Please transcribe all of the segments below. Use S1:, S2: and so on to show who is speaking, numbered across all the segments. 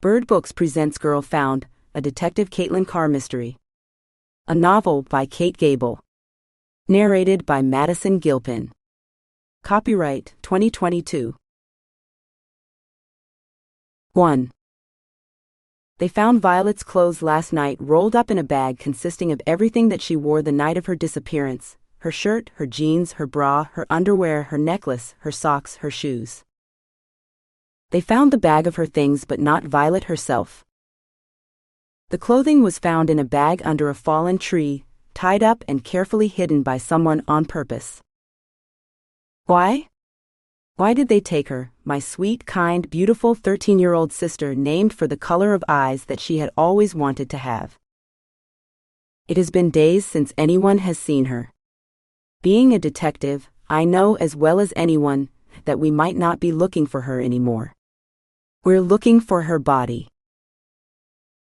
S1: Bird Books presents Girl Found, a Detective Kaitlyn Carr mystery. A novel by Gable. Narrated by Madison Gilpin. Copyright 2022. 1. They found Violet's clothes last night rolled up in a bag consisting of everything that she wore the night of her disappearance: her shirt, her jeans, her bra, her underwear, her necklace, her socks, her shoes. They found the bag of her things but not Violet herself. The clothing was found in a bag under a fallen tree, tied up and carefully hidden by someone on purpose. Why? Why did they take her, my sweet, kind, beautiful 13-year-old sister named for the color of eyes that she had always wanted to have? It has been days since anyone has seen her. Being a detective, I know as well as anyone that we might not be looking for her anymore. We're looking for her body.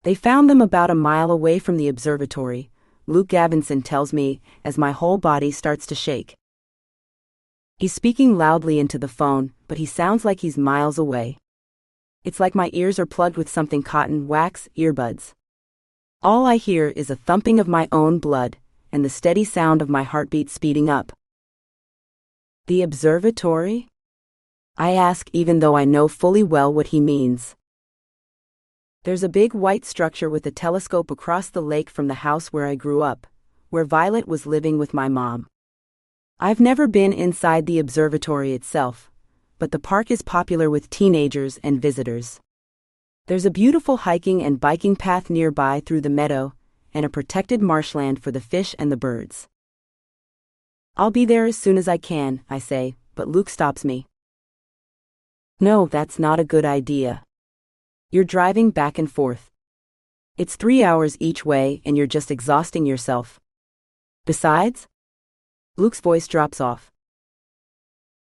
S1: They found them about a mile away from the observatory, Luke Gavinson tells me, as my whole body starts to shake. He's speaking loudly into the phone, but he sounds like he's miles away. It's like my ears are plugged with something cotton wax earbuds. All I hear is a thumping of my own blood, and the steady sound of my heartbeat speeding up. The observatory? I ask, even though I know fully well what he means. There's a big white structure with a telescope across the lake from the house where I grew up, where Violet was living with my mom. I've never been inside the observatory itself, but the park is popular with teenagers and visitors. There's a beautiful hiking and biking path nearby through the meadow, and a protected marshland for the fish and the birds. I'll be there as soon as I can, I say, but Luke stops me. No, that's not a good idea. You're driving back and forth. It's 3 hours each way and you're just exhausting yourself. Besides, Luke's voice drops off.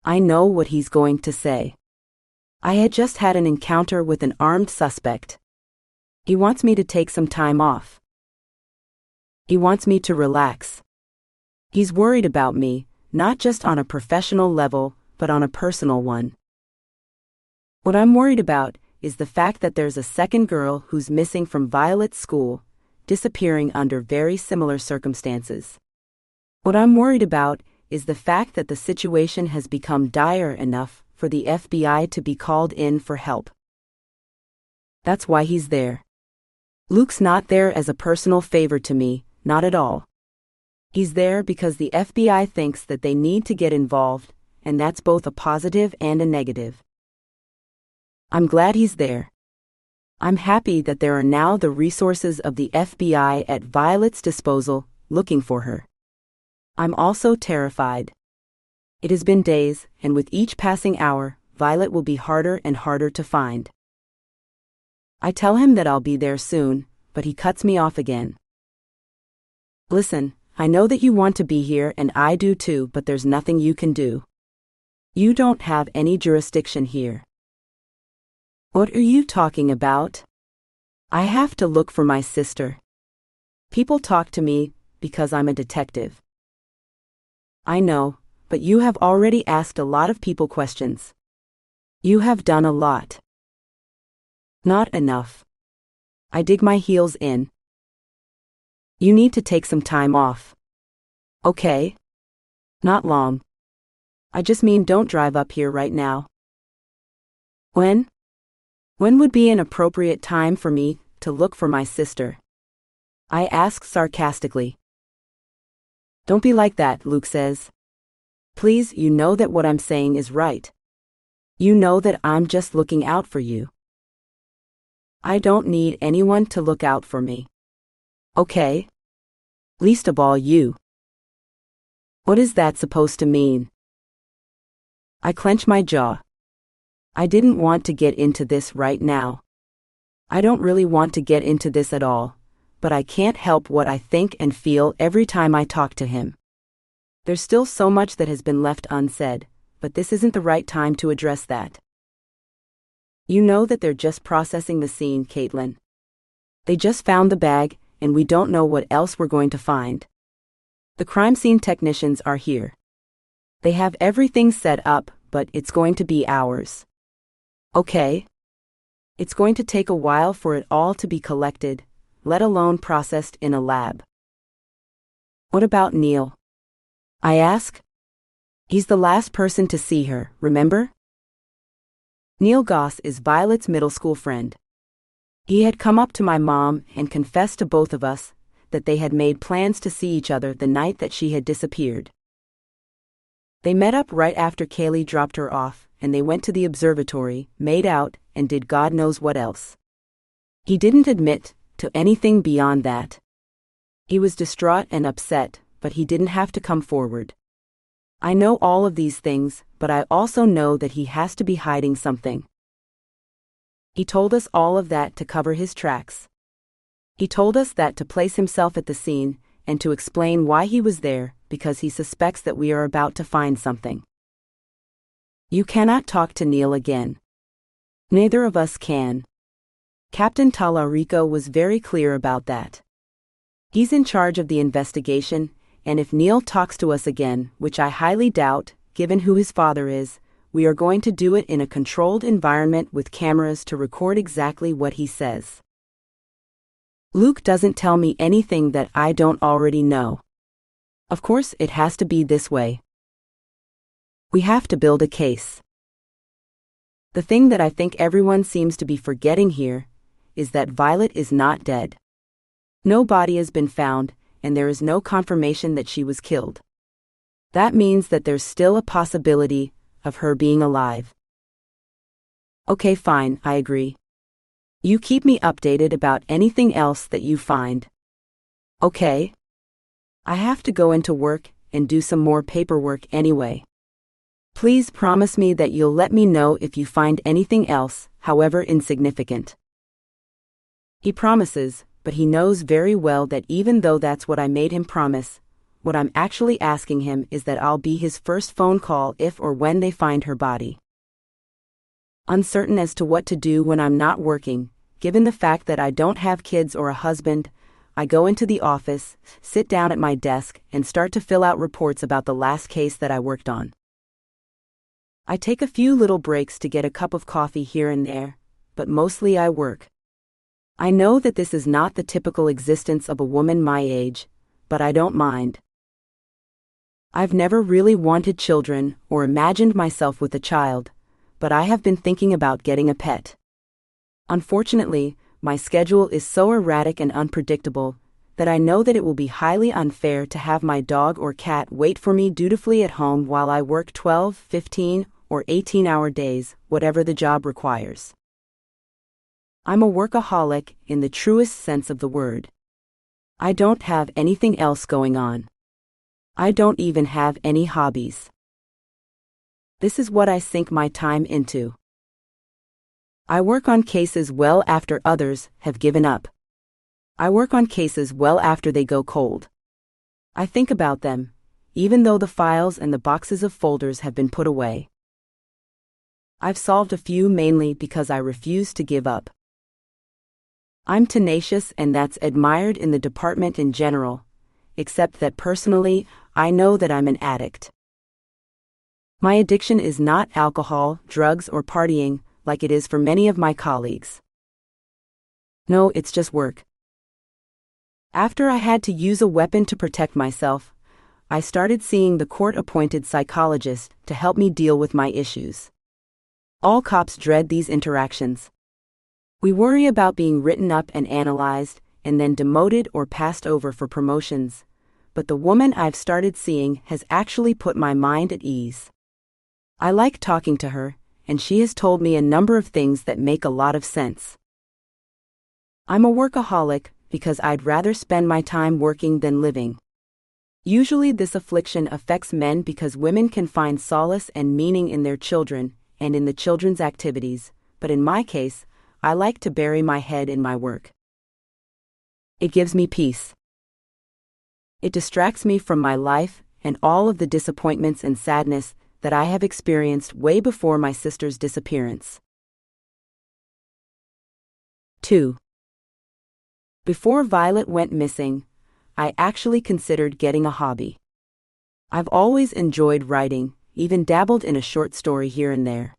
S1: I know what he's going to say. I had just had an encounter with an armed suspect. He wants me to take some time off. He wants me to relax. He's worried about me, not just on a professional level, but on a personal one. What I'm worried about is the fact that there's a second girl who's missing from Violet's school, disappearing under very similar circumstances. What I'm worried about is the fact that the situation has become dire enough for the FBI to be called in for help. That's why he's there. Luke's not there as a personal favor to me, not at all. He's there because the FBI thinks that they need to get involved, and that's both a positive and a negative. I'm glad he's there. I'm happy that there are now the resources of the FBI at Violet's disposal, looking for her. I'm also terrified. It has been days, and with each passing hour, Violet will be harder and harder to find. I tell him that I'll be there soon, but he cuts me off again. Listen, I know that you want to be here and I do too, but there's nothing you can do. You don't have any jurisdiction here. What are you talking about? I have to look for my sister. People talk to me because I'm a detective. I know, but you have already asked a lot of people questions. You have done a lot. Not enough. I dig my heels in. You need to take some time off. Okay? Not long. I just mean don't drive up here right now. When? When would be an appropriate time for me to look for my sister? I ask sarcastically. Don't be like that, Luke says. Please, you know that what I'm saying is right. You know that I'm just looking out for you. I don't need anyone to look out for me. Okay? Least of all you. What is that supposed to mean? I clench my jaw. I didn't want to get into this right now. I don't really want to get into this at all, but I can't help what I think and feel every time I talk to him. There's still so much that has been left unsaid, but this isn't the right time to address that. You know that they're just processing the scene, Kaitlyn. They just found the bag, and we don't know what else we're going to find. The crime scene technicians are here. They have everything set up, but it's going to be hours. Okay? It's going to take a while for it all to be collected, let alone processed in a lab. What about Neil? I ask. He's the last person to see her, remember? Neil Goss is Violet's middle school friend. He had come up to my mom and confessed to both of us that they had made plans to see each other the night that she had disappeared. They met up right after Kaylee dropped her off, and they went to the observatory, made out, and did God knows what else. He didn't admit to anything beyond that. He was distraught and upset, but he didn't have to come forward. I know all of these things, but I also know that he has to be hiding something. He told us all of that to cover his tracks. He told us that to place himself at the scene, and to explain why he was there, because he suspects that we are about to find something. You cannot talk to Neil again. Neither of us can. Captain Talarico was very clear about that. He's in charge of the investigation, and if Neil talks to us again, which I highly doubt, given who his father is, we are going to do it in a controlled environment with cameras to record exactly what he says. Luke doesn't tell me anything that I don't already know. Of course, it has to be this way. We have to build a case. The thing that I think everyone seems to be forgetting here is that Violet is not dead. No body has been found, and there is no confirmation that she was killed. That means that there's still a possibility of her being alive. Okay, fine, I agree. You keep me updated about anything else that you find. Okay? I have to go into work and do some more paperwork anyway. Please promise me that you'll let me know if you find anything else, however insignificant. He promises, but he knows very well that even though that's what I made him promise, what I'm actually asking him is that I'll be his first phone call if or when they find her body. Uncertain as to what to do when I'm not working, given the fact that I don't have kids or a husband, I go into the office, sit down at my desk, and start to fill out reports about the last case that I worked on. I take a few little breaks to get a cup of coffee here and there, but mostly I work. I know that this is not the typical existence of a woman my age, but I don't mind. I've never really wanted children or imagined myself with a child, but I have been thinking about getting a pet. Unfortunately, my schedule is so erratic and unpredictable that I know that it will be highly unfair to have my dog or cat wait for me dutifully at home while I work 12, 15, or 18-hour days, whatever the job requires. I'm a workaholic in the truest sense of the word. I don't have anything else going on. I don't even have any hobbies. This is what I sink my time into. I work on cases well after others have given up. I work on cases well after they go cold. I think about them, even though the files and the boxes of folders have been put away. I've solved a few mainly because I refuse to give up. I'm tenacious, and that's admired in the department in general, except that personally, I know that I'm an addict. My addiction is not alcohol, drugs, or partying, like it is for many of my colleagues. No, it's just work. After I had to use a weapon to protect myself, I started seeing the court-appointed psychologist to help me deal with my issues. All cops dread these interactions. We worry about being written up and analyzed, and then demoted or passed over for promotions, but the woman I've started seeing has actually put my mind at ease. I like talking to her, and she has told me a number of things that make a lot of sense. I'm a workaholic because I'd rather spend my time working than living. Usually this affliction affects men because women can find solace and meaning in their children and in the children's activities, but in my case, I like to bury my head in my work. It gives me peace. It distracts me from my life and all of the disappointments and sadness that I have experienced way before my sister's disappearance. 2. Before Violet went missing, I actually considered getting a hobby. I've always enjoyed writing, even dabbled in a short story here and there.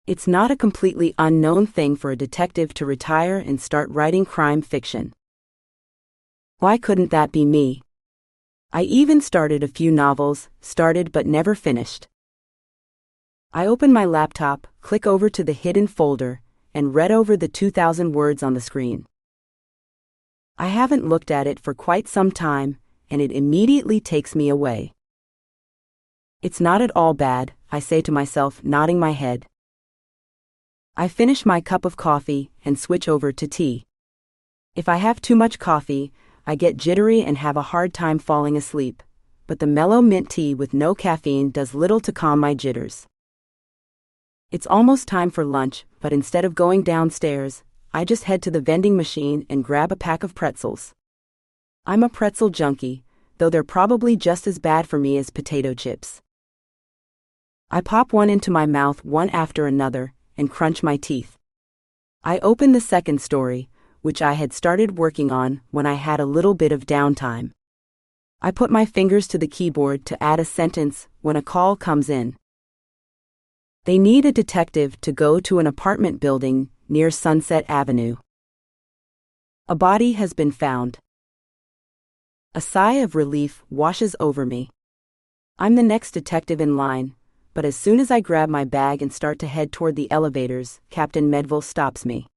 S1: It's not a completely unknown thing for a detective to retire and start writing crime fiction. Why couldn't that be me? I even started a few novels, started but never finished. I open my laptop, click over to the hidden folder, and read over the 2,000 words on the screen. I haven't looked at it for quite some time, and it immediately takes me away. It's not at all bad, I say to myself, nodding my head. I finish my cup of coffee and switch over to tea. If I have too much coffee, I get jittery and have a hard time falling asleep, but the mellow mint tea with no caffeine does little to calm my jitters. It's almost time for lunch, but instead of going downstairs, I just head to the vending machine and grab a pack of pretzels. I'm a pretzel junkie, though they're probably just as bad for me as potato chips. I pop one into my mouth one after another and crunch my teeth. I open the second story, which I had started working on when I had a little bit of downtime. I put my fingers to the keyboard to add a sentence when a call comes in. They need a detective to go to an apartment building near Sunset Avenue. A body has been found. A sigh of relief washes over me. I'm the next detective in line, but as soon as I grab my bag and start to head toward the elevators, Captain Medville stops me.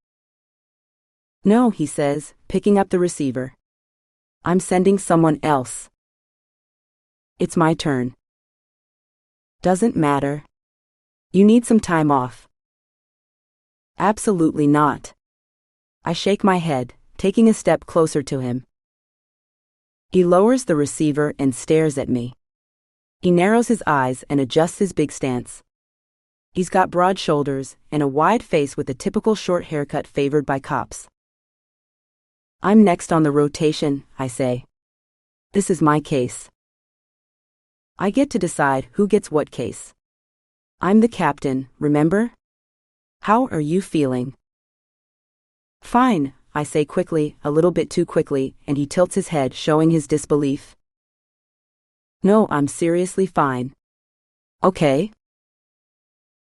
S1: No, he says, picking up the receiver. I'm sending someone else. It's my turn. Doesn't matter. You need some time off. Absolutely not. I shake my head, taking a step closer to him. He lowers the receiver and stares at me. He narrows his eyes and adjusts his big stance. He's got broad shoulders and a wide face with a typical short haircut favored by cops. I'm next on the rotation, I say. This is my case. I get to decide who gets what case. I'm the captain, remember? How are you feeling? Fine, I say quickly, a little bit too quickly, and he tilts his head, showing his disbelief. No, I'm seriously fine. Okay.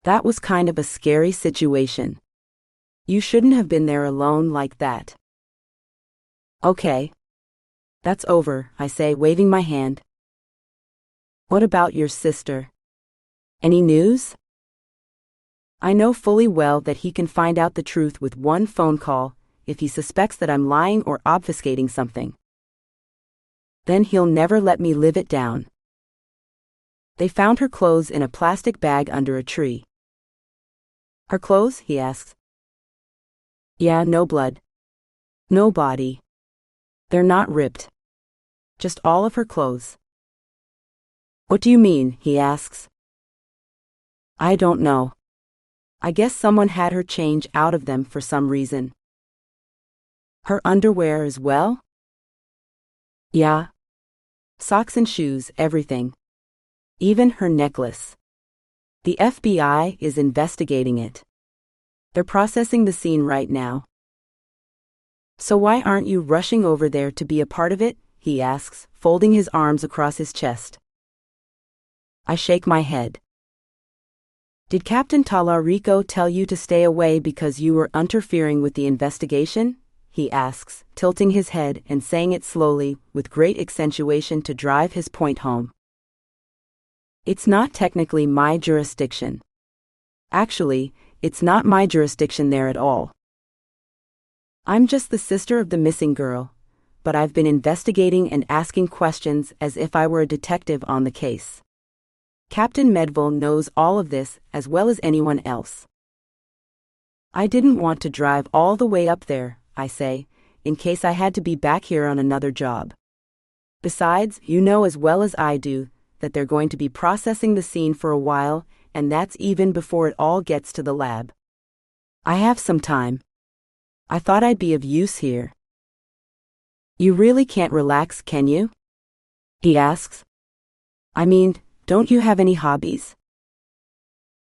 S1: That was kind of a scary situation. You shouldn't have been there alone like that. Okay. That's over, I say, waving my hand. What about your sister? Any news? I know fully well that he can find out the truth with one phone call if he suspects that I'm lying or obfuscating something. Then he'll never let me live it down. They found her clothes in a plastic bag under a tree. Her clothes? He asks. Yeah, no blood. No body. They're not ripped. Just all of her clothes. What do you mean? He asks. I don't know. I guess someone had her change out of them for some reason. Her underwear as well? Yeah. Socks and shoes, everything. Even her necklace. The FBI is investigating it. They're processing the scene right now. So why aren't you rushing over there to be a part of it? He asks, folding his arms across his chest. I shake my head. Did Captain Talarico tell you to stay away because you were interfering with the investigation? He asks, tilting his head and saying it slowly, with great accentuation to drive his point home. It's not technically my jurisdiction. Actually, it's not my jurisdiction there at all. I'm just the sister of the missing girl, but I've been investigating and asking questions as if I were a detective on the case. Captain Medville knows all of this as well as anyone else. I didn't want to drive all the way up there, I say, in case I had to be back here on another job. Besides, you know as well as I do that they're going to be processing the scene for a while, and that's even before it all gets to the lab. I have some time. I thought I'd be of use here. You really can't relax, can you? He asks. I mean, don't you have any hobbies?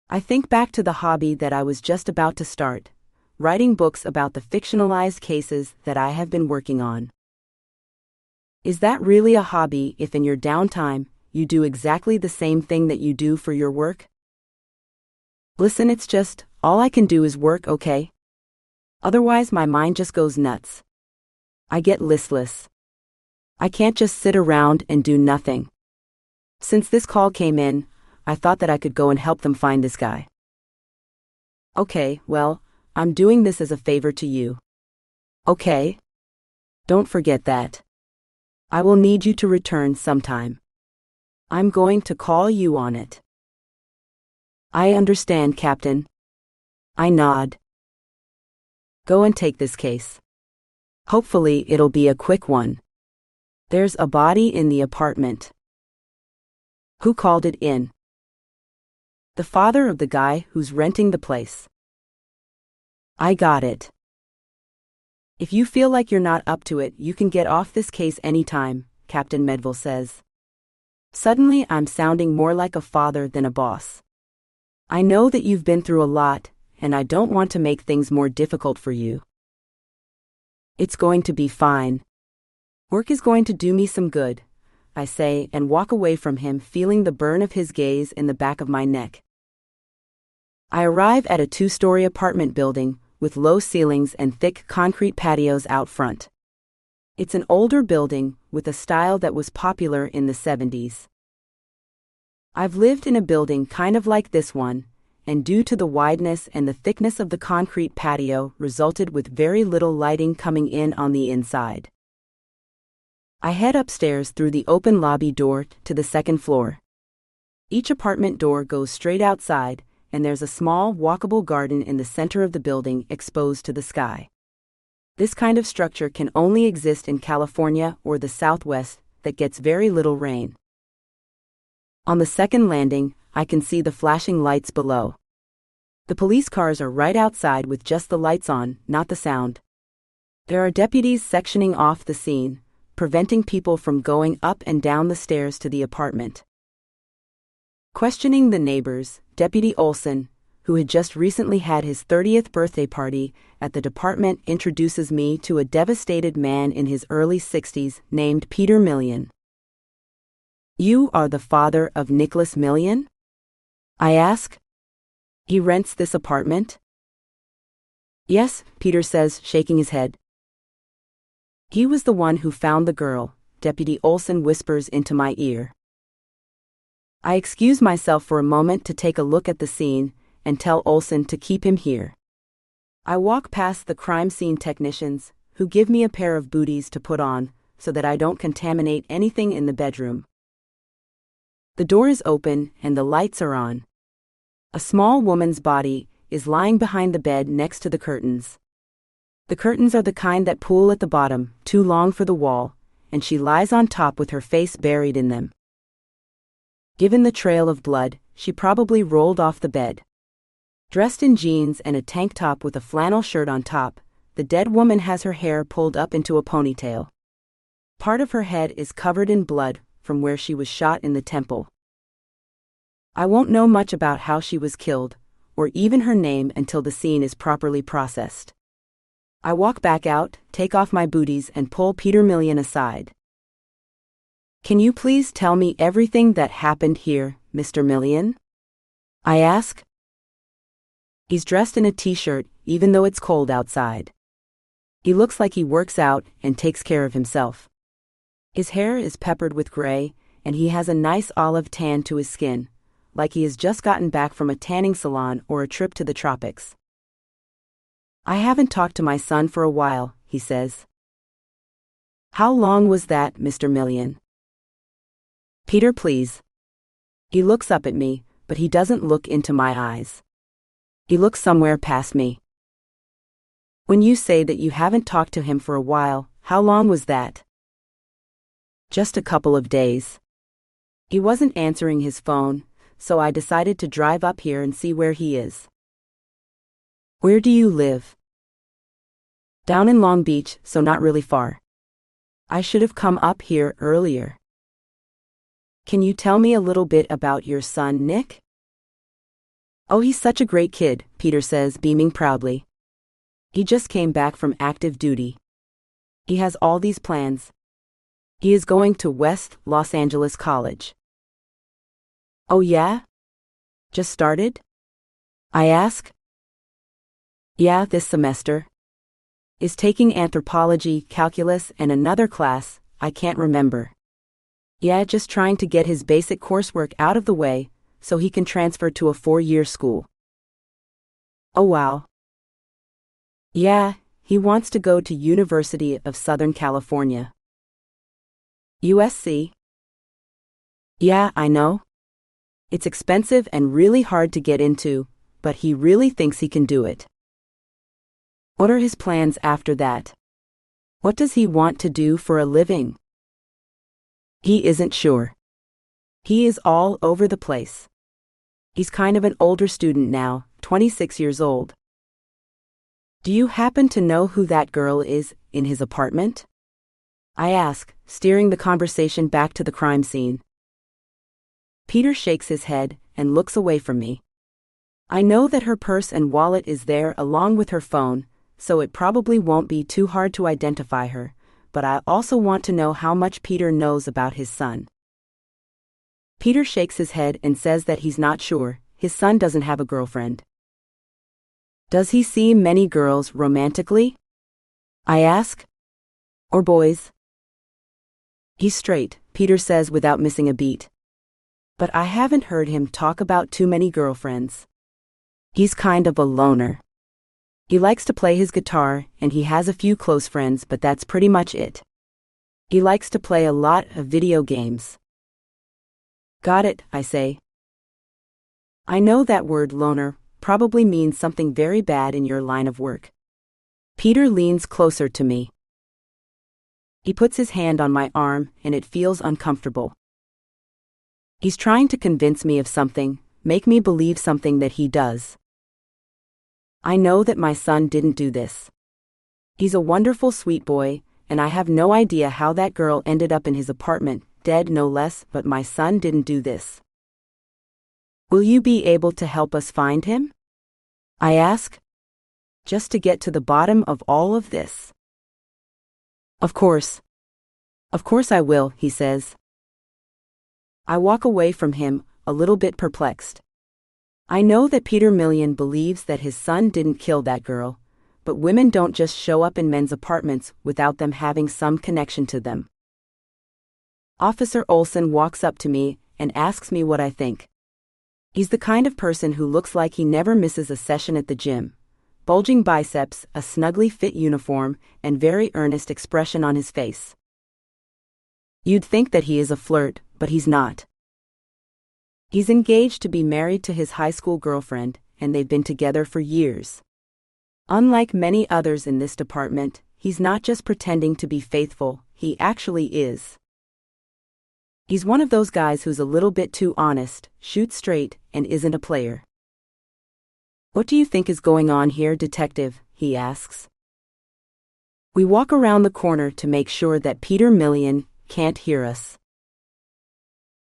S1: I think back to the hobby that I was just about to start, writing books about the fictionalized cases that I have been working on. Is that really a hobby if in your downtime you do exactly the same thing that you do for your work? Listen, it's just, all I can do is work, okay? Otherwise my mind just goes nuts. I get listless. I can't just sit around and do nothing. Since this call came in, I thought that I could go and help them find this guy. Okay, well, I'm doing this as a favor to you. Okay? Don't forget that. I will need you to return sometime. I'm going to call you on it. I understand, Captain. I nod. Go and take this case. Hopefully it'll be a quick one. There's a body in the apartment. Who called it in? The father of the guy who's renting the place. I got it. If you feel like you're not up to it, you can get off this case anytime, Captain Medville says. Suddenly I'm sounding more like a father than a boss. I know that you've been through a lot, and I don't want to make things more difficult for you. It's going to be fine. Work is going to do me some good, I say, and walk away from him, feeling the burn of his gaze in the back of my neck. I arrive at a 2-story apartment building with low ceilings and thick concrete patios out front. It's an older building with a style that was popular in the 70s. I've lived in a building kind of like this one, and due to the wideness and the thickness of the concrete patio, resulted with very little lighting coming in on the inside. I head upstairs through the open lobby door to the 2nd floor. Each apartment door goes straight outside, and there's a small, walkable garden in the center of the building exposed to the sky. This kind of structure can only exist in California or the Southwest that gets very little rain. On the 2nd landing, I can see the flashing lights below. The police cars are right outside with just the lights on, not the sound. There are deputies sectioning off the scene, preventing people from going up and down the stairs to the apartment. Questioning the neighbors, Deputy Olson, who had just recently had his 30th birthday party at the department, introduces me to a devastated man in his early 60s named Peter Million. You are the father of Nicholas Million? I ask. He rents this apartment? Yes, Peter says, shaking his head. He was the one who found the girl, Deputy Olson whispers into my ear. I excuse myself for a moment to take a look at the scene and tell Olson to keep him here. I walk past the crime scene technicians, who give me a pair of booties to put on so that I don't contaminate anything in the bedroom. The door is open and the lights are on. A small woman's body is lying behind the bed next to the curtains. The curtains are the kind that pull at the bottom, too long for the wall, and she lies on top with her face buried in them. Given the trail of blood, she probably rolled off the bed. Dressed in jeans and a tank top with a flannel shirt on top, the dead woman has her hair pulled up into a ponytail. Part of her head is covered in blood from where she was shot in the temple. I won't know much about how she was killed, or even her name until the scene is properly processed. I walk back out, take off my booties and pull Peter Million aside. Can you please tell me everything that happened here, Mr. Million? I ask. He's dressed in a t-shirt, even though it's cold outside. He looks like he works out and takes care of himself. His hair is peppered with gray, and he has a nice olive tan to his skin, like he has just gotten back from a tanning salon or a trip to the tropics. I haven't talked to my son for a while, he says. How long was that, Mr. Million? Peter, please. He looks up at me, but he doesn't look into my eyes. He looks somewhere past me. When you say that you haven't talked to him for a while, how long was that? Just a couple of days. He wasn't answering his phone, so I decided to drive up here and see where he is. Where do you live? Down in Long Beach, so not really far. I should have come up here earlier. Can you tell me a little bit about your son, Nick? Oh, he's such a great kid, Peter says, beaming proudly. He just came back from active duty. He has all these plans. He is going to West Los Angeles College. Oh yeah? Just started? I ask. Yeah, this semester. Is taking anthropology, calculus, and another class I can't remember. Yeah, just trying to get his basic coursework out of the way so he can transfer to a 4-year school. Oh wow. Yeah, he wants to go to University of Southern California. USC? Yeah, I know. It's expensive and really hard to get into, but he really thinks he can do it. What are his plans after that? What does he want to do for a living? He isn't sure. He is all over the place. He's kind of an older student now, 26 years old. Do you happen to know who that girl is in his apartment? I ask, steering the conversation back to the crime scene. Peter shakes his head and looks away from me. I know that her purse and wallet is there along with her phone, so it probably won't be too hard to identify her, but I also want to know how much Peter knows about his son. Peter shakes his head and says that he's not sure. His son doesn't have a girlfriend. Does he see many girls romantically? I ask. Or boys? He's straight, Peter says without missing a beat. But I haven't heard him talk about too many girlfriends. He's kind of a loner. He likes to play his guitar and he has a few close friends, but that's pretty much it. He likes to play a lot of video games. Got it, I say. I know that word loner probably means something very bad in your line of work. Peter leans closer to me. He puts his hand on my arm and it feels uncomfortable. He's trying to convince me of something, make me believe something that he does. I know that my son didn't do this. He's a wonderful sweet boy, and I have no idea how that girl ended up in his apartment, dead no less, but my son didn't do this. Will you be able to help us find him? I ask. Just to get to the bottom of all of this. Of course. Of course I will, he says. I walk away from him, a little bit perplexed. I know that Peter Millian believes that his son didn't kill that girl, but women don't just show up in men's apartments without them having some connection to them. Officer Olson walks up to me and asks me what I think. He's the kind of person who looks like he never misses a session at the gym. Bulging biceps, a snugly fit uniform, and very earnest expression on his face. You'd think that he is a flirt, but he's not. He's engaged to be married to his high school girlfriend, and they've been together for years. Unlike many others in this department, he's not just pretending to be faithful, he actually is. He's one of those guys who's a little bit too honest, shoots straight, and isn't a player. What do you think is going on here, detective? He asks. We walk around the corner to make sure that Peter Millian can't hear us.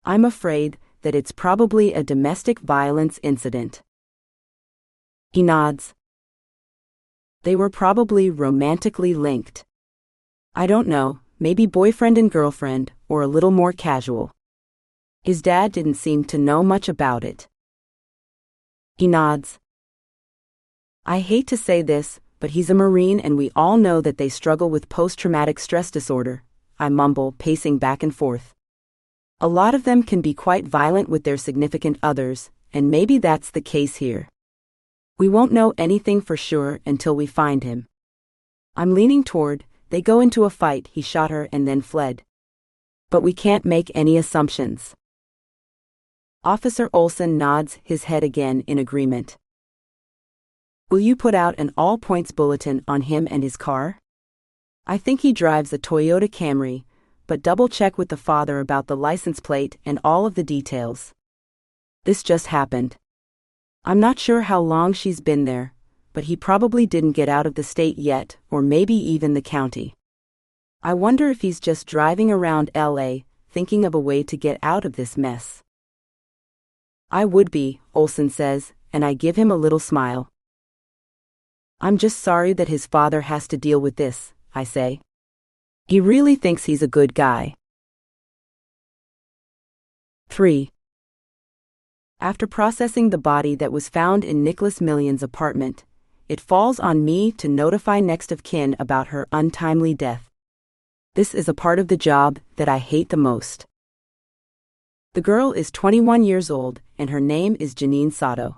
S1: I'm afraid that it's probably a domestic violence incident. He nods. They were probably romantically linked. I don't know, maybe boyfriend and girlfriend, or a little more casual. His dad didn't seem to know much about it. He nods. I hate to say this, but he's a Marine and we all know that they struggle with post-traumatic stress disorder, I mumble, pacing back and forth. A lot of them can be quite violent with their significant others, and maybe that's the case here. We won't know anything for sure until we find him. I'm leaning toward, they go into a fight, he shot her and then fled. But we can't make any assumptions. Officer Olson nods his head again in agreement. Will you put out an all-points bulletin on him and his car? I think he drives a Toyota Camry, but double-check with the father about the license plate and all of the details. This just happened. I'm not sure how long she's been there, but he probably didn't get out of the state yet, or maybe even the county. I wonder if he's just driving around LA, thinking of a way to get out of this mess. I would be, Olson says, and I give him a little smile. I'm just sorry that his father has to deal with this, I say. He really thinks he's a good guy. 3. After processing the body that was found in Nicholas Million's apartment, it falls on me to notify next of kin about her untimely death. This is a part of the job that I hate the most. The girl is 21 years old, and her name is Janine Sato.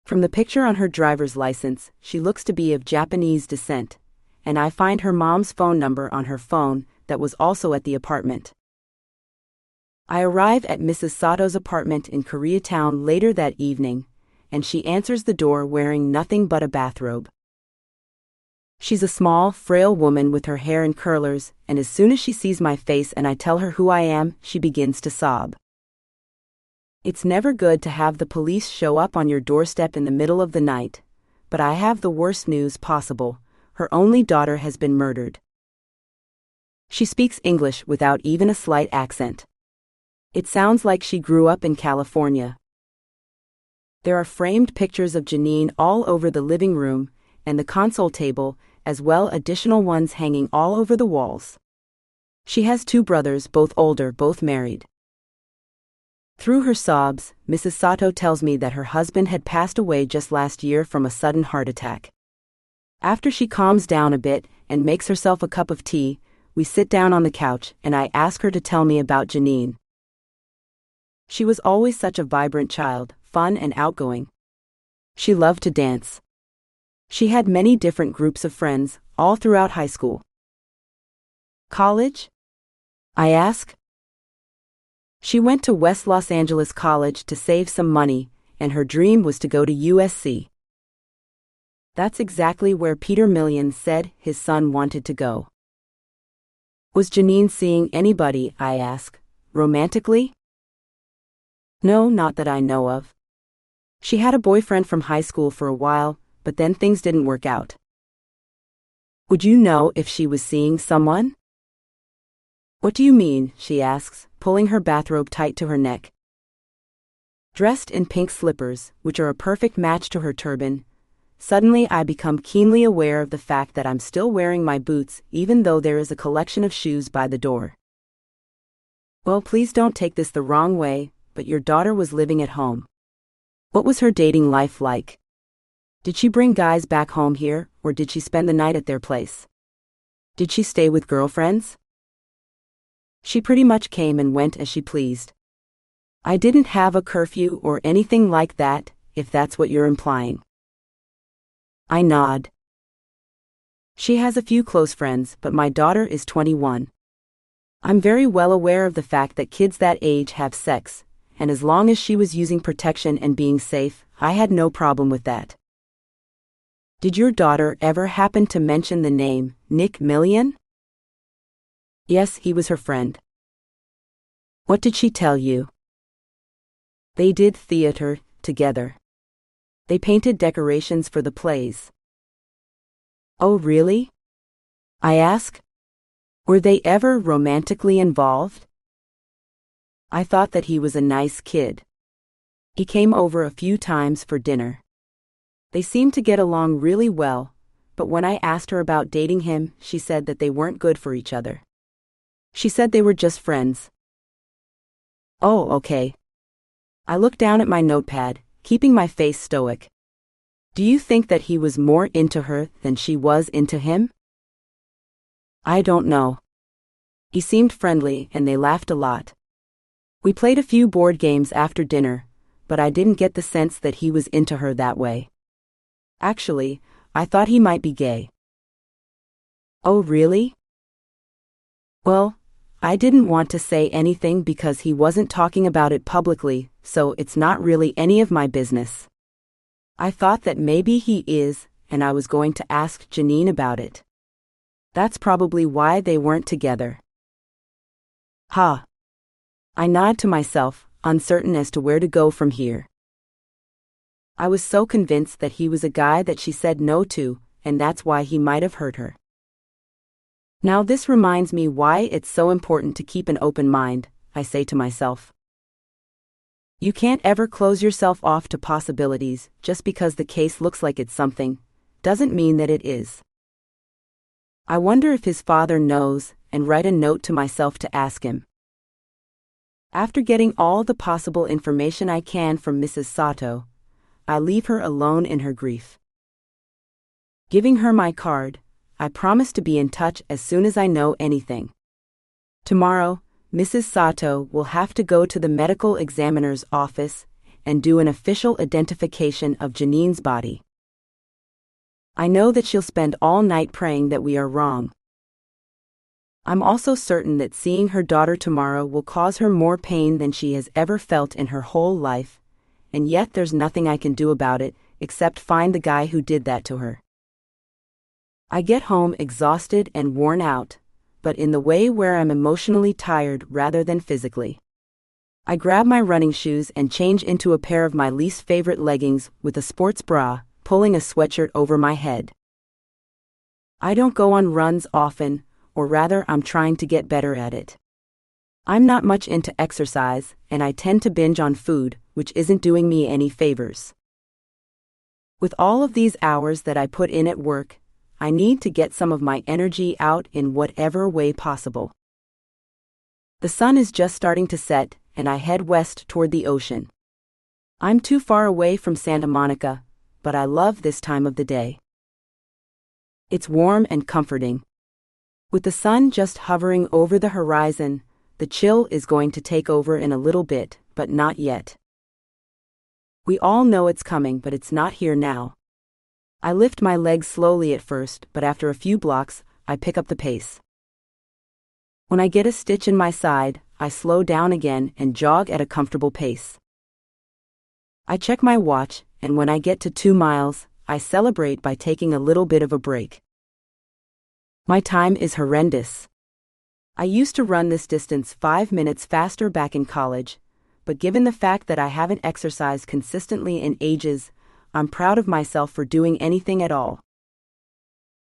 S1: From the picture on her driver's license, she looks to be of Japanese descent, and I find her mom's phone number on her phone that was also at the apartment. I arrive at Mrs. Sato's apartment in Koreatown later that evening, and she answers the door wearing nothing but a bathrobe. She's a small, frail woman with her hair in curlers, and as soon as she sees my face and I tell her who I am, she begins to sob. It's never good to have the police show up on your doorstep in the middle of the night, but I have the worst news possible. Her only daughter has been murdered. She speaks English without even a slight accent. It sounds like she grew up in California. There are framed pictures of Janine all over the living room and the console table, as well additional ones hanging all over the walls. She has 2 brothers, both older, both married. Through her sobs, Mrs. Sato tells me that her husband had passed away just last year from a sudden heart attack. After she calms down a bit and makes herself a cup of tea, we sit down on the couch and I ask her to tell me about Janine. She was always such a vibrant child, fun and outgoing. She loved to dance. She had many different groups of friends, all throughout high school. College? I ask. She went to West Los Angeles College to save some money, and her dream was to go to USC. That's exactly where Peter Million said his son wanted to go. Was Janine seeing anybody, I ask, romantically? No, not that I know of. She had a boyfriend from high school for a while, but then things didn't work out. Would you know if she was seeing someone? What do you mean, she asks, pulling her bathrobe tight to her neck. Dressed in pink slippers, which are a perfect match to her turban, suddenly I become keenly aware of the fact that I'm still wearing my boots even though there is a collection of shoes by the door. Well, please don't take this the wrong way, but your daughter was living at home. What was her dating life like? Did she bring guys back home here, or did she spend the night at their place? Did she stay with girlfriends? She pretty much came and went as she pleased. I didn't have a curfew or anything like that, if that's what you're implying. I nod. She has a few close friends, but my daughter is 21. I'm very well aware of the fact that kids that age have sex, and as long as she was using protection and being safe, I had no problem with that. Did your daughter ever happen to mention the name Nick Million? Yes, he was her friend. What did she tell you? They did theater together. They painted decorations for the plays. Oh, really? I ask. Were they ever romantically involved? I thought that he was a nice kid. He came over a few times for dinner. They seemed to get along really well, but when I asked her about dating him, she said that they weren't good for each other. She said they were just friends. Oh, okay. I look down at my notepad, keeping my face stoic. Do you think that he was more into her than she was into him? I don't know. He seemed friendly and they laughed a lot. We played a few board games after dinner, but I didn't get the sense that he was into her that way. Actually, I thought he might be gay. Oh, really? Well, I didn't want to say anything because he wasn't talking about it publicly, so it's not really any of my business. I thought that maybe he is, and I was going to ask Janine about it. That's probably why they weren't together. Ha! I nod to myself, uncertain as to where to go from here. I was so convinced that he was a guy that she said no to, and that's why he might have hurt her. Now this reminds me why it's so important to keep an open mind, I say to myself. You can't ever close yourself off to possibilities. Just because the case looks like it's something, doesn't mean that it is. I wonder if his father knows, and write a note to myself to ask him. After getting all the possible information I can from Mrs. Sato, I leave her alone in her grief. Giving her my card, I promise to be in touch as soon as I know anything. Tomorrow, Mrs. Sato will have to go to the medical examiner's office and do an official identification of Janine's body. I know that she'll spend all night praying that we are wrong. I'm also certain that seeing her daughter tomorrow will cause her more pain than she has ever felt in her whole life, and yet there's nothing I can do about it except find the guy who did that to her. I get home exhausted and worn out, but in the way where I'm emotionally tired rather than physically. I grab my running shoes and change into a pair of my least favorite leggings with a sports bra, pulling a sweatshirt over my head. I don't go on runs often, or rather I'm trying to get better at it. I'm not much into exercise, and I tend to binge on food, which isn't doing me any favors. With all of these hours that I put in at work, I need to get some of my energy out in whatever way possible. The sun is just starting to set, and I head west toward the ocean. I'm too far away from Santa Monica, but I love this time of the day. It's warm and comforting. With the sun just hovering over the horizon, the chill is going to take over in a little bit, but not yet. We all know it's coming, but it's not here now. I lift my legs slowly at first, but after a few blocks, I pick up the pace. When I get a stitch in my side, I slow down again and jog at a comfortable pace. I check my watch, and when I get to 2 miles, I celebrate by taking a little bit of a break. My time is horrendous. I used to run this distance 5 minutes faster back in college, but given the fact that I haven't exercised consistently in ages, I'm proud of myself for doing anything at all.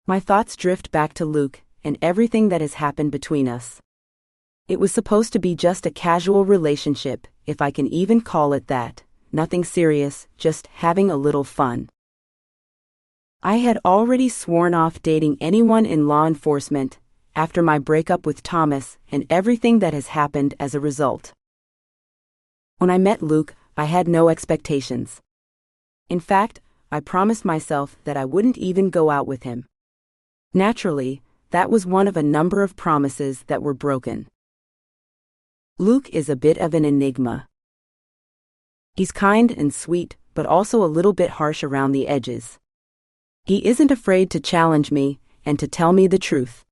S1: My thoughts drift back to Luke and everything that has happened between us. It was supposed to be just a casual relationship, if I can even call it that, nothing serious, just having a little fun. I had already sworn off dating anyone in law enforcement after my breakup with Thomas and everything that has happened as a result. When I met Luke, I had no expectations. In fact, I promised myself that I wouldn't even go out with him. Naturally, that was one of a number of promises that were broken. Luke is a bit of an enigma. He's kind and sweet, but also a little bit harsh around the edges. He isn't afraid to challenge me and to tell me the truth.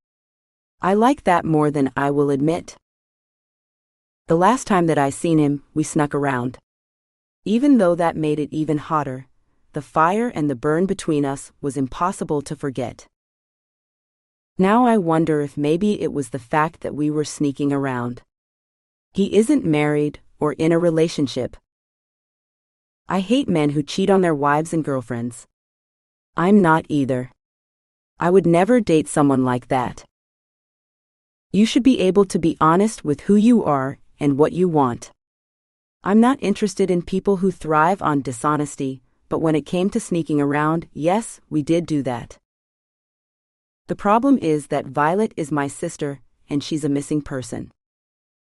S1: I like that more than I will admit. The last time that I seen him, we snuck around. Even though that made it even hotter, the fire and the burn between us was impossible to forget. Now I wonder if maybe it was the fact that we were sneaking around. He isn't married or in a relationship. I hate men who cheat on their wives and girlfriends. I'm not either. I would never date someone like that. You should be able to be honest with who you are and what you want. I'm not interested in people who thrive on dishonesty, but when it came to sneaking around, yes, we did do that. The problem is that Violet is my sister, and she's a missing person.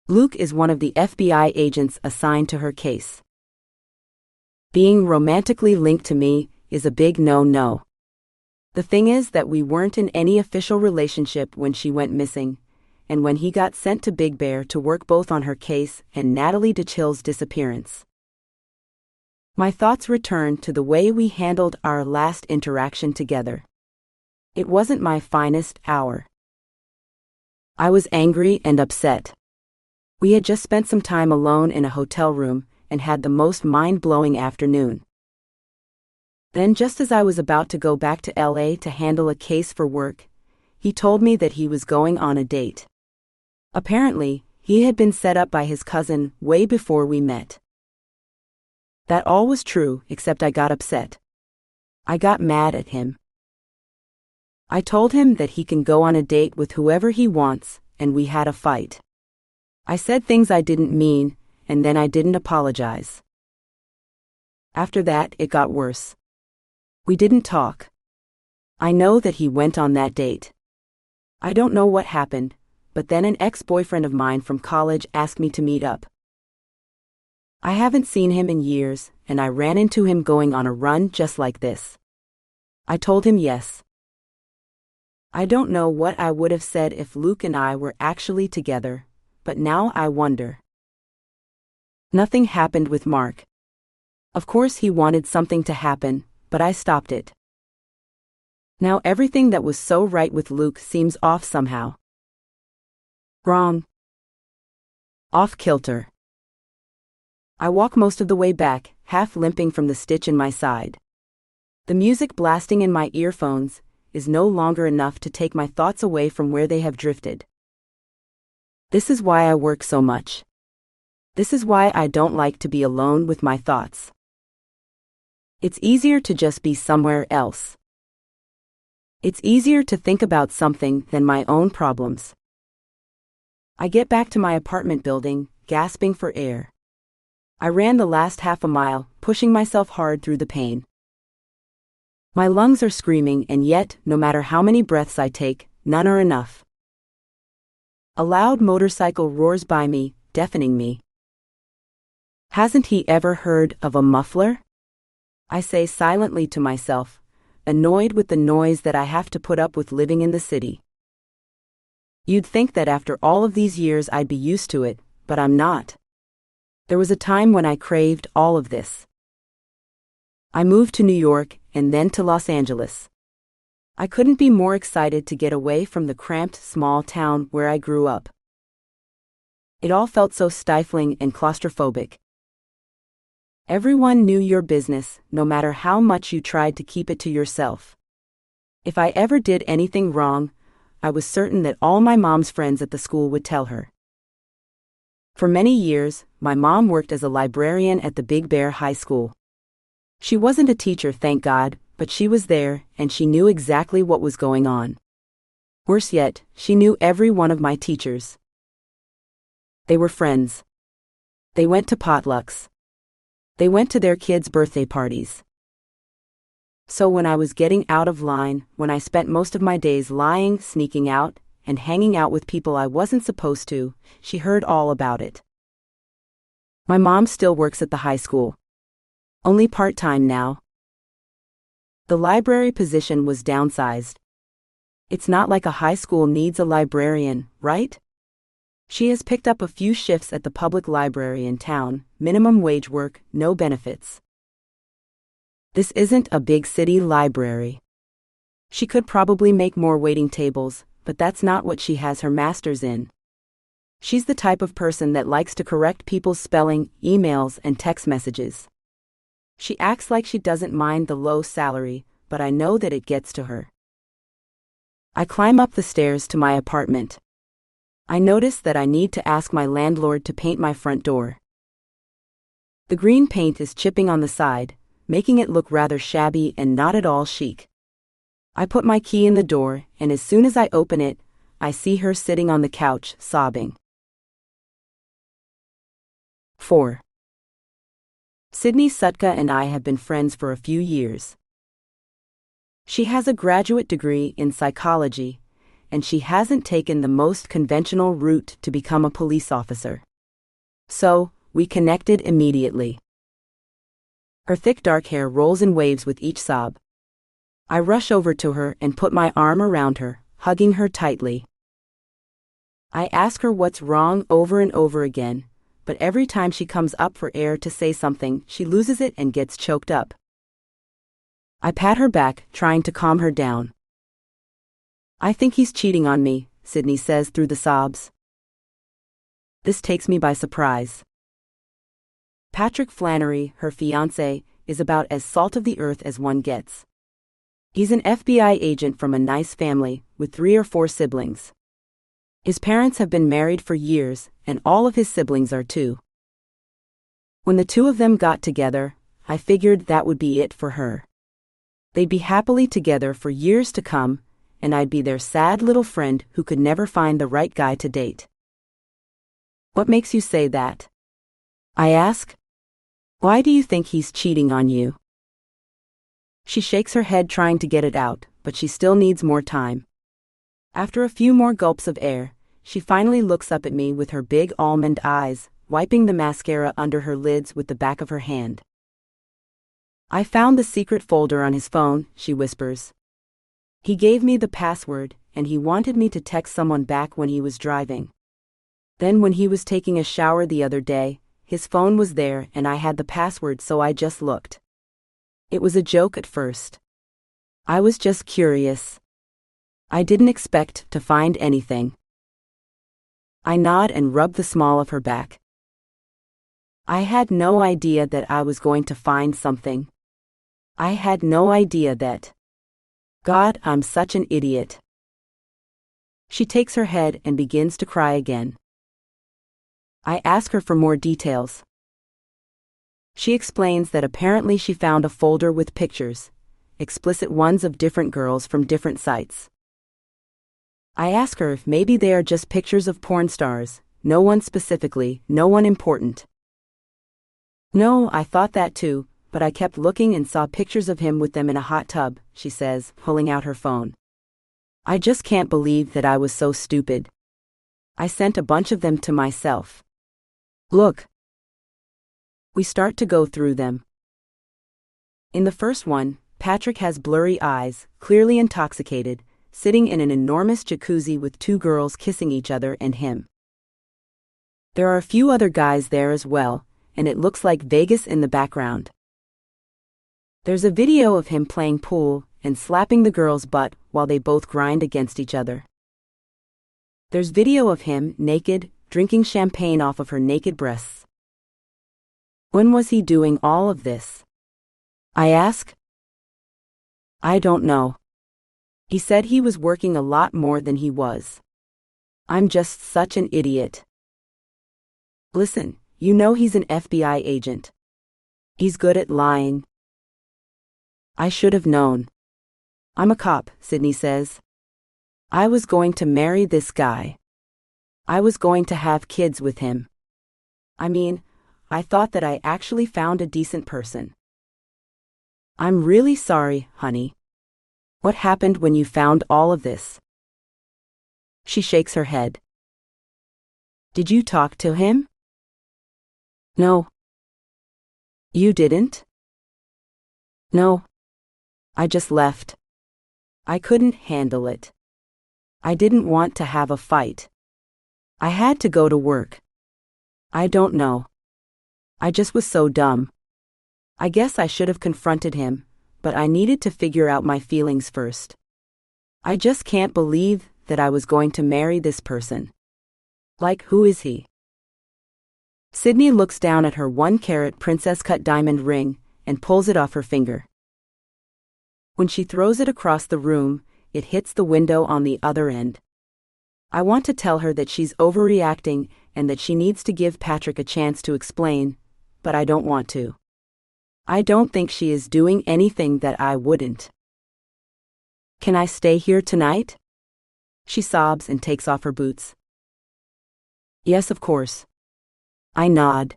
S1: Luke is one of the FBI agents assigned to her case. Being romantically linked to me is a big no-no. The thing is that we weren't in any official relationship when she went missing, and when he got sent to Big Bear to work both on her case and Natalie DeChille's disappearance. My thoughts return to the way we handled our last interaction together. It wasn't my finest hour. I was angry and upset. We had just spent some time alone in a hotel room and had the most mind-blowing afternoon. Then, just as I was about to go back to LA to handle a case for work, he told me that he was going on a date. Apparently, he had been set up by his cousin way before we met. That all was true, except I got upset. I got mad at him. I told him that he can go on a date with whoever he wants, and we had a fight. I said things I didn't mean, and then I didn't apologize. After that, it got worse. We didn't talk. I know that he went on that date. I don't know what happened, but then an ex-boyfriend of mine from college asked me to meet up. I haven't seen him in years, and I ran into him going on a run just like this. I told him yes. I don't know what I would have said if Luke and I were actually together, but now I wonder. Nothing happened with Mark. Of course he wanted something to happen, but I stopped it. Now everything that was so right with Luke seems off somehow. Wrong. Off kilter. I walk most of the way back, half limping from the stitch in my side. The music blasting in my earphones is no longer enough to take my thoughts away from where they have drifted. This is why I work so much. This is why I don't like to be alone with my thoughts. It's easier to just be somewhere else. It's easier to think about something than my own problems. I get back to my apartment building, gasping for air. I ran the last half a mile, pushing myself hard through the pain. My lungs are screaming, and yet, no matter how many breaths I take, none are enough. A loud motorcycle roars by me, deafening me. Hasn't he ever heard of a muffler? I say silently to myself, annoyed with the noise that I have to put up with living in the city. You'd think that after all of these years I'd be used to it, but I'm not. There was a time when I craved all of this. I moved to New York and then to Los Angeles. I couldn't be more excited to get away from the cramped small town where I grew up. It all felt so stifling and claustrophobic. Everyone knew your business, no matter how much you tried to keep it to yourself. If I ever did anything wrong, I was certain that all my mom's friends at the school would tell her. For many years, my mom worked as a librarian at the Big Bear High School. She wasn't a teacher, thank God, but she was there, and she knew exactly what was going on. Worse yet, she knew every one of my teachers. They were friends. They went to potlucks. They went to their kids' birthday parties. So when I was getting out of line, when I spent most of my days lying, sneaking out, and hanging out with people I wasn't supposed to, she heard all about it. My mom still works at the high school. Only part-time now. The library position was downsized. It's not like a high school needs a librarian, right? She has picked up a few shifts at the public library in town, minimum wage work, no benefits. This isn't a big city library. She could probably make more waiting tables, but that's not what she has her master's in. She's the type of person that likes to correct people's spelling, emails, and text messages. She acts like she doesn't mind the low salary, but I know that it gets to her. I climb up the stairs to my apartment. I notice that I need to ask my landlord to paint my front door. The green paint is chipping on the side, making it look rather shabby and not at all chic. I put my key in the door, and as soon as I open it, I see her sitting on the couch, sobbing. 4. Sydney Sutka and I have been friends for a few years. She has a graduate degree in psychology, and she hasn't taken the most conventional route to become a police officer. So, we connected immediately. Her thick dark hair rolls in waves with each sob. I rush over to her and put my arm around her, hugging her tightly. I ask her what's wrong over and over again, but every time she comes up for air to say something, she loses it and gets choked up. I pat her back, trying to calm her down. I think he's cheating on me, Sydney says through the sobs. This takes me by surprise. Patrick Flannery, her fiancé, is about as salt of the earth as one gets. He's an FBI agent from a nice family, with 3 or 4 siblings. His parents have been married for years, and all of his siblings are too. When the two of them got together, I figured that would be it for her. They'd be happily together for years to come, and I'd be their sad little friend who could never find the right guy to date. What makes you say that? I ask. Why do you think he's cheating on you? She shakes her head trying to get it out, but she still needs more time. After a few more gulps of air, she finally looks up at me with her big almond eyes, wiping the mascara under her lids with the back of her hand. I found the secret folder on his phone, she whispers. He gave me the password, and he wanted me to text someone back when he was driving. Then when he was taking a shower the other day, his phone was there and I had the password, so I just looked. It was a joke at first. I was just curious. I didn't expect to find anything. I nod and rub the small of her back. I had no idea that I was going to find something. I had no idea that. God, I'm such an idiot. She takes her head and begins to cry again. I ask her for more details. She explains that apparently she found a folder with pictures, explicit ones of different girls from different sites. I ask her if maybe they are just pictures of porn stars, no one specifically, no one important. No, I thought that too, but I kept looking and saw pictures of him with them in a hot tub, she says, pulling out her phone. I just can't believe that I was so stupid. I sent a bunch of them to myself. Look. We start to go through them. In the first one, Patrick has blurry eyes, clearly intoxicated, sitting in an enormous jacuzzi with two girls kissing each other and him. There are a few other guys there as well, and it looks like Vegas in the background. There's a video of him playing pool and slapping the girl's butt while they both grind against each other. There's video of him, naked, drinking champagne off of her naked breasts. When was he doing all of this? I ask. I don't know. He said he was working a lot more than he was. I'm just such an idiot. Listen, you know he's an FBI agent. He's good at lying. I should have known. I'm a cop, Sydney says. I was going to marry this guy. I was going to have kids with him. I mean, I thought that I actually found a decent person. I'm really sorry, honey. What happened when you found all of this? She shakes her head. Did you talk to him? No. You didn't? No. I just left. I couldn't handle it. I didn't want to have a fight. I had to go to work. I don't know. I just was so dumb. I guess I should have confronted him, but I needed to figure out my feelings first. I just can't believe that I was going to marry this person. Like, who is he? Sydney looks down at her 1-carat princess-cut diamond ring and pulls it off her finger. When she throws it across the room, it hits the window on the other end. I want to tell her that she's overreacting and that she needs to give Patrick a chance to explain, but I don't want to. I don't think she is doing anything that I wouldn't. Can I stay here tonight? She sobs and takes off her boots. Yes, of course. I nod.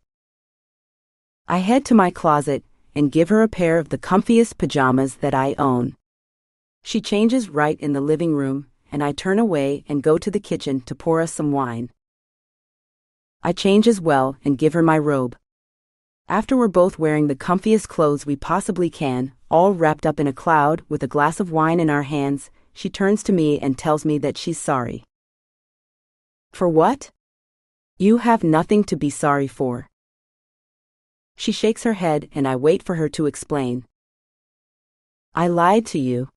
S1: I head to my closet and give her a pair of the comfiest pajamas that I own. She changes right in the living room, and I turn away and go to the kitchen to pour us some wine. I change as well and give her my robe. After we're both wearing the comfiest clothes we possibly can, all wrapped up in a cloud with a glass of wine in our hands, she turns to me and tells me that she's sorry. For what? You have nothing to be sorry for. She shakes her head and I wait for her to explain. I lied to you.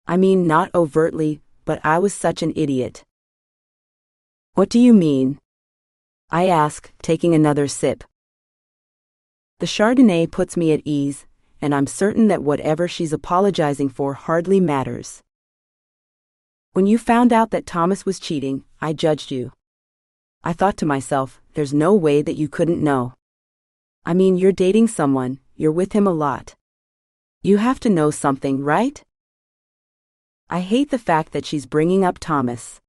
S1: I mean, not overtly, but I was such an idiot. What do you mean? I ask, taking another sip. The Chardonnay puts me at ease, and I'm certain that whatever she's apologizing for hardly matters. When you found out that Thomas was cheating, I judged you. I thought to myself, there's no way that you couldn't know. I mean, you're dating someone, you're with him a lot. You have to know something, right? I hate the fact that she's bringing up Thomas.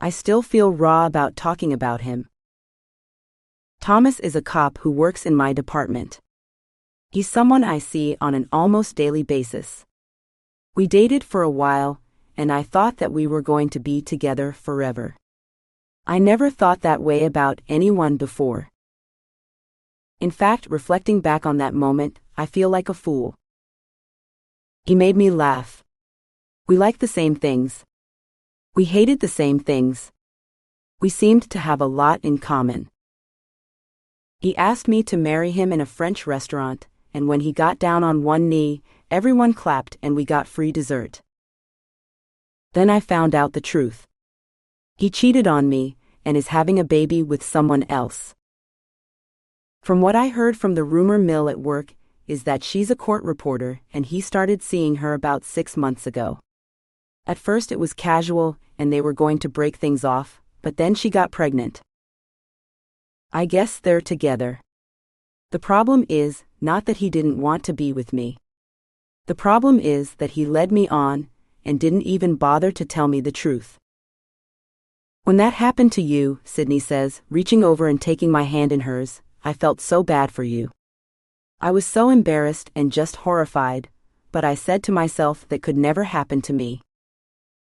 S1: I still feel raw about talking about him. Thomas is a cop who works in my department. He's someone I see on an almost daily basis. We dated for a while, and I thought that we were going to be together forever. I never thought that way about anyone before. In fact, reflecting back on that moment, I feel like a fool. He made me laugh. We liked the same things. We hated the same things. We seemed to have a lot in common. He asked me to marry him in a French restaurant, and when he got down on one knee, everyone clapped and we got free dessert. Then I found out the truth. He cheated on me and is having a baby with someone else. From what I heard from the rumor mill at work is that she's a court reporter and he started seeing her about 6 months ago. At first it was casual and they were going to break things off, but then she got pregnant. I guess they're together. The problem is not that he didn't want to be with me. The problem is that he led me on and didn't even bother to tell me the truth. When that happened to you, Sydney says, reaching over and taking my hand in hers, I felt so bad for you. I was so embarrassed and just horrified, but I said to myself that could never happen to me.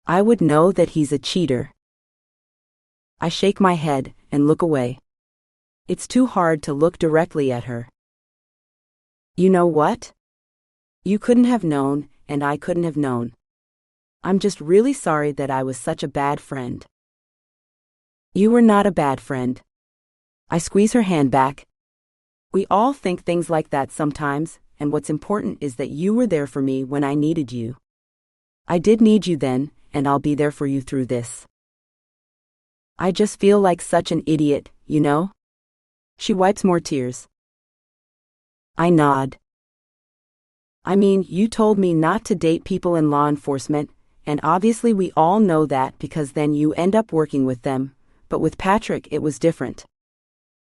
S1: I would know that he's a cheater. I shake my head and look away. It's too hard to look directly at her. You know what? You couldn't have known, and I couldn't have known. I'm just really sorry that I was such a bad friend. You were not a bad friend. I squeeze her hand back. We all think things like that sometimes, and what's important is that you were there for me when I needed you. I did need you then, and I'll be there for you through this. I just feel like such an idiot, you know? She wipes more tears. I nod. I mean, you told me not to date people in law enforcement, and obviously we all know that because then you end up working with them, but with Patrick it was different.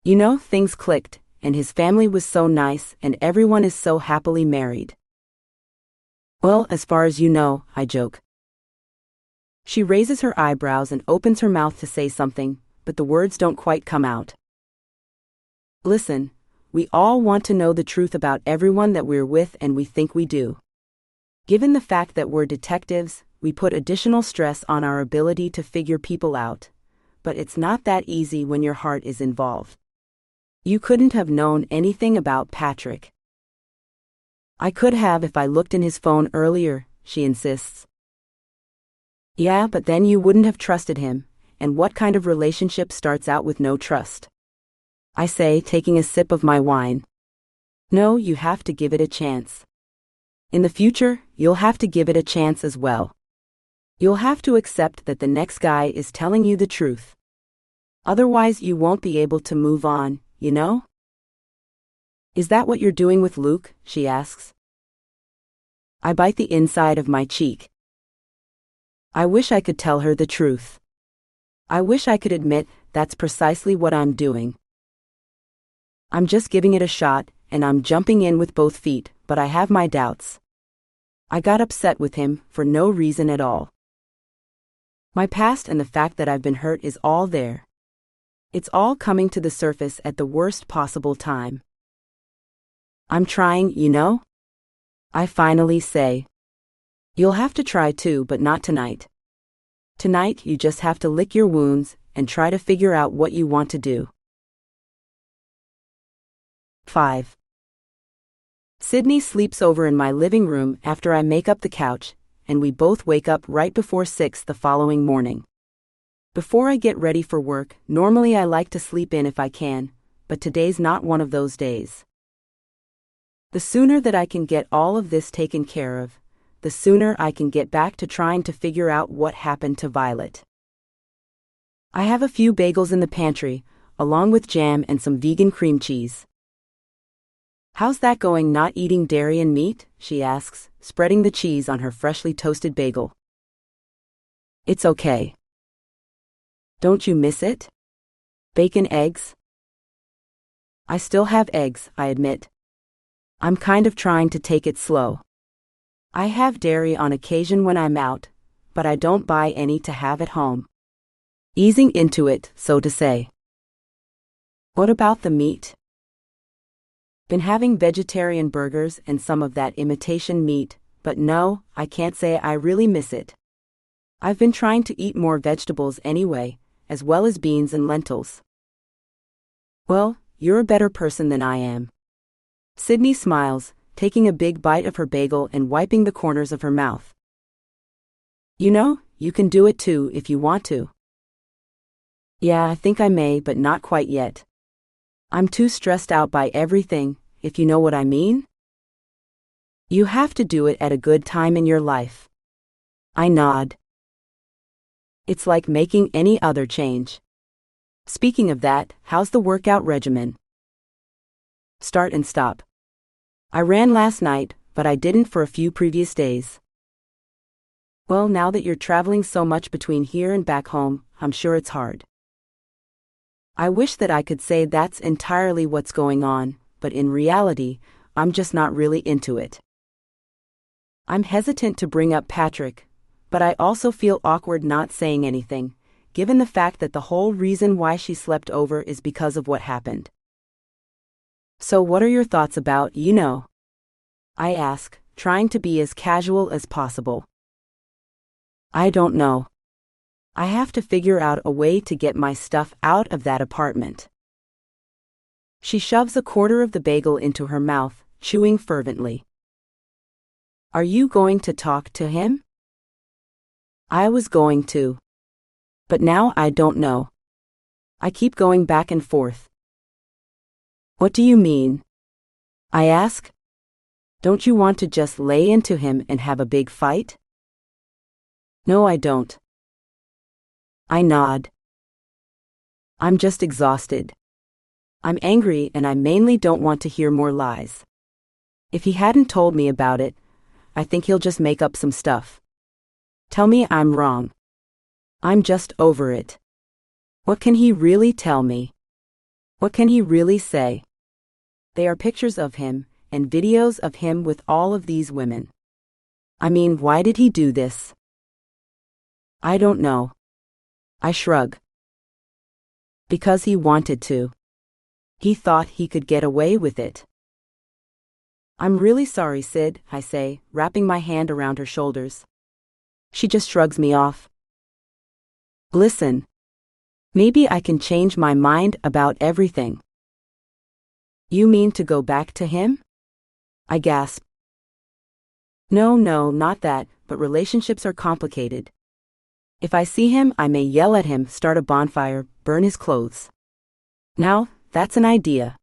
S1: You know, things clicked, and his family was so nice, and everyone is so happily married. Well, as far as you know, I joke. She raises her eyebrows and opens her mouth to say something, but the words don't quite come out. Listen, we all want to know the truth about everyone that we're with, and we think we do. Given the fact that we're detectives, we put additional stress on our ability to figure people out, but it's not that easy when your heart is involved. You couldn't have known anything about Patrick. I could have if I looked in his phone earlier, she insists. Yeah, but then you wouldn't have trusted him, and what kind of relationship starts out with no trust? I say, taking a sip of my wine. No, you have to give it a chance. In the future, you'll have to give it a chance as well. You'll have to accept that the next guy is telling you the truth. Otherwise, you won't be able to move on, you know? Is that what you're doing with Luke? She asks. I bite the inside of my cheek. I wish I could tell her the truth. I wish I could admit that's precisely what I'm doing. I'm just giving it a shot, and I'm jumping in with both feet, but I have my doubts. I got upset with him for no reason at all. My past and the fact that I've been hurt is all there. It's all coming to the surface at the worst possible time. I'm trying, you know? I finally say. You'll have to try too, but not tonight. Tonight you just have to lick your wounds and try to figure out what you want to do. 5. Sydney sleeps over in my living room after I make up the couch, and we both wake up right before 6 the following morning. Before I get ready for work, normally I like to sleep in if I can, but today's not one of those days. The sooner that I can get all of this taken care of, the sooner I can get back to trying to figure out what happened to Violet. I have a few bagels in the pantry, along with jam and some vegan cream cheese. How's that going, not eating dairy and meat? She asks, spreading the cheese on her freshly toasted bagel. It's okay. Don't you miss it? Bacon, eggs? I still have eggs, I admit. I'm kind of trying to take it slow. I have dairy on occasion when I'm out, but I don't buy any to have at home. Easing into it, so to say. What about the meat? Been having vegetarian burgers and some of that imitation meat, but no, I can't say I really miss it. I've been trying to eat more vegetables anyway, as well as beans and lentils. Well, you're a better person than I am. Sydney smiles, taking a big bite of her bagel and wiping the corners of her mouth. You know, you can do it too if you want to. Yeah, I think I may, but not quite yet. I'm too stressed out by everything, if you know what I mean. You have to do it at a good time in your life. I nod. It's like making any other change. Speaking of that, how's the workout regimen? Start and stop. I ran last night, but I didn't for a few previous days. Well, now that you're traveling so much between here and back home, I'm sure it's hard. I wish that I could say that's entirely what's going on, but in reality, I'm just not really into it. I'm hesitant to bring up Patrick, but I also feel awkward not saying anything, given the fact that the whole reason why she slept over is because of what happened. So what are your thoughts about, I ask, trying to be as casual as possible. I don't know. I have to figure out a way to get my stuff out of that apartment. She shoves a quarter of the bagel into her mouth, chewing fervently. Are you going to talk to him? I was going to. But now I don't know. I keep going back and forth. What do you mean? I ask. Don't you want to just lay into him and have a big fight? No, I don't. I nod. I'm just exhausted. I'm angry and I mainly don't want to hear more lies. If he hadn't told me about it, I think he'll just make up some stuff. Tell me I'm wrong. I'm just over it. What can he really tell me? What can he really say? They are pictures of him, and videos of him with all of these women. I mean, why did he do this? I don't know. I shrug. Because he wanted to. He thought he could get away with it. I'm really sorry, Sid, I say, wrapping my hand around her shoulders. She just shrugs me off. Listen. Maybe I can change my mind about everything. You mean to go back to him? I gasp. No, not that, but relationships are complicated. If I see him, I may yell at him, start a bonfire, burn his clothes. Now, that's an idea.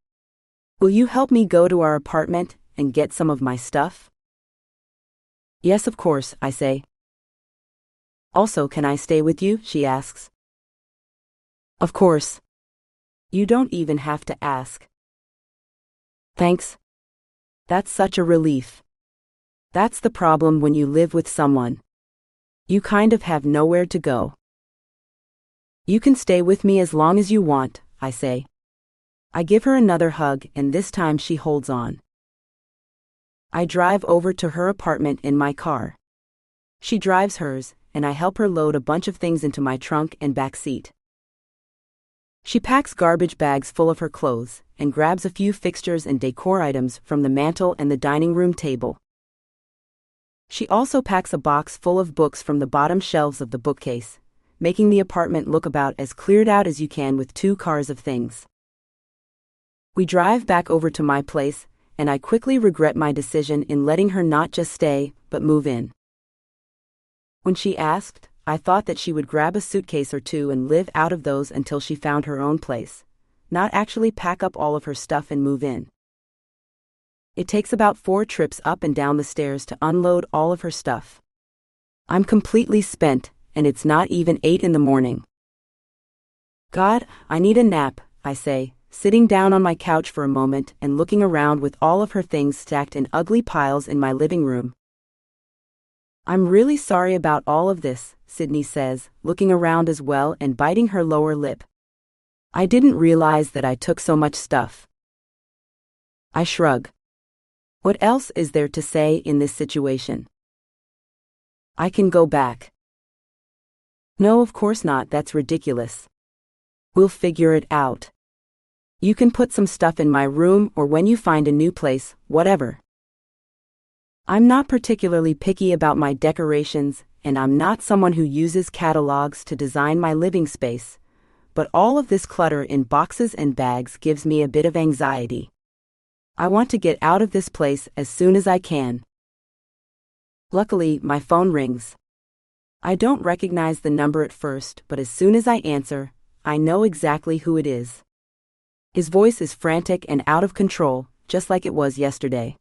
S1: Will you help me go to our apartment and get some of my stuff? Yes, of course, I say. Also, can I stay with you? She asks. Of course. You don't even have to ask. Thanks. That's such a relief. That's the problem when you live with someone. You kind of have nowhere to go. You can stay with me as long as you want, I say. I give her another hug and this time she holds on. I drive over to her apartment in my car. She drives hers, and I help her load a bunch of things into my trunk and back seat. She packs garbage bags full of her clothes and grabs a few fixtures and decor items from the mantel and the dining room table. She also packs a box full of books from the bottom shelves of the bookcase, making the apartment look about as cleared out as you can with 2 cars of things. We drive back over to my place, and I quickly regret my decision in letting her not just stay, but move in. When she asked, I thought that she would grab a suitcase or 2 and live out of those until she found her own place, not actually pack up all of her stuff and move in. It takes about 4 trips up and down the stairs to unload all of her stuff. I'm completely spent, and it's not even 8 in the morning. God, I need a nap, I say, sitting down on my couch for a moment and looking around with all of her things stacked in ugly piles in my living room. I'm really sorry about all of this, Sydney says, looking around as well and biting her lower lip. I didn't realize that I took so much stuff. I shrug. What else is there to say in this situation? I can go back. No, of course not, that's ridiculous. We'll figure it out. You can put some stuff in my room or when you find a new place, whatever. I'm not particularly picky about my decorations, and I'm not someone who uses catalogs to design my living space, but all of this clutter in boxes and bags gives me a bit of anxiety. I want to get out of this place as soon as I can. Luckily, my phone rings. I don't recognize the number at first, but as soon as I answer, I know exactly who it is. His voice is frantic and out of control, just like it was yesterday.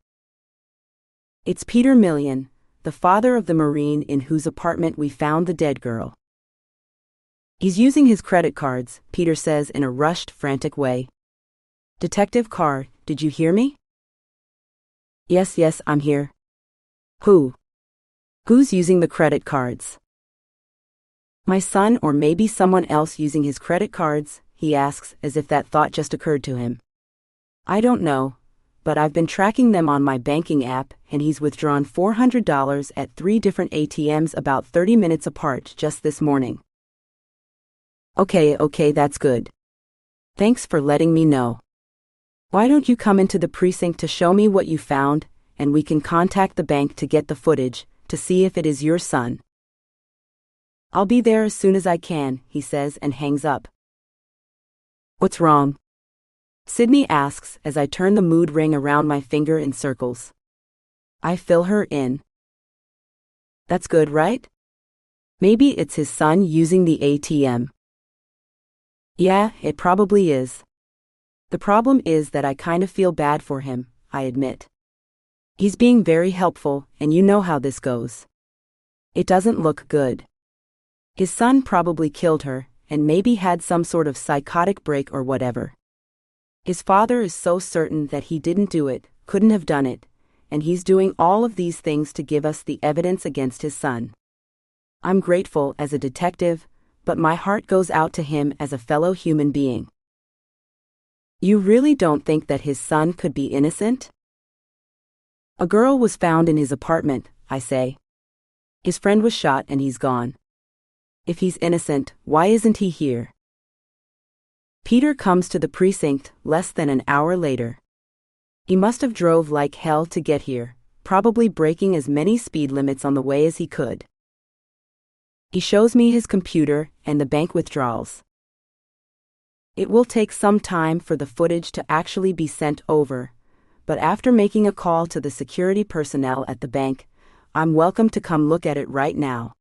S1: It's Peter Millian, the father of the Marine in whose apartment we found the dead girl. He's using his credit cards, Peter says in a rushed, frantic way. Detective Carr, did you hear me? Yes, I'm here. Who? Who's using the credit cards? My son or maybe someone else using his credit cards, he asks as if that thought just occurred to him. I don't know, but I've been tracking them on my banking app and he's withdrawn $400 at 3 different ATMs about 30 minutes apart just this morning. Okay, that's good. Thanks for letting me know. Why don't you come into the precinct to show me what you found, and we can contact the bank to get the footage, to see if it is your son. I'll be there as soon as I can, he says and hangs up. What's wrong? Sydney asks as I turn the mood ring around my finger in circles. I fill her in. That's good, right? Maybe it's his son using the ATM. Yeah, it probably is. The problem is that I kind of feel bad for him, I admit. He's being very helpful, and you know how this goes. It doesn't look good. His son probably killed her, and maybe had some sort of psychotic break or whatever. His father is so certain that he didn't do it, couldn't have done it, and he's doing all of these things to give us the evidence against his son. I'm grateful as a detective, but my heart goes out to him as a fellow human being. You really don't think that his son could be innocent? A girl was found in his apartment, I say. His friend was shot and he's gone. If he's innocent, why isn't he here? Peter comes to the precinct less than an hour later. He must have drove like hell to get here, probably breaking as many speed limits on the way as he could. He shows me his computer and the bank withdrawals. It will take some time for the footage to actually be sent over, but after making a call to the security personnel at the bank, I'm welcome to come look at it right now.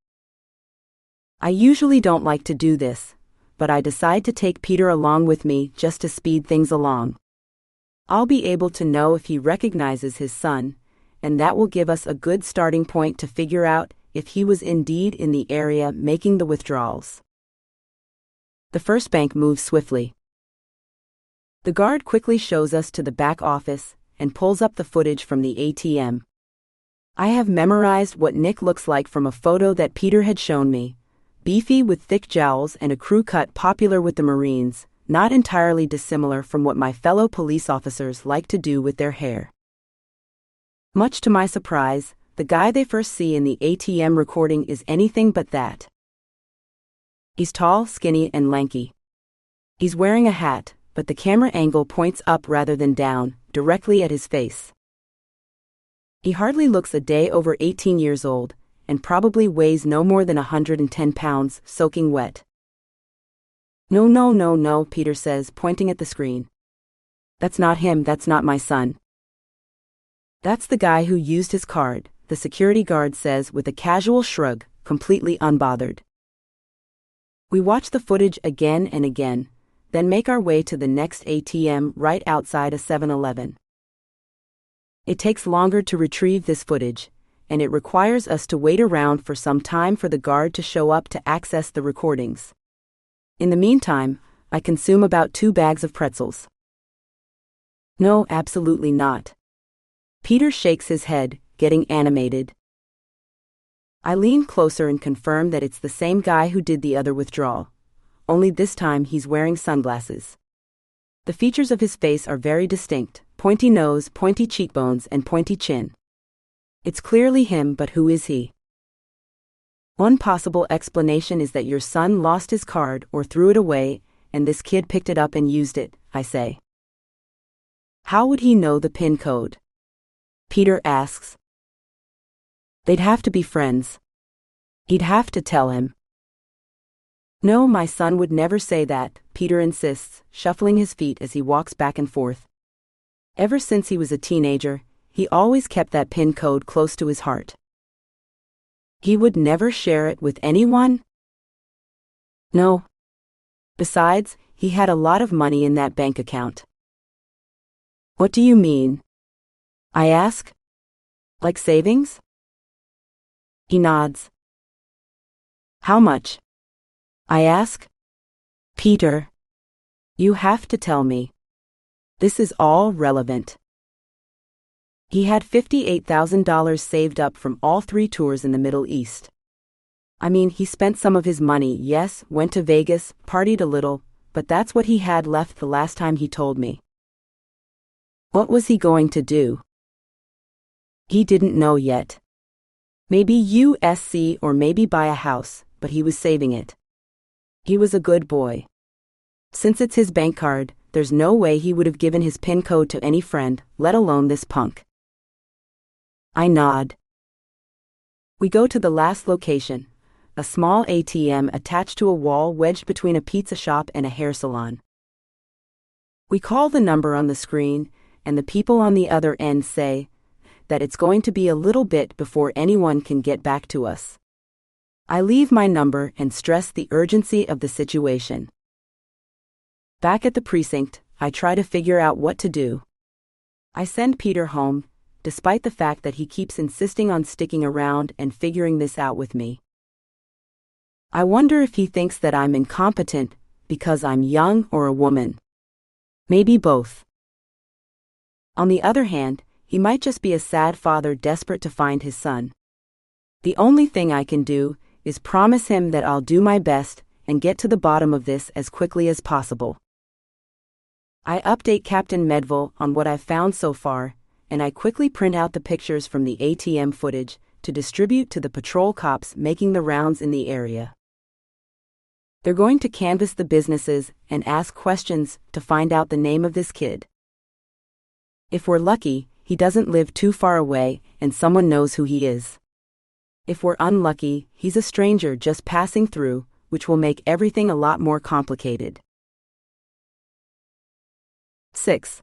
S1: I usually don't like to do this, but I decide to take Peter along with me just to speed things along. I'll be able to know if he recognizes his son, and that will give us a good starting point to figure out if he was indeed in the area making the withdrawals. The first bank moves swiftly. The guard quickly shows us to the back office and pulls up the footage from the ATM. I have memorized what Nick looks like from a photo that Peter had shown me. Beefy with thick jowls and a crew cut popular with the Marines, not entirely dissimilar from what my fellow police officers like to do with their hair. Much to my surprise, the guy they first see in the ATM recording is anything but that. He's tall, skinny, and lanky. He's wearing a hat, but the camera angle points up rather than down, directly at his face. He hardly looks a day over 18 years old, and probably weighs no more than 110 pounds, soaking wet. No, Peter says, pointing at the screen. That's not him, that's not my son. That's the guy who used his card, the security guard says with a casual shrug, completely unbothered. We watch the footage again and again, then make our way to the next ATM right outside a 7-Eleven. It takes longer to retrieve this footage, and it requires us to wait around for some time for the guard to show up to access the recordings. In the meantime, I consume about 2 bags of pretzels. No, absolutely not. Peter shakes his head, getting animated. I lean closer and confirm that it's the same guy who did the other withdrawal, only this time he's wearing sunglasses. The features of his face are very distinct, pointy nose, pointy cheekbones, and pointy chin. It's clearly him, but who is he? One possible explanation is that your son lost his card or threw it away, and this kid picked it up and used it, I say. How would he know the PIN code? Peter asks. They'd have to be friends. He'd have to tell him. No, my son would never say that, Peter insists, shuffling his feet as he walks back and forth. Ever since he was a teenager, he always kept that PIN code close to his heart. He would never share it with anyone? No. Besides, he had a lot of money in that bank account. What do you mean? I ask. Like savings? He nods. How much? I ask. Peter, you have to tell me. This is all relevant. He had $58,000 saved up from all 3 tours in the Middle East. I mean, he spent some of his money, yes, went to Vegas, partied a little, but that's what he had left the last time he told me. What was he going to do? He didn't know yet. Maybe USC or maybe buy a house, but he was saving it. He was a good boy. Since it's his bank card, there's no way he would have given his PIN code to any friend, let alone this punk. I nod. We go to the last location, a small ATM attached to a wall wedged between a pizza shop and a hair salon. We call the number on the screen, and the people on the other end say that it's going to be a little bit before anyone can get back to us. I leave my number and stress the urgency of the situation. Back at the precinct, I try to figure out what to do. I send Peter home, despite the fact that he keeps insisting on sticking around and figuring this out with me. I wonder if he thinks that I'm incompetent because I'm young or a woman. Maybe both. On the other hand, he might just be a sad father desperate to find his son. The only thing I can do is promise him that I'll do my best and get to the bottom of this as quickly as possible. I update Captain Medville on what I've found so far, and I quickly print out the pictures from the ATM footage to distribute to the patrol cops making the rounds in the area. They're going to canvass the businesses and ask questions to find out the name of this kid. If we're lucky, he doesn't live too far away and someone knows who he is. If we're unlucky, he's a stranger just passing through, which will make everything a lot more complicated. 6.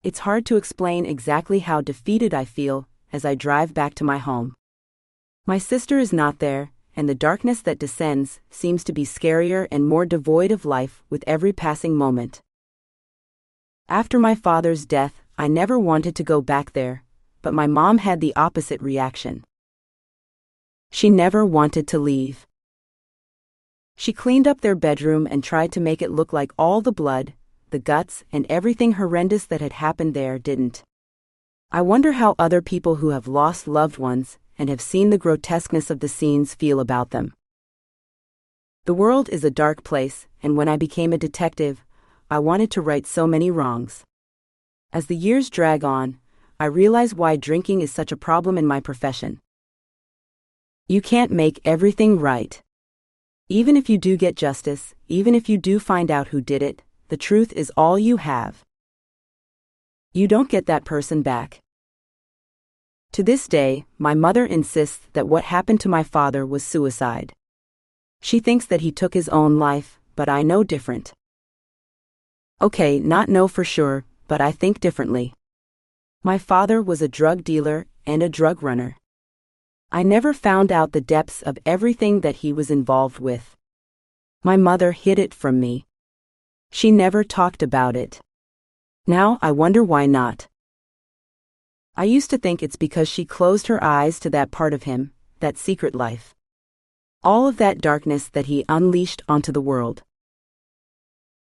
S1: It's hard to explain exactly how defeated I feel as I drive back to my home. My sister is not there, and the darkness that descends seems to be scarier and more devoid of life with every passing moment. After my father's death, I never wanted to go back there, but my mom had the opposite reaction. She never wanted to leave. She cleaned up their bedroom and tried to make it look like all the blood, the guts, and everything horrendous that had happened there didn't. I wonder how other people who have lost loved ones and have seen the grotesqueness of the scenes feel about them. The world is a dark place, and when I became a detective, I wanted to right so many wrongs. As the years drag on, I realize why drinking is such a problem in my profession. You can't make everything right. Even if you do get justice, even if you do find out who did it, the truth is all you have. You don't get that person back. To this day, my mother insists that what happened to my father was suicide. She thinks that he took his own life, but I know different. Okay, not know for sure, but I think differently. My father was a drug dealer and a drug runner. I never found out the depths of everything that he was involved with. My mother hid it from me. She never talked about it. Now I wonder why not. I used to think it's because she closed her eyes to that part of him, that secret life. All of that darkness that he unleashed onto the world.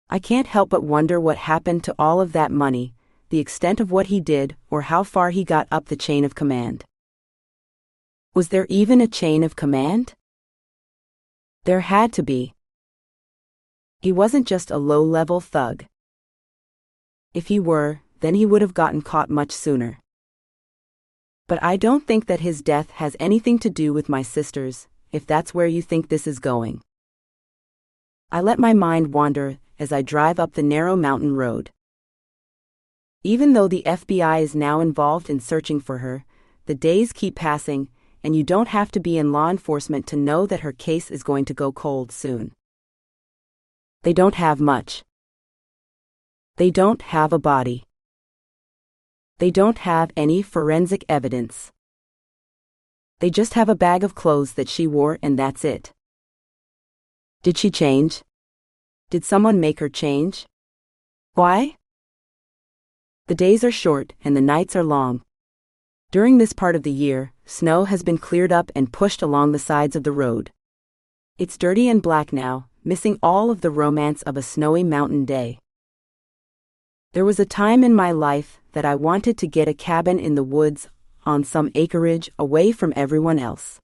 S1: I can't help but wonder what happened to all of that money, the extent of what he did, or how far he got up the chain of command. Was there even a chain of command? There had to be. He wasn't just a low-level thug. If he were, then he would have gotten caught much sooner. But I don't think that his death has anything to do with my sisters, if that's where you think this is going. I let my mind wander as I drive up the narrow mountain road. Even though the FBI is now involved in searching for her, the days keep passing, and you don't have to be in law enforcement to know that her case is going to go cold soon. They don't have much. They don't have a body. They don't have any forensic evidence. They just have a bag of clothes that she wore, and that's it. Did she change? Did someone make her change? Why? The days are short and the nights are long. During this part of the year, snow has been cleared up and pushed along the sides of the road. It's dirty and black now, missing all of the romance of a snowy mountain day. There was a time in my life that I wanted to get a cabin in the woods on some acreage away from everyone else.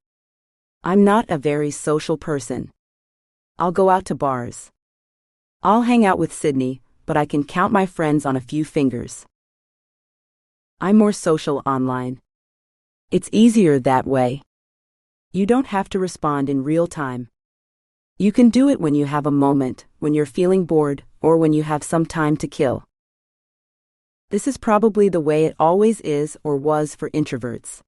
S1: I'm not a very social person. I'll go out to bars. I'll hang out with Sydney, but I can count my friends on a few fingers. I'm more social online. It's easier that way. You don't have to respond in real time. You can do it when you have a moment, when you're feeling bored, or when you have some time to kill. This is probably the way it always is or was for introverts.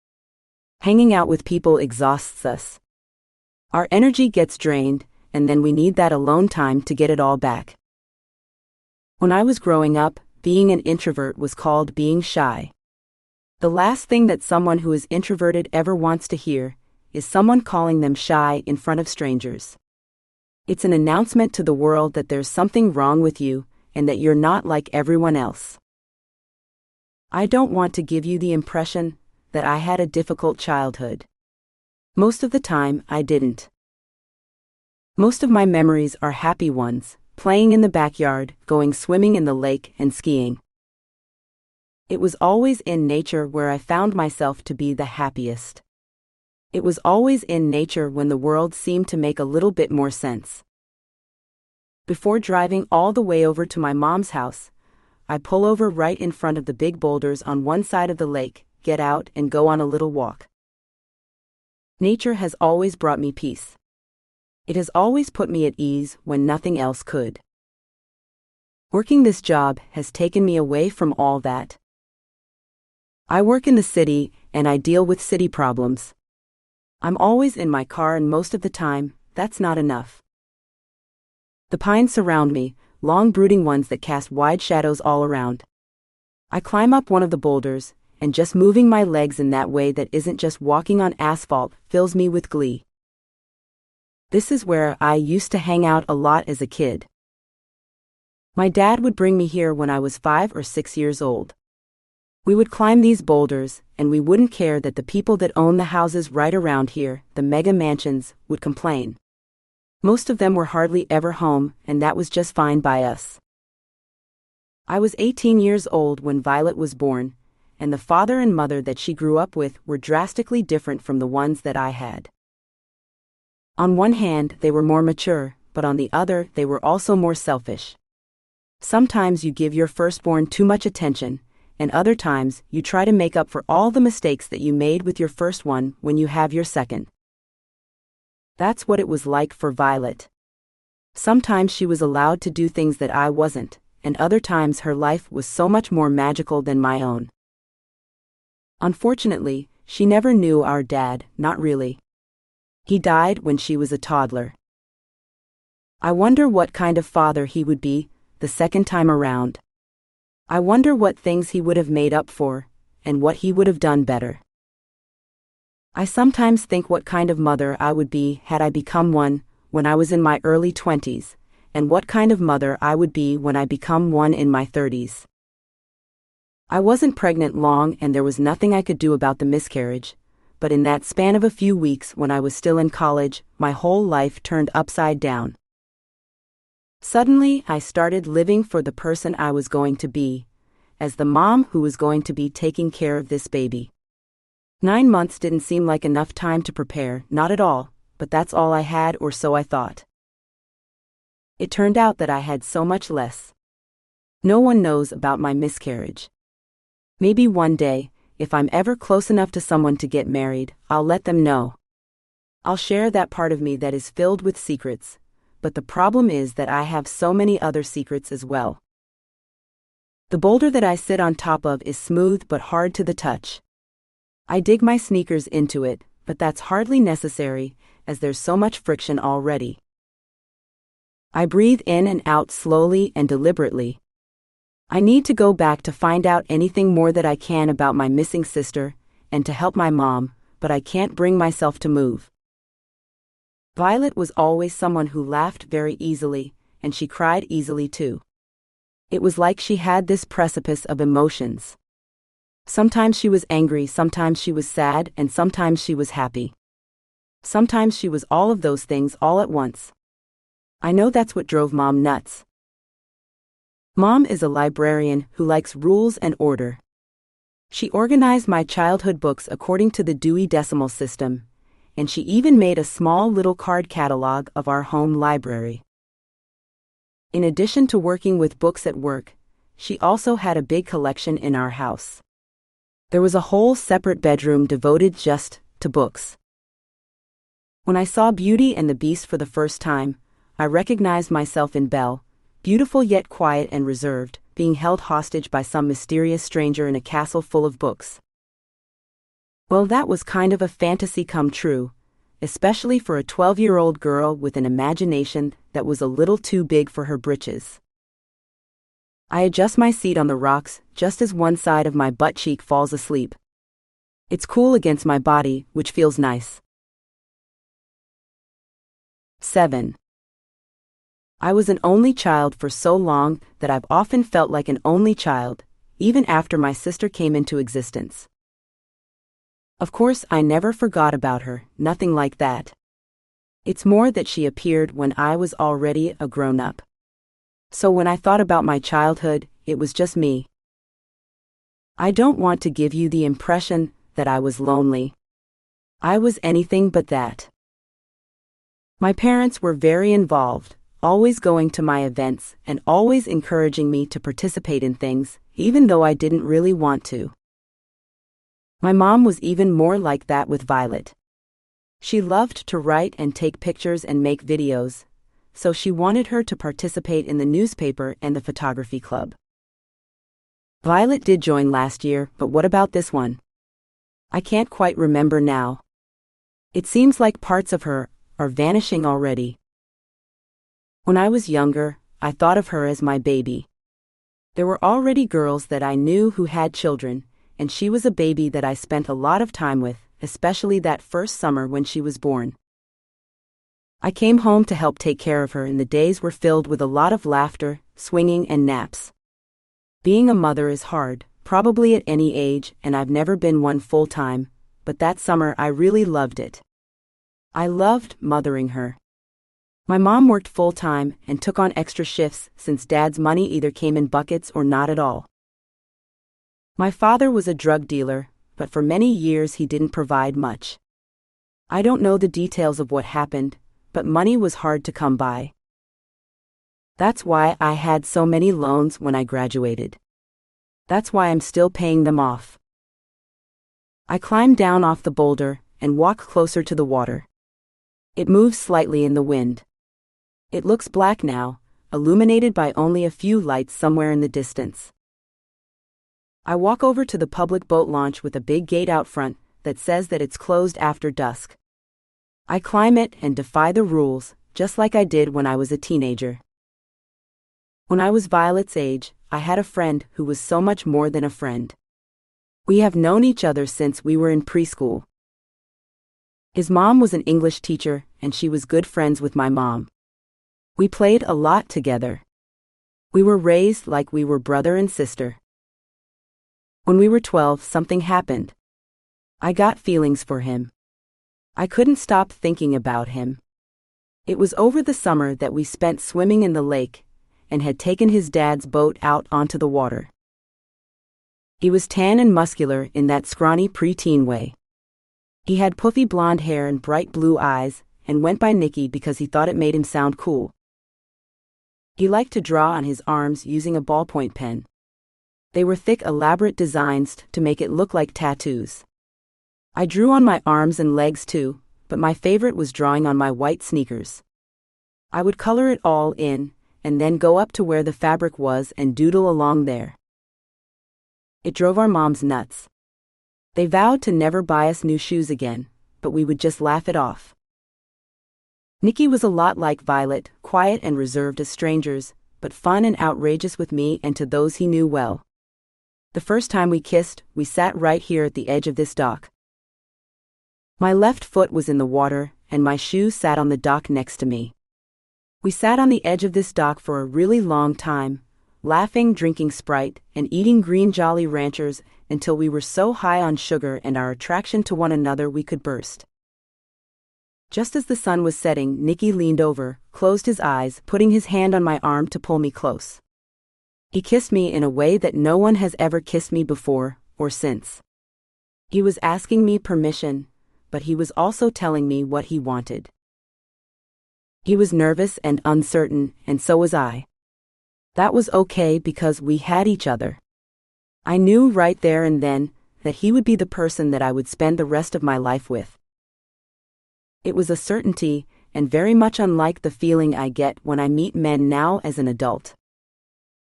S1: Hanging out with people exhausts us. Our energy gets drained, and then we need that alone time to get it all back. When I was growing up, being an introvert was called being shy. The last thing that someone who is introverted ever wants to hear is someone calling them shy in front of strangers. It's an announcement to the world that there's something wrong with you and that you're not like everyone else. I don't want to give you the impression that I had a difficult childhood. Most of the time, I didn't. Most of my memories are happy ones, playing in the backyard, going swimming in the lake, and skiing. It was always in nature where I found myself to be the happiest. It was always in nature when the world seemed to make a little bit more sense. Before driving all the way over to my mom's house, I pull over right in front of the big boulders on one side of the lake, get out, and go on a little walk. Nature has always brought me peace. It has always put me at ease when nothing else could. Working this job has taken me away from all that. I work in the city and I deal with city problems. I'm always in my car, and most of the time, that's not enough. The pines surround me, long brooding ones that cast wide shadows all around. I climb up one of the boulders, and just moving my legs in that way that isn't just walking on asphalt fills me with glee. This is where I used to hang out a lot as a kid. My dad would bring me here when I was 5 or 6 years old. We would climb these boulders, and we wouldn't care that the people that own the houses right around here, the mega mansions, would complain. Most of them were hardly ever home, and that was just fine by us. I was 18 years old when Violet was born, and the father and mother that she grew up with were drastically different from the ones that I had. On one hand, they were more mature, but on the other, they were also more selfish. Sometimes you give your firstborn too much attention, and other times you try to make up for all the mistakes that you made with your first one when you have your second. That's what it was like for Violet. Sometimes she was allowed to do things that I wasn't, and other times her life was so much more magical than my own. Unfortunately, she never knew our dad, not really. He died when she was a toddler. I wonder what kind of father he would be the second time around. I wonder what things he would have made up for, and what he would have done better. I sometimes think what kind of mother I would be had I become one when I was in my early 20s, and what kind of mother I would be when I become one in my 30s. I wasn't pregnant long, and there was nothing I could do about the miscarriage, but in that span of a few weeks when I was still in college, my whole life turned upside down. Suddenly, I started living for the person I was going to be, as the mom who was going to be taking care of this baby. 9 months didn't seem like enough time to prepare, not at all, but that's all I had, or so I thought. It turned out that I had so much less. No one knows about my miscarriage. Maybe one day, if I'm ever close enough to someone to get married, I'll let them know. I'll share that part of me that is filled with secrets, but the problem is that I have so many other secrets as well. The boulder that I sit on top of is smooth but hard to the touch. I dig my sneakers into it, but that's hardly necessary, as there's so much friction already. I breathe in and out slowly and deliberately. I need to go back to find out anything more that I can about my missing sister, and to help my mom, but I can't bring myself to move. Violet was always someone who laughed very easily, and she cried easily too. It was like she had this precipice of emotions. Sometimes she was angry, sometimes she was sad, and sometimes she was happy. Sometimes she was all of those things all at once. I know that's what drove Mom nuts. Mom is a librarian who likes rules and order. She organized my childhood books according to the Dewey Decimal System, and she even made a small little card catalog of our home library. In addition to working with books at work, she also had a big collection in our house. There was a whole separate bedroom devoted just to books. When I saw Beauty and the Beast for the first time, I recognized myself in Belle, beautiful yet quiet and reserved, being held hostage by some mysterious stranger in a castle full of books. Well, that was kind of a fantasy come true, especially for a 12-year-old girl with an imagination that was a little too big for her britches. I adjust my seat on the rocks just as one side of my butt cheek falls asleep. It's cool against my body, which feels nice. 7. I was an only child for so long that I've often felt like an only child, even after my sister came into existence. Of course, I never forgot about her, nothing like that. It's more that she appeared when I was already a grown-up. So when I thought about my childhood, it was just me. I don't want to give you the impression that I was lonely. I was anything but that. My parents were very involved, always going to my events and always encouraging me to participate in things, even though I didn't really want to. My mom was even more like that with Violet. She loved to write and take pictures and make videos, so she wanted her to participate in the newspaper and the photography club. Violet did join last year, but what about this one? I can't quite remember now. It seems like parts of her are vanishing already. When I was younger, I thought of her as my baby. There were already girls that I knew who had children, and she was a baby that I spent a lot of time with, especially that first summer when she was born. I came home to help take care of her, and the days were filled with a lot of laughter, swinging, and naps. Being a mother is hard, probably at any age, and I've never been one full-time, but that summer I really loved it. I loved mothering her. My mom worked full-time and took on extra shifts since Dad's money either came in buckets or not at all. My father was a drug dealer, but for many years he didn't provide much. I don't know the details of what happened, but money was hard to come by. That's why I had so many loans when I graduated. That's why I'm still paying them off. I climbed down off the boulder and walked closer to the water. It moves slightly in the wind. It looks black now, illuminated by only a few lights somewhere in the distance. I walk over to the public boat launch with a big gate out front that says that it's closed after dusk. I climb it and defy the rules, just like I did when I was a teenager. When I was Violet's age, I had a friend who was so much more than a friend. We have known each other since we were in preschool. His mom was an English teacher, and she was good friends with my mom. We played a lot together. We were raised like we were brother and sister. When we were 12, something happened. I got feelings for him. I couldn't stop thinking about him. It was over the summer that we spent swimming in the lake, and had taken his dad's boat out onto the water. He was tan and muscular in that scrawny preteen way. He had puffy blonde hair and bright blue eyes, and went by Nicky because he thought it made him sound cool. He liked to draw on his arms using a ballpoint pen. They were thick, elaborate designs to make it look like tattoos. I drew on my arms and legs too, but my favorite was drawing on my white sneakers. I would color it all in, and then go up to where the fabric was and doodle along there. It drove our moms nuts. They vowed to never buy us new shoes again, but we would just laugh it off. Nikki was a lot like Violet, quiet and reserved as strangers, but fun and outrageous with me and to those he knew well. The first time we kissed, we sat right here at the edge of this dock. My left foot was in the water, and my shoe sat on the dock next to me. We sat on the edge of this dock for a really long time, laughing, drinking Sprite, and eating green Jolly Ranchers until we were so high on sugar and our attraction to one another we could burst. Just as the sun was setting, Nicky leaned over, closed his eyes, putting his hand on my arm to pull me close. He kissed me in a way that no one has ever kissed me before, or since. He was asking me permission, but he was also telling me what he wanted. He was nervous and uncertain, and so was I. That was okay because we had each other. I knew right there and then that he would be the person that I would spend the rest of my life with. It was a certainty, and very much unlike the feeling I get when I meet men now as an adult.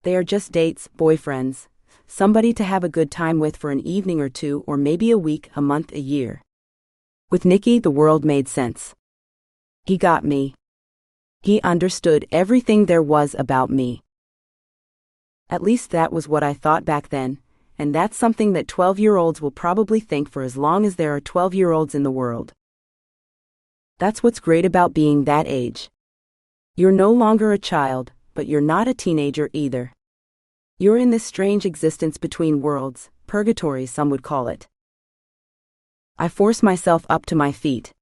S1: They are just dates, boyfriends, somebody to have a good time with for an evening or two, or maybe a week, a month, a year. With Nicky, the world made sense. He got me. He understood everything there was about me. At least that was what I thought back then, and that's something that 12-year-olds will probably think for as long as there are 12-year-olds in the world. That's what's great about being that age. You're no longer a child, but you're not a teenager either. You're in this strange existence between worlds, purgatory some would call it. I force myself up to my feet.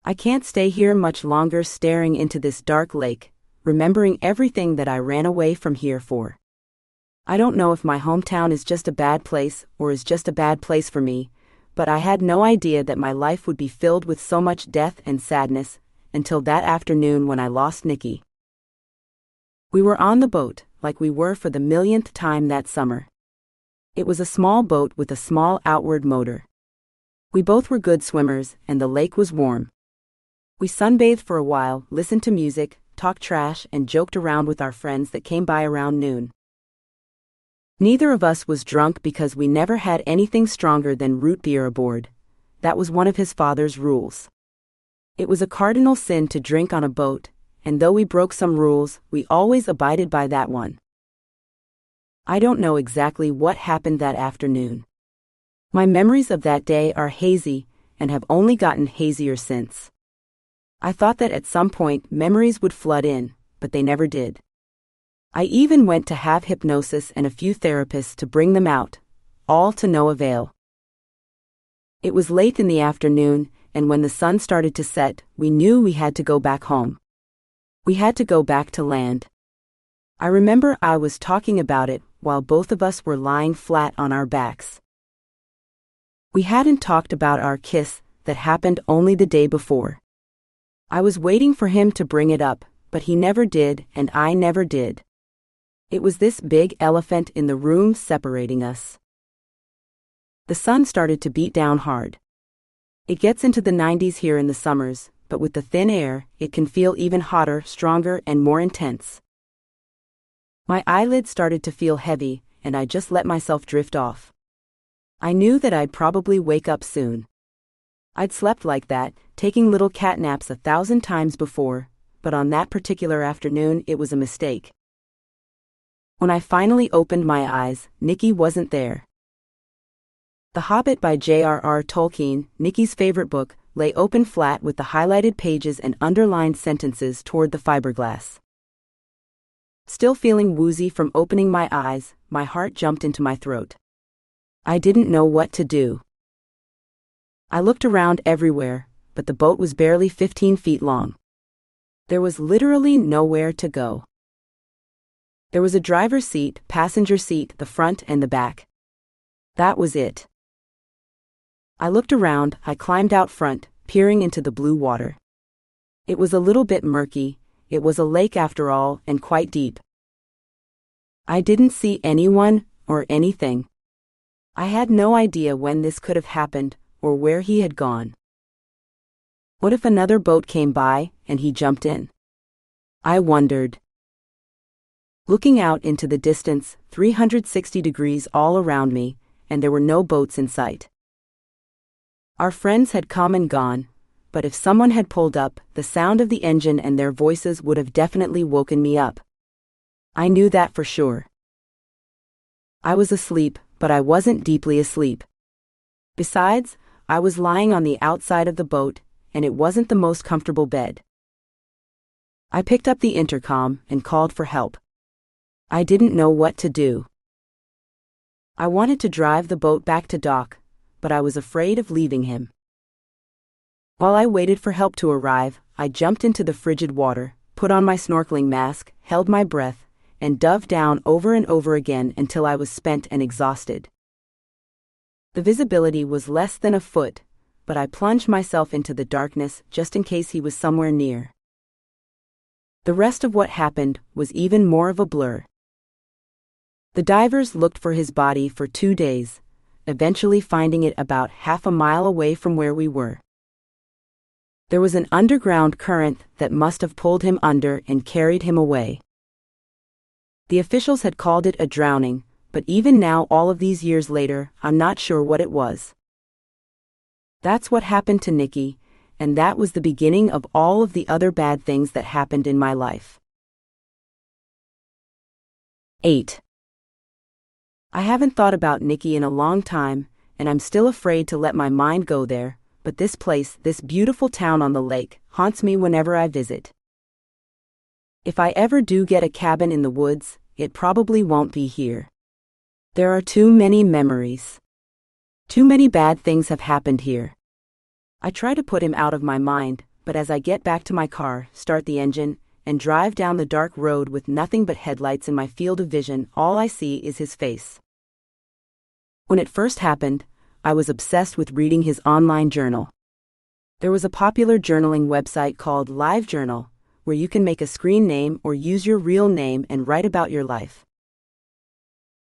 S1: I can't stay here much longer staring into this dark lake, remembering everything that I ran away from here for. I don't know if my hometown is just a bad place or is just a bad place for me, but I had no idea that my life would be filled with so much death and sadness until that afternoon when I lost Nicky. We were on the boat, like we were for the millionth time that summer. It was a small boat with a small outward motor. We both were good swimmers, and the lake was warm. We sunbathed for a while, listened to music, talked trash, and joked around with our friends that came by around noon. Neither of us was drunk because we never had anything stronger than root beer aboard. That was one of his father's rules. It was a cardinal sin to drink on a boat, and though we broke some rules, we always abided by that one. I don't know exactly what happened that afternoon. My memories of that day are hazy, and have only gotten hazier since. I thought that at some point memories would flood in, but they never did. I even went to have hypnosis and a few therapists to bring them out, all to no avail. It was late in the afternoon, and when the sun started to set, we knew we had to go back home. We had to go back to land. I remember I was talking about it while both of us were lying flat on our backs. We hadn't talked about our kiss that happened only the day before. I was waiting for him to bring it up, but he never did, and I never did. It was this big elephant in the room separating us. The sun started to beat down hard. It gets into the 90s here in the summers, but with the thin air, it can feel even hotter, stronger, and more intense. My eyelids started to feel heavy, and I just let myself drift off. I knew that I'd probably wake up soon. I'd slept like that, taking little cat naps 1,000 times before, but on that particular afternoon it was a mistake. When I finally opened my eyes, Nicky wasn't there. The Hobbit by J.R.R. Tolkien, Nicky's favorite book, lay open flat with the highlighted pages and underlined sentences toward the fiberglass. Still feeling woozy from opening my eyes, my heart jumped into my throat. I didn't know what to do. I looked around everywhere, but the boat was barely 15 feet long. There was literally nowhere to go. There was a driver's seat, passenger seat, the front and the back. That was it. I looked around, I climbed out front, peering into the blue water. It was a little bit murky, it was a lake after all, and quite deep. I didn't see anyone, or anything. I had no idea when this could have happened, or where he had gone. What if another boat came by, and he jumped in? I wondered. Looking out into the distance, 360 degrees all around me, and there were no boats in sight. Our friends had come and gone, but if someone had pulled up, the sound of the engine and their voices would have definitely woken me up. I knew that for sure. I was asleep, but I wasn't deeply asleep. Besides, I was lying on the outside of the boat, and it wasn't the most comfortable bed. I picked up the intercom and called for help. I didn't know what to do. I wanted to drive the boat back to dock, but I was afraid of leaving him. While I waited for help to arrive, I jumped into the frigid water, put on my snorkeling mask, held my breath, and dove down over and over again until I was spent and exhausted. The visibility was less than a foot, but I plunged myself into the darkness just in case he was somewhere near. The rest of what happened was even more of a blur. The divers looked for his body for 2 days, eventually finding it about half a mile away from where we were. There was an underground current that must have pulled him under and carried him away. The officials had called it a drowning, but even now, all of these years later, I'm not sure what it was. That's what happened to Nikki, and that was the beginning of all of the other bad things that happened in my life. 8. I haven't thought about Nikki in a long time, and I'm still afraid to let my mind go there, but this place, this beautiful town on the lake, haunts me whenever I visit. If I ever do get a cabin in the woods, it probably won't be here. There are too many memories. Too many bad things have happened here. I try to put him out of my mind, but as I get back to my car, start the engine, and drive down the dark road with nothing but headlights in my field of vision, all I see is his face. When it first happened, I was obsessed with reading his online journal. There was a popular journaling website called LiveJournal, where you can make a screen name or use your real name and write about your life.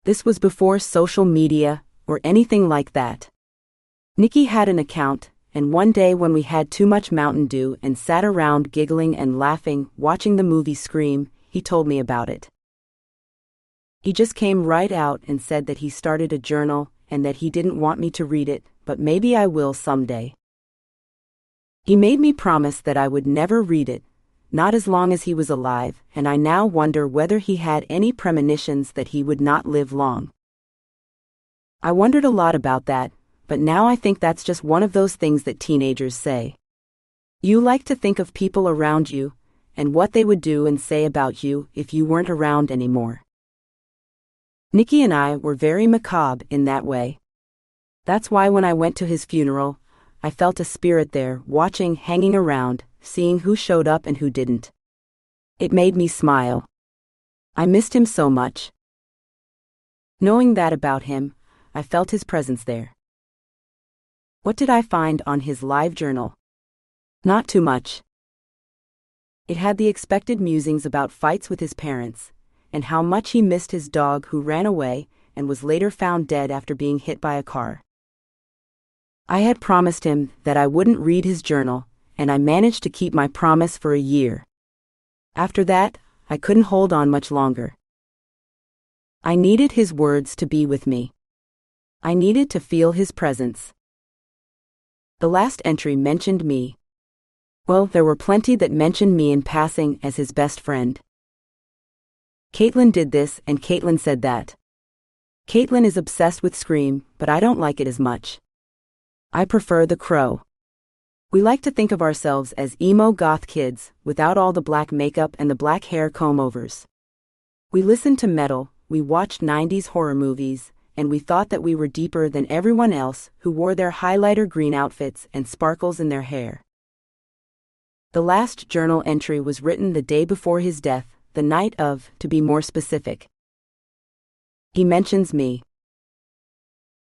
S1: This was before social media or anything like that. Nikki had an account, and one day when we had too much Mountain Dew and sat around giggling and laughing, watching the movie Scream, he told me about it. He just came right out and said that he started a journal and that he didn't want me to read it, but maybe I will someday. He made me promise that I would never read it, not as long as he was alive, and I now wonder whether he had any premonitions that he would not live long. I wondered a lot about that, but now I think that's just one of those things that teenagers say. You like to think of people around you, and what they would do and say about you if you weren't around anymore. Nikki and I were very macabre in that way. That's why when I went to his funeral, I felt a spirit there, watching, hanging around, seeing who showed up and who didn't. It made me smile. I missed him so much. Knowing that about him, I felt his presence there. What did I find on his live journal? Not too much. It had the expected musings about fights with his parents, and how much he missed his dog who ran away and was later found dead after being hit by a car. I had promised him that I wouldn't read his journal, and I managed to keep my promise for a year. After that, I couldn't hold on much longer. I needed his words to be with me. I needed to feel his presence. The last entry mentioned me. Well, there were plenty that mentioned me in passing as his best friend. Kaitlyn did this and Kaitlyn said that. Kaitlyn is obsessed with Scream, but I don't like it as much. I prefer The Crow. We like to think of ourselves as emo goth kids, without all the black makeup and the black hair comb-overs. We listened to metal, we watched 90s horror movies, and we thought that we were deeper than everyone else who wore their highlighter green outfits and sparkles in their hair. The last journal entry was written the day before his death, the night of, to be more specific. He mentions me.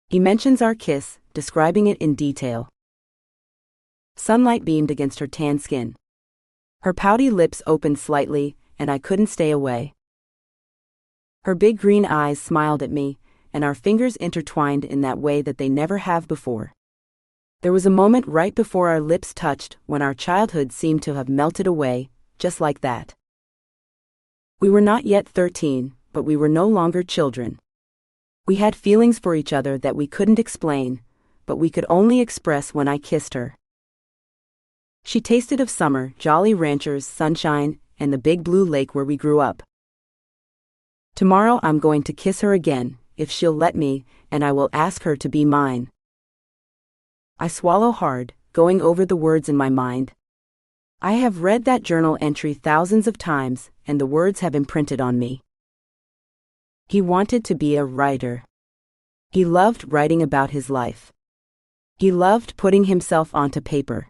S1: He mentions our kiss, describing it in detail. Sunlight beamed against her tan skin. Her pouty lips opened slightly, and I couldn't stay away. Her big green eyes smiled at me, and our fingers intertwined in that way that they never have before. There was a moment right before our lips touched when our childhood seemed to have melted away, just like that. We were not yet 13, but we were no longer children. We had feelings for each other that we couldn't explain, but we could only express when I kissed her. She tasted of summer, Jolly Ranchers, sunshine, and the big blue lake where we grew up. Tomorrow I'm going to kiss her again, if she'll let me, and I will ask her to be mine. I swallow hard, going over the words in my mind. I have read that journal entry thousands of times, and the words have imprinted on me. He wanted to be a writer. He loved writing about his life. He loved putting himself onto paper.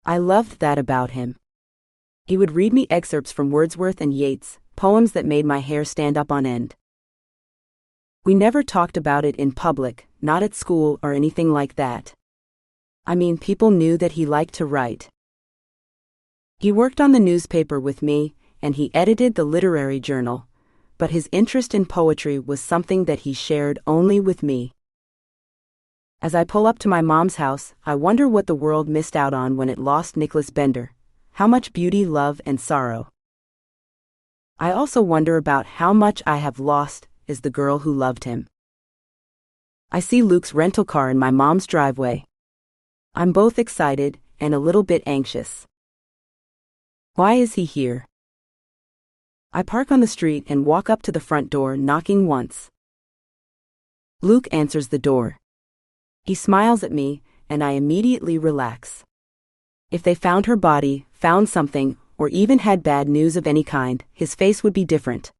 S1: I loved that about him. He would read me excerpts from Wordsworth and Yeats, poems that made my hair stand up on end. We never talked about it in public, not at school or anything like that. I mean, people knew that he liked to write. He worked on the newspaper with me, and he edited the literary journal, but his interest in poetry was something that he shared only with me. As I pull up to my mom's house, I wonder what the world missed out on when it lost Nicholas Bender. How much beauty, love, and sorrow. I also wonder about how much I have lost as the girl who loved him. I see Luke's rental car in my mom's driveway. I'm both excited and a little bit anxious. Why is he here? I park on the street and walk up to the front door, knocking once. Luke answers the door. He smiles at me, and I immediately relax. If they found her body, found something, or even had bad news of any kind, his face would be different.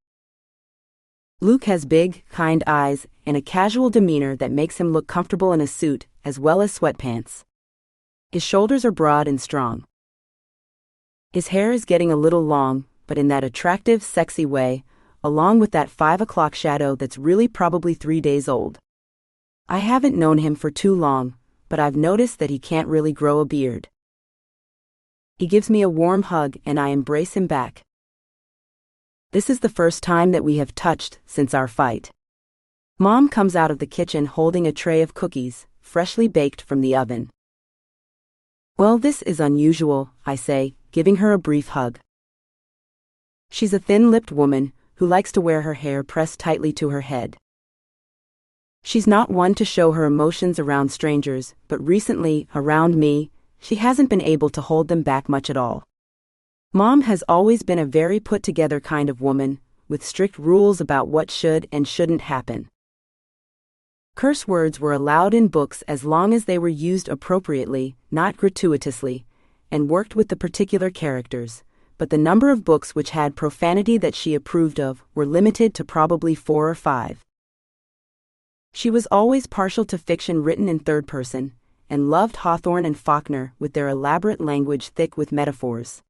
S1: Luke has big, kind eyes and a casual demeanor that makes him look comfortable in a suit as well as sweatpants. His shoulders are broad and strong. His hair is getting a little long, but in that attractive, sexy way, along with that 5 o'clock shadow that's really probably 3 days old. I haven't known him for too long, but I've noticed that he can't really grow a beard. He gives me a warm hug and I embrace him back. This is the first time that we have touched since our fight. Mom comes out of the kitchen holding a tray of cookies, freshly baked from the oven. Well, this is unusual, I say, giving her a brief hug. She's a thin-lipped woman who likes to wear her hair pressed tightly to her head. She's not one to show her emotions around strangers, but recently, around me, she hasn't been able to hold them back much at all. Mom has always been a very put-together kind of woman, with strict rules about what should and shouldn't happen. Curse words were allowed in books as long as they were used appropriately, not gratuitously, and worked with the particular characters, but the number of books which had profanity that she approved of were limited to probably 4 or 5. She was always partial to fiction written in third person, and loved Hawthorne and Faulkner with their elaborate language thick with metaphors.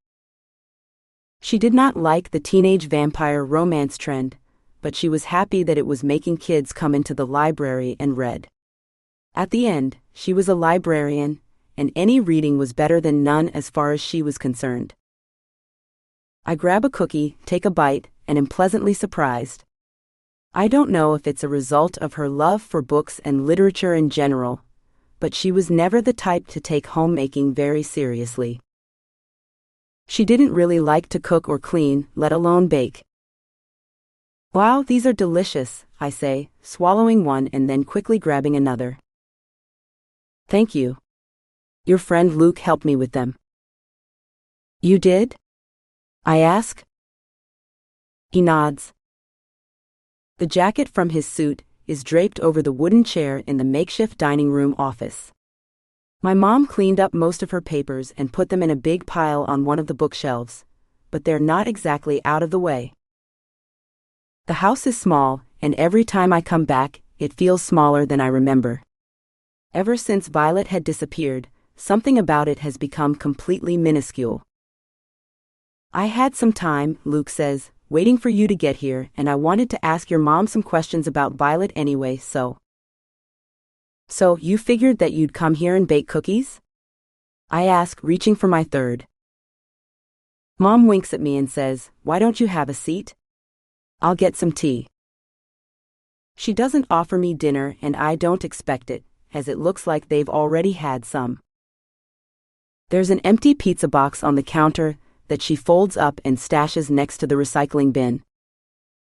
S1: She did not like the teenage vampire romance trend, but she was happy that it was making kids come into the library and read. At the end, she was a librarian, and any reading was better than none as far as she was concerned. I grab a cookie, take a bite, and am pleasantly surprised. I don't know if it's a result of her love for books and literature in general, but she was never the type to take homemaking very seriously. She didn't really like to cook or clean, let alone bake. Wow, these are delicious, I say, swallowing one and then quickly grabbing another. Thank you. Your friend Luke helped me with them. You did? I ask. He nods. The jacket from his suit is draped over the wooden chair in the makeshift dining room office. My mom cleaned up most of her papers and put them in a big pile on one of the bookshelves, but they're not exactly out of the way. The house is small, and every time I come back, it feels smaller than I remember. Ever since Violet had disappeared, something about it has become completely minuscule. I had some time, Luke says, waiting for you to get here, and I wanted to ask your mom some questions about Violet anyway, so you figured that you'd come here and bake cookies? I ask, reaching for my third. Mom winks at me and says, why don't you have a seat? I'll get some tea. She doesn't offer me dinner and I don't expect it, as it looks like they've already had some. There's an empty pizza box on the counter that she folds up and stashes next to the recycling bin.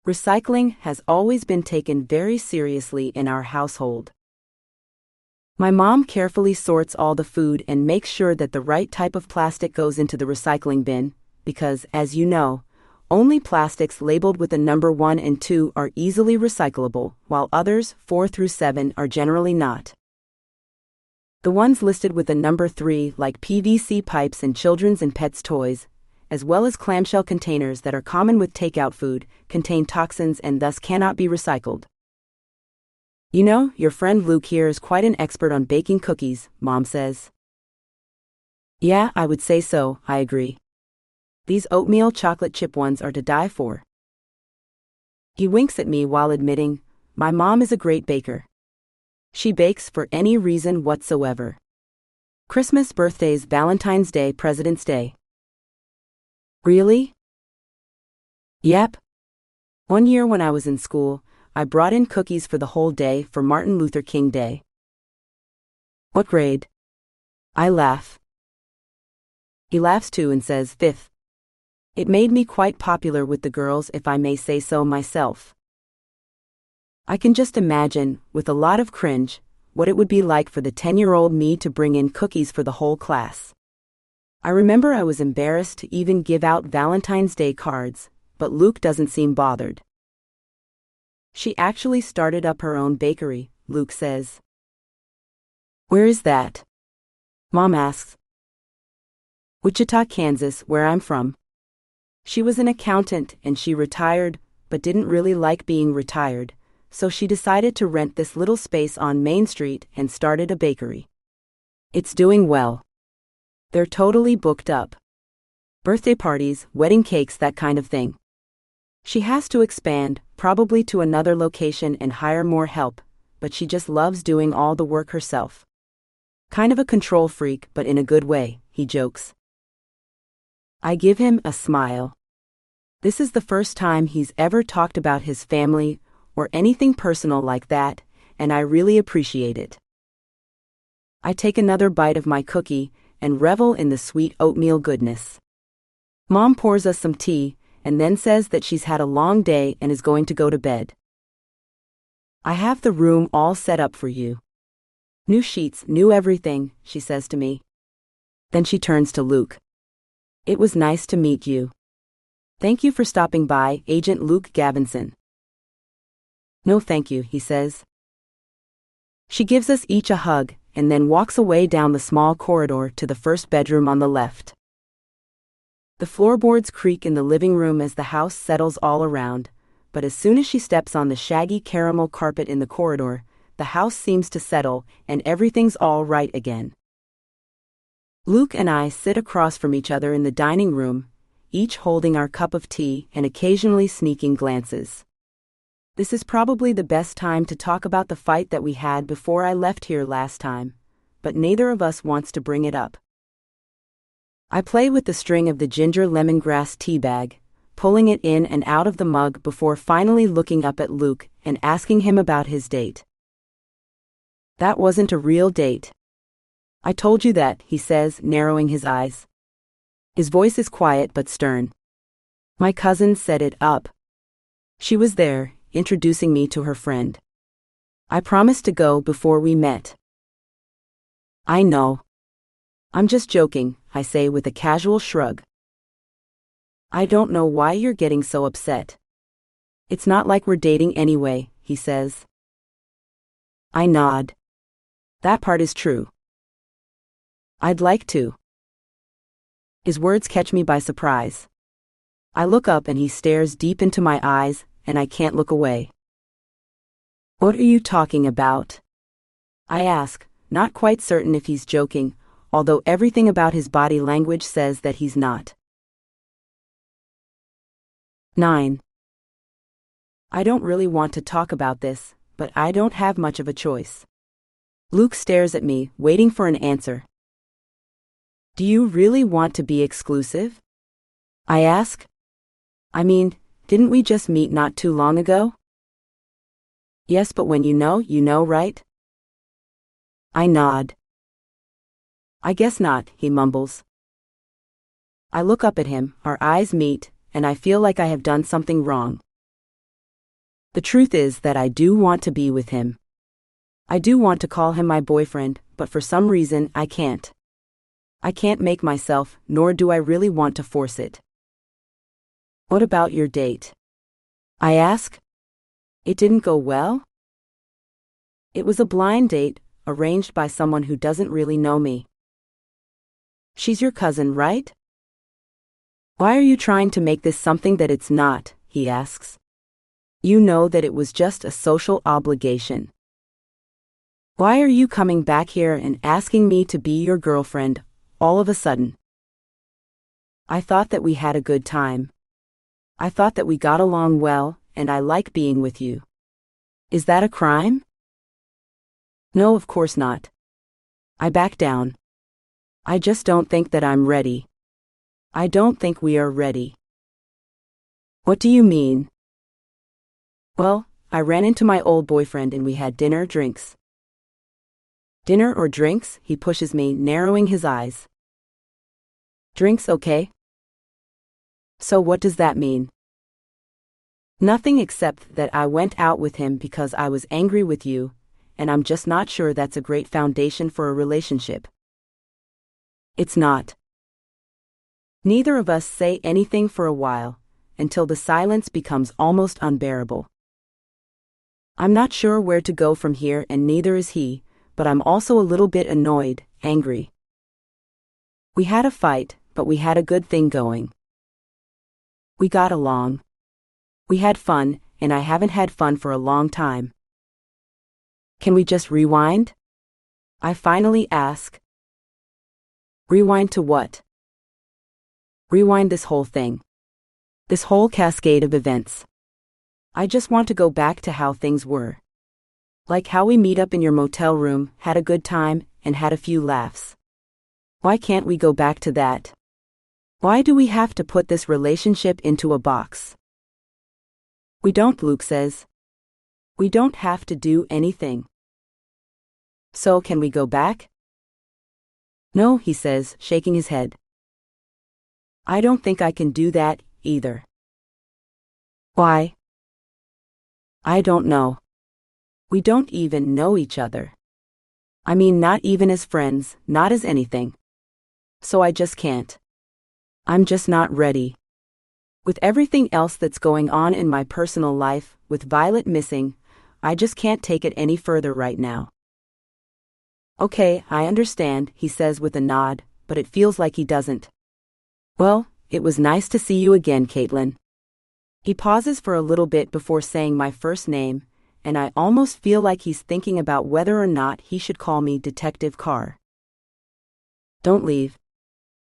S1: Recycling has always been taken very seriously in our household. My mom carefully sorts all the food and makes sure that the right type of plastic goes into the recycling bin, because, as you know, only plastics labeled with the number 1 and 2 are easily recyclable, while others, 4 through 7, are generally not. The ones listed with the number 3, like PVC pipes and children's and pets' toys, as well as clamshell containers that are common with takeout food, contain toxins and thus cannot be recycled. You know, your friend Luke here is quite an expert on baking cookies, Mom says. Yeah, I would say so, I agree. These oatmeal chocolate chip ones are to die for. He winks at me while admitting, my mom is a great baker. She bakes for any reason whatsoever. Christmas, birthdays, Valentine's Day, President's Day. Really? Yep. One year when I was in school, I brought in cookies for the whole day for Martin Luther King Day. What grade? I laugh. He laughs too and says, 5th. It made me quite popular with the girls, if I may say so myself. I can just imagine, with a lot of cringe, what it would be like for the 10-year-old me to bring in cookies for the whole class. I remember I was embarrassed to even give out Valentine's Day cards, but Luke doesn't seem bothered. She actually started up her own bakery, Luke says. Where is that? Mom asks. Wichita, Kansas, where I'm from. She was an accountant and she retired, but didn't really like being retired, so she decided to rent this little space on Main Street and started a bakery. It's doing well. They're totally booked up. Birthday parties, wedding cakes, that kind of thing. She has to expand, probably to another location and hire more help, but she just loves doing all the work herself. Kind of a control freak, but in a good way, he jokes. I give him a smile. This is the first time he's ever talked about his family or anything personal like that, and I really appreciate it. I take another bite of my cookie and revel in the sweet oatmeal goodness. Mom pours us some tea, and then says that she's had a long day and is going to go to bed. I have the room all set up for you. New sheets, new everything, she says to me. Then she turns to Luke. It was nice to meet you. Thank you for stopping by, Agent Luke Gavinson. No thank you, he says. She gives us each a hug, and then walks away down the small corridor to the first bedroom on the left. The floorboards creak in the living room as the house settles all around, but as soon as she steps on the shaggy caramel carpet in the corridor, the house seems to settle and everything's all right again. Luke and I sit across from each other in the dining room, each holding our cup of tea and occasionally sneaking glances. This is probably the best time to talk about the fight that we had before I left here last time, but neither of us wants to bring it up. I play with the string of the ginger lemongrass tea bag, pulling it in and out of the mug before finally looking up at Luke and asking him about his date. That wasn't a real date. I told you that, he says, narrowing his eyes. His voice is quiet but stern. My cousin set it up. She was there, introducing me to her friend. I promised to go before we met. I know. I'm just joking, I say with a casual shrug. I don't know why you're getting so upset. It's not like we're dating anyway, he says. I nod. That part is true. I'd like to. His words catch me by surprise. I look up and he stares deep into my eyes, and I can't look away. What are you talking about? I ask, not quite certain if he's joking, although everything about his body language says that he's not. 9. I don't really want to talk about this, but I don't have much of a choice. Luke stares at me, waiting for an answer. Do you really want to be exclusive? I ask. I mean, didn't we just meet not too long ago? Yes, but when you know, right? I nod. I guess not, he mumbles. I look up at him, our eyes meet, and I feel like I have done something wrong. The truth is that I do want to be with him. I do want to call him my boyfriend, but for some reason I can't. I can't make myself, nor do I really want to force it. What about your date? I ask. It didn't go well? It was a blind date, arranged by someone who doesn't really know me. She's your cousin, right? Why are you trying to make this something that it's not? He asks. You know that it was just a social obligation. Why are you coming back here and asking me to be your girlfriend, all of a sudden? I thought that we had a good time. I thought that we got along well, and I like being with you. Is that a crime? No, of course not. I back down. I just don't think that I'm ready. I don't think we are ready. What do you mean? Well, I ran into my old boyfriend and we had dinner, drinks. Dinner or drinks? He pushes me, narrowing his eyes. Drinks, okay? So what does that mean? Nothing except that I went out with him because I was angry with you, and I'm just not sure that's a great foundation for a relationship. It's not. Neither of us say anything for a while, until the silence becomes almost unbearable. I'm not sure where to go from here, and neither is he, but I'm also a little bit annoyed, angry. We had a fight, but we had a good thing going. We got along. We had fun, and I haven't had fun for a long time. Can we just rewind? I finally ask. Rewind to what? Rewind this whole thing. This whole cascade of events. I just want to go back to how things were. Like how we meet up in your motel room, had a good time, and had a few laughs. Why can't we go back to that? Why do we have to put this relationship into a box? We don't, Luke says. We don't have to do anything. So can we go back? No, he says, shaking his head. I don't think I can do that, either. Why? I don't know. We don't even know each other. I mean, not even as friends, not as anything. So I just can't. I'm just not ready. With everything else that's going on in my personal life, with Violet missing, I just can't take it any further right now. Okay, I understand, he says with a nod, but it feels like he doesn't. Well, it was nice to see you again, Kaitlyn. He pauses for a little bit before saying my first name, and I almost feel like he's thinking about whether or not he should call me Detective Carr. Don't leave.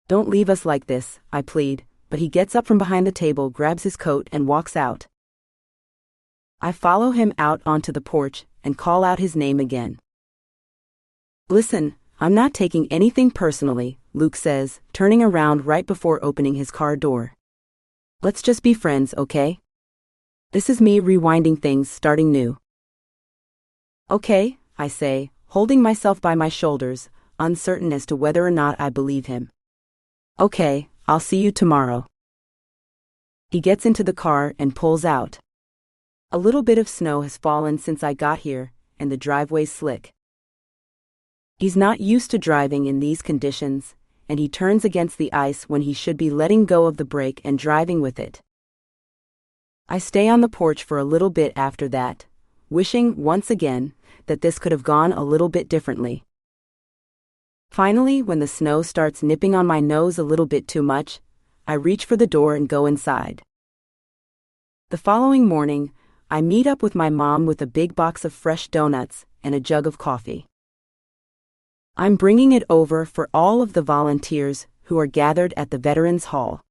S1: Don't leave us like this, I plead, but he gets up from behind the table, grabs his coat, and walks out. I follow him out onto the porch and call out his name again. Listen, I'm not taking anything personally, Luke says, turning around right before opening his car door. Let's just be friends, okay? This is me rewinding things, starting new. Okay, I say, holding myself by my shoulders, uncertain as to whether or not I believe him. Okay, I'll see you tomorrow. He gets into the car and pulls out. A little bit of snow has fallen since I got here, and the driveway's slick. He's not used to driving in these conditions, and he turns against the ice when he should be letting go of the brake and driving with it. I stay on the porch for a little bit after that, wishing, once again, that this could have gone a little bit differently. Finally, when the snow starts nipping on my nose a little bit too much, I reach for the door and go inside. The following morning, I meet up with my mom with a big box of fresh donuts and a jug of coffee. I'm bringing it over for all of the volunteers who are gathered at the Veterans Hall.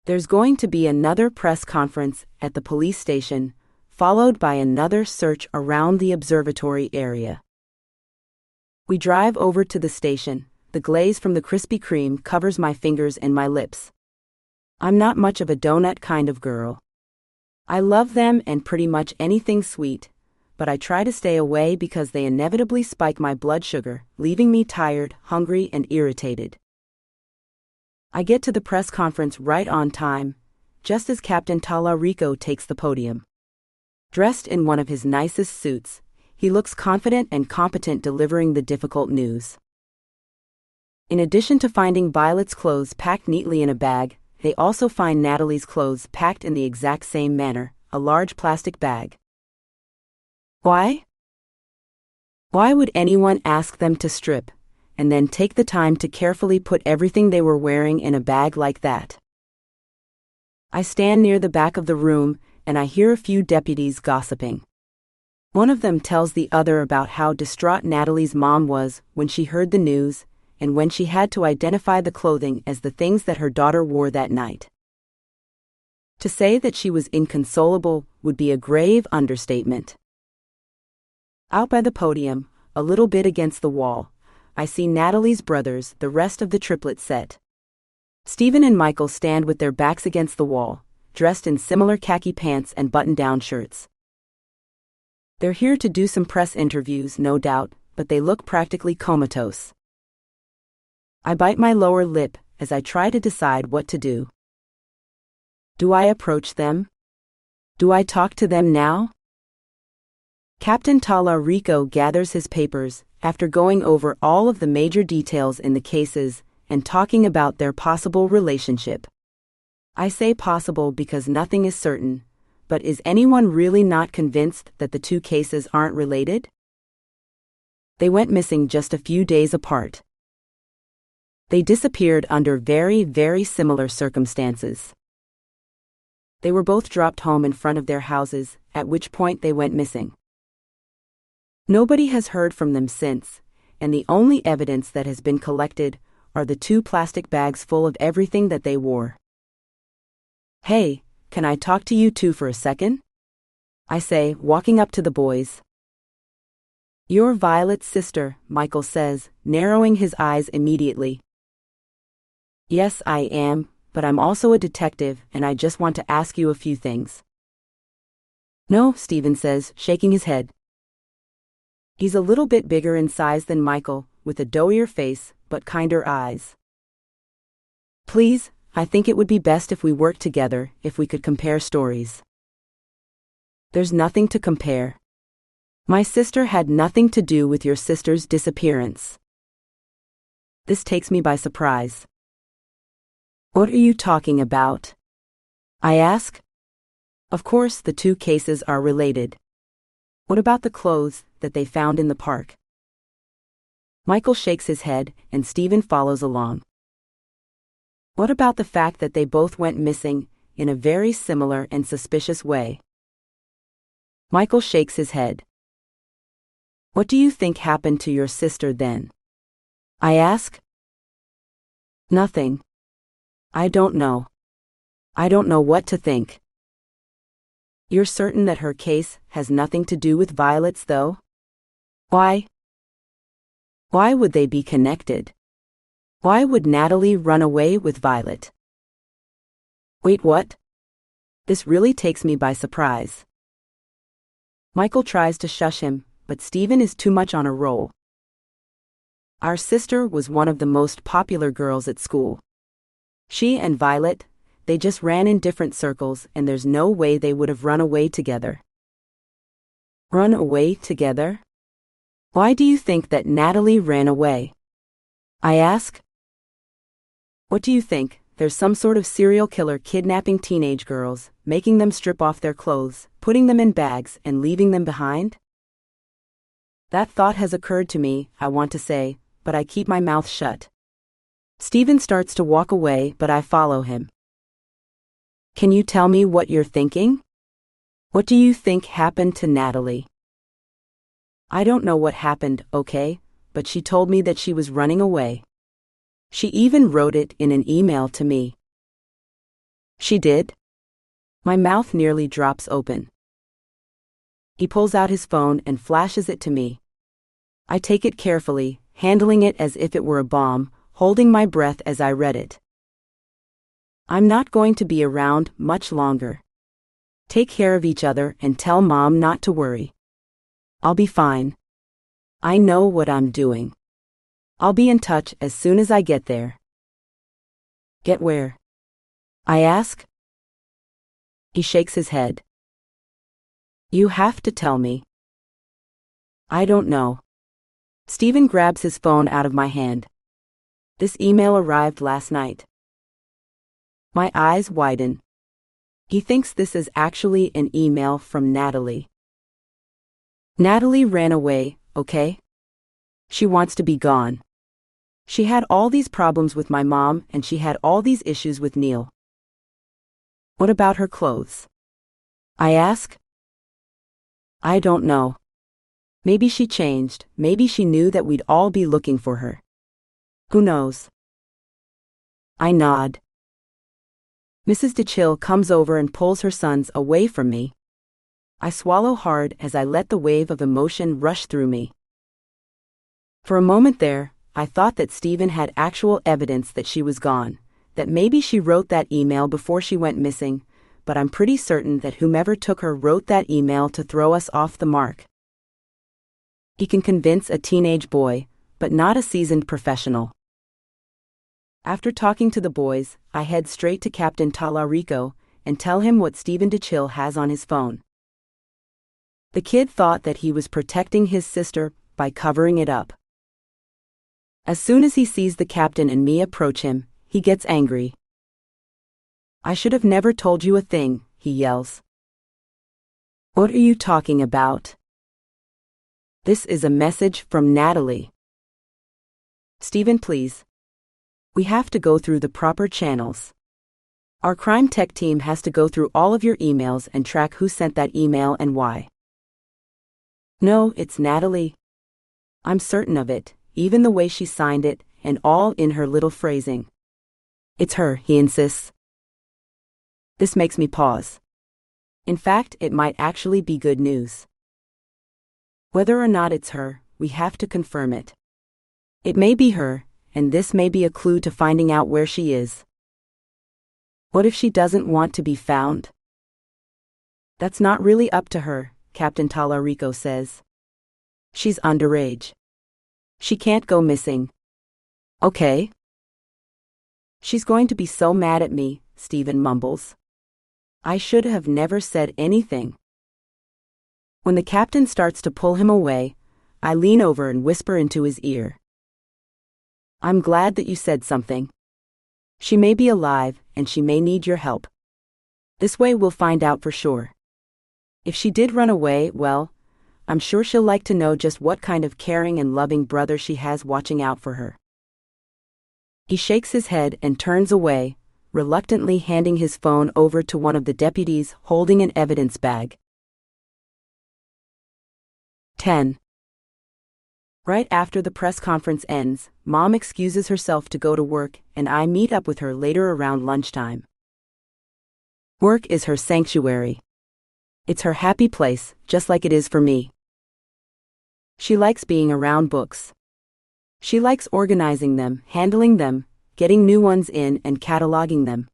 S1: There's going to be another press conference at the police station, followed by another search around the observatory area. We drive over to the station. The glaze from the Krispy Kreme covers my fingers and my lips. I'm not much of a donut kind of girl. I love them and pretty much anything sweet, but I try to stay away because they inevitably spike my blood sugar, leaving me tired, hungry, and irritated. I get to the press conference right on time, just as Captain Talarico takes the podium. Dressed in one of his nicest suits, He looks confident and competent delivering the difficult news. In addition to finding Violet's clothes packed neatly in a bag, they also find Natalie's clothes packed in the exact same manner, a large plastic bag. Why? Why would anyone ask them to strip, and then take the time to carefully put everything they were wearing in a bag like that? I stand near the back of the room, and I hear a few deputies gossiping. One of them tells the other about how distraught Natalie's mom was when she heard the news, and when she had to identify the clothing as the things that her daughter wore that night. To say that she was inconsolable would be a grave understatement. Out by the podium, a little bit against the wall, I see Natalie's brothers, the rest of the triplet set. Stephen and Michael stand with their backs against the wall, dressed in similar khaki pants and button-down shirts. They're here to do some press interviews, no doubt, but they look practically comatose. I bite my lower lip as I try to decide what to do. Do I approach them? Do I talk to them now? Captain Talarico gathers his papers after going over all of the major details in the cases and talking about their possible relationship. I say possible because nothing is certain, but is anyone really not convinced that the two cases aren't related? They went missing just a few days apart. They disappeared under very, very similar circumstances. They were both dropped home in front of their houses, at which point they went missing. Nobody has heard from them since, and the only evidence that has been collected are the 2 plastic bags full of everything that they wore. Hey, can I talk to you two for a second? I say, walking up to the boys. You're Violet's sister, Michael says, narrowing his eyes immediately. Yes, I am, but I'm also a detective and I just want to ask you a few things. No, Stephen says, shaking his head. He's a little bit bigger in size than Michael, with a doughier face, but kinder eyes. Please, I think it would be best if we worked together, if we could compare stories. There's nothing to compare. My sister had nothing to do with your sister's disappearance. This takes me by surprise. What are you talking about? I ask. Of course, the 2 cases are related. What about the clothes that they found in the park? Michael shakes his head, and Stephen follows along. What about the fact that they both went missing in a very similar and suspicious way? Michael shakes his head. What do you think happened to your sister then? I ask. Nothing. I don't know. I don't know what to think. You're certain that her case has nothing to do with Violet's, though? Why? Why would they be connected? Why would Natalie run away with Violet? Wait, what? This really takes me by surprise. Michael tries to shush him, but Stephen is too much on a roll. Our sister was one of the most popular girls at school. She and Violet, they just ran in different circles and there's no way they would have run away together. Run away together? Why do you think that Natalie ran away? I ask. What do you think? There's some sort of serial killer kidnapping teenage girls, making them strip off their clothes, putting them in bags, and leaving them behind? That thought has occurred to me, I want to say, but I keep my mouth shut. Stephen starts to walk away, but I follow him. Can you tell me what you're thinking? What do you think happened to Natalie? I don't know what happened, okay, but she told me that she was running away. She even wrote it in an email to me. She did? My mouth nearly drops open. He pulls out his phone and flashes it to me. I take it carefully, handling it as if it were a bomb, holding my breath as I read it. I'm not going to be around much longer. Take care of each other and tell Mom not to worry. I'll be fine. I know what I'm doing. I'll be in touch as soon as I get there. Get where? I ask. He shakes his head. You have to tell me. I don't know. Stephen grabs his phone out of my hand. This email arrived last night. My eyes widen. He thinks this is actually an email from Natalie. Natalie ran away, okay? She wants to be gone. She had all these problems with my mom and she had all these issues with Neil. What about her clothes? I ask. I don't know. Maybe she changed, maybe she knew that we'd all be looking for her. Who knows? I nod. Mrs. DeChill comes over and pulls her sons away from me. I swallow hard as I let the wave of emotion rush through me. For a moment there, I thought that Stephen had actual evidence that she was gone, that maybe she wrote that email before she went missing, but I'm pretty certain that whomever took her wrote that email to throw us off the mark. He can convince a teenage boy, but not a seasoned professional. After talking to the boys, I head straight to Captain Talarico and tell him what Stephen DeChill has on his phone. The kid thought that he was protecting his sister by covering it up. As soon as he sees the captain and me approach him, he gets angry. I should have never told you a thing, he yells. What are you talking about? This is a message from Natalie. Stephen, please. We have to go through the proper channels. Our crime tech team has to go through all of your emails and track who sent that email and why. No, it's Natalie. I'm certain of it, even the way she signed it, and all in her little phrasing. It's her, he insists. This makes me pause. In fact, it might actually be good news. Whether or not it's her, we have to confirm it. It may be her, and this may be a clue to finding out where she is. What if she doesn't want to be found? That's not really up to her, Captain Talarico says. She's underage. She can't go missing. Okay. She's going to be so mad at me, Stephen mumbles. I should have never said anything. When the captain starts to pull him away, I lean over and whisper into his ear. I'm glad that you said something. She may be alive, and she may need your help. This way we'll find out for sure. If she did run away, well, I'm sure she'll like to know just what kind of caring and loving brother she has watching out for her. He shakes his head and turns away, reluctantly handing his phone over to one of the deputies holding an evidence bag. 10. Right after the press conference ends, Mom excuses herself to go to work, and I meet up with her later around lunchtime. Work is her sanctuary. It's her happy place, just like it is for me. She likes being around books. She likes organizing them, handling them, getting new ones in, and cataloging them.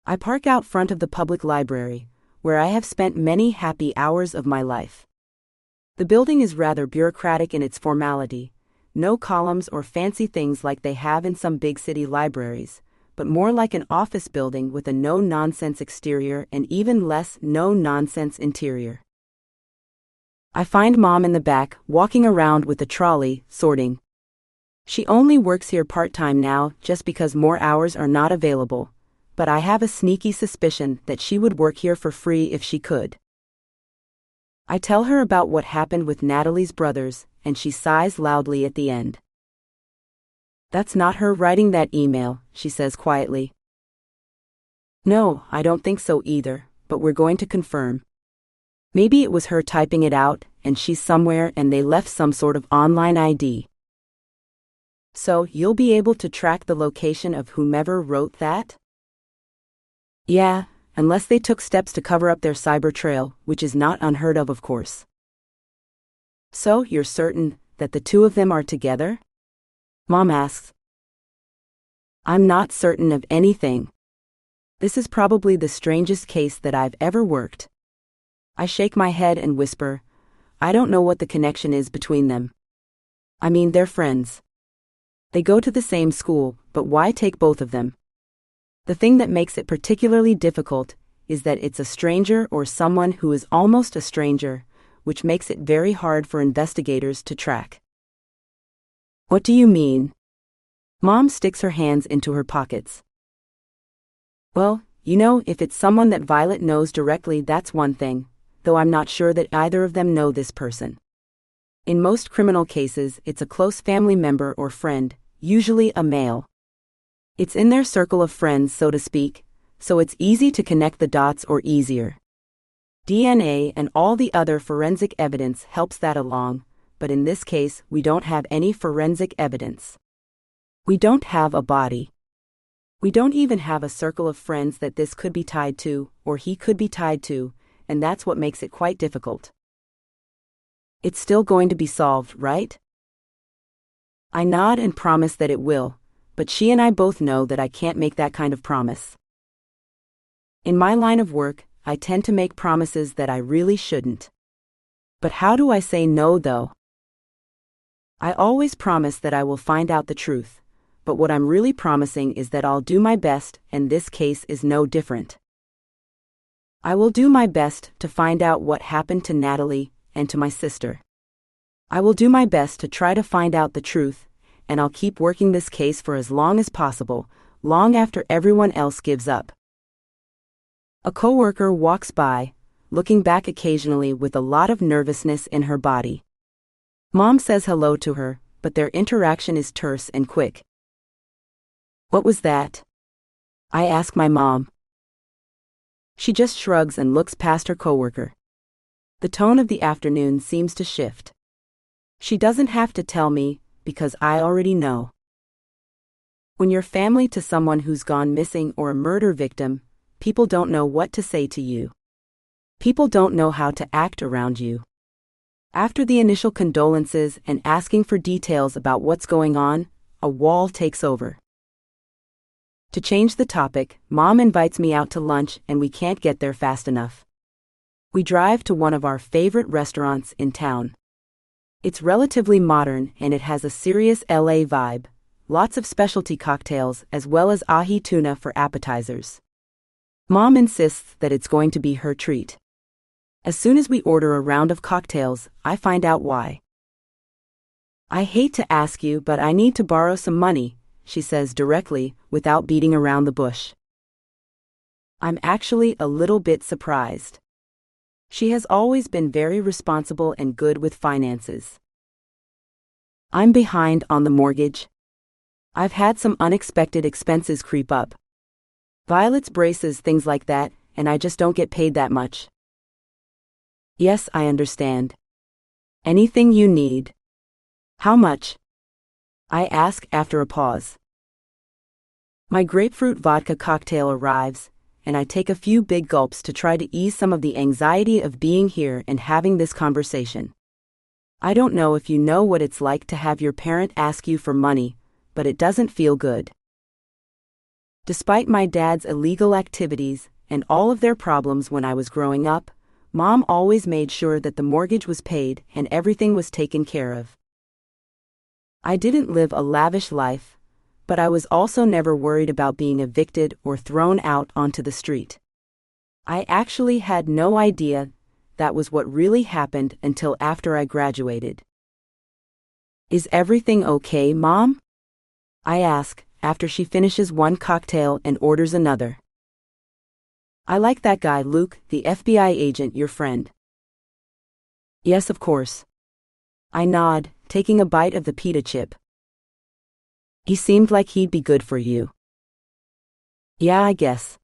S1: I park out front of the public library, where I have spent many happy hours of my life. The building is rather bureaucratic in its formality, no columns or fancy things like they have in some big city libraries, but more like an office building with a no-nonsense exterior and even less no-nonsense interior. I find Mom in the back, walking around with a trolley, sorting. She only works here part-time now just because more hours are not available, but I have a sneaky suspicion that she would work here for free if she could. I tell her about what happened with Natalie's brothers, and she sighs loudly at the end. That's not her writing that email, she says quietly. No, I don't think so either, but we're going to confirm. Maybe it was her typing it out, and she's somewhere and they left some sort of online ID. So, you'll be able to track the location of whomever wrote that? Yeah, unless they took steps to cover up their cyber trail, which is not unheard of course. So, you're certain that the two of them are together? Mom asks. I'm not certain of anything. This is probably the strangest case that I've ever worked. I shake my head and whisper, I don't know what the connection is between them. I mean, they're friends. They go to the same school, but why take both of them? The thing that makes it particularly difficult is that it's a stranger or someone who is almost a stranger, which makes it very hard for investigators to track. What do you mean? Mom sticks her hands into her pockets. Well, if it's someone that Violet knows directly, that's one thing, though I'm not sure that either of them know this person. In most criminal cases, it's a close family member or friend, usually a male. It's in their circle of friends, so to speak, so it's easy to connect the dots or easier. DNA and all the other forensic evidence helps that along, but in this case, we don't have any forensic evidence. We don't have a body. We don't even have a circle of friends that this could be tied to, or he could be tied to, and that's what makes it quite difficult. It's still going to be solved, right? I nod and promise that it will, but she and I both know that I can't make that kind of promise. In my line of work, I tend to make promises that I really shouldn't. But how do I say no, though? I always promise that I will find out the truth, but what I'm really promising is that I'll do my best, and this case is no different. I will do my best to find out what happened to Natalie and to my sister. I will do my best to try to find out the truth, and I'll keep working this case for as long as possible, long after everyone else gives up. A coworker walks by, looking back occasionally with a lot of nervousness in her body. Mom says hello to her, but their interaction is terse and quick. What was that? I ask my mom. She just shrugs and looks past her coworker. The tone of the afternoon seems to shift. She doesn't have to tell me, because I already know. When you're family to someone who's gone missing or a murder victim, people don't know what to say to you. People don't know how to act around you. After the initial condolences and asking for details about what's going on, a wall takes over. To change the topic, Mom invites me out to lunch and we can't get there fast enough. We drive to one of our favorite restaurants in town. It's relatively modern and it has a serious LA vibe, lots of specialty cocktails as well as ahi tuna for appetizers. Mom insists that it's going to be her treat. As soon as we order a round of cocktails, I find out why. I hate to ask you, but I need to borrow some money, she says directly, without beating around the bush. I'm actually a little bit surprised. She has always been very responsible and good with finances. I'm behind on the mortgage. I've had some unexpected expenses creep up. Violet's braces, things like that, and I just don't get paid that much. Yes, I understand. Anything you need. How much? I ask after a pause. My grapefruit vodka cocktail arrives, and I take a few big gulps to try to ease some of the anxiety of being here and having this conversation. I don't know if you know what it's like to have your parent ask you for money, but it doesn't feel good. Despite my dad's illegal activities and all of their problems when I was growing up, Mom always made sure that the mortgage was paid and everything was taken care of. I didn't live a lavish life, but I was also never worried about being evicted or thrown out onto the street. I actually had no idea that was what really happened until after I graduated. Is everything okay, Mom? I ask, after she finishes one cocktail and orders another. I like that guy, Luke, the FBI agent, your friend. Yes, of course. I nod, taking a bite of the pita chip. He seemed like he'd be good for you. Yeah, I guess.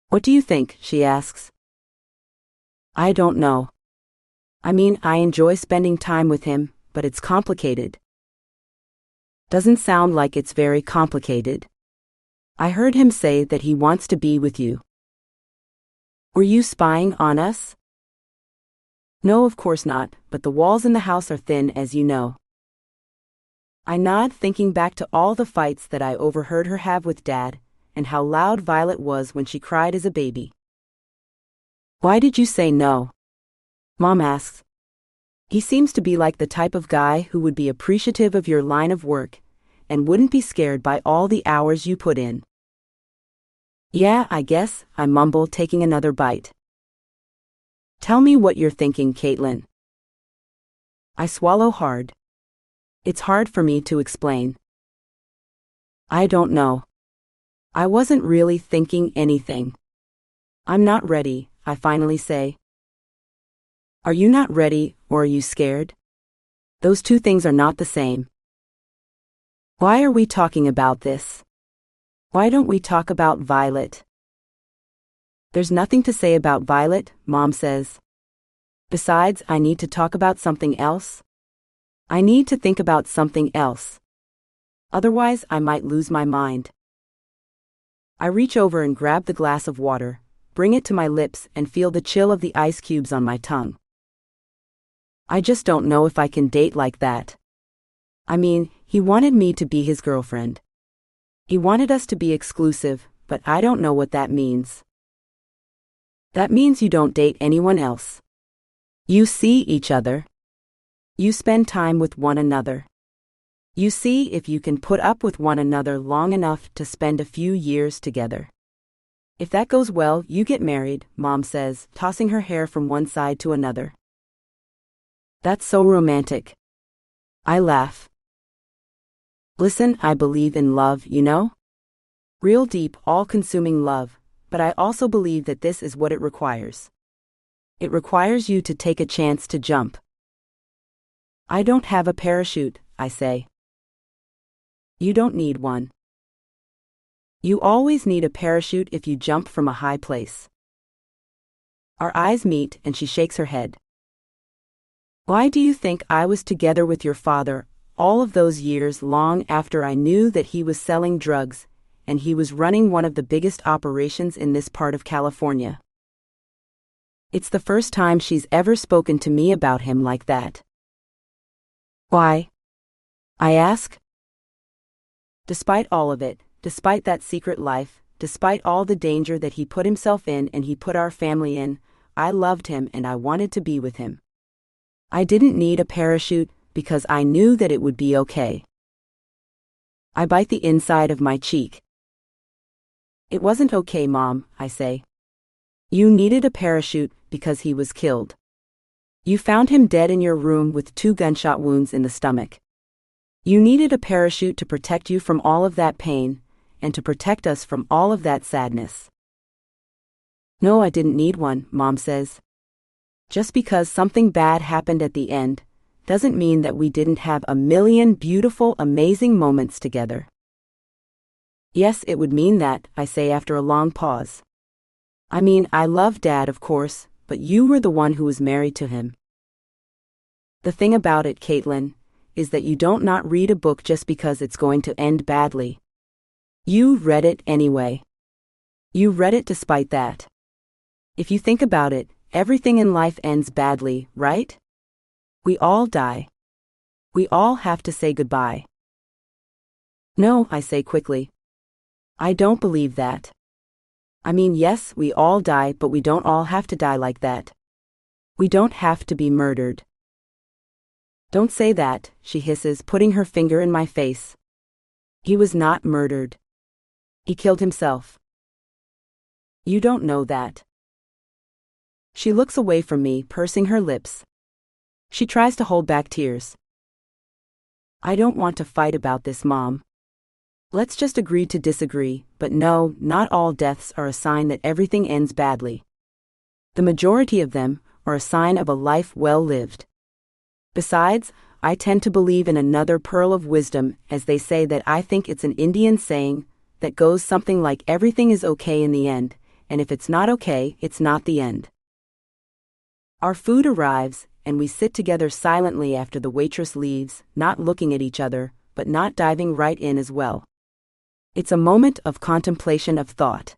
S1: What do you think? She asks. I don't know. I mean, I enjoy spending time with him, but it's complicated. Doesn't sound like it's very complicated. I heard him say that he wants to be with you. Were you spying on us? No, of course not, but the walls in the house are thin, as you know. I nod, thinking back to all the fights that I overheard her have with Dad, and how loud Violet was when she cried as a baby. Why did you say no? Mom asks. He seems to be like the type of guy who would be appreciative of your line of work, and wouldn't be scared by all the hours you put in. Yeah, I guess, I mumble, taking another bite. Tell me what you're thinking, Kaitlyn. I swallow hard. It's hard for me to explain. I don't know. I wasn't really thinking anything. I'm not ready, I finally say. Are you not ready, or are you scared? Those two things are not the same. Why are we talking about this? Why don't we talk about Violet? There's nothing to say about Violet, Mom says. Besides, I need to talk about something else. I need to think about something else. Otherwise, I might lose my mind. I reach over and grab the glass of water, bring it to my lips, and feel the chill of the ice cubes on my tongue. I just don't know if I can date like that. I mean, he wanted me to be his girlfriend. He wanted us to be exclusive, but I don't know what that means. That means you don't date anyone else. You see each other. You spend time with one another. You see if you can put up with one another long enough to spend a few years together. If that goes well, you get married, Mom says, tossing her hair from one side to another. That's so romantic. I laugh. Listen, I believe in love, you know? Real deep, all-consuming love, but I also believe that this is what it requires. It requires you to take a chance to jump. I don't have a parachute, I say. You don't need one. You always need a parachute if you jump from a high place. Our eyes meet and she shakes her head. Why do you think I was together with your father all of those years long after I knew that he was selling drugs and he was running one of the biggest operations in this part of California? It's the first time she's ever spoken to me about him like that. Why? I ask. Despite all of it, despite that secret life, despite all the danger that he put himself in and he put our family in, I loved him and I wanted to be with him. I didn't need a parachute because I knew that it would be okay. I bite the inside of my cheek. It wasn't okay, Mom, I say. You needed a parachute because he was killed. You found him dead in your room with 2 gunshot wounds in the stomach. You needed a parachute to protect you from all of that pain, and to protect us from all of that sadness. No, I didn't need one, Mom says. Just because something bad happened at the end, doesn't mean that we didn't have a million beautiful, amazing moments together. Yes, it would mean that, I say after a long pause. I mean, I love Dad, of course, but you were the one who was married to him. The thing about it, Kaitlyn, is that you don't not read a book just because it's going to end badly. You read it anyway. You read it despite that. If you think about it, everything in life ends badly, right? We all die. We all have to say goodbye. No, I say quickly. I don't believe that. I mean, yes, we all die, but we don't all have to die like that. We don't have to be murdered. Don't say that, she hisses, putting her finger in my face. He was not murdered. He killed himself. You don't know that. She looks away from me, pursing her lips. She tries to hold back tears. I don't want to fight about this, Mom. Let's just agree to disagree, but no, not all deaths are a sign that everything ends badly. The majority of them are a sign of a life well lived. Besides, I tend to believe in another pearl of wisdom, as they say that I think it's an Indian saying that goes something like everything is okay in the end, and if it's not okay, it's not the end. Our food arrives, and we sit together silently after the waitress leaves, not looking at each other, but not diving right in as well. It's a moment of contemplation of thought.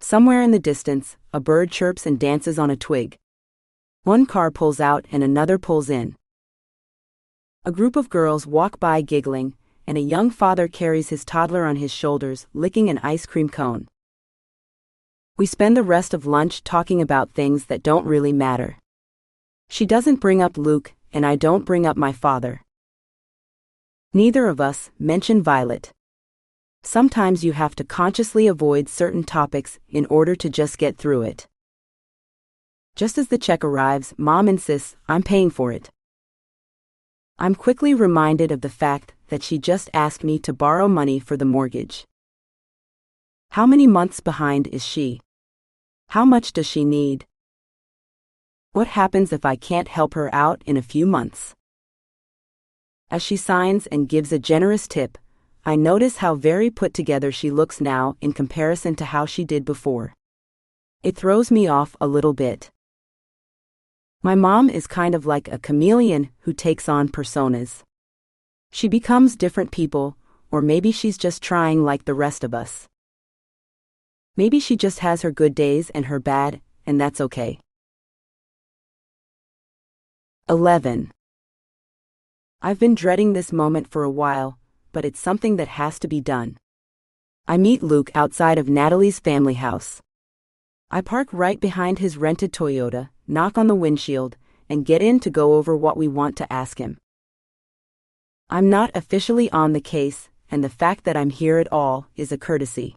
S1: Somewhere in the distance, a bird chirps and dances on a twig. One car pulls out and another pulls in. A group of girls walk by giggling, and a young father carries his toddler on his shoulders, licking an ice cream cone. We spend the rest of lunch talking about things that don't really matter. She doesn't bring up Luke, and I don't bring up my father. Neither of us mention Violet. Sometimes you have to consciously avoid certain topics in order to just get through it. Just as the check arrives, Mom insists I'm paying for it. I'm quickly reminded of the fact that she just asked me to borrow money for the mortgage. How many months behind is she? How much does she need? What happens if I can't help her out in a few months? As she signs and gives a generous tip, I notice how very put together she looks now in comparison to how she did before. It throws me off a little bit. My mom is kind of like a chameleon who takes on personas. She becomes different people, or maybe she's just trying like the rest of us. Maybe she just has her good days and her bad, and that's okay. 11. I've been dreading this moment for a while, but it's something that has to be done. I meet Luke outside of Natalie's family house. I park right behind his rented Toyota, knock on the windshield, and get in to go over what we want to ask him. I'm not officially on the case, and the fact that I'm here at all is a courtesy.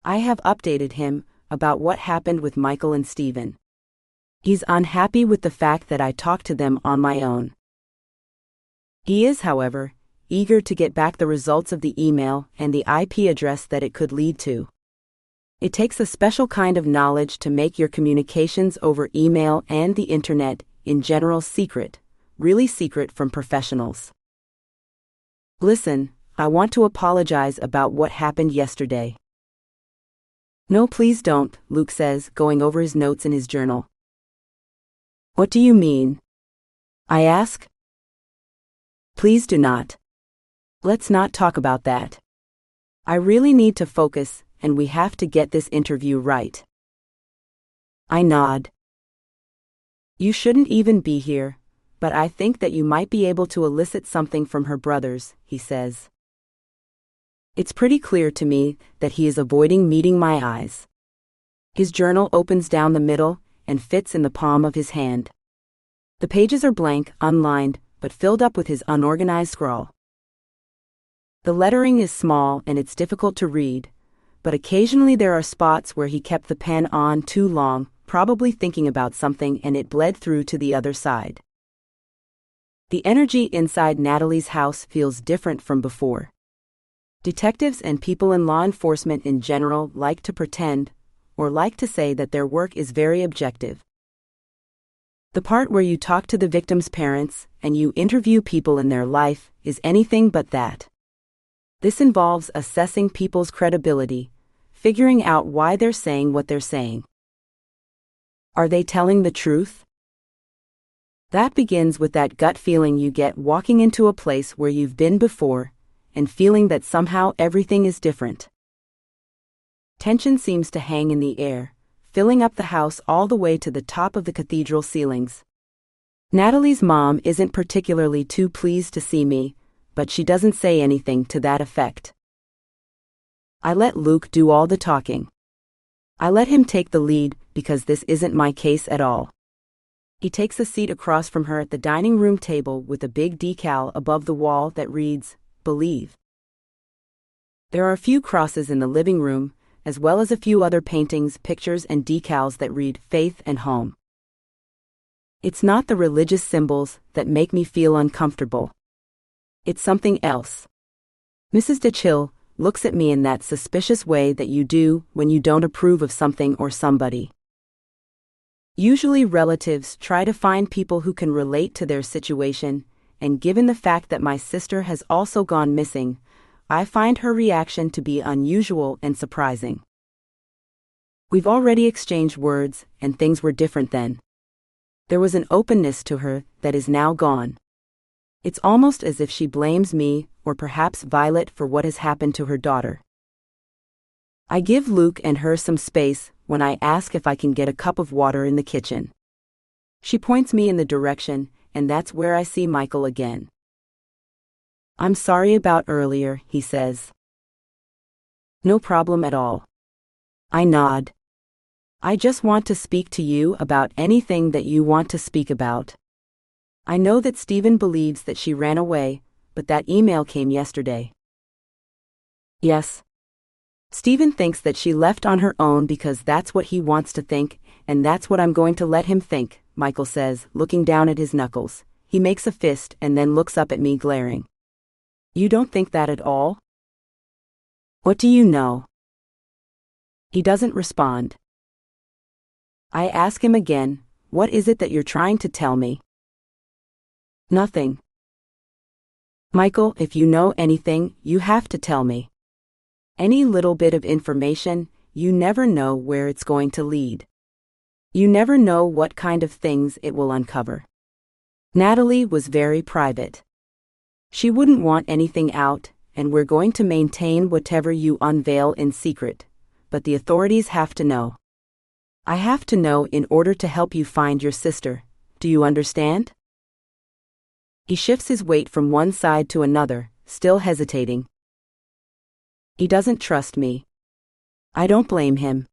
S1: I have updated him about what happened with Michael and Steven. He's unhappy with the fact that I talked to them on my own. He is, however, eager to get back the results of the email and the IP address that it could lead to. It takes a special kind of knowledge to make your communications over email and the internet, in general, secret, really secret from professionals. Listen, I want to apologize about what happened yesterday. No, please don't, Luke says, going over his notes in his journal. What do you mean? I ask. Please do not. Let's not talk about that. I really need to focus, and we have to get this interview right. I nod. You shouldn't even be here, but I think that you might be able to elicit something from her brothers, he says. It's pretty clear to me that he is avoiding meeting my eyes. His journal opens down the middle and fits in the palm of his hand. The pages are blank, unlined, but filled up with his unorganized scrawl. The lettering is small and it's difficult to read, but occasionally there are spots where he kept the pen on too long, probably thinking about something, and it bled through to the other side. The energy inside Natalie's house feels different from before. Detectives and people in law enforcement in general like to pretend, or like to say that their work is very objective. The part where you talk to the victim's parents and you interview people in their life is anything but that. This involves assessing people's credibility, figuring out why they're saying what they're saying. Are they telling the truth? That begins with that gut feeling you get walking into a place where you've been before, and feeling that somehow everything is different. Tension seems to hang in the air, filling up the house all the way to the top of the cathedral ceilings. Natalie's mom isn't particularly too pleased to see me, but she doesn't say anything to that effect. I let Luke do all the talking. I let him take the lead because this isn't my case at all. He takes a seat across from her at the dining room table with a big decal above the wall that reads, "Believe." There are a few crosses in the living room, as well as a few other paintings, pictures, and decals that read faith and home. It's not the religious symbols that make me feel uncomfortable. It's something else. Mrs. DeChill looks at me in that suspicious way that you do when you don't approve of something or somebody. Usually relatives try to find people who can relate to their situation, and given the fact that my sister has also gone missing, I find her reaction to be unusual and surprising. We've already exchanged words, and things were different then. There was an openness to her that is now gone. It's almost as if she blames me, or perhaps Violet, for what has happened to her daughter. I give Luke and her some space when I ask if I can get a cup of water in the kitchen. She points me in the direction, and that's where I see Michael again. "I'm sorry about earlier," he says. "No problem at all." I nod. "I just want to speak to you about anything that you want to speak about. I know that Steven believes that she ran away, but that email came yesterday." "Yes." Stephen thinks that she left on her own because that's what he wants to think, and that's what I'm going to let him think, Michael says, looking down at his knuckles. He makes a fist and then looks up at me, glaring. You don't think that at all? What do you know? He doesn't respond. I ask him again, what is it that you're trying to tell me? Nothing. Michael, if you know anything, you have to tell me. Any little bit of information, you never know where it's going to lead. You never know what kind of things it will uncover. Natalie was very private. She wouldn't want anything out, and we're going to maintain whatever you unveil in secret, but the authorities have to know. I have to know in order to help you find your sister. Do you understand? He shifts his weight from one side to another, still hesitating. He doesn't trust me. I don't blame him.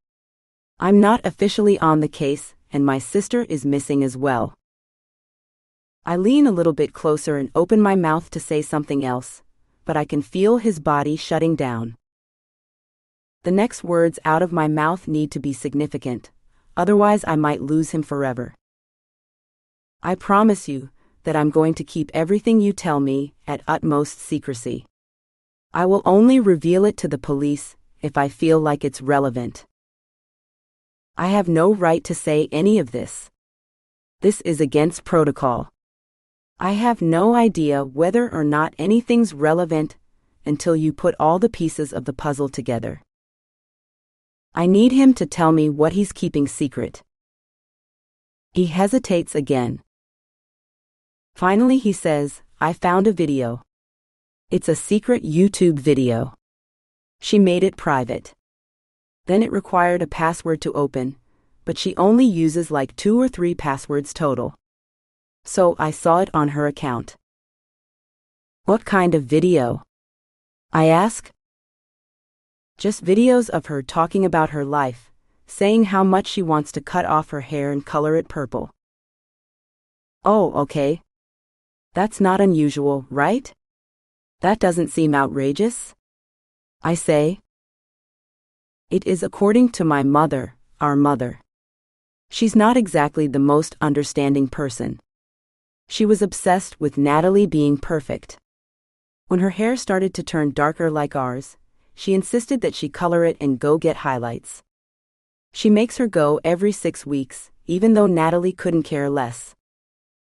S1: I'm not officially on the case, and my sister is missing as well. I lean a little bit closer and open my mouth to say something else, but I can feel his body shutting down. The next words out of my mouth need to be significant, otherwise I might lose him forever. I promise you that I'm going to keep everything you tell me at utmost secrecy. I will only reveal it to the police if I feel like it's relevant. I have no right to say any of this. This is against protocol. I have no idea whether or not anything's relevant until you put all the pieces of the puzzle together. I need him to tell me what he's keeping secret. He hesitates again. Finally he says, I found a video. It's a secret YouTube video. She made it private. Then it required a password to open, but she only uses like 2 or 3 passwords total. So I saw it on her account. What kind of video? I ask. Just videos of her talking about her life, saying how much she wants to cut off her hair and color it purple. Oh, okay. That's not unusual, right? That doesn't seem outrageous, I say. It is according to my mother, our mother. She's not exactly the most understanding person. She was obsessed with Natalie being perfect. When her hair started to turn darker like ours, she insisted that she color it and go get highlights. She makes her go every 6 weeks, even though Natalie couldn't care less.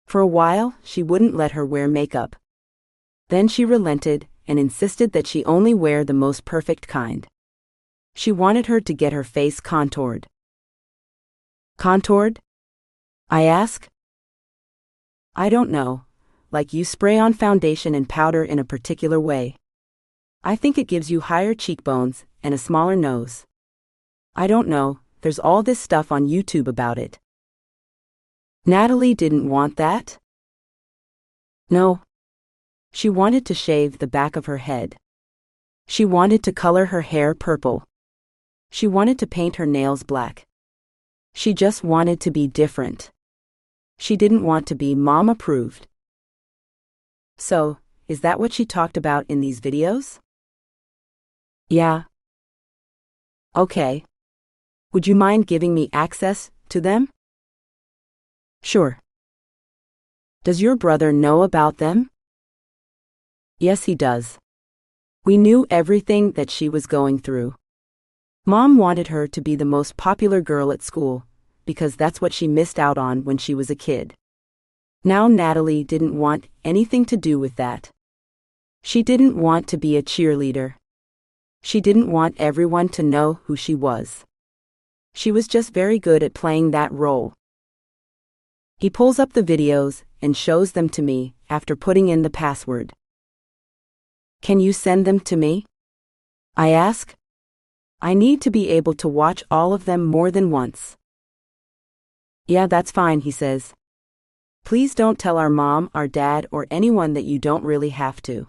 S1: For a while, she wouldn't let her wear makeup. Then she relented and insisted that she only wear the most perfect kind. She wanted her to get her face contoured. Contoured? I ask. I don't know, like you spray on foundation and powder in a particular way. I think it gives you higher cheekbones and a smaller nose. I don't know, there's all this stuff on YouTube about it. Natalie didn't want that? No. She wanted to shave the back of her head. She wanted to color her hair purple. She wanted to paint her nails black. She just wanted to be different. She didn't want to be mom-approved. So, is that what she talked about in these videos? Yeah. Okay. Would you mind giving me access to them? Sure. Does your brother know about them? Yes, he does. We knew everything that she was going through. Mom wanted her to be the most popular girl at school, because that's what she missed out on when she was a kid. Now Natalie didn't want anything to do with that. She didn't want to be a cheerleader. She didn't want everyone to know who she was. She was just very good at playing that role. He pulls up the videos and shows them to me after putting in the password. Can you send them to me? I ask. I need to be able to watch all of them more than once. Yeah, that's fine, he says. Please don't tell our mom, our dad, or anyone that you don't really have to.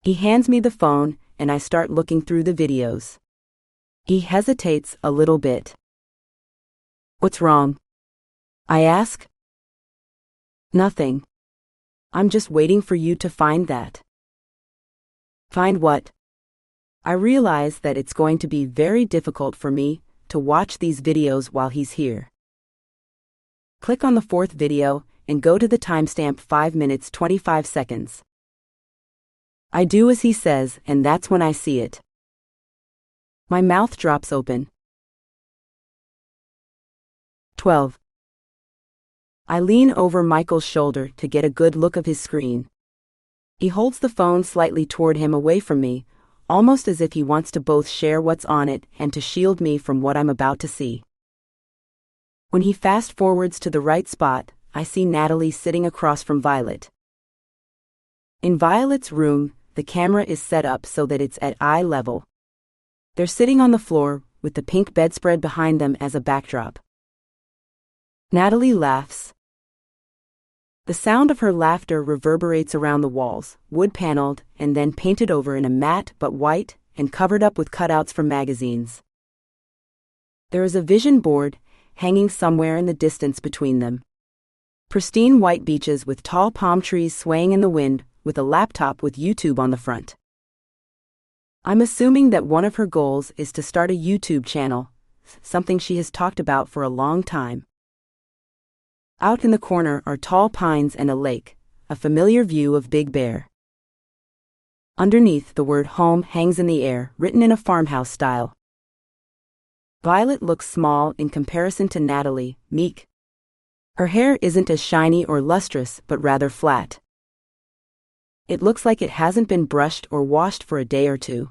S1: He hands me the phone, and I start looking through the videos. He hesitates a little bit. What's wrong? I ask. Nothing. I'm just waiting for you to find that. Find what? I realize that it's going to be very difficult for me to watch these videos while he's here. Click on the fourth video and go to the timestamp 5 minutes 25 seconds. I do as he says, and that's when I see it. My mouth drops open. 12. I lean over Michael's shoulder to get a good look of his screen. He holds the phone slightly toward him away from me, almost as if he wants to both share what's on it and to shield me from what I'm about to see. When he fast forwards to the right spot, I see Natalie sitting across from Violet. In Violet's room, the camera is set up so that it's at eye level. They're sitting on the floor, with the pink bedspread behind them as a backdrop. Natalie laughs. The sound of her laughter reverberates around the walls, wood-paneled and then painted over in a matte but white and covered up with cutouts from magazines. There is a vision board hanging somewhere in the distance between them. Pristine white beaches with tall palm trees swaying in the wind, with a laptop with YouTube on the front. I'm assuming that one of her goals is to start a YouTube channel, something she has talked about for a long time. Out in the corner are tall pines and a lake, a familiar view of Big Bear. Underneath, the word home hangs in the air, written in a farmhouse style. Violet looks small in comparison to Natalie, meek. Her hair isn't as shiny or lustrous, but rather flat. It looks like it hasn't been brushed or washed for a day or two.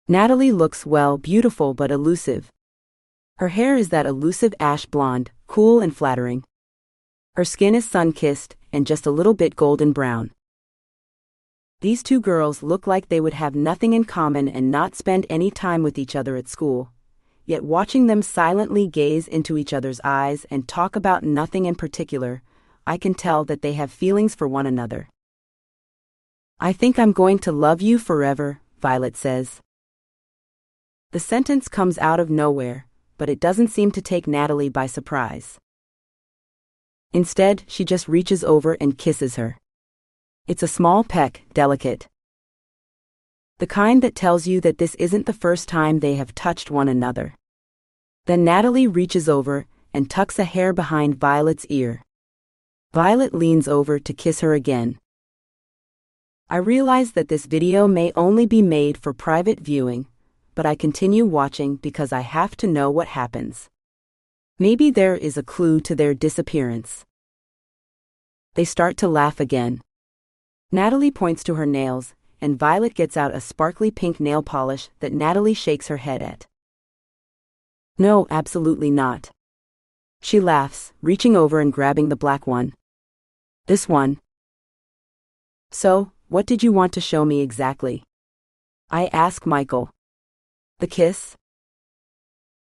S1: Natalie looks, well, beautiful but elusive. Her hair is that elusive ash blonde, cool and flattering. Her skin is sun-kissed and just a little bit golden brown. These two girls look like they would have nothing in common and not spend any time with each other at school. Yet watching them silently gaze into each other's eyes and talk about nothing in particular, I can tell that they have feelings for one another. I think I'm going to love you forever, Violet says. The sentence comes out of nowhere, but it doesn't seem to take Natalie by surprise. Instead, she just reaches over and kisses her. It's a small peck, delicate. The kind that tells you that this isn't the first time they have touched one another. Then Natalie reaches over and tucks a hair behind Violet's ear. Violet leans over to kiss her again. I realize that this video may only be made for private viewing, but I continue watching because I have to know what happens. Maybe there is a clue to their disappearance. They start to laugh again. Natalie points to her nails, and Violet gets out a sparkly pink nail polish that Natalie shakes her head at. No, absolutely not. She laughs, reaching over and grabbing the black one. This one. So, what did you want to show me exactly? I ask Michael. The kiss?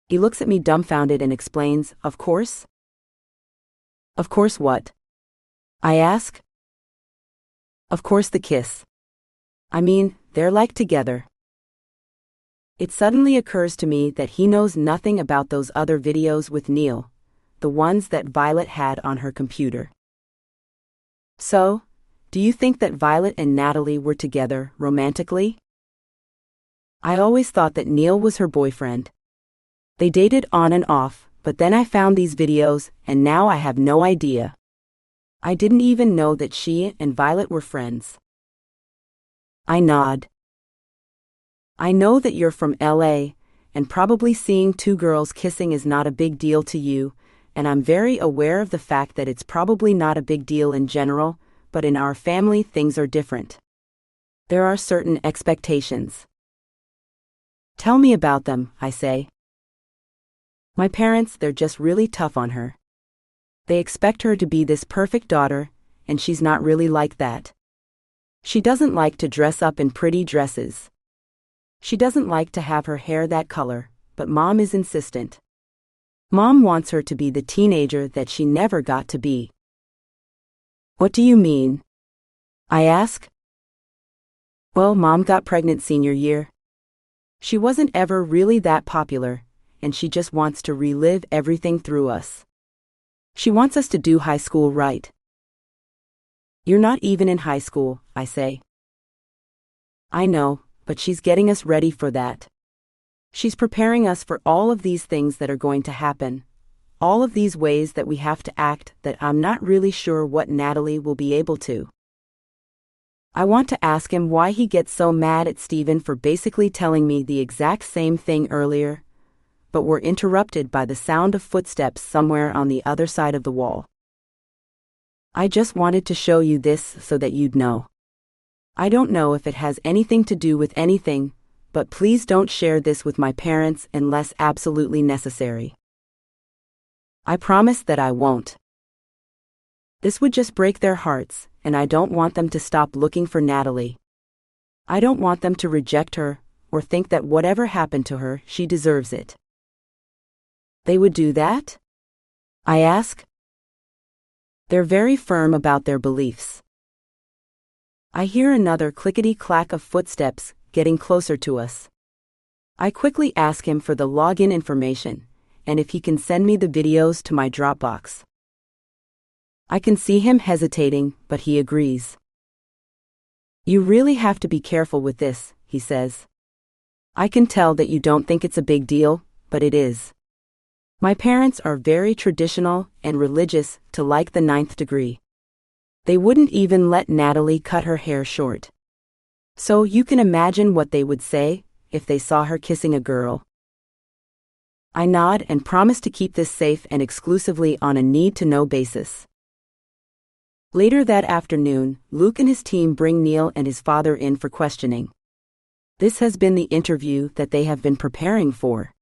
S1: He looks at me dumbfounded and explains, of course. Of course what? I ask. Of course the kiss. I mean, they're like together. It suddenly occurs to me that he knows nothing about those other videos with Neil, the ones that Violet had on her computer. So, do you think that Violet and Natalie were together romantically? I always thought that Neil was her boyfriend. They dated on and off, but then I found these videos, and now I have no idea. I didn't even know that she and Violet were friends. I nod. I know that you're from LA, and probably seeing two girls kissing is not a big deal to you, and I'm very aware of the fact that it's probably not a big deal in general, but in our family things are different. There are certain expectations. Tell me about them, I say. My parents, they're just really tough on her. They expect her to be this perfect daughter, and she's not really like that. She doesn't like to dress up in pretty dresses. She doesn't like to have her hair that color, but Mom is insistent. Mom wants her to be the teenager that she never got to be. What do you mean? I ask. Well, Mom got pregnant senior year. She wasn't ever really that popular, and she just wants to relive everything through us. She wants us to do high school right. You're not even in high school, I say. I know, but she's getting us ready for that. She's preparing us for all of these things that are going to happen, all of these ways that we have to act that I'm not really sure what Natalie will be able to. I want to ask him why he gets so mad at Steven for basically telling me the exact same thing earlier, but we're interrupted by the sound of footsteps somewhere on the other side of the wall. I just wanted to show you this so that you'd know. I don't know if it has anything to do with anything, but please don't share this with my parents unless absolutely necessary. I promise that I won't. This would just break their hearts, and I don't want them to stop looking for Natalie. I don't want them to reject her, or think that whatever happened to her, she deserves it. They would do that? I ask. They're very firm about their beliefs. I hear another clickety-clack of footsteps getting closer to us. I quickly ask him for the login information, and if he can send me the videos to my Dropbox. I can see him hesitating, but he agrees. You really have to be careful with this, he says. I can tell that you don't think it's a big deal, but it is. My parents are very traditional and religious to like the 9th degree. They wouldn't even let Natalie cut her hair short. So you can imagine what they would say if they saw her kissing a girl. I nod and promise to keep this safe and exclusively on a need-to-know basis. Later that afternoon, Luke and his team bring Neil and his father in for questioning. This has been the interview that they have been preparing for.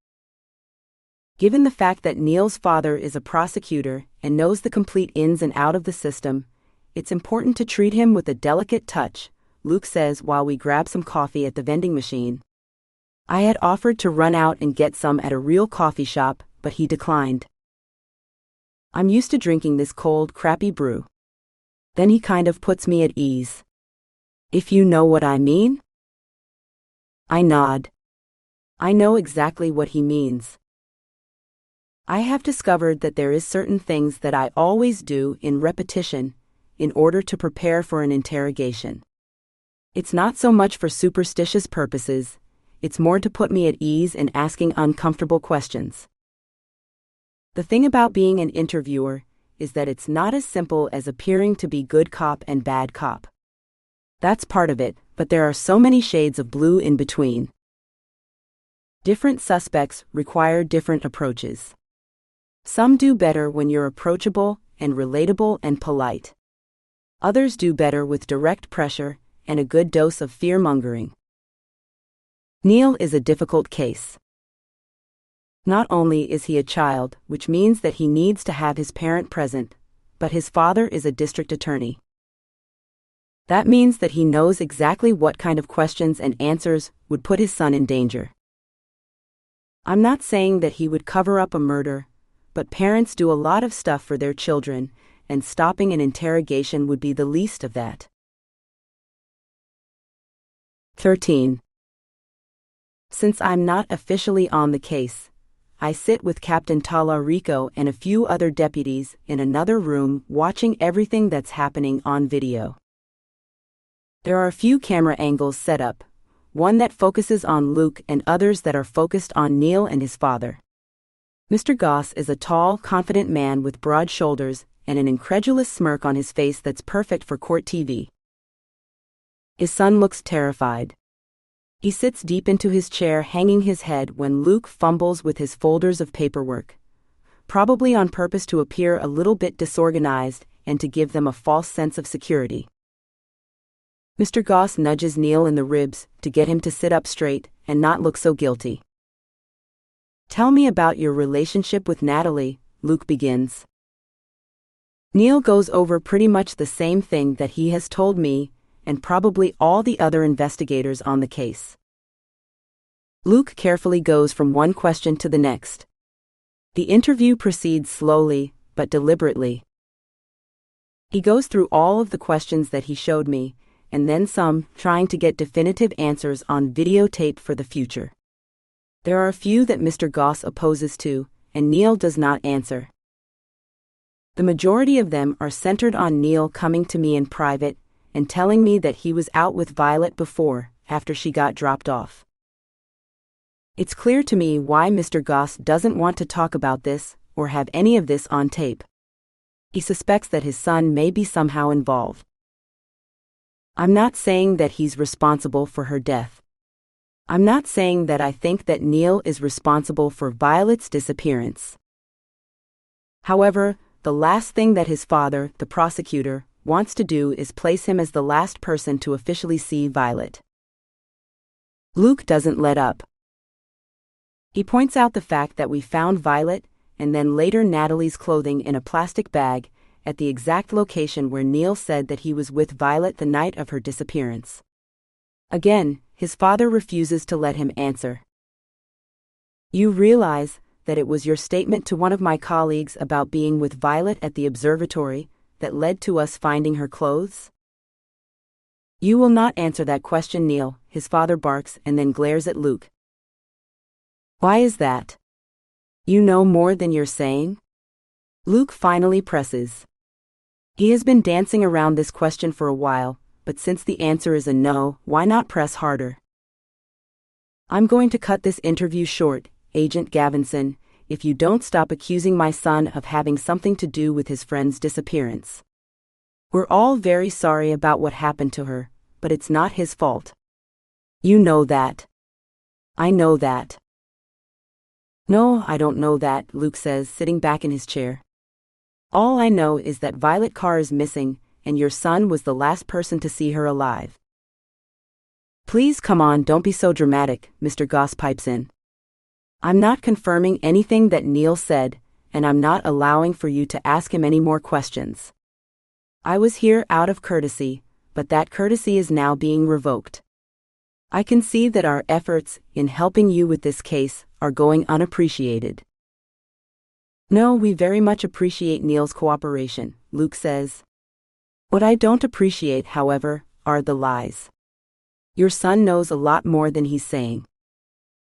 S1: Given the fact that Neil's father is a prosecutor and knows the complete ins and outs of the system, it's important to treat him with a delicate touch, Luke says while we grab some coffee at the vending machine. I had offered to run out and get some at a real coffee shop, but he declined. I'm used to drinking this cold, crappy brew. Then he kind of puts me at ease. If you know what I mean? I nod. I know exactly what he means. I have discovered that there is certain things that I always do in repetition in order to prepare for an interrogation. It's not so much for superstitious purposes, it's more to put me at ease in asking uncomfortable questions. The thing about being an interviewer is that it's not as simple as appearing to be good cop and bad cop. That's part of it, but there are so many shades of blue in between. Different suspects require different approaches. Some do better when you're approachable and relatable and polite. Others do better with direct pressure and a good dose of fear-mongering. Neil is a difficult case. Not only is he a child, which means that he needs to have his parent present, but his father is a district attorney. That means that he knows exactly what kind of questions and answers would put his son in danger. I'm not saying that he would cover up a murder, but parents do a lot of stuff for their children, and stopping an interrogation would be the least of that. 13. Since I'm not officially on the case, I sit with Captain Talarico and a few other deputies in another room watching everything that's happening on video. There are a few camera angles set up, one that focuses on Luke and others that are focused on Neil and his father. Mr. Goss is a tall, confident man with broad shoulders and an incredulous smirk on his face that's perfect for court TV. His son looks terrified. He sits deep into his chair, hanging his head when Luke fumbles with his folders of paperwork, probably on purpose to appear a little bit disorganized and to give them a false sense of security. Mr. Goss nudges Neil in the ribs to get him to sit up straight and not look so guilty. Tell me about your relationship with Natalie, Luke begins. Neil goes over pretty much the same thing that he has told me and probably all the other investigators on the case. Luke carefully goes from one question to the next. The interview proceeds slowly, but deliberately. He goes through all of the questions that he showed me, and then some, trying to get definitive answers on videotape for the future. There are a few that Mr. Goss opposes to, and Neil does not answer. The majority of them are centered on Neil coming to me in private and telling me that he was out with Violet before, after she got dropped off. It's clear to me why Mr. Goss doesn't want to talk about this or have any of this on tape. He suspects that his son may be somehow involved. I'm not saying that he's responsible for her death. I'm not saying that I think that Neil is responsible for Violet's disappearance. However, the last thing that his father, the prosecutor, wants to do is place him as the last person to officially see Violet. Luke doesn't let up. He points out the fact that we found Violet and then later Natalie's clothing in a plastic bag at the exact location where Neil said that he was with Violet the night of her disappearance. Again, his father refuses to let him answer. You realize that it was your statement to one of my colleagues about being with Violet at the observatory that led to us finding her clothes? You will not answer that question, Neil, his father barks and then glares at Luke. Why is that? You know more than you're saying? Luke finally presses. He has been dancing around this question for a while, but since the answer is a no, why not press harder? I'm going to cut this interview short, Agent Gavinson, if you don't stop accusing my son of having something to do with his friend's disappearance. We're all very sorry about what happened to her, but it's not his fault. You know that. I know that. No, I don't know that, Luke says, sitting back in his chair. All I know is that Violet Carr is missing, and your son was the last person to see her alive. Please come on, don't be so dramatic, Mr. Goss pipes in. I'm not confirming anything that Neil said, and I'm not allowing for you to ask him any more questions. I was here out of courtesy, but that courtesy is now being revoked. I can see that our efforts in helping you with this case are going unappreciated. No, we very much appreciate Neil's cooperation, Luke says. What I don't appreciate, however, are the lies. Your son knows a lot more than he's saying.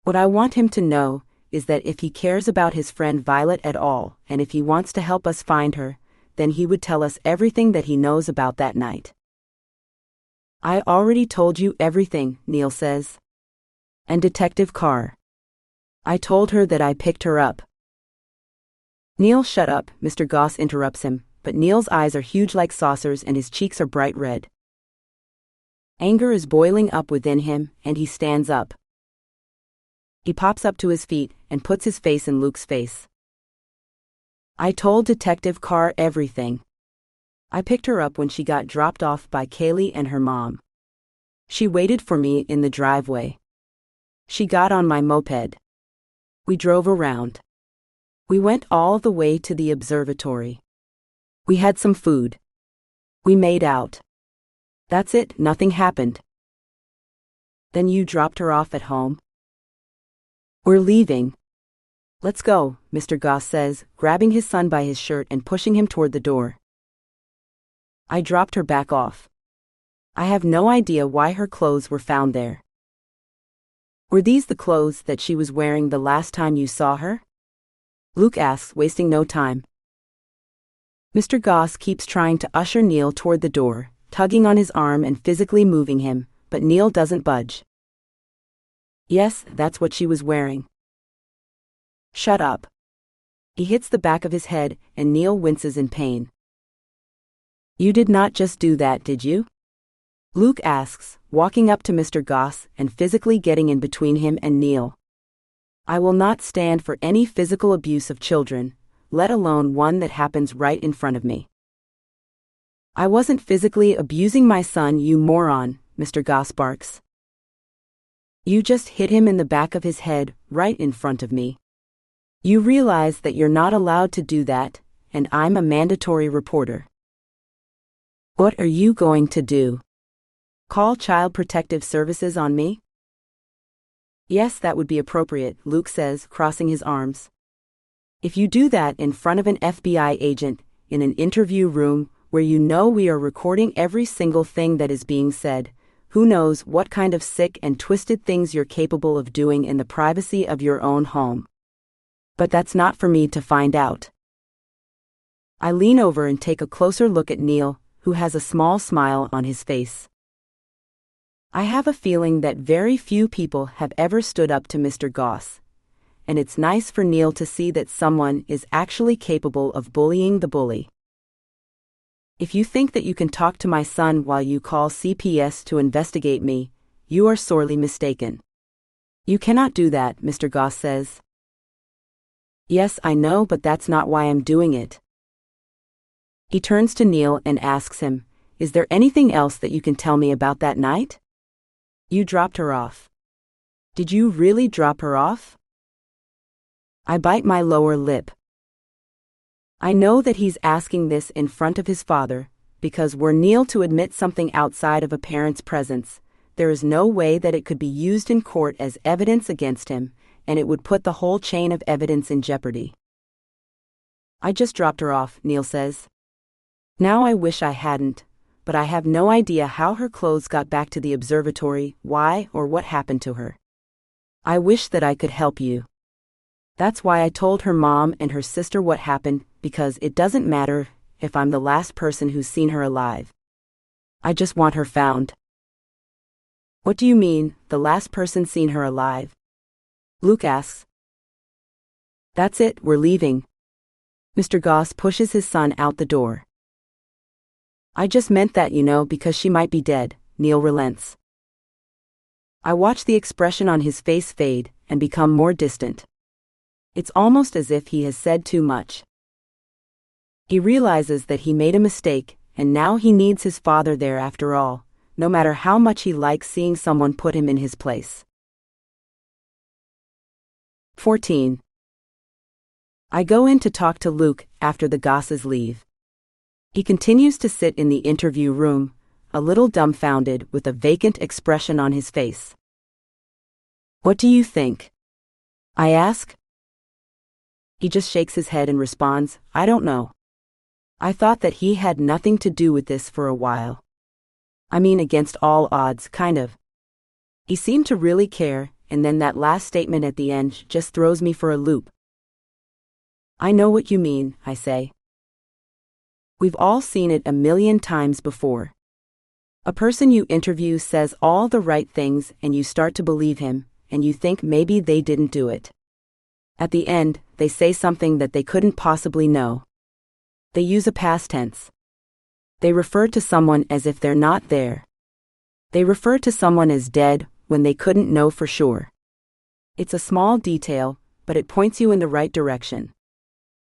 S1: What I want him to know is that if he cares about his friend Violet at all, and if he wants to help us find her, then he would tell us everything that he knows about that night. I already told you everything, Neil says. And Detective Carr. I told her that I picked her up. Neil, shut up, Mr. Goss interrupts him, but Neil's eyes are huge like saucers and his cheeks are bright red. Anger is boiling up within him, and he stands up. He pops up to his feet and puts his face in Luke's face. I told Detective Carr everything. I picked her up when she got dropped off by Kaylee and her mom. She waited for me in the driveway. She got on my moped. We drove around. We went all the way to the observatory. We had some food. We made out. That's it, nothing happened. Then you dropped her off at home? We're leaving. Let's go, Mr. Goss says, grabbing his son by his shirt and pushing him toward the door. I dropped her back off. I have no idea why her clothes were found there. Were these the clothes that she was wearing the last time you saw her? Luke asks, wasting no time. Mr. Goss keeps trying to usher Neil toward the door, tugging on his arm and physically moving him, but Neil doesn't budge. Yes, that's what she was wearing. Shut up. He hits the back of his head, and Neil winces in pain. You did not just do that, did you? Luke asks, walking up to Mr. Goss and physically getting in between him and Neil. I will not stand for any physical abuse of children, let alone one that happens right in front of me. I wasn't physically abusing my son, you moron, Mr. Goss barks. You just hit him in the back of his head, right in front of me. You realize that you're not allowed to do that, and I'm a mandatory reporter. What are you going to do? Call Child Protective Services on me? Yes, that would be appropriate, Luke says, crossing his arms. If you do that in front of an FBI agent, in an interview room, where you know we are recording every single thing that is being said, who knows what kind of sick and twisted things you're capable of doing in the privacy of your own home. But that's not for me to find out. I lean over and take a closer look at Neil, who has a small smile on his face. I have a feeling that very few people have ever stood up to Mr. Goss, and it's nice for Neil to see that someone is actually capable of bullying the bully. If you think that you can talk to my son while you call CPS to investigate me, you are sorely mistaken. You cannot do that, Mr. Goss says. Yes, I know, but that's not why I'm doing it. He turns to Neil and asks him, "Is there anything else that you can tell me about that night? You dropped her off. Did you really drop her off?" I bite my lower lip. I know that he's asking this in front of his father, because were Neil to admit something outside of a parent's presence, there is no way that it could be used in court as evidence against him, and it would put the whole chain of evidence in jeopardy. I just dropped her off, Neil says. Now I wish I hadn't, but I have no idea how her clothes got back to the observatory, why, or what happened to her. I wish that I could help you. That's why I told her mom and her sister what happened, because it doesn't matter if I'm the last person who's seen her alive. I just want her found. What do you mean, the last person seen her alive? Luke asks. That's it, we're leaving. Mr. Goss pushes his son out the door. I just meant that, because she might be dead, Neil relents. I watch the expression on his face fade and become more distant. It's almost as if he has said too much. He realizes that he made a mistake, and now he needs his father there after all, no matter how much he likes seeing someone put him in his place. 14. I go in to talk to Luke after the Gosses leave. He continues to sit in the interview room, a little dumbfounded with a vacant expression on his face. What do you think? I ask. He just shakes his head and responds, I don't know. I thought that he had nothing to do with this for a while. I mean, against all odds, kind of. He seemed to really care, and then that last statement at the end just throws me for a loop. I know what you mean, I say. We've all seen it a million times before. A person you interview says all the right things and you start to believe him, and you think maybe they didn't do it. At the end, they say something that they couldn't possibly know. They use a past tense. They refer to someone as if they're not there. They refer to someone as dead when they couldn't know for sure. It's a small detail, but it points you in the right direction.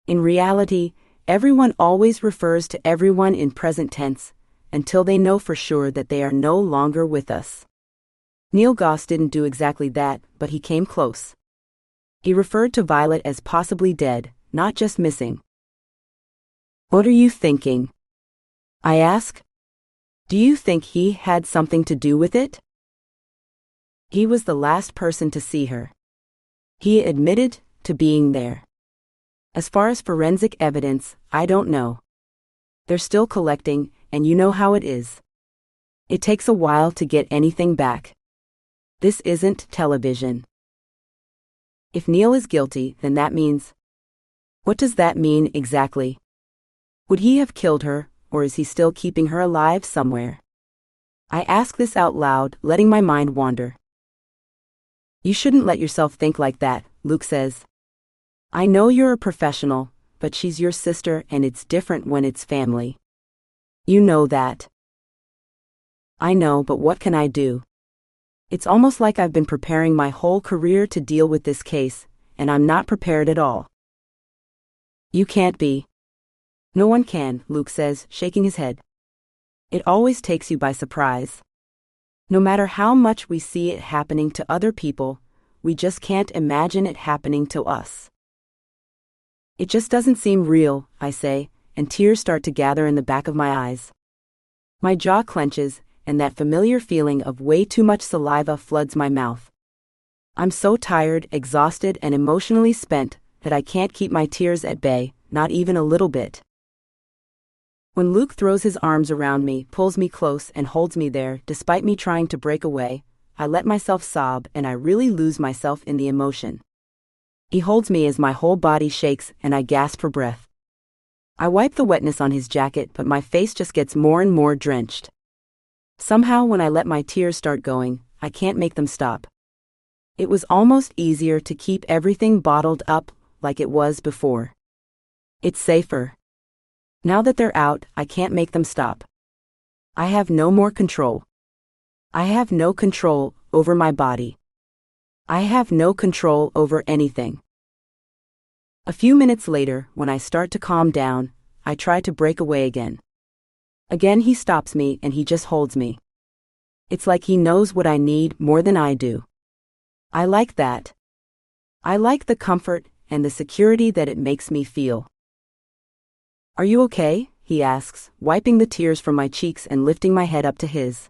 S1: In reality, everyone always refers to everyone in present tense, until they know for sure that they are no longer with us. Neil Goss didn't do exactly that, but he came close. He referred to Violet as possibly dead, not just missing. What are you thinking? I ask. Do you think he had something to do with it? He was the last person to see her. He admitted to being there. As far as forensic evidence, I don't know. They're still collecting, and you know how it is. It takes a while to get anything back. This isn't television. If Neil is guilty, then that means... What does that mean exactly? Would he have killed her, or is he still keeping her alive somewhere? I ask this out loud, letting my mind wander. You shouldn't let yourself think like that, Luke says. I know you're a professional, but she's your sister and it's different when it's family. You know that. I know, but what can I do? It's almost like I've been preparing my whole career to deal with this case, and I'm not prepared at all. You can't be. No one can, Luke says, shaking his head. It always takes you by surprise. No matter how much we see it happening to other people, we just can't imagine it happening to us. It just doesn't seem real, I say, and tears start to gather in the back of my eyes. My jaw clenches, and that familiar feeling of way too much saliva floods my mouth. I'm so tired, exhausted, and emotionally spent that I can't keep my tears at bay, not even a little bit. When Luke throws his arms around me, pulls me close, and holds me there, despite me trying to break away, I let myself sob and I really lose myself in the emotion. He holds me as my whole body shakes and I gasp for breath. I wipe the wetness on his jacket, but my face just gets more and more drenched. Somehow when I let my tears start going, I can't make them stop. It was almost easier to keep everything bottled up like it was before. It's safer. Now that they're out, I can't make them stop. I have no more control. I have no control over my body. I have no control over anything. A few minutes later, when I start to calm down, I try to break away again. Again he stops me and he just holds me. It's like he knows what I need more than I do. I like that. I like the comfort and the security that it makes me feel. Are you okay? He asks, wiping the tears from my cheeks and lifting my head up to his.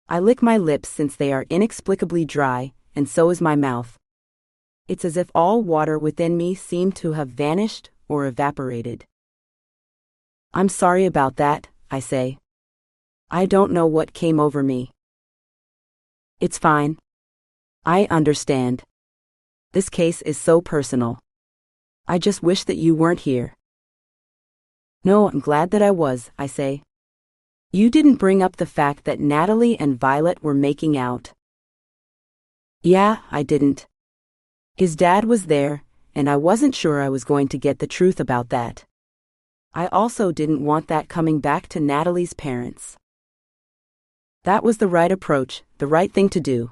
S1: I lick my lips since they are inexplicably dry, and so is my mouth. It's as if all water within me seemed to have vanished or evaporated. I'm sorry about that, I say. I don't know what came over me. It's fine. I understand. This case is so personal. I just wish that you weren't here. No, I'm glad that I was, I say. You didn't bring up the fact that Natalie and Violet were making out. Yeah, I didn't. His dad was there, and I wasn't sure I was going to get the truth about that. I also didn't want that coming back to Natalie's parents. That was the right approach, the right thing to do.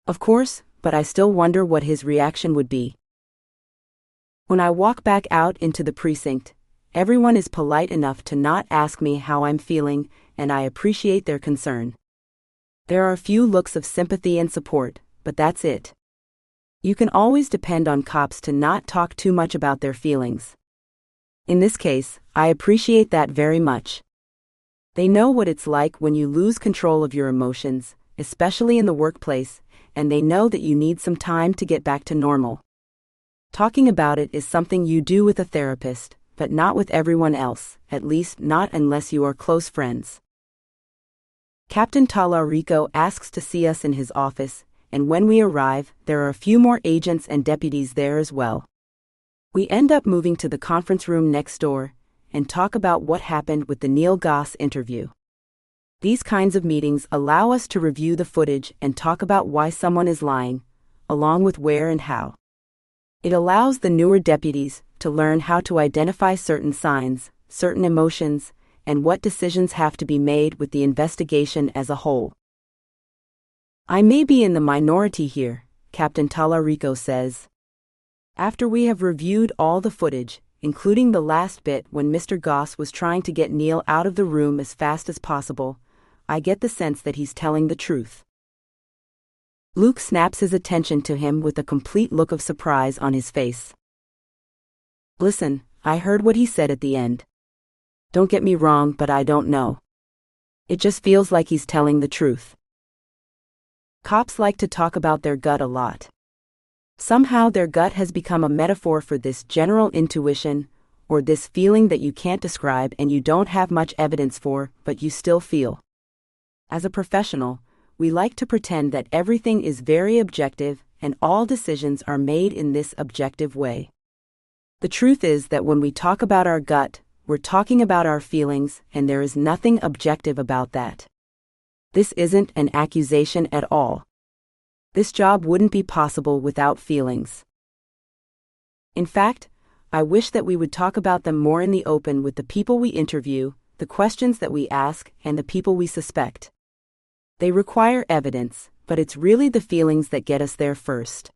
S1: Of course, but I still wonder what his reaction would be. When I walk back out into the precinct, everyone is polite enough to not ask me how I'm feeling, and I appreciate their concern. There are a few looks of sympathy and support, but that's it. You can always depend on cops to not talk too much about their feelings. In this case, I appreciate that very much. They know what it's like when you lose control of your emotions, especially in the workplace, and they know that you need some time to get back to normal. Talking about it is something you do with a therapist, but not with everyone else, at least not unless you are close friends. Captain Talarico asks to see us in his office, and when we arrive, there are a few more agents and deputies there as well. We end up moving to the conference room next door and talk about what happened with the Neil Goss interview. These kinds of meetings allow us to review the footage and talk about why someone is lying, along with where and how. It allows the newer deputies to learn how to identify certain signs, certain emotions, and what decisions have to be made with the investigation as a whole. I may be in the minority here, Captain Talarico says. After we have reviewed all the footage, including the last bit when Mr. Goss was trying to get Neil out of the room as fast as possible, I get the sense that he's telling the truth. Luke snaps his attention to him with a complete look of surprise on his face. Listen, I heard what he said at the end. Don't get me wrong, but I don't know. It just feels like he's telling the truth. Cops like to talk about their gut a lot. Somehow their gut has become a metaphor for this general intuition, or this feeling that you can't describe and you don't have much evidence for, but you still feel. As a professional, we like to pretend that everything is very objective and all decisions are made in this objective way. The truth is that when we talk about our gut, we're talking about our feelings, and there is nothing objective about that. This isn't an accusation at all. This job wouldn't be possible without feelings. In fact, I wish that we would talk about them more in the open with the people we interview, the questions that we ask, and the people we suspect. They require evidence, but it's really the feelings that get us there first.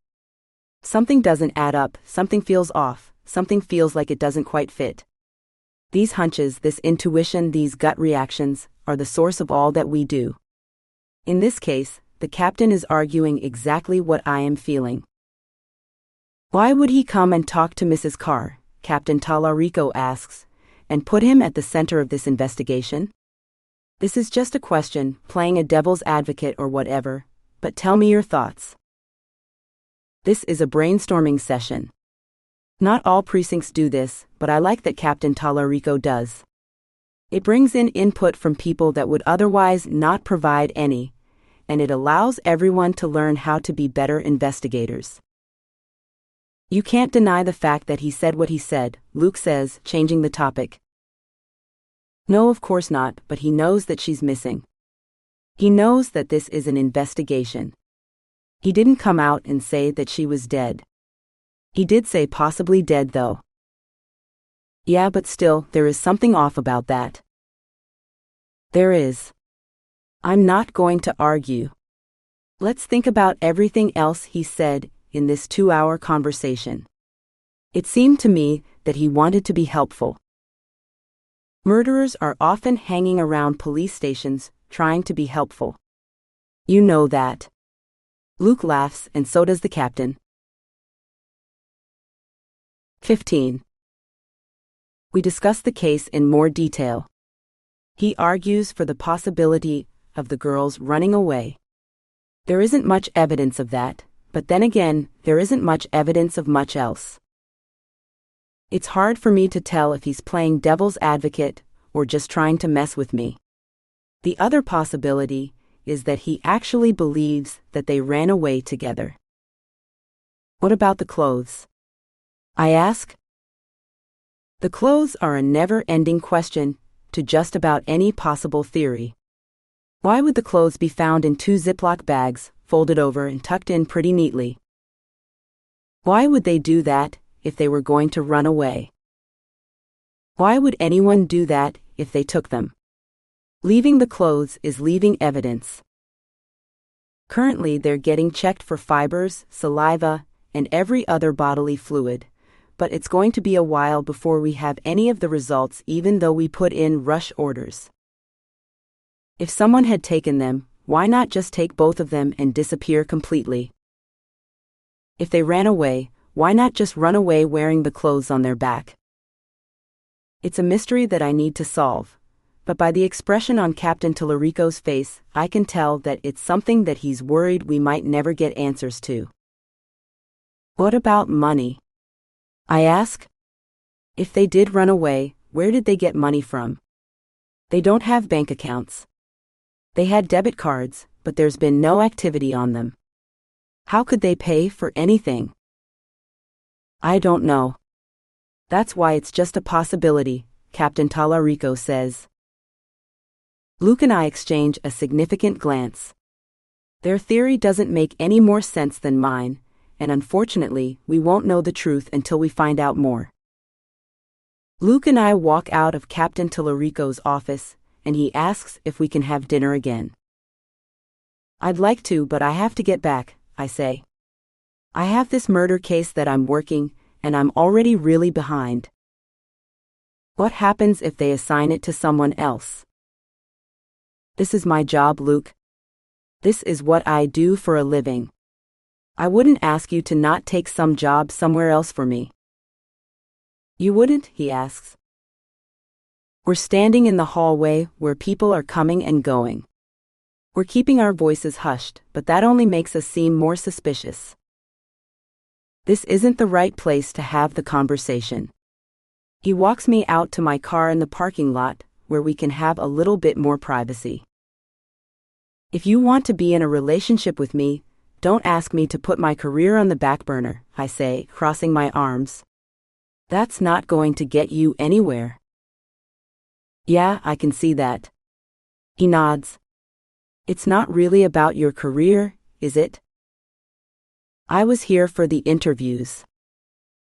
S1: Something doesn't add up, something feels off, something feels like it doesn't quite fit. These hunches, this intuition, these gut reactions, are the source of all that we do. In this case, the captain is arguing exactly what I am feeling. Why would he come and talk to Mrs. Carr, Captain Talarico asks, and put him at the center of this investigation? This is just a question, playing a devil's advocate or whatever, but tell me your thoughts. This is a brainstorming session. Not all precincts do this, but I like that Captain Talarico does. It brings in input from people that would otherwise not provide any, and it allows everyone to learn how to be better investigators. You can't deny the fact that he said what he said, Luke says, changing the topic. No, of course not, but he knows that she's missing. He knows that this is an investigation. He didn't come out and say that she was dead. He did say possibly dead though. Yeah, but still, there is something off about that. There is. I'm not going to argue. Let's think about everything else he said in this 2-hour conversation. It seemed to me that he wanted to be helpful. Murderers are often hanging around police stations trying to be helpful. You know that. Luke laughs, and so does the captain. 15. We discuss the case in more detail. He argues for the possibility of the girls running away. There isn't much evidence of that, but then again, there isn't much evidence of much else. It's hard for me to tell if he's playing devil's advocate or just trying to mess with me. The other possibility is that he actually believes that they ran away together. What about the clothes? I ask. The clothes are a never-ending question to just about any possible theory. Why would the clothes be found in 2 Ziploc bags, folded over and tucked in pretty neatly? Why would they do that if they were going to run away? Why would anyone do that if they took them? Leaving the clothes is leaving evidence. Currently, they're getting checked for fibers, saliva, and every other bodily fluid, but it's going to be a while before we have any of the results even though we put in rush orders. If someone had taken them, why not just take both of them and disappear completely? If they ran away, why not just run away wearing the clothes on their back? It's a mystery that I need to solve, but by the expression on Captain Tallarico's face, I can tell that it's something that he's worried we might never get answers to. What about money? I ask. If they did run away, where did they get money from? They don't have bank accounts. They had debit cards, but there's been no activity on them. How could they pay for anything? I don't know. That's why it's just a possibility, Captain Tallarico says. Luke and I exchange a significant glance. Their theory doesn't make any more sense than mine, and unfortunately, we won't know the truth until we find out more. Luke and I walk out of Captain Tallarico's office, and he asks if we can have dinner again. I'd like to, but I have to get back, I say. I have this murder case that I'm working, and I'm already really behind. What happens if they assign it to someone else? This is my job, Luke. This is what I do for a living. I wouldn't ask you to not take some job somewhere else for me. You wouldn't? He asks. We're standing in the hallway where people are coming and going. We're keeping our voices hushed, but that only makes us seem more suspicious. This isn't the right place to have the conversation. He walks me out to my car in the parking lot, where we can have a little bit more privacy. If you want to be in a relationship with me, don't ask me to put my career on the back burner, I say, crossing my arms. That's not going to get you anywhere. Yeah, I can see that. He nods. It's not really about your career, is it? I was here for the interviews.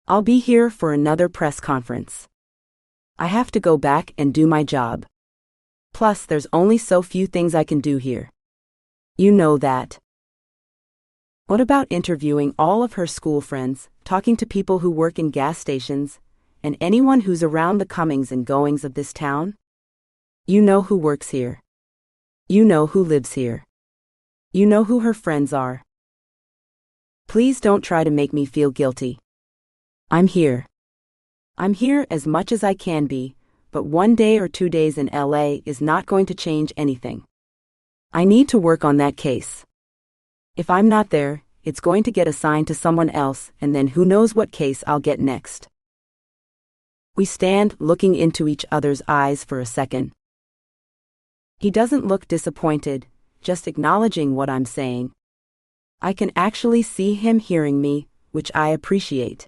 S1: I'll be here for another press conference. I have to go back and do my job. Plus, there's only so few things I can do here. You know that. What about interviewing all of her school friends, talking to people who work in gas stations, and anyone who's around the comings and goings of this town? You know who works here. You know who lives here. You know who her friends are. Please don't try to make me feel guilty. I'm here. I'm here as much as I can be, but 1 day or 2 days in LA is not going to change anything. I need to work on that case. If I'm not there, it's going to get assigned to someone else, and then who knows what case I'll get next. We stand looking into each other's eyes for a second. He doesn't look disappointed, just acknowledging what I'm saying. I can actually see him hearing me, which I appreciate.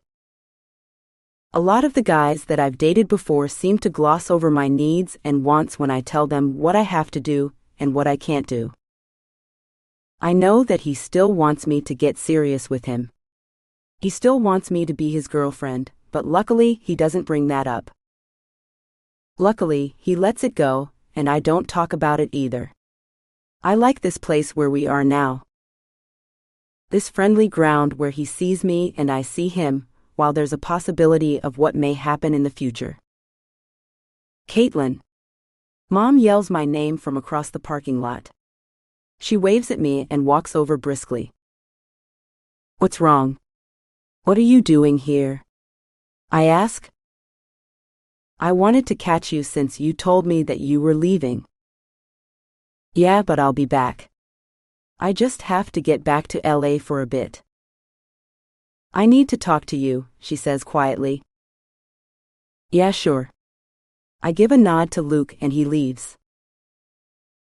S1: A lot of the guys that I've dated before seem to gloss over my needs and wants when I tell them what I have to do and what I can't do. I know that he still wants me to get serious with him. He still wants me to be his girlfriend, but luckily he doesn't bring that up. Luckily, he lets it go, and I don't talk about it either. I like this place where we are now. This friendly ground where he sees me and I see him, while there's a possibility of what may happen in the future. Kaitlyn. Mom yells my name from across the parking lot. She waves at me and walks over briskly. What's wrong? What are you doing here? I ask. I wanted to catch you since you told me that you were leaving. Yeah, but I'll be back. I just have to get back to LA for a bit. I need to talk to you, she says quietly. Yeah, sure. I give a nod to Luke and he leaves.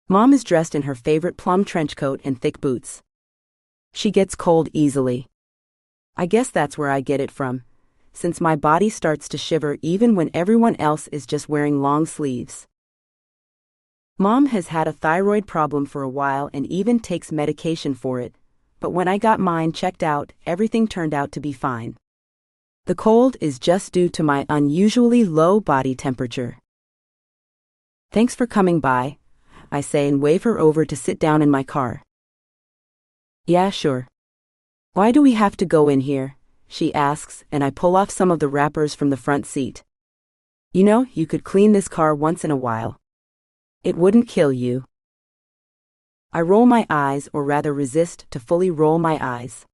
S1: Mom is dressed in her favorite plum trench coat and thick boots. She gets cold easily. I guess that's where I get it from, since my body starts to shiver even when everyone else is just wearing long sleeves. Mom has had a thyroid problem for a while and even takes medication for it, but when I got mine checked out, everything turned out to be fine. The cold is just due to my unusually low body temperature. Thanks for coming by, I say and wave her over to sit down in my car. Yeah, sure. Why do we have to go in here? She asks, and I pull off some of the wrappers from the front seat. You know, you could clean this car once in a while. It wouldn't kill you. I roll my eyes, or rather resist to fully roll my eyes.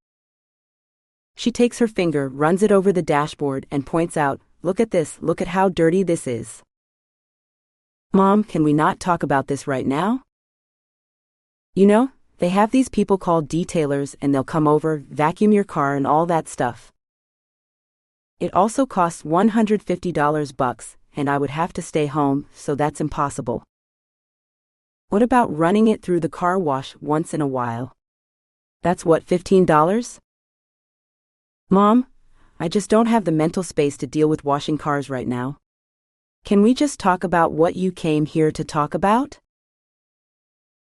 S1: She takes her finger, runs it over the dashboard, and points out, look at this, look at how dirty this is. Mom, can we not talk about this right now? You know, they have these people called detailers and they'll come over, vacuum your car and all that stuff. It also costs $150 bucks, and I would have to stay home, so that's impossible. What about running it through the car wash once in a while? That's what, $15? Mom, I just don't have the mental space to deal with washing cars right now. Can we just talk about what you came here to talk about?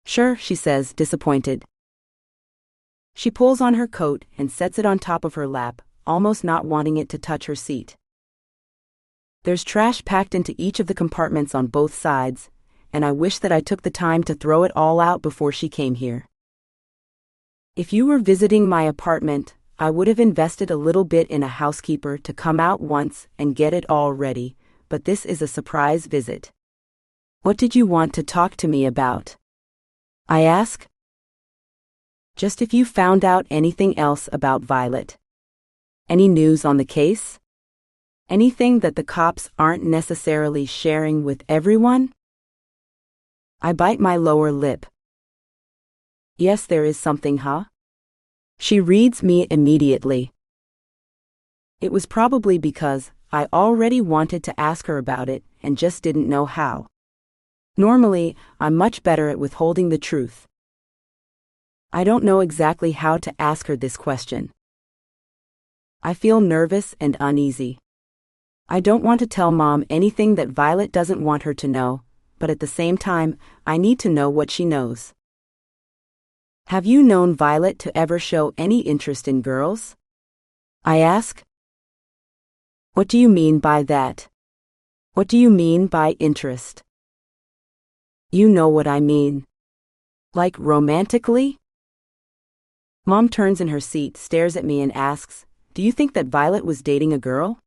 S1: Sure, she says, disappointed. She pulls on her coat and sets it on top of her lap, almost not wanting it to touch her seat. There's trash packed into each of the compartments on both sides, and I wish that I took the time to throw it all out before she came here. If you were visiting my apartment, I would have invested a little bit in a housekeeper to come out once and get it all ready, but this is a surprise visit. What did you want to talk to me about? I ask. Just if you found out anything else about Violet. Any news on the case? Anything that the cops aren't necessarily sharing with everyone? I bite my lower lip. Yes, there is something, huh? She reads me immediately. It was probably because I already wanted to ask her about it and just didn't know how. Normally, I'm much better at withholding the truth. I don't know exactly how to ask her this question. I feel nervous and uneasy. I don't want to tell Mom anything that Violet doesn't want her to know, but at the same time, I need to know what she knows. Have you known Violet to ever show any interest in girls? I ask. What do you mean by that? What do you mean by interest? You know what I mean. Like romantically? Mom turns in her seat, stares at me and asks, do you think that Violet was dating a girl?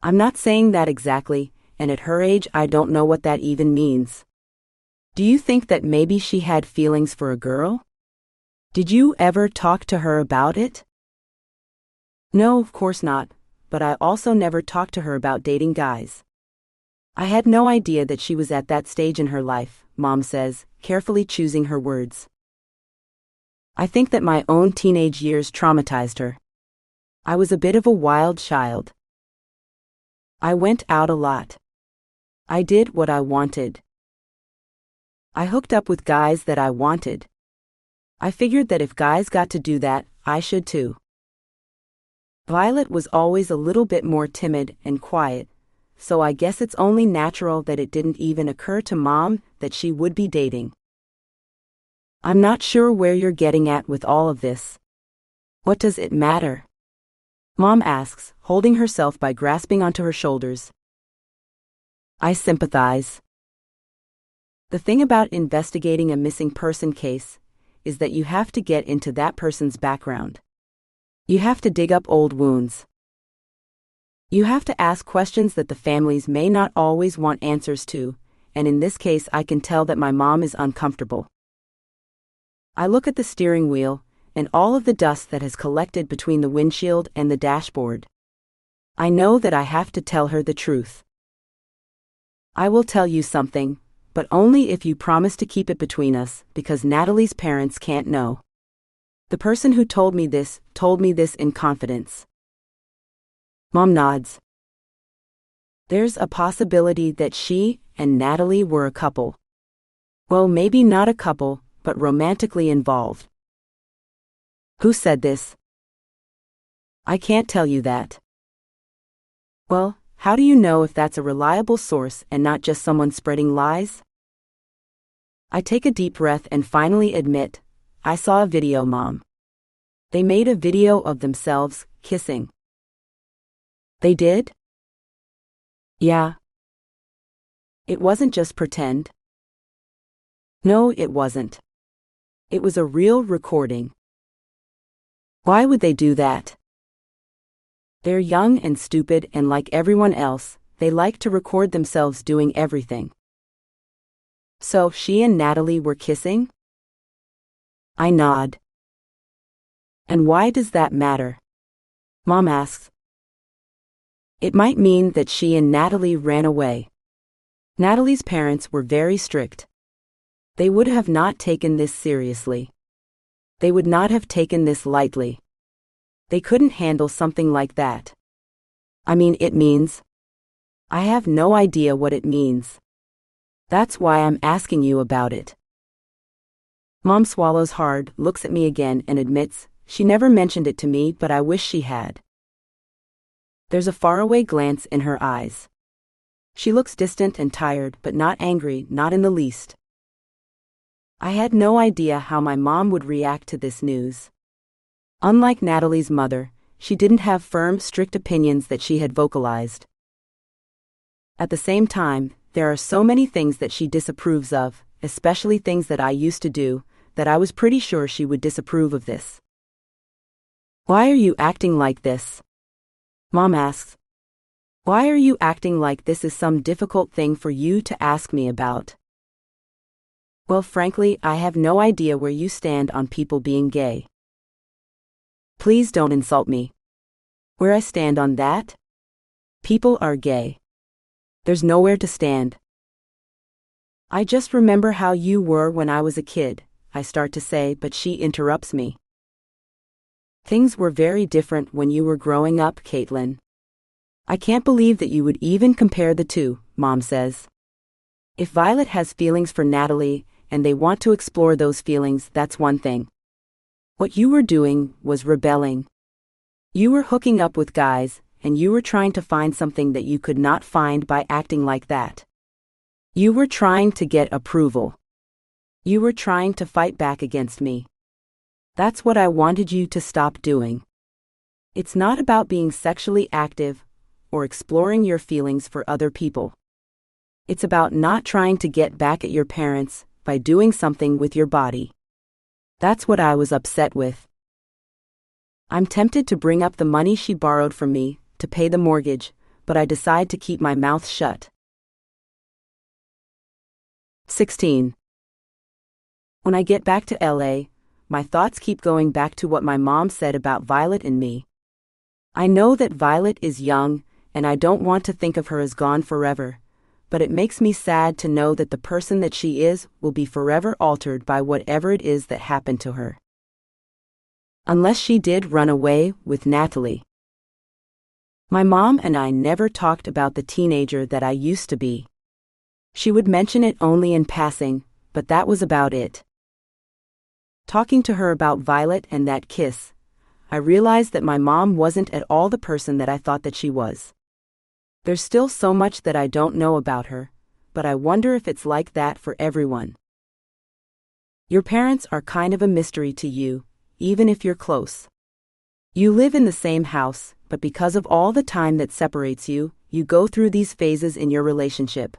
S1: I'm not saying that exactly, and at her age I don't know what that even means. Do you think that maybe she had feelings for a girl? Did you ever talk to her about it? No, of course not, but I also never talked to her about dating guys. I had no idea that she was at that stage in her life, Mom says, carefully choosing her words. I think that my own teenage years traumatized her. I was a bit of a wild child. I went out a lot. I did what I wanted. I hooked up with guys that I wanted. I figured that if guys got to do that, I should too. Violet was always a little bit more timid and quiet, so I guess it's only natural that it didn't even occur to Mom that she would be dating. I'm not sure where you're getting at with all of this. What does it matter? Mom asks, holding herself by grasping onto her shoulders. I sympathize. The thing about investigating a missing person case is that you have to get into that person's background. You have to dig up old wounds. You have to ask questions that the families may not always want answers to, and in this case I can tell that my mom is uncomfortable. I look at the steering wheel and all of the dust that has collected between the windshield and the dashboard. I know that I have to tell her the truth. I will tell you something, but only if you promise to keep it between us, because Natalie's parents can't know. The person who told me this in confidence. Mom nods. There's a possibility that she and Natalie were a couple. Well, maybe not a couple, but romantically involved. Who said this? I can't tell you that. Well, how do you know if that's a reliable source and not just someone spreading lies? I take a deep breath and finally admit, I saw a video, Mom. They made a video of themselves kissing. They did? Yeah. It wasn't just pretend. No, it wasn't. It was a real recording. Why would they do that? They're young and stupid, and like everyone else, they like to record themselves doing everything. So, she and Natalie were kissing? I nod. And why does that matter? Mom asks. It might mean that she and Natalie ran away. Natalie's parents were very strict. They would have not taken this seriously. They would not have taken this lightly. They couldn't handle something like that. I mean, it means. I have no idea what it means. That's why I'm asking you about it. Mom swallows hard, looks at me again, and admits, she never mentioned it to me, but I wish she had. There's a faraway glance in her eyes. She looks distant and tired, but not angry, not in the least. I had no idea how my mom would react to this news. Unlike Natalie's mother, she didn't have firm, strict opinions that she had vocalized. At the same time, there are so many things that she disapproves of, especially things that I used to do, that I was pretty sure she would disapprove of this. Why are you acting like this? Mom asks. Why are you acting like this is some difficult thing for you to ask me about? Well, frankly, I have no idea where you stand on people being gay. Please don't insult me. Where I stand on that? People are gay. There's nowhere to stand. I just remember how you were when I was a kid, I start to say, but she interrupts me. Things were very different when you were growing up, Kaitlyn. I can't believe that you would even compare the two, Mom says. If Violet has feelings for Natalie, and they want to explore those feelings, that's one thing. What you were doing was rebelling. You were hooking up with guys, and you were trying to find something that you could not find by acting like that. You were trying to get approval. You were trying to fight back against me. That's what I wanted you to stop doing. It's not about being sexually active or exploring your feelings for other people. It's about not trying to get back at your parents by doing something with your body. That's what I was upset with. I'm tempted to bring up the money she borrowed from me to pay the mortgage, but I decide to keep my mouth shut. 16. When I get back to LA, my thoughts keep going back to what my mom said about Violet and me. I know that Violet is young, and I don't want to think of her as gone forever, but it makes me sad to know that the person that she is will be forever altered by whatever it is that happened to her. Unless she did run away with Natalie. My mom and I never talked about the teenager that I used to be. She would mention it only in passing, but that was about it. Talking to her about Violet and that kiss, I realized that my mom wasn't at all the person that I thought that she was. There's still so much that I don't know about her, but I wonder if it's like that for everyone. Your parents are kind of a mystery to you, even if you're close. You live in the same house, but because of all the time that separates you, you go through these phases in your relationship.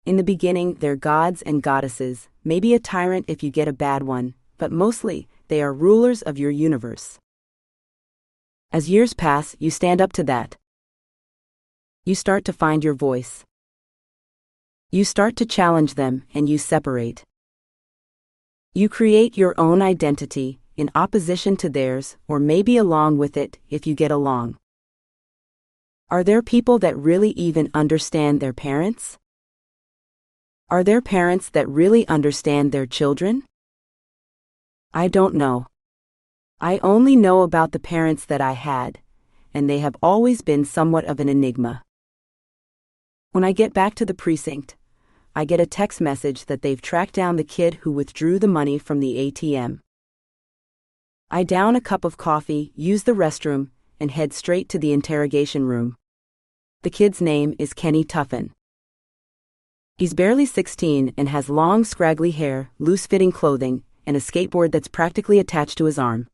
S1: In the beginning, they're gods and goddesses, maybe a tyrant if you get a bad one, but mostly, they are rulers of your universe. As years pass, you stand up to that. You start to find your voice. You start to challenge them, and you separate. You create your own identity, in opposition to theirs, or maybe along with it, if you get along. Are there people that really even understand their parents? Are there parents that really understand their children? I don't know. I only know about the parents that I had, and they have always been somewhat of an enigma. When I get back to the precinct, I get a text message that they've tracked down the kid who withdrew the money from the ATM. I down a cup of coffee, use the restroom, and head straight to the interrogation room. The kid's name is Kenny Tuffin. He's barely 16 and has long, scraggly hair, loose-fitting clothing, and a skateboard that's practically attached to his arm.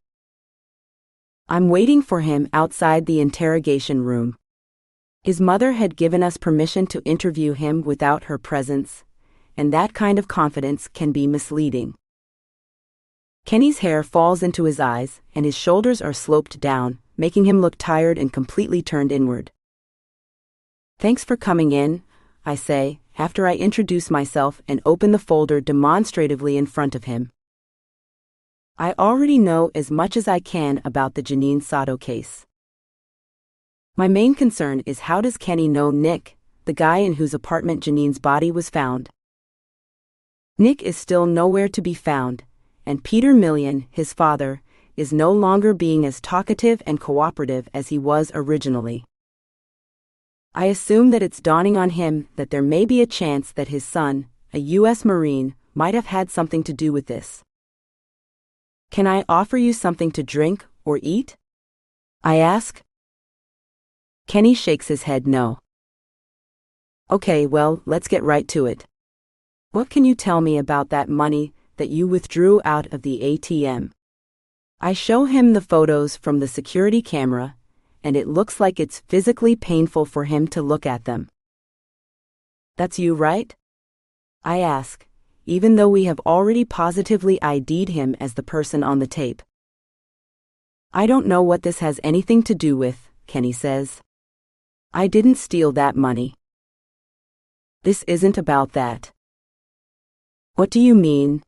S1: I'm waiting for him outside the interrogation room. His mother had given us permission to interview him without her presence, and that kind of confidence can be misleading. Kenny's hair falls into his eyes, and his shoulders are sloped down, making him look tired and completely turned inward. "Thanks for coming in," I say, after I introduce myself and open the folder demonstratively in front of him. I already know as much as I can about the Janine Sato case. My main concern is, how does Kenny know Nick, the guy in whose apartment Janine's body was found? Nick is still nowhere to be found, and Peter Millian, his father, is no longer being as talkative and cooperative as he was originally. I assume that it's dawning on him that there may be a chance that his son, a U.S. Marine, might have had something to do with this. "Can I offer you something to drink or eat?" I ask. Kenny shakes his head no. "Okay, well, let's get right to it. What can you tell me about that money that you withdrew out of the ATM?" I show him the photos from the security camera, and it looks like it's physically painful for him to look at them. "That's you, right?" I ask, even though we have already positively ID'd him as the person on the tape. "I don't know what this has anything to do with," Kenny says. "I didn't steal that money. This isn't about that." "What do you mean?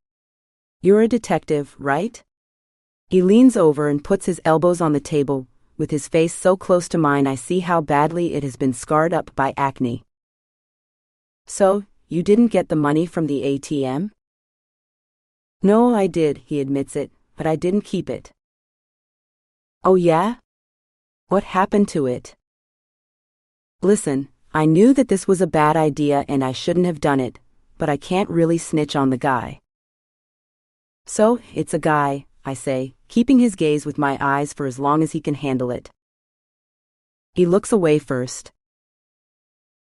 S1: You're a detective, right?" He leans over and puts his elbows on the table, with his face so close to mine I see how badly it has been scarred up by acne. "So, you didn't get the money from the ATM?" "No, I did," he admits it, "but I didn't keep it." "Oh yeah? What happened to it?" "Listen, I knew that this was a bad idea and I shouldn't have done it, but I can't really snitch on the guy." "So, it's a guy," I say, keeping his gaze with my eyes for as long as he can handle it. He looks away first.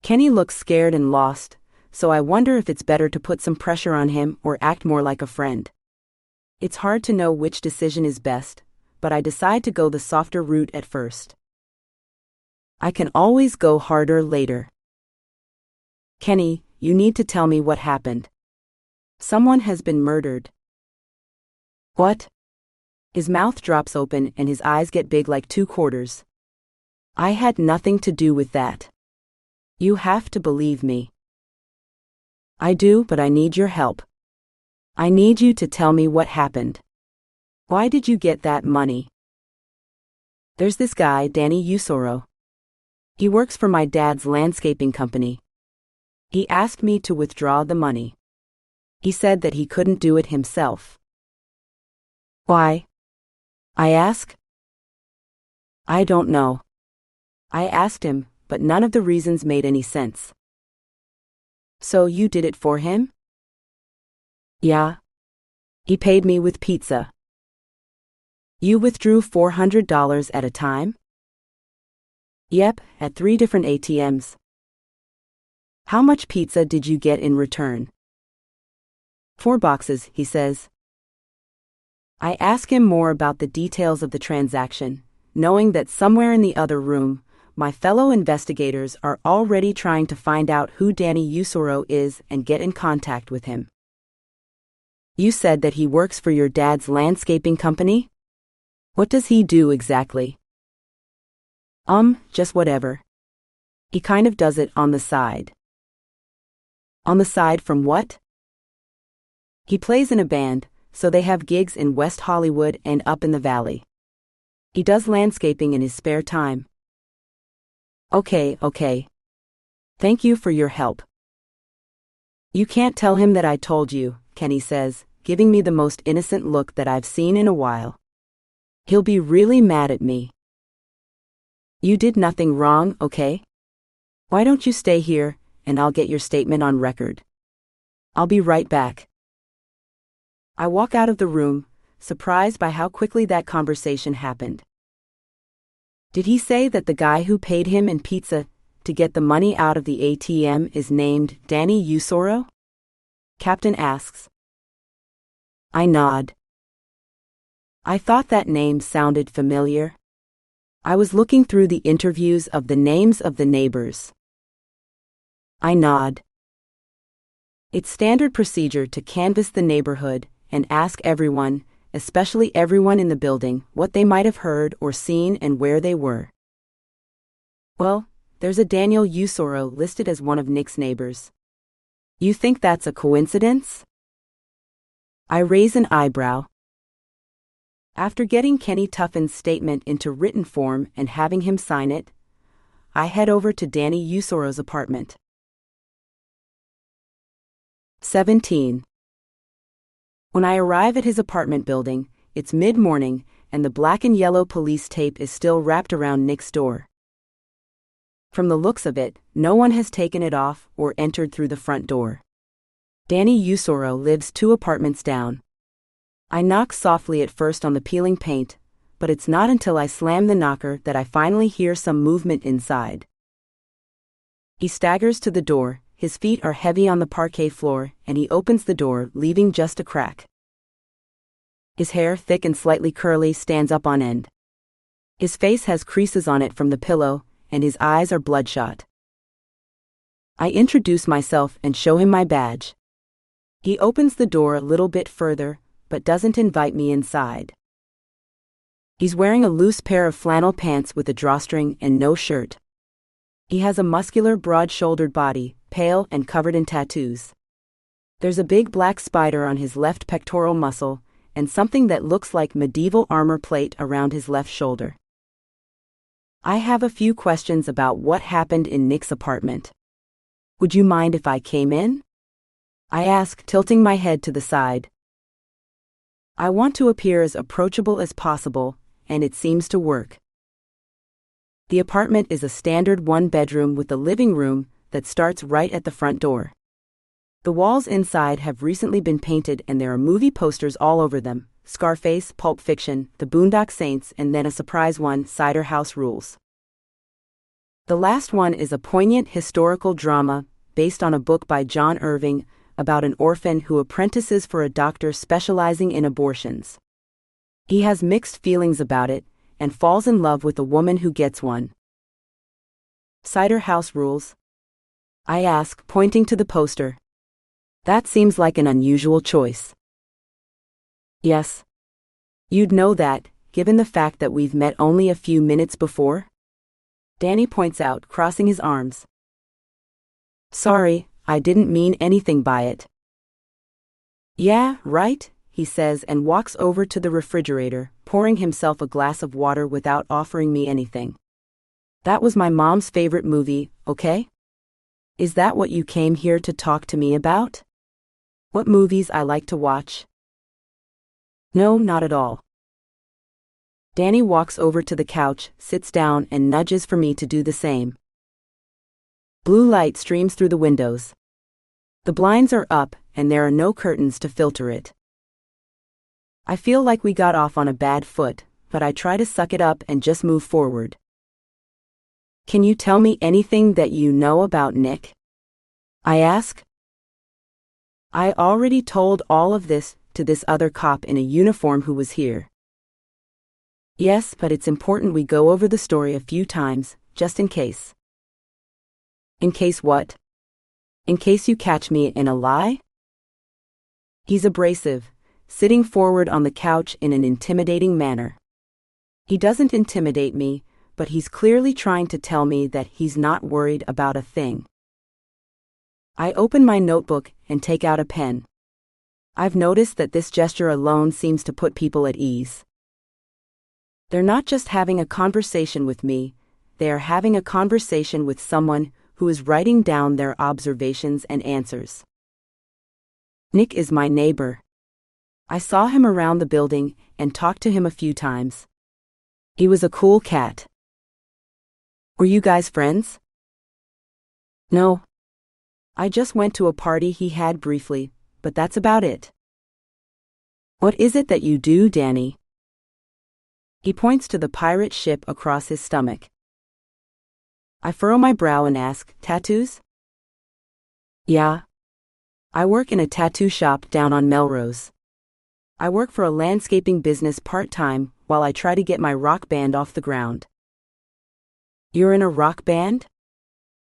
S1: Kenny looks scared and lost, so I wonder if it's better to put some pressure on him or act more like a friend. It's hard to know which decision is best, but I decide to go the softer route at first. I can always go harder later. "Kenny, you need to tell me what happened. Someone has been murdered." "What?" His mouth drops open and his eyes get big like 2 quarters. "I had nothing to do with that. You have to believe me." "I do, but I need your help. I need you to tell me what happened. Why did you get that money?" "There's this guy, Danny Usoro. He works for my dad's landscaping company. He asked me to withdraw the money. He said that he couldn't do it himself." "Why?" I ask. "I don't know. I asked him, but none of the reasons made any sense." "So you did it for him?" "Yeah. He paid me with pizza." You withdrew $400 at a time? Yep, at 3 different ATMs. How much pizza did you get in return? 4 boxes, he says. I ask him more about the details of the transaction, knowing that somewhere in the other room, my fellow investigators are already trying to find out who Danny Usoro is and get in contact with him. You said that he works for your dad's landscaping company? What does he do exactly? Just whatever. He kind of does it on the side. On the side from what? He plays in a band, so they have gigs in West Hollywood and up in the valley. He does landscaping in his spare time. Okay. Thank you for your help. You can't tell him that I told you, Kenny says, giving me the most innocent look that I've seen in a while. He'll be really mad at me. You did nothing wrong, okay? Why don't you stay here, and I'll get your statement on record. I'll be right back. I walk out of the room, surprised by how quickly that conversation happened. Did he say that the guy who paid him in pizza to get the money out of the ATM is named Danny Usoro? Captain asks. I nod. I thought that name sounded familiar. I was looking through the interviews of the names of the neighbors. I nod. It's standard procedure to canvass the neighborhood and ask everyone, especially everyone in the building, what they might have heard or seen and where they were. Well, there's a Daniel Usoro listed as one of Nick's neighbors. You think that's a coincidence? I raise an eyebrow. After getting Kenny Tuffin's statement into written form and having him sign it, I head over to Danny Usoro's apartment. 17. When I arrive at his apartment building, it's mid-morning and the black and yellow police tape is still wrapped around Nick's door. From the looks of it, no one has taken it off or entered through the front door. Danny Usoro lives 2 apartments down. I knock softly at first on the peeling paint, but it's not until I slam the knocker that I finally hear some movement inside. He staggers to the door, his feet are heavy on the parquet floor, and he opens the door, leaving just a crack. His hair, thick and slightly curly, stands up on end. His face has creases on it from the pillow, and his eyes are bloodshot. I introduce myself and show him my badge. He opens the door a little bit further, but doesn't invite me inside. He's wearing a loose pair of flannel pants with a drawstring and no shirt. He has a muscular, broad-shouldered body, pale and covered in tattoos. There's a big black spider on his left pectoral muscle, and something that looks like medieval armor plate around his left shoulder. I have a few questions about what happened in Nick's apartment. Would you mind if I came in? I ask, tilting my head to the side. I want to appear as approachable as possible, and it seems to work. The apartment is a standard 1-bedroom with a living room that starts right at the front door. The walls inside have recently been painted and there are movie posters all over them: Scarface, Pulp Fiction, The Boondock Saints, and then a surprise one, Cider House Rules. The last one is a poignant historical drama based on a book by John Irving about an orphan who apprentices for a doctor specializing in abortions. He has mixed feelings about it and falls in love with a woman who gets one. Cider House Rules? I ask, pointing to the poster. That seems like an unusual choice. Yes. You'd know that, given the fact that we've met only a few minutes before? Danny points out, crossing his arms. Sorry, I didn't mean anything by it. Yeah, right, he says and walks over to the refrigerator, pouring himself a glass of water without offering me anything. That was my mom's favorite movie, okay? Is that what you came here to talk to me about? What movies I like to watch? No, not at all. Danny walks over to the couch, sits down, and nudges for me to do the same. Blue light streams through the windows. The blinds are up, and there are no curtains to filter it. I feel like we got off on a bad foot, but I try to suck it up and just move forward. Can you tell me anything that you know about Nick? I ask. I already told all of this to this other cop in a uniform who was here. Yes, but it's important we go over the story a few times, just in case. In case what? In case you catch me in a lie? He's abrasive, sitting forward on the couch in an intimidating manner. He doesn't intimidate me, but he's clearly trying to tell me that he's not worried about a thing. I open my notebook and take out a pen. I've noticed that this gesture alone seems to put people at ease. They're not just having a conversation with me, they are having a conversation with someone who is writing down their observations and answers. Nick is my neighbor. I saw him around the building and talked to him a few times. He was a cool cat. Were you guys friends? No. I just went to a party he had briefly, but that's about it. What is it that you do, Danny? He points to the pirate ship across his stomach. I furrow my brow and ask, tattoos? Yeah. I work in a tattoo shop down on Melrose. I work for a landscaping business part-time while I try to get my rock band off the ground. You're in a rock band?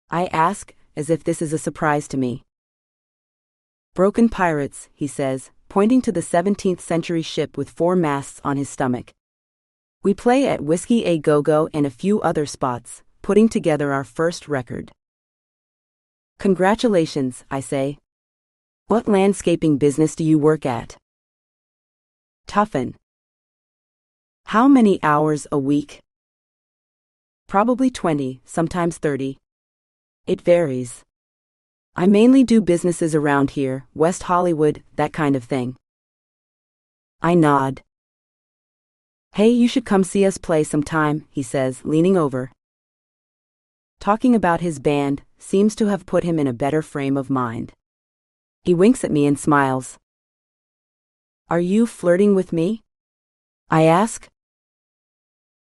S1: I ask, as if this is a surprise to me. Broken Pirates, he says, pointing to the 17th century ship with 4 masts on his stomach. We play at Whiskey A Go-Go and a few other spots, putting together our first record. Congratulations, I say. What landscaping business do you work at? Toughen. How many hours a week? Probably 20, sometimes 30. It varies. I mainly do businesses around here, West Hollywood, that kind of thing. I nod. Hey, you should come see us play sometime, he says, leaning over. Talking about his band seems to have put him in a better frame of mind. He winks at me and smiles. Are you flirting with me? I ask.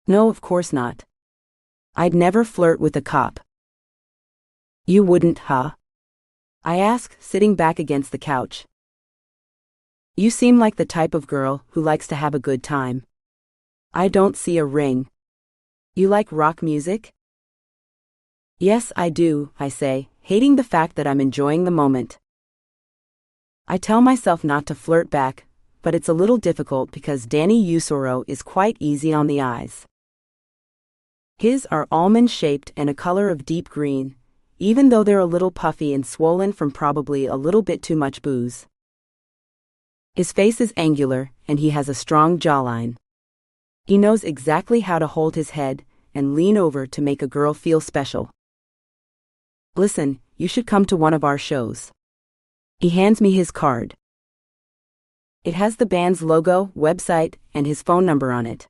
S1: No, of course not. I'd never flirt with a cop. You wouldn't, huh? I ask, sitting back against the couch. You seem like the type of girl who likes to have a good time. I don't see a ring. You like rock music? Yes, I do, I say, hating the fact that I'm enjoying the moment. I tell myself not to flirt back, but it's a little difficult because Danny Usoro is quite easy on the eyes. His are almond-shaped and a color of deep green, even though they're a little puffy and swollen from probably a little bit too much booze. His face is angular, and he has a strong jawline. He knows exactly how to hold his head and lean over to make a girl feel special. Listen, you should come to one of our shows. He hands me his card. It has the band's logo, website, and his phone number on it.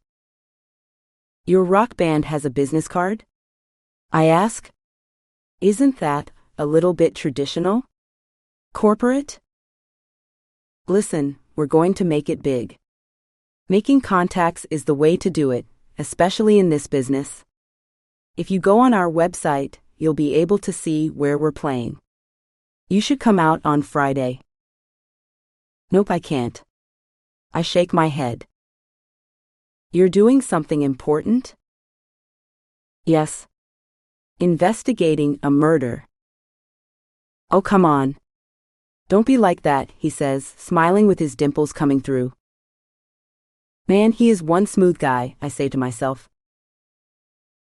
S1: Your rock band has a business card? I ask. Isn't that a little bit traditional? Corporate? Listen, we're going to make it big. Making contacts is the way to do it, especially in this business. If you go on our website, you'll be able to see where we're playing. You should come out on Friday. Nope, I can't. I shake my head. You're doing something important? Yes. Investigating a murder. Oh, come on. Don't be like that, he says, smiling with his dimples coming through. Man, he is one smooth guy, I say to myself.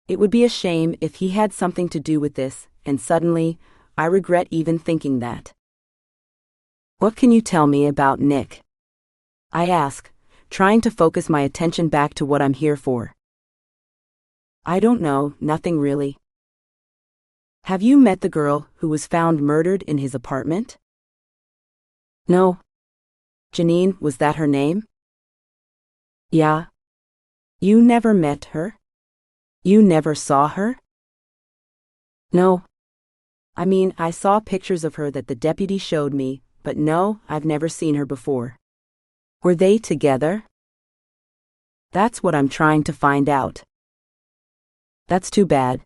S1: It would be a shame if he had something to do with this, and suddenly, I regret even thinking that. What can you tell me about Nick? I ask, trying to focus my attention back to what I'm here for. I don't know, nothing really. Have you met the girl who was found murdered in his apartment? No. Janine, was that her name? Yeah. You never met her? You never saw her? No. I mean, I saw pictures of her that the deputy showed me, but no, I've never seen her before. Were they together? That's what I'm trying to find out. That's too bad.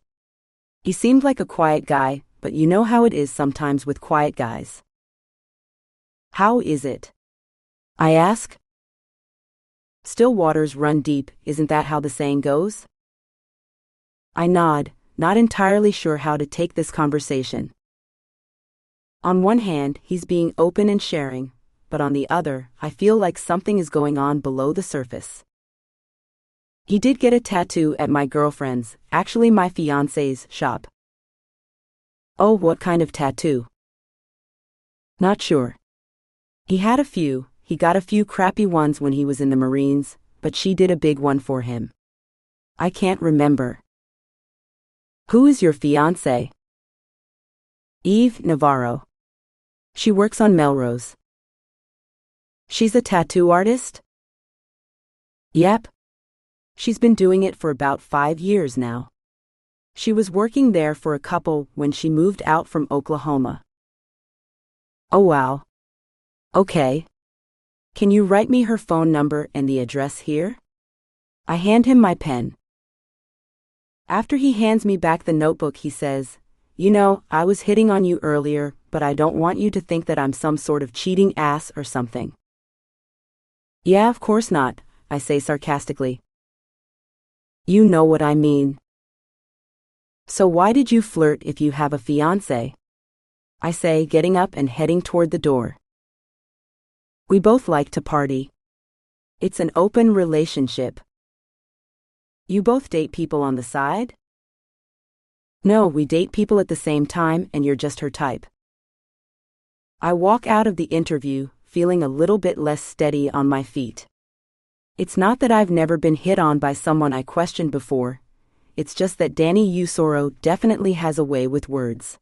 S1: He seemed like a quiet guy, but you know how it is sometimes with quiet guys. How is it? I ask. Still waters run deep, isn't that how the saying goes? I nod, not entirely sure how to take this conversation. On one hand, he's being open and sharing, but on the other, I feel like something is going on below the surface. He did get a tattoo at my girlfriend's, actually my fiancé's, shop. Oh, what kind of tattoo? Not sure. He had a few. He got a few crappy ones when he was in the Marines, but she did a big one for him. I can't remember. Who is your fiancé? Eve Navarro. She works on Melrose. She's a tattoo artist? Yep. She's been doing it for about 5 years now. She was working there for a couple when she moved out from Oklahoma. Oh wow. Okay. Can you write me her phone number and the address here? I hand him my pen. After he hands me back the notebook, he says, "You know, I was hitting on you earlier, but I don't want you to think that I'm some sort of cheating ass or something." Yeah, of course not, I say sarcastically. You know what I mean. So why did you flirt if you have a fiancé? I say, getting up and heading toward the door. We both like to party. It's an open relationship. You both date people on the side? No, we date people at the same time and you're just her type. I walk out of the interview, feeling a little bit less steady on my feet. It's not that I've never been hit on by someone I questioned before, it's just that Danny Usoro definitely has a way with words.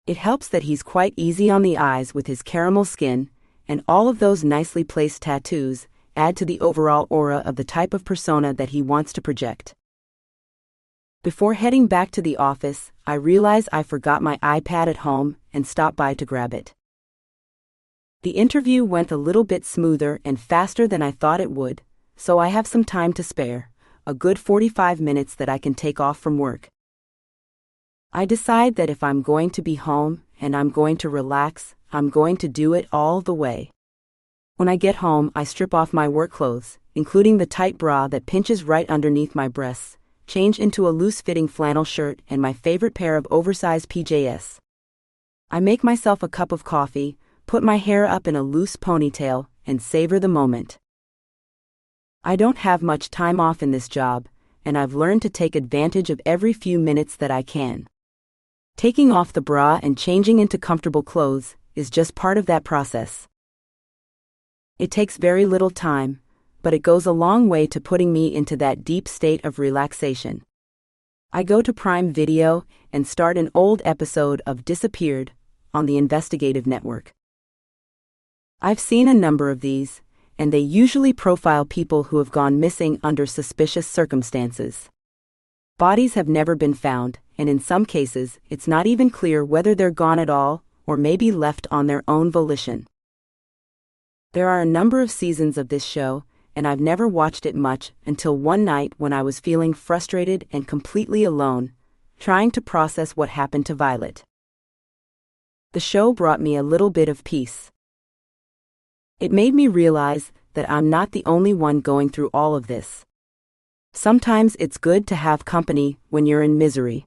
S1: It helps that he's quite easy on the eyes with his caramel skin, and all of those nicely placed tattoos add to the overall aura of the type of persona that he wants to project. Before heading back to the office, I realize I forgot my iPad at home and stop by to grab it. The interview went a little bit smoother and faster than I thought it would, so I have some time to spare, a good 45 minutes that I can take off from work. I decide that if I'm going to be home and I'm going to relax, I'm going to do it all the way. When I get home, I strip off my work clothes, including the tight bra that pinches right underneath my breasts, change into a loose-fitting flannel shirt and my favorite pair of oversized PJs. I make myself a cup of coffee, put my hair up in a loose ponytail, and savor the moment. I don't have much time off in this job, and I've learned to take advantage of every few minutes that I can. Taking off the bra and changing into comfortable clothes is just part of that process. It takes very little time, but it goes a long way to putting me into that deep state of relaxation. I go to Prime Video and start an old episode of Disappeared on the Investigative Network. I've seen a number of these, and they usually profile people who have gone missing under suspicious circumstances. Bodies have never been found, and in some cases, it's not even clear whether they're gone at all or maybe left on their own volition. There are a number of seasons of this show, and I've never watched it much until one night when I was feeling frustrated and completely alone, trying to process what happened to Violet. The show brought me a little bit of peace. It made me realize that I'm not the only one going through all of this. Sometimes it's good to have company when you're in misery.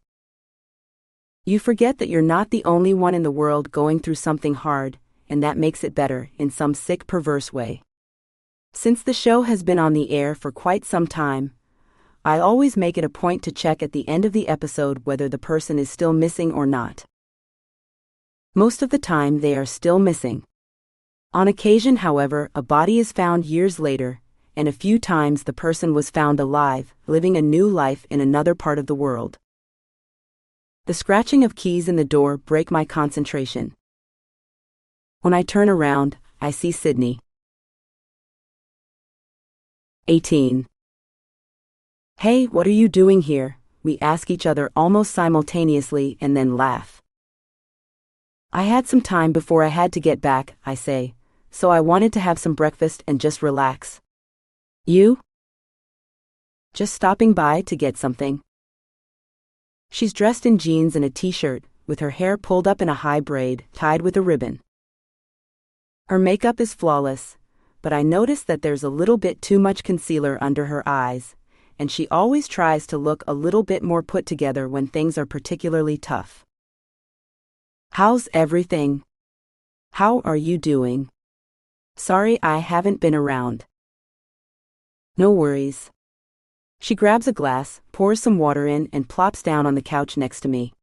S1: You forget that you're not the only one in the world going through something hard, and that makes it better in some sick, perverse way. Since the show has been on the air for quite some time, I always make it a point to check at the end of the episode whether the person is still missing or not. Most of the time they are still missing. On occasion, however, a body is found years later, and a few times the person was found alive, living a new life in another part of the world. The scratching of keys in the door break my concentration. When I turn around, I see Sydney. 18. Hey, what are you doing here? We ask each other almost simultaneously and then laugh. I had some time before I had to get back, I say, so I wanted to have some breakfast and just relax. You? Just stopping by to get something. She's dressed in jeans and a t-shirt, with her hair pulled up in a high braid, tied with a ribbon. Her makeup is flawless, but I notice that there's a little bit too much concealer under her eyes, and she always tries to look a little bit more put together when things are particularly tough. How's everything? How are you doing? Sorry I haven't been around. No worries. She grabs a glass, pours some water in, and plops down on the couch next to me.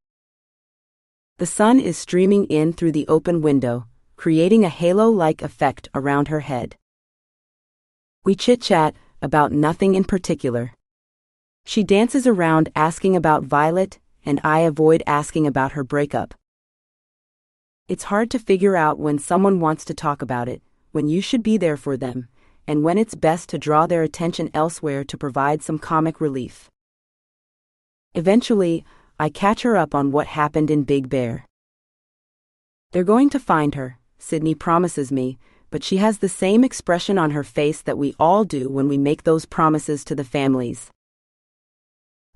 S1: The sun is streaming in through the open window, creating a halo-like effect around her head. We chit-chat about nothing in particular. She dances around asking about Violet, and I avoid asking about her breakup. It's hard to figure out when someone wants to talk about it, when you should be there for them, and when it's best to draw their attention elsewhere to provide some comic relief. Eventually, I catch her up on what happened in Big Bear. They're going to find her, Sydney promises me, but she has the same expression on her face that we all do when we make those promises to the families.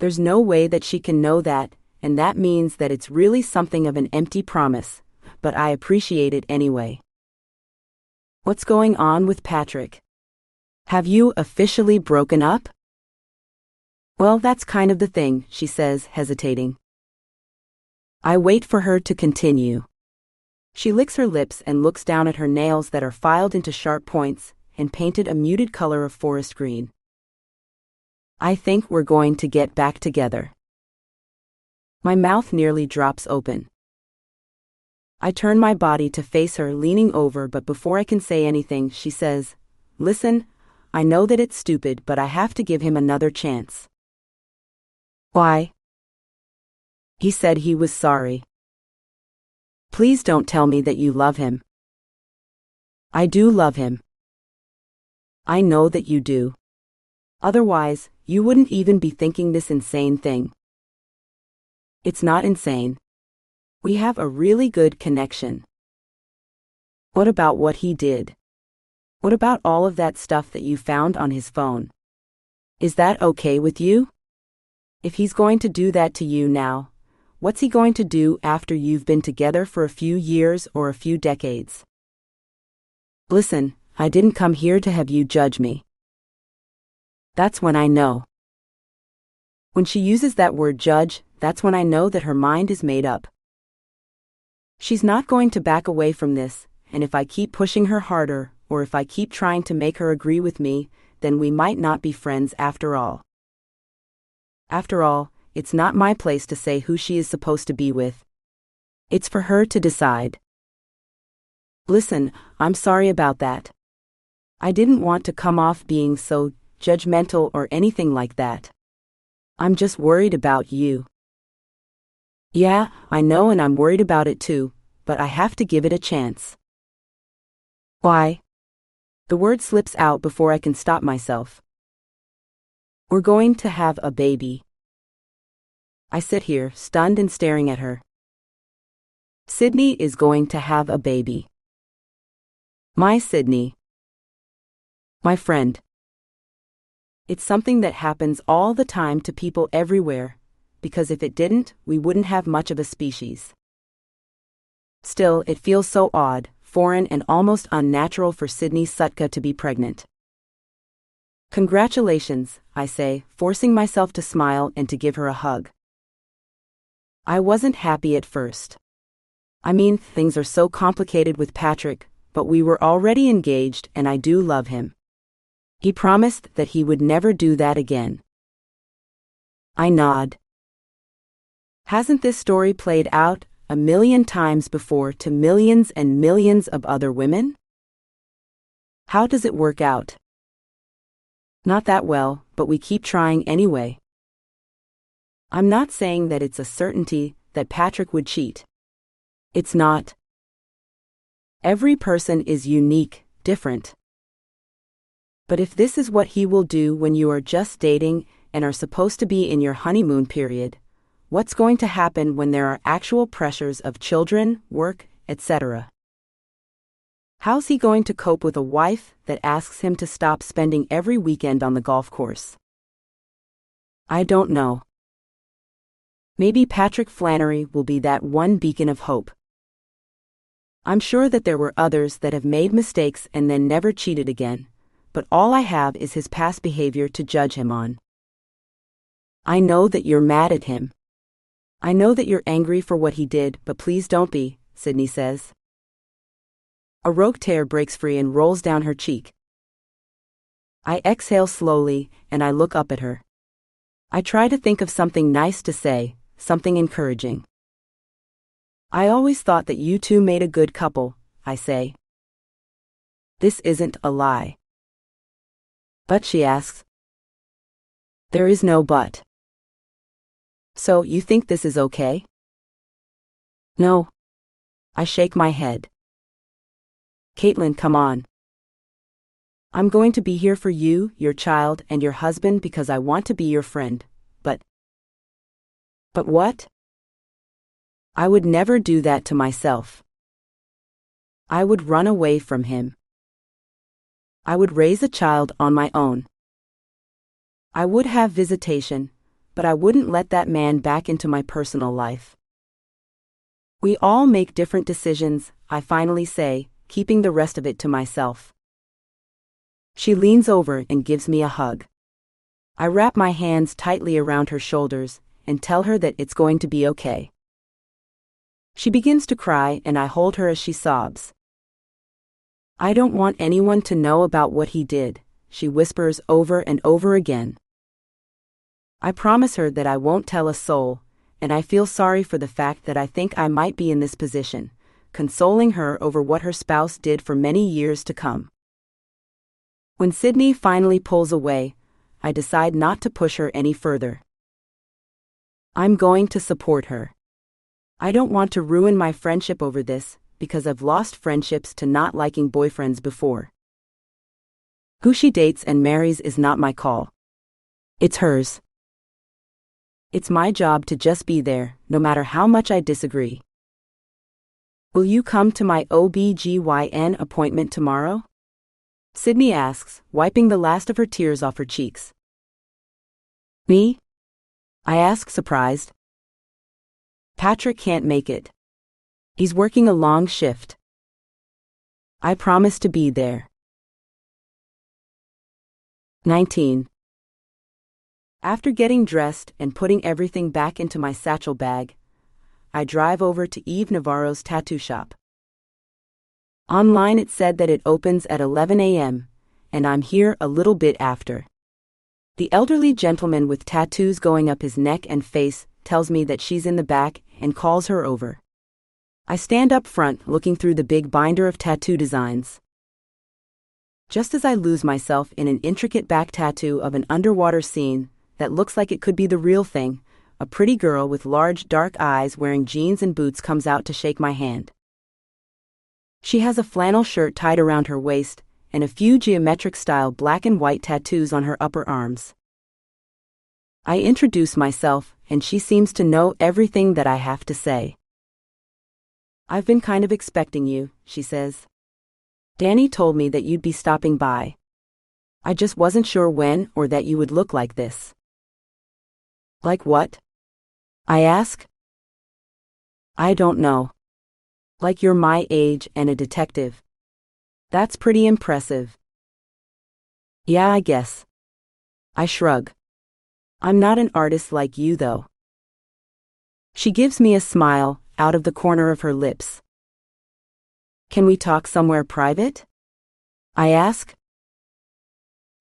S1: There's no way that she can know that, and that means that it's really something of an empty promise, but I appreciate it anyway. What's going on with Patrick? Have you officially broken up? Well, that's kind of the thing, she says, hesitating. I wait for her to continue. She licks her lips and looks down at her nails that are filed into sharp points and painted a muted color of forest green. I think we're going to get back together. My mouth nearly drops open. I turn my body to face her, leaning over, but before I can say anything, she says, Listen, I know that it's stupid, but I have to give him another chance. Why? He said he was sorry. Please don't tell me that you love him. I do love him. I know that you do. Otherwise, you wouldn't even be thinking this insane thing. It's not insane. We have a really good connection. What about what he did? What about all of that stuff that you found on his phone? Is that okay with you? If he's going to do that to you now, what's he going to do after you've been together for a few years or a few decades? Listen, I didn't come here to have you judge me. That's when I know. When she uses that word judge, that's when I know that her mind is made up. She's not going to back away from this, and if I keep pushing her harder, or if I keep trying to make her agree with me, then we might not be friends after all. After all, it's not my place to say who she is supposed to be with. It's for her to decide. Listen, I'm sorry about that. I didn't want to come off being so judgmental or anything like that. I'm just worried about you. Yeah, I know, and I'm worried about it too, but I have to give it a chance. Why? The word slips out before I can stop myself. We're going to have a baby. I sit here, stunned and staring at her. Sydney is going to have a baby. My Sydney. My friend. It's something that happens all the time to people everywhere, because if it didn't, we wouldn't have much of a species. Still, it feels so odd, foreign and almost unnatural for Sydney Sutka to be pregnant. Congratulations, I say, forcing myself to smile and to give her a hug. I wasn't happy at first. I mean, things are so complicated with Patrick, but we were already engaged and I do love him. He promised that he would never do that again. I nod. Hasn't this story played out a million times before to millions and millions of other women? How does it work out? Not that well, but we keep trying anyway. I'm not saying that it's a certainty that Patrick would cheat. It's not. Every person is unique, different. But if this is what he will do when you are just dating and are supposed to be in your honeymoon period, what's going to happen when there are actual pressures of children, work, etc.? How's he going to cope with a wife that asks him to stop spending every weekend on the golf course? I don't know. Maybe Patrick Flannery will be that one beacon of hope. I'm sure that there were others that have made mistakes and then never cheated again, but all I have is his past behavior to judge him on. I know that you're mad at him. I know that you're angry for what he did, but please don't be, Sydney says. A rogue tear breaks free and rolls down her cheek. I exhale slowly, and I look up at her. I try to think of something nice to say, something encouraging. I always thought that you two made a good couple, I say. This isn't a lie. But she asks. There is no but. So, you think this is okay? No. I shake my head. Kaitlyn, come on. I'm going to be here for you, your child, and your husband because I want to be your friend, but... But what? I would never do that to myself. I would run away from him. I would raise a child on my own. I would have visitation, but I wouldn't let that man back into my personal life. We all make different decisions, I finally say, keeping the rest of it to myself. She leans over and gives me a hug. I wrap my hands tightly around her shoulders and tell her that it's going to be okay. She begins to cry and I hold her as she sobs. I don't want anyone to know about what he did, she whispers over and over again. I promise her that I won't tell a soul, and I feel sorry for the fact that I think I might be in this position, consoling her over what her spouse did for many years to come. When Sydney finally pulls away, I decide not to push her any further. I'm going to support her. I don't want to ruin my friendship over this, because I've lost friendships to not liking boyfriends before. Who she dates and marries is not my call. It's hers. It's my job to just be there, no matter how much I disagree. Will you come to my OB/GYN appointment tomorrow? Sydney asks, wiping the last of her tears off her cheeks. Me? I ask, surprised. Patrick can't make it. He's working a long shift. I promise to be there. 19. After getting dressed and putting everything back into my satchel bag, I drive over to Eve Navarro's tattoo shop. Online it said that it opens at 11 a.m., and I'm here a little bit after. The elderly gentleman with tattoos going up his neck and face tells me that she's in the back and calls her over. I stand up front looking through the big binder of tattoo designs. Just as I lose myself in an intricate back tattoo of an underwater scene that looks like it could be the real thing, a pretty girl with large dark eyes wearing jeans and boots comes out to shake my hand. She has a flannel shirt tied around her waist and a few geometric-style black and white tattoos on her upper arms. I introduce myself, and she seems to know everything that I have to say. I've been kind of expecting you, she says. Danny told me that you'd be stopping by. I just wasn't sure when or that you would look like this. Like what? I ask. I don't know. Like you're my age and a detective. That's pretty impressive. Yeah, I guess. I shrug. I'm not an artist like you, though. She gives me a smile out of the corner of her lips. Can we talk somewhere private? I ask.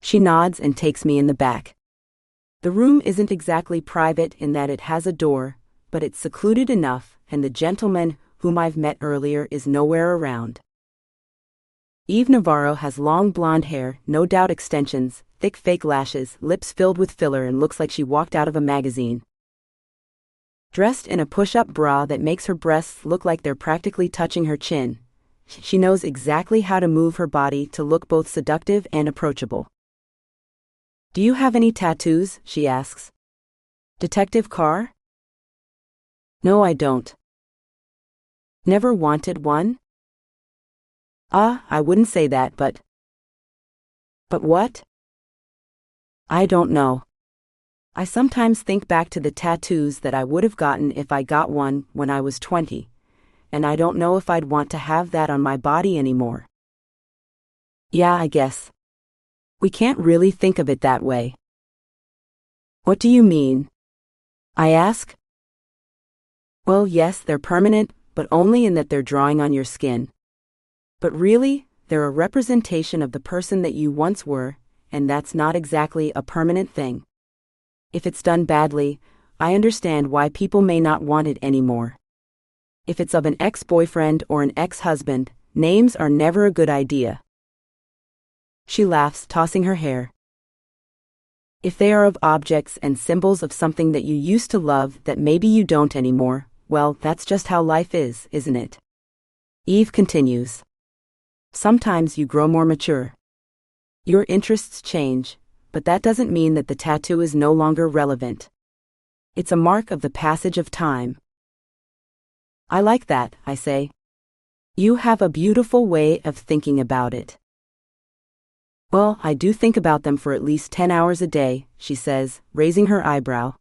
S1: She nods and takes me in the back. The room isn't exactly private in that it has a door, but it's secluded enough, and the gentleman whom I've met earlier is nowhere around. Eve Navarro has long blonde hair, no doubt extensions, thick fake lashes, lips filled with filler, and looks like she walked out of a magazine. Dressed in a push-up bra that makes her breasts look like they're practically touching her chin, she knows exactly how to move her body to look both seductive and approachable. Do you have any tattoos? She asks. Detective Carr? No, I don't. Never wanted one? I wouldn't say that, but... But what? I don't know. I sometimes think back to the tattoos that I would have gotten if I got one when I was 20, and I don't know if I'd want to have that on my body anymore. Yeah, I guess. We can't really think of it that way. What do you mean? I ask. Well, yes, they're permanent, but only in that they're drawing on your skin. But really, they're a representation of the person that you once were, and that's not exactly a permanent thing. If it's done badly, I understand why people may not want it anymore. If it's of an ex-boyfriend or an ex-husband, names are never a good idea. She laughs, tossing her hair. If they are of objects and symbols of something that you used to love that maybe you don't anymore, well, that's just how life is, isn't it? Eve continues. Sometimes you grow more mature. Your interests change, but that doesn't mean that the tattoo is no longer relevant. It's a mark of the passage of time. I like that, I say. You have a beautiful way of thinking about it. Well, I do think about them for at least 10 hours a day, she says, raising her eyebrow.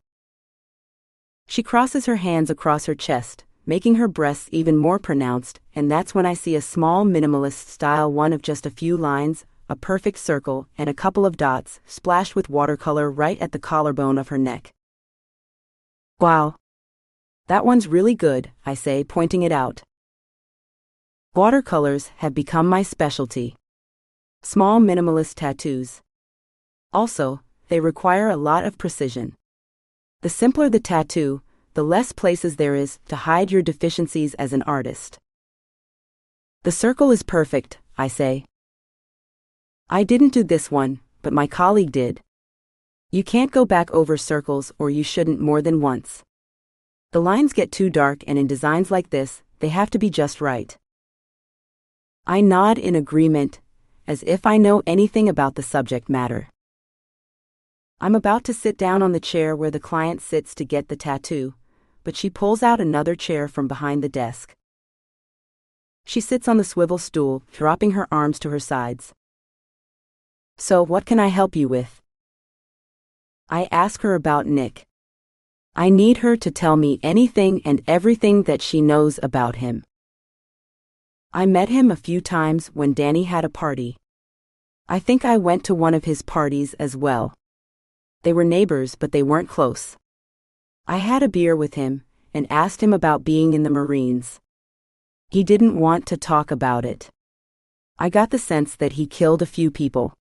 S1: She crosses her hands across her chest, making her breasts even more pronounced, and that's when I see a small minimalist-style one of just a few lines, a perfect circle, and a couple of dots, splashed with watercolor right at the collarbone of her neck. Wow. That one's really good, I say, pointing it out. Watercolors have become my specialty. Small minimalist tattoos. Also, they require a lot of precision. The simpler the tattoo, the less places there is to hide your deficiencies as an artist. The circle is perfect, I say. I didn't do this one, but my colleague did. You can't go back over circles, or you shouldn't more than once. The lines get too dark, and in designs like this, they have to be just right. I nod in agreement, as if I know anything about the subject matter. I'm about to sit down on the chair where the client sits to get the tattoo, but she pulls out another chair from behind the desk. She sits on the swivel stool, dropping her arms to her sides. So, what can I help you with? I ask her about Nick. I need her to tell me anything and everything that she knows about him. I met him a few times when Danny had a party. I think I went to one of his parties as well. They were neighbors, but they weren't close. I had a beer with him and asked him about being in the Marines. He didn't want to talk about it. I got the sense that he killed a few people.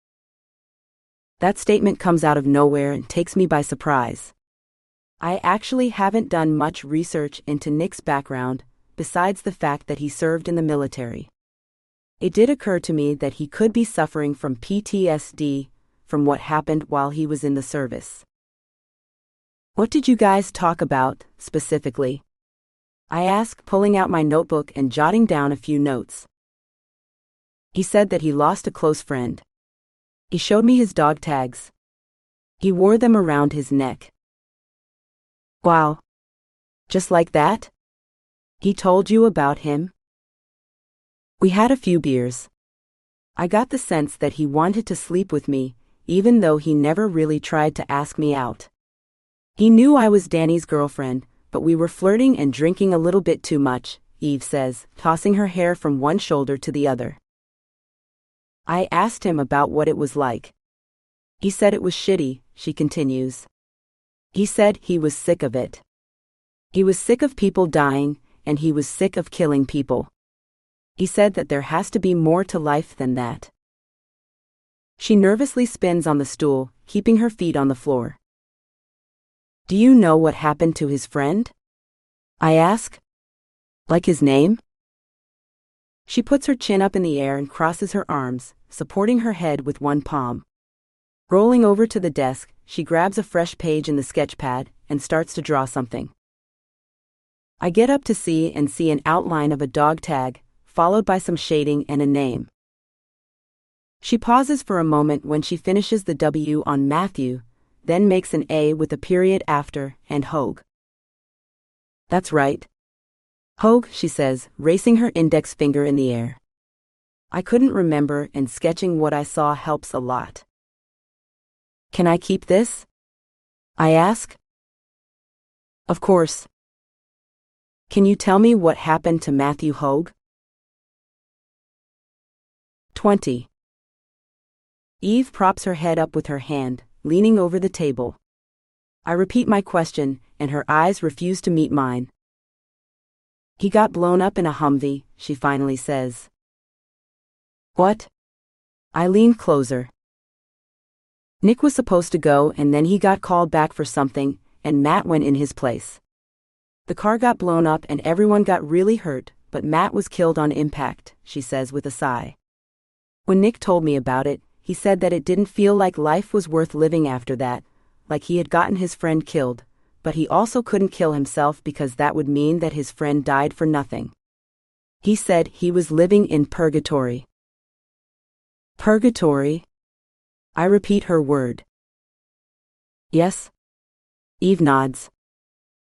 S1: That statement comes out of nowhere and takes me by surprise. I actually haven't done much research into Nick's background, besides the fact that he served in the military. It did occur to me that he could be suffering from PTSD from what happened while he was in the service. What did you guys talk about, specifically? I ask, pulling out my notebook and jotting down a few notes. He said that he lost a close friend. He showed me his dog tags. He wore them around his neck. Wow. Just like that? He told you about him? We had a few beers. I got the sense that he wanted to sleep with me, even though he never really tried to ask me out. He knew I was Danny's girlfriend, but we were flirting and drinking a little bit too much, Eve says, tossing her hair from one shoulder to the other. I asked him about what it was like. He said it was shitty, she continues. He said he was sick of it. He was sick of people dying, and he was sick of killing people. He said that there has to be more to life than that. She nervously spins on the stool, keeping her feet on the floor. Do you know what happened to his friend? I ask. Like his name? She puts her chin up in the air and crosses her arms, supporting her head with one palm. Rolling over to the desk, she grabs a fresh page in the sketchpad and starts to draw something. I get up to see an outline of a dog tag, followed by some shading and a name. She pauses for a moment when she finishes the W on Matthew, then makes an A with a period after, and Hogue. That's right. Hogue, she says, racing her index finger in the air. I couldn't remember, and sketching what I saw helps a lot. Can I keep this? I ask. Of course. Can you tell me what happened to Matthew Hogue? 20. Eve props her head up with her hand, leaning over the table. I repeat my question, and her eyes refuse to meet mine. He got blown up in a Humvee, she finally says. What? I lean closer. Nick was supposed to go and then he got called back for something, and Matt went in his place. The car got blown up and everyone got really hurt, but Matt was killed on impact, she says with a sigh. When Nick told me about it, he said that it didn't feel like life was worth living after that, like he had gotten his friend killed, but he also couldn't kill himself because that would mean that his friend died for nothing. He said he was living in purgatory. Purgatory? I repeat her word. Yes? Eve nods.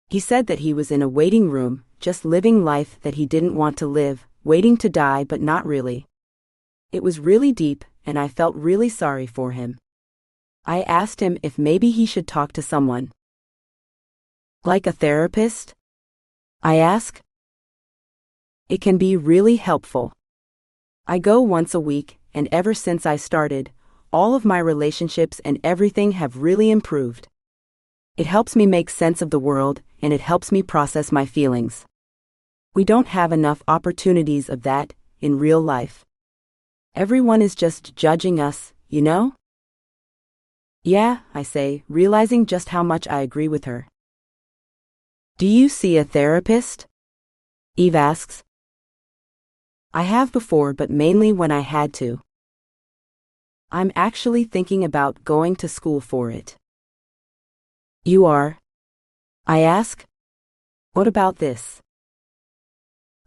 S1: He said that he was in a waiting room, just living life that he didn't want to live, waiting to die but not really. It was really deep, and I felt really sorry for him. I asked him if maybe he should talk to someone. Like a therapist? I ask. It can be really helpful. I go once a week, and ever since I started, all of my relationships and everything have really improved. It helps me make sense of the world, and it helps me process my feelings. We don't have enough opportunities of that in real life. Everyone is just judging us, you know? Yeah, I say, realizing just how much I agree with her. Do you see a therapist? Eve asks. I have before, but mainly when I had to. I'm actually thinking about going to school for it. You are? I ask. What about this?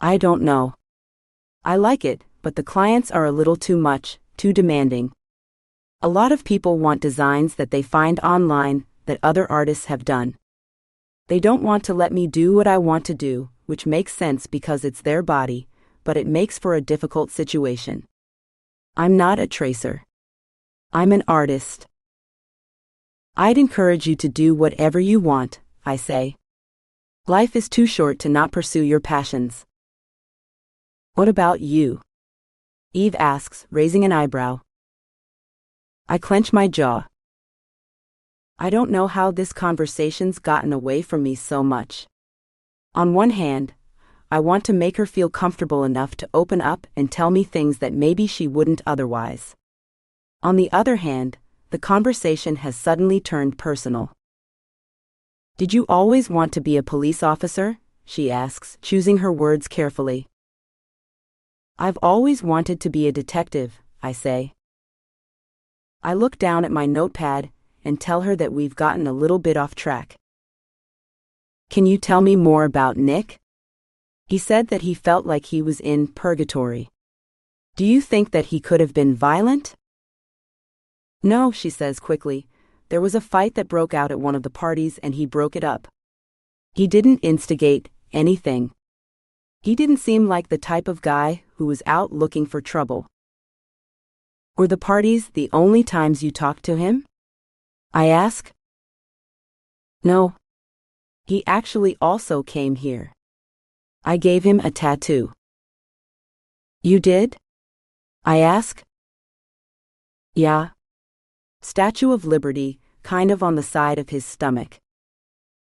S1: I don't know. I like it, but the clients are a little too much, too demanding. A lot of people want designs that they find online that other artists have done. They don't want to let me do what I want to do, which makes sense because it's their body, but it makes for a difficult situation. I'm not a tracer. I'm an artist. I'd encourage you to do whatever you want, I say. Life is too short to not pursue your passions. What about you? Eve asks, raising an eyebrow. I clench my jaw. I don't know how this conversation's gotten away from me so much. On one hand, I want to make her feel comfortable enough to open up and tell me things that maybe she wouldn't otherwise. On the other hand, the conversation has suddenly turned personal. Did you always want to be a police officer? She asks, choosing her words carefully. I've always wanted to be a detective, I say. I look down at my notepad and tell her that we've gotten a little bit off track. Can you tell me more about Nick? He said that he felt like he was in purgatory. Do you think that he could have been violent? No, she says quickly. There was a fight that broke out at one of the parties and he broke it up. He didn't instigate anything. He didn't seem like the type of guy who was out looking for trouble. Were the parties the only times you talked to him? I ask. No. He actually also came here. I gave him a tattoo. You did? I ask. Yeah. Statue of Liberty, kind of on the side of his stomach.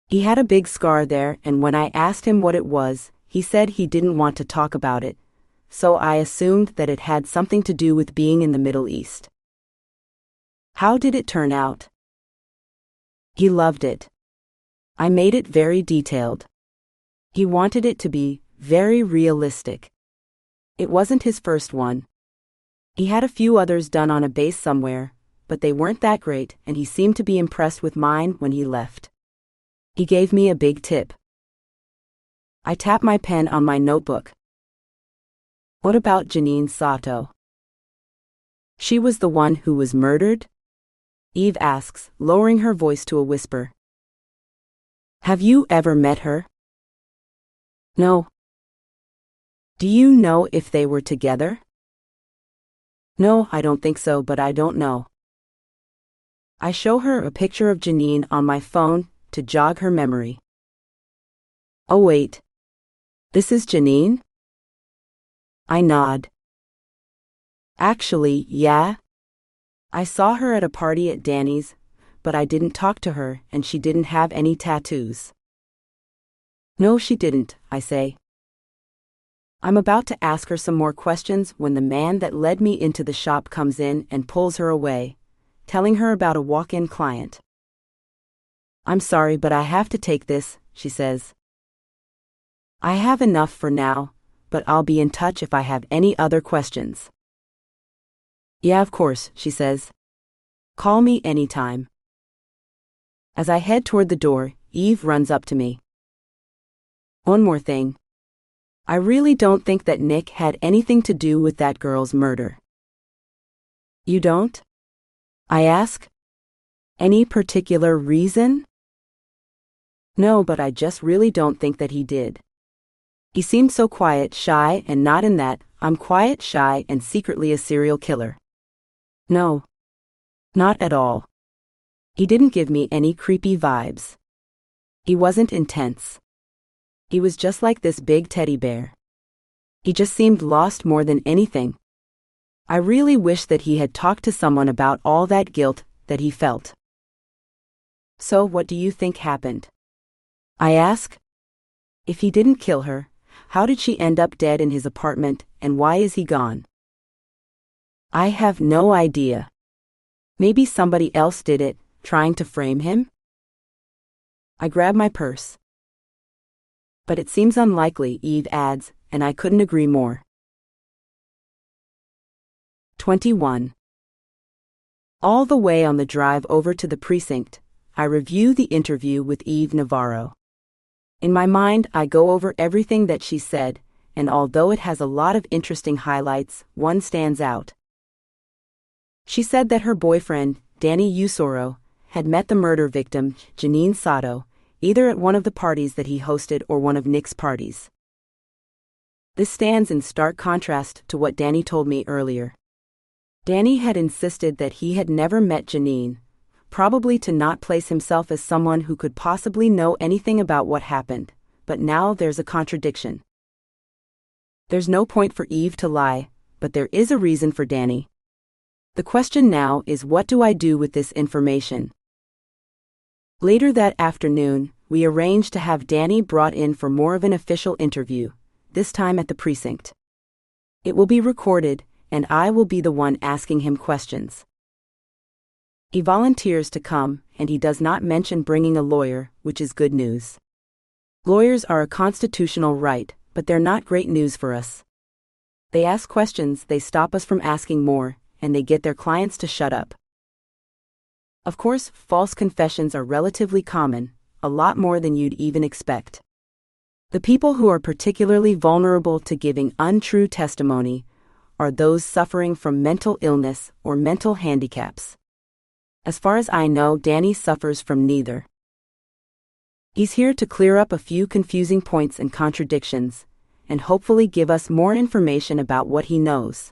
S1: He had a big scar there, and when I asked him what it was, he said he didn't want to talk about it, so I assumed that it had something to do with being in the Middle East. How did it turn out? He loved it. I made it very detailed. He wanted it to be very realistic. It wasn't his first one. He had a few others done on a base somewhere, but they weren't that great, and he seemed to be impressed with mine when he left. He gave me a big tip. I tap my pen on my notebook. What about Janine Sato? She was the one who was murdered? Eve asks, lowering her voice to a whisper. Have you ever met her? No. Do you know if they were together? No, I don't think so, but I don't know. I show her a picture of Janine on my phone to jog her memory. Oh wait. This is Janine? I nod. Actually, yeah. I saw her at a party at Danny's, but I didn't talk to her and she didn't have any tattoos. No, she didn't, I say. I'm about to ask her some more questions when the man that led me into the shop comes in and pulls her away, telling her about a walk-in client. I'm sorry, but I have to take this, she says. I have enough for now, but I'll be in touch if I have any other questions. Yeah, of course, she says. Call me anytime. As I head toward the door, Eve runs up to me. One more thing. I really don't think that Nick had anything to do with that girl's murder. You don't? I ask. Any particular reason? No, but I just really don't think that he did. He seemed so quiet, shy, and not in that I'm quiet, shy, and secretly a serial killer. No. Not at all. He didn't give me any creepy vibes. He wasn't intense. He was just like this big teddy bear. He just seemed lost more than anything. I really wish that he had talked to someone about all that guilt that he felt. So what do you think happened? I ask. If he didn't kill her, how did she end up dead in his apartment, and why is he gone? I have no idea. Maybe somebody else did it, trying to frame him? I grab my purse. But it seems unlikely, Eve adds, and I couldn't agree more. 21. All the way on the drive over to the precinct, I review the interview with Eve Navarro. In my mind, I go over everything that she said, and although it has a lot of interesting highlights, one stands out. She said that her boyfriend, Danny Usoro, had met the murder victim, Janine Sato, either at one of the parties that he hosted or one of Nick's parties. This stands in stark contrast to what Danny told me earlier. Danny had insisted that he had never met Janine, probably to not place himself as someone who could possibly know anything about what happened, but now there's a contradiction. There's no point for Eve to lie, but there is a reason for Danny. The question now is, what do I do with this information? Later that afternoon, we arranged to have Danny brought in for more of an official interview, this time at the precinct. It will be recorded, and I will be the one asking him questions. He volunteers to come, and he does not mention bringing a lawyer, which is good news. Lawyers are a constitutional right, but they're not great news for us. They ask questions, they stop us from asking more, and they get their clients to shut up. Of course, false confessions are relatively common, a lot more than you'd even expect. The people who are particularly vulnerable to giving untrue testimony are those suffering from mental illness or mental handicaps. As far as I know, Danny suffers from neither. He's here to clear up a few confusing points and contradictions, and hopefully give us more information about what he knows.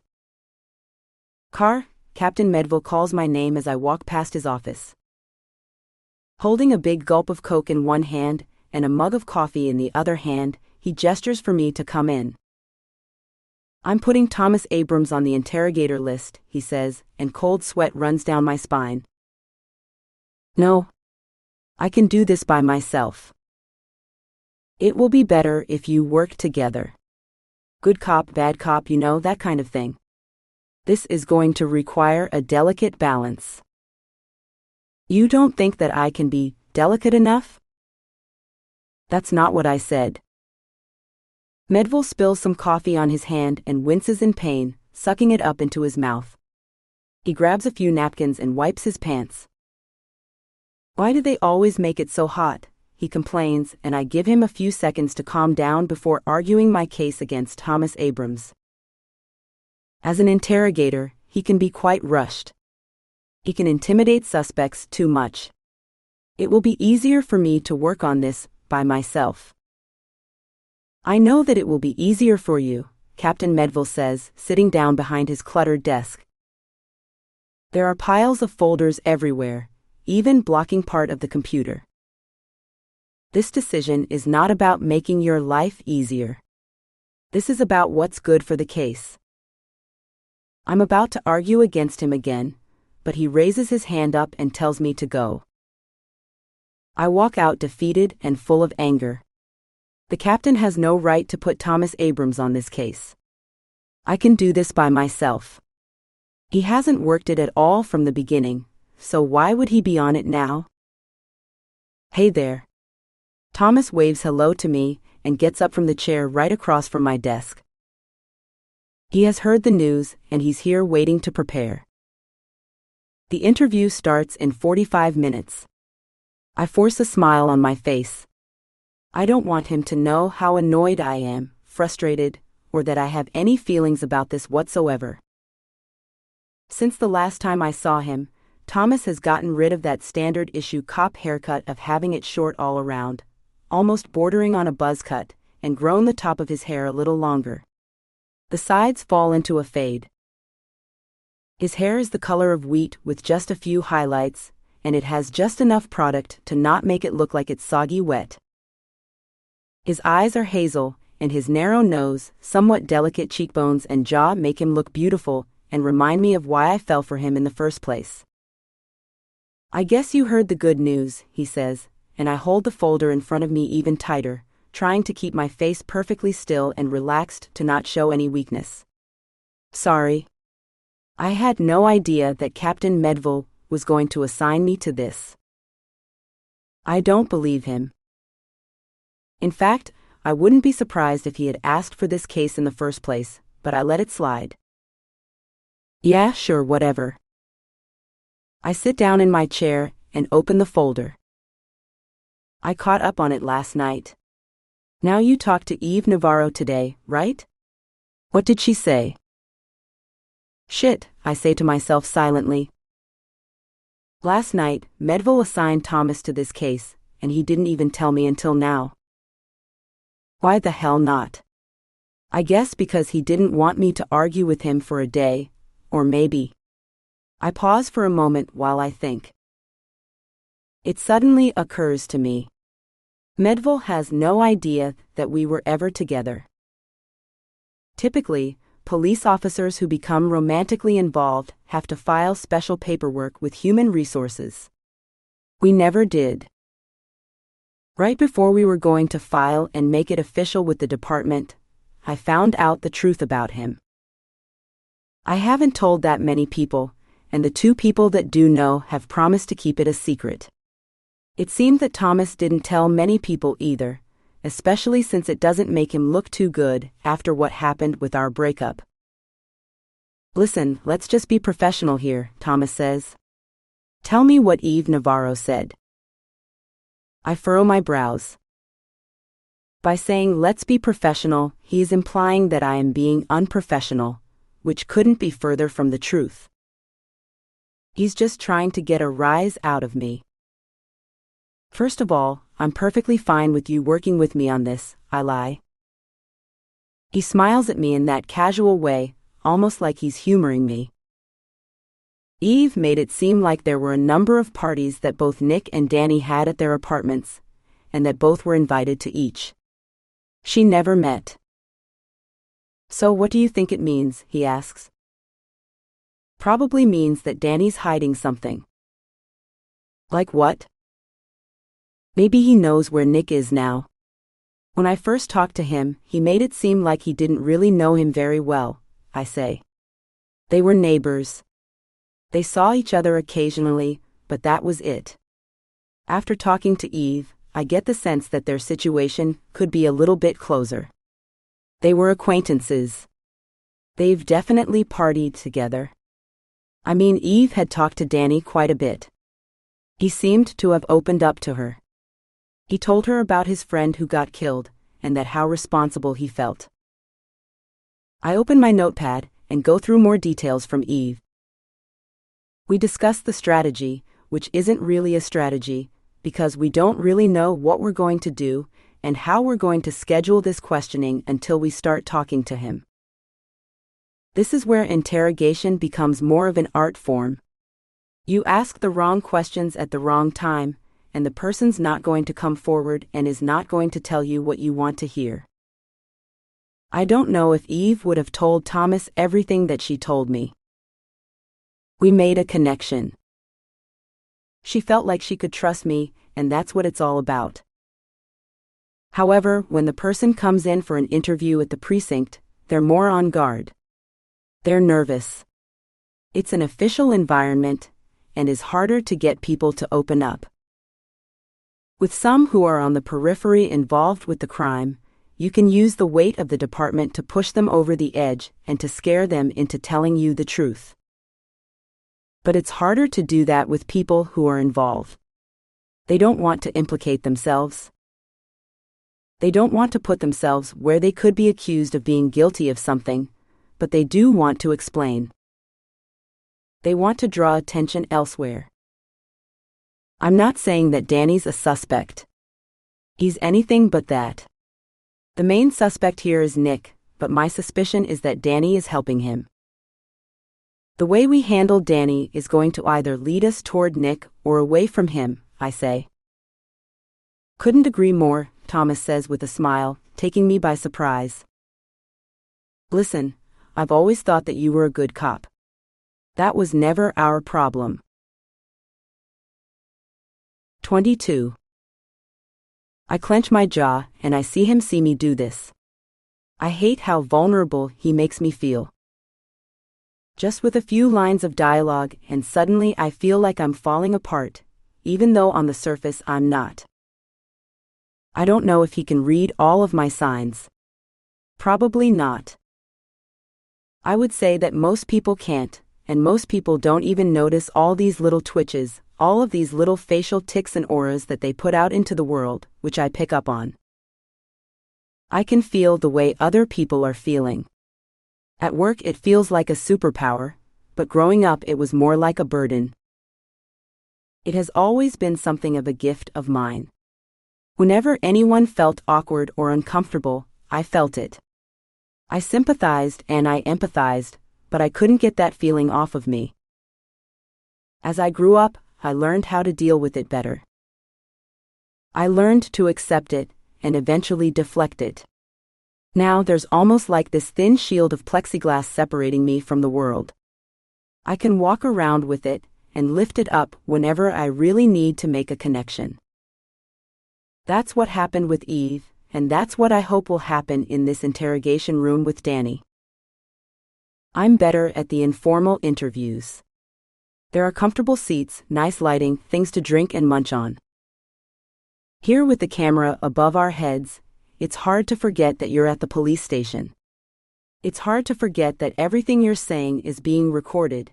S1: Carr, Captain Medville calls my name as I walk past his office. Holding a big gulp of Coke in one hand and a mug of coffee in the other hand, he gestures for me to come in. I'm putting Thomas Abrams on the interrogator list, he says, and cold sweat runs down my spine. No. I can do this by myself. It will be better if you work together. Good cop, bad cop, you know, that kind of thing. This is going to require a delicate balance. You don't think that I can be delicate enough? That's not what I said. Medville spills some coffee on his hand and winces in pain, sucking it up into his mouth. He grabs a few napkins and wipes his pants. Why do they always make it so hot? He complains, and I give him a few seconds to calm down before arguing my case against Thomas Abrams. As an interrogator, he can be quite rushed. He can intimidate suspects too much. It will be easier for me to work on this by myself. I know that it will be easier for you, Captain Medville says, sitting down behind his cluttered desk. There are piles of folders everywhere, even blocking part of the computer. This decision is not about making your life easier. This is about what's good for the case. I'm about to argue against him again, but he raises his hand up and tells me to go. I walk out defeated and full of anger. The captain has no right to put Thomas Abrams on this case. I can do this by myself. He hasn't worked it at all from the beginning, so why would he be on it now? Hey there. Thomas waves hello to me and gets up from the chair right across from my desk. He has heard the news and he's here waiting to prepare. The interview starts in 45 minutes. I force a smile on my face. I don't want him to know how annoyed I am, frustrated, or that I have any feelings about this whatsoever. Since the last time I saw him, Thomas has gotten rid of that standard issue cop haircut of having it short all around, almost bordering on a buzz cut, and grown the top of his hair a little longer. The sides fall into a fade. His hair is the color of wheat with just a few highlights, and it has just enough product to not make it look like it's soggy wet. His eyes are hazel, and his narrow nose, somewhat delicate cheekbones and jaw make him look beautiful and remind me of why I fell for him in the first place. I guess you heard the good news, he says, and I hold the folder in front of me even tighter, trying to keep my face perfectly still and relaxed to not show any weakness. Sorry. I had no idea that Captain Medville was going to assign me to this. I don't believe him. In fact, I wouldn't be surprised if he had asked for this case in the first place, but I let it slide. Yeah, sure, whatever. I sit down in my chair and open the folder. I caught up on it last night. Now you talked to Eve Navarro today, right? What did she say? Shit, I say to myself silently. Last night, Medville assigned Thomas to this case, and he didn't even tell me until now. Why the hell not? I guess because he didn't want me to argue with him for a day, or maybe. I pause for a moment while I think. It suddenly occurs to me. Medville has no idea that we were ever together. Typically, police officers who become romantically involved have to file special paperwork with human resources. We never did. Right before we were going to file and make it official with the department, I found out the truth about him. I haven't told that many people, and the two people that do know have promised to keep it a secret. It seemed that Thomas didn't tell many people either, especially since it doesn't make him look too good after what happened with our breakup. Listen, let's just be professional here, Thomas says. Tell me what Eve Navarro said. I furrow my brows. By saying let's be professional, he is implying that I am being unprofessional, which couldn't be further from the truth. He's just trying to get a rise out of me. First of all, I'm perfectly fine with you working with me on this, I lie. He smiles at me in that casual way, almost like he's humoring me. Eve made it seem like there were a number of parties that both Nick and Danny had at their apartments, and that both were invited to each. She never met. So what do you think it means, he asks. Probably means that Danny's hiding something. Like what? Maybe he knows where Nick is now. When I first talked to him, he made it seem like he didn't really know him very well, I say. They were neighbors. They saw each other occasionally, but that was it. After talking to Eve, I get the sense that their situation could be a little bit closer. They were acquaintances. They've definitely partied together. I mean, Eve had talked to Danny quite a bit. He seemed to have opened up to her. He told her about his friend who got killed, and that how responsible he felt. I open my notepad and go through more details from Eve. We discuss the strategy, which isn't really a strategy, because we don't really know what we're going to do and how we're going to schedule this questioning until we start talking to him. This is where interrogation becomes more of an art form. You ask the wrong questions at the wrong time, and the person's not going to come forward and is not going to tell you what you want to hear. I don't know if Eve would have told Thomas everything that she told me. We made a connection. She felt like she could trust me, and that's what it's all about. However, when the person comes in for an interview at the precinct, they're more on guard. They're nervous. It's an official environment, and is harder to get people to open up. With some who are on the periphery involved with the crime, you can use the weight of the department to push them over the edge and to scare them into telling you the truth. But it's harder to do that with people who are involved. They don't want to implicate themselves. They don't want to put themselves where they could be accused of being guilty of something, but they do want to explain. They want to draw attention elsewhere. I'm not saying that Danny's a suspect. He's anything but that. The main suspect here is Nick, but my suspicion is that Danny is helping him. The way we handle Danny is going to either lead us toward Nick or away from him, I say. Couldn't agree more, Thomas says with a smile, taking me by surprise. Listen, I've always thought that you were a good cop. That was never our problem. 22. I clench my jaw, and I see him see me do this. I hate how vulnerable he makes me feel. Just with a few lines of dialogue, and suddenly I feel like I'm falling apart, even though on the surface I'm not. I don't know if he can read all of my signs. Probably not. I would say that most people can't, and most people don't even notice all these little twitches, all of these little facial tics and auras that they put out into the world, which I pick up on. I can feel the way other people are feeling. At work it feels like a superpower, but growing up it was more like a burden. It has always been something of a gift of mine. Whenever anyone felt awkward or uncomfortable, I felt it. I sympathized and I empathized, but I couldn't get that feeling off of me. As I grew up, I learned how to deal with it better. I learned to accept it, and eventually deflect it. Now there's almost like this thin shield of plexiglass separating me from the world. I can walk around with it, and lift it up whenever I really need to make a connection. That's what happened with Eve, and that's what I hope will happen in this interrogation room with Danny. I'm better at the informal interviews. There are comfortable seats, nice lighting, things to drink and munch on. Here with the camera above our heads, it's hard to forget that you're at the police station. It's hard to forget that everything you're saying is being recorded,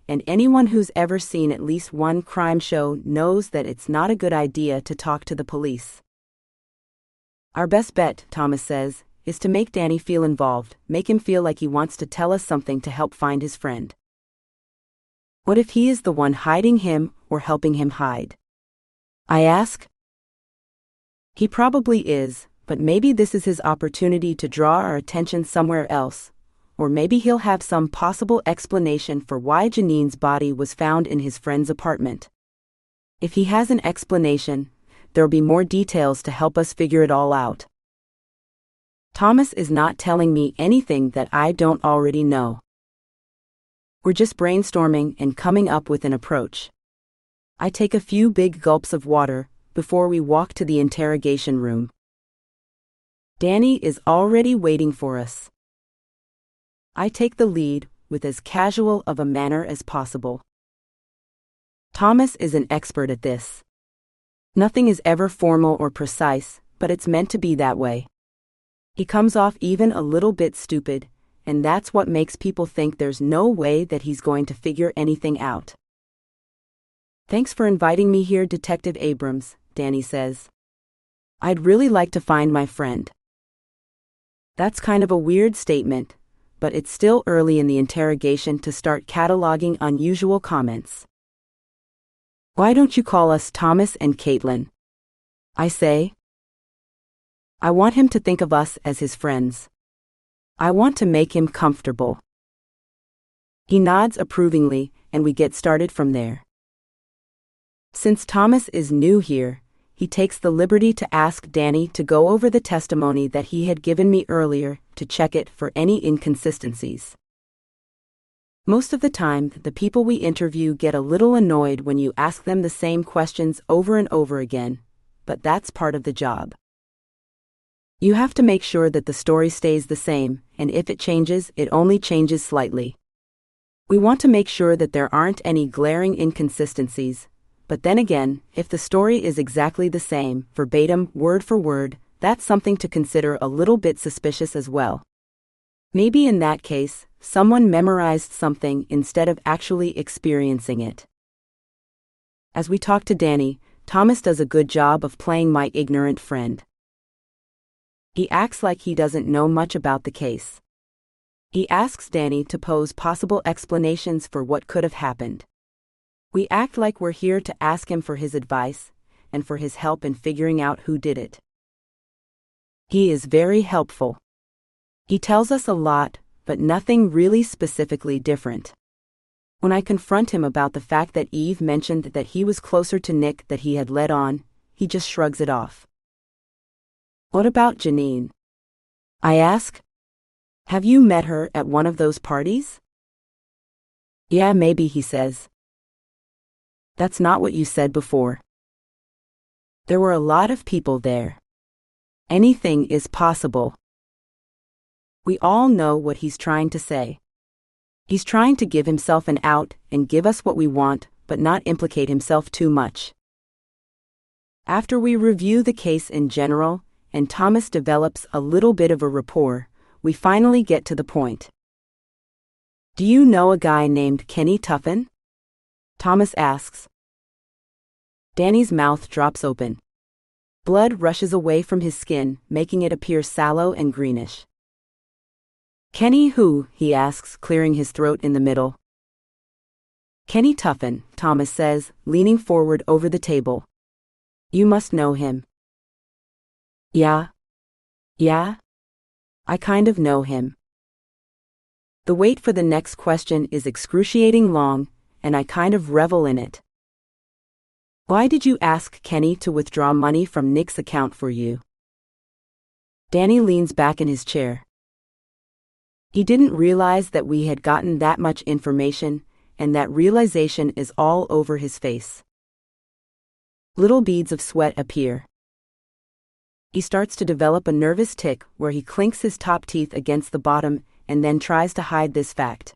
S1: and anyone who's ever seen at least one crime show knows that it's not a good idea to talk to the police. Our best bet, Thomas says, is to make Danny feel involved, make him feel like he wants to tell us something to help find his friend. What if he is the one hiding him or helping him hide? I ask. He probably is, but maybe this is his opportunity to draw our attention somewhere else, or maybe he'll have some possible explanation for why Janine's body was found in his friend's apartment. If he has an explanation, there'll be more details to help us figure it all out. Thomas is not telling me anything that I don't already know. We're just brainstorming and coming up with an approach. I take a few big gulps of water before we walk to the interrogation room. Danny is already waiting for us. I take the lead with as casual of a manner as possible. Thomas is an expert at this. Nothing is ever formal or precise, but it's meant to be that way. He comes off even a little bit stupid, and that's what makes people think there's no way that he's going to figure anything out. Thanks for inviting me here, Detective Abrams, Danny says. I'd really like to find my friend. That's kind of a weird statement, but it's still early in the interrogation to start cataloging unusual comments. Why don't you call us Thomas and Kaitlyn? I say. I want him to think of us as his friends. I want to make him comfortable. He nods approvingly, and we get started from there. Since Thomas is new here, he takes the liberty to ask Danny to go over the testimony that he had given me earlier to check it for any inconsistencies. Most of the time, the people we interview get a little annoyed when you ask them the same questions over and over again, but that's part of the job. You have to make sure that the story stays the same, and if it changes, it only changes slightly. We want to make sure that there aren't any glaring inconsistencies, but then again, if the story is exactly the same, verbatim, word for word, that's something to consider a little bit suspicious as well. Maybe in that case, someone memorized something instead of actually experiencing it. As we talk to Danny, Thomas does a good job of playing my ignorant friend. He acts like he doesn't know much about the case. He asks Danny to pose possible explanations for what could have happened. We act like we're here to ask him for his advice and for his help in figuring out who did it. He is very helpful. He tells us a lot, but nothing really specifically different. When I confront him about the fact that Eve mentioned that he was closer to Nick that he had led on, he just shrugs it off. What about Janine? I ask. Have you met her at one of those parties? Yeah, maybe, he says. That's not what you said before. There were a lot of people there. Anything is possible. We all know what he's trying to say. He's trying to give himself an out and give us what we want, but not implicate himself too much. After we review the case in general, and Thomas develops a little bit of a rapport, we finally get to the point. Do you know a guy named Kenny Tuffin? Thomas asks. Danny's mouth drops open. Blood rushes away from his skin, making it appear sallow and greenish. Kenny who? He asks, clearing his throat in the middle. Kenny Tuffin, Thomas says, leaning forward over the table. You must know him. Yeah? I kind of know him. The wait for the next question is excruciating long, and I kind of revel in it. Why did you ask Kenny to withdraw money from Nick's account for you? Danny leans back in his chair. He didn't realize that we had gotten that much information, and that realization is all over his face. Little beads of sweat appear. He starts to develop a nervous tic where he clinks his top teeth against the bottom and then tries to hide this fact.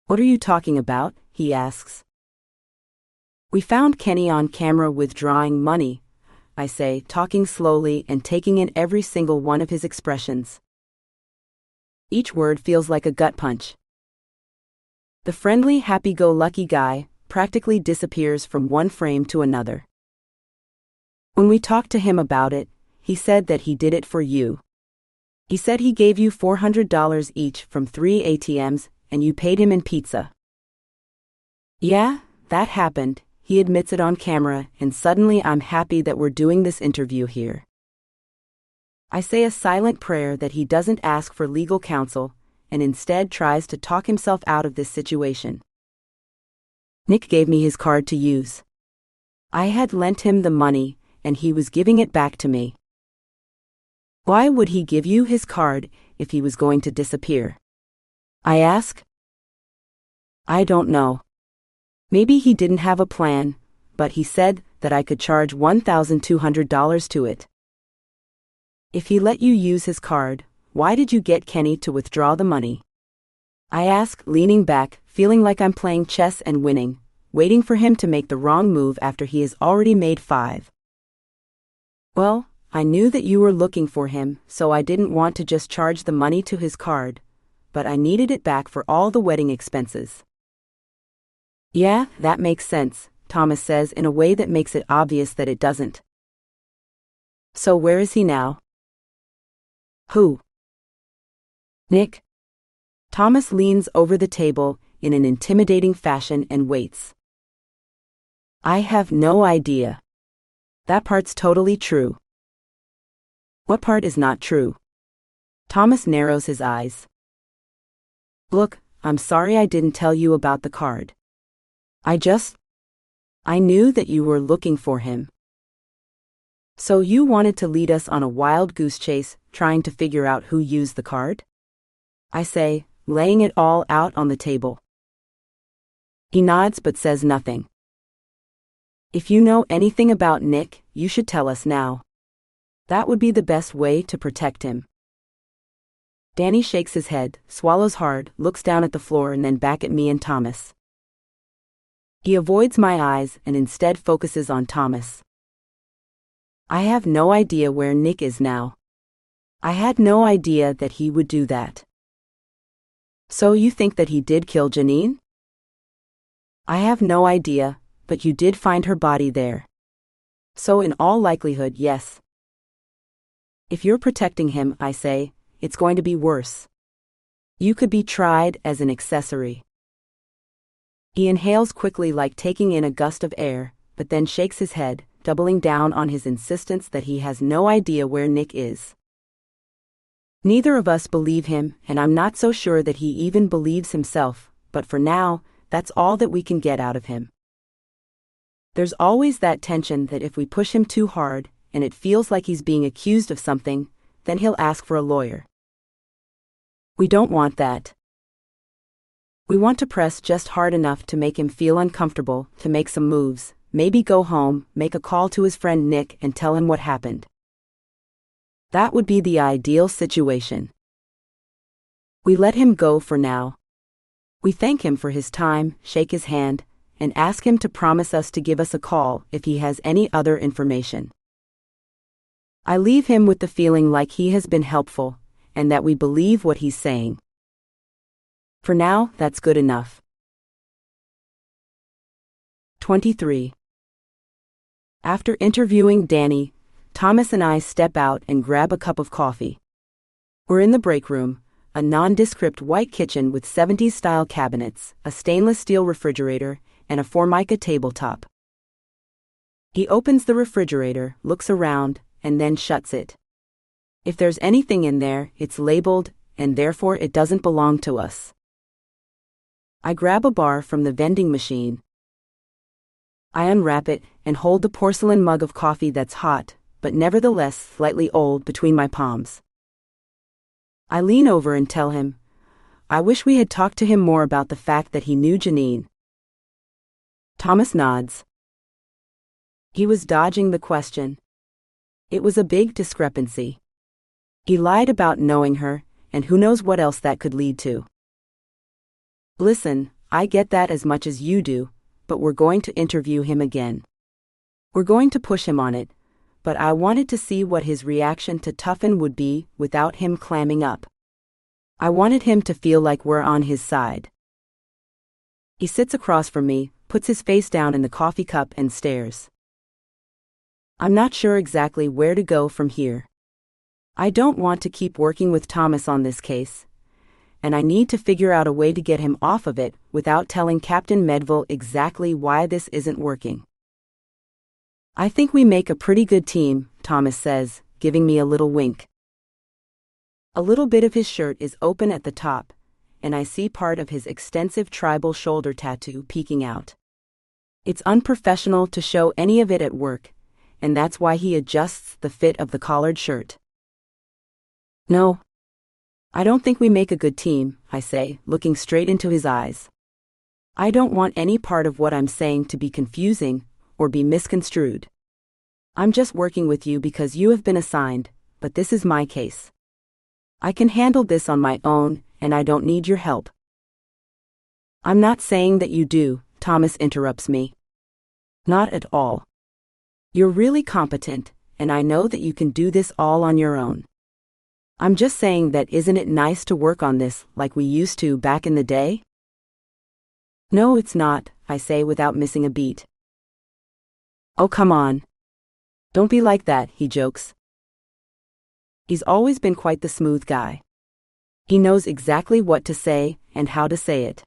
S1: What are you talking about? He asks. We found Kenny on camera withdrawing money, I say, talking slowly and taking in every single one of his expressions. Each word feels like a gut punch. The friendly, happy-go-lucky guy practically disappears from one frame to another. When we talked to him about it, he said that he did it for you. He said he gave you $400 each from 3 ATMs and you paid him in pizza. Yeah, that happened. He admits it on camera, and suddenly I'm happy that we're doing this interview here. I say a silent prayer that he doesn't ask for legal counsel, and instead tries to talk himself out of this situation. Nick gave me his card to use. I had lent him the money, and he was giving it back to me. Why would he give you his card if he was going to disappear? I ask. I don't know. Maybe he didn't have a plan, but he said that I could charge $1,200 to it. If he let you use his card, why did you get Kenny to withdraw the money? I ask, leaning back, feeling like I'm playing chess and winning, waiting for him to make the wrong move after he has already made 5. Well, I knew that you were looking for him, so I didn't want to just charge the money to his card, but I needed it back for all the wedding expenses. Yeah, that makes sense, Thomas says in a way that makes it obvious that it doesn't. So where is he now? Who? Nick. Thomas leans over the table in an intimidating fashion and waits. I have no idea. That part's totally true. What part is not true? Thomas narrows his eyes. Look, I'm sorry I didn't tell you about the card. I knew that you were looking for him. So you wanted to lead us on a wild goose chase, trying to figure out who used the card? I say, laying it all out on the table. He nods but says nothing. If you know anything about Nick, you should tell us now. That would be the best way to protect him. Danny shakes his head, swallows hard, looks down at the floor and then back at me and Thomas. He avoids my eyes and instead focuses on Thomas. I have no idea where Nick is now. I had no idea that he would do that. So you think that he did kill Janine? I have no idea, but you did find her body there. So in all likelihood, yes. If you're protecting him, I say, it's going to be worse. You could be tried as an accessory. He inhales quickly like taking in a gust of air, but then shakes his head, doubling down on his insistence that he has no idea where Nick is. Neither of us believe him, and I'm not so sure that he even believes himself, but for now, that's all that we can get out of him. There's always that tension that if we push him too hard, and it feels like he's being accused of something, then he'll ask for a lawyer. We don't want that. We want to press just hard enough to make him feel uncomfortable, to make some moves, maybe go home, make a call to his friend Nick and tell him what happened. That would be the ideal situation. We let him go for now. We thank him for his time, shake his hand, and ask him to promise us to give us a call if he has any other information. I leave him with the feeling like he has been helpful, and that we believe what he's saying. For now, that's good enough. 23. After interviewing Danny, Thomas and I step out and grab a cup of coffee. We're in the break room, a nondescript white kitchen with 70s-style cabinets, a stainless steel refrigerator, and a Formica tabletop. He opens the refrigerator, looks around, and then shuts it. If there's anything in there, it's labeled, and therefore it doesn't belong to us. I grab a bar from the vending machine. I unwrap it and hold the porcelain mug of coffee that's hot, but nevertheless slightly old, between my palms. I lean over and tell him, I wish we had talked to him more about the fact that he knew Janine. Thomas nods. He was dodging the question. It was a big discrepancy. He lied about knowing her, and who knows what else that could lead to. Listen, I get that as much as you do, but we're going to interview him again. We're going to push him on it, but I wanted to see what his reaction to toughen would be without him clamming up. I wanted him to feel like we're on his side. He sits across from me, puts his face down in the coffee cup and stares. I'm not sure exactly where to go from here. I don't want to keep working with Thomas on this case, and I need to figure out a way to get him off of it without telling Captain Medville exactly why this isn't working. I think we make a pretty good team, Thomas says, giving me a little wink. A little bit of his shirt is open at the top, and I see part of his extensive tribal shoulder tattoo peeking out. It's unprofessional to show any of it at work, and that's why he adjusts the fit of the collared shirt. No. I don't think we make a good team, I say, looking straight into his eyes. I don't want any part of what I'm saying to be confusing or be misconstrued. I'm just working with you because you have been assigned, but this is my case. I can handle this on my own, and I don't need your help. I'm not saying that you do, Thomas interrupts me. Not at all. You're really competent, and I know that you can do this all on your own. I'm just saying that isn't it nice to work on this like we used to back in the day? No, it's not, I say without missing a beat. Oh, come on. Don't be like that, he jokes. He's always been quite the smooth guy. He knows exactly what to say and how to say it.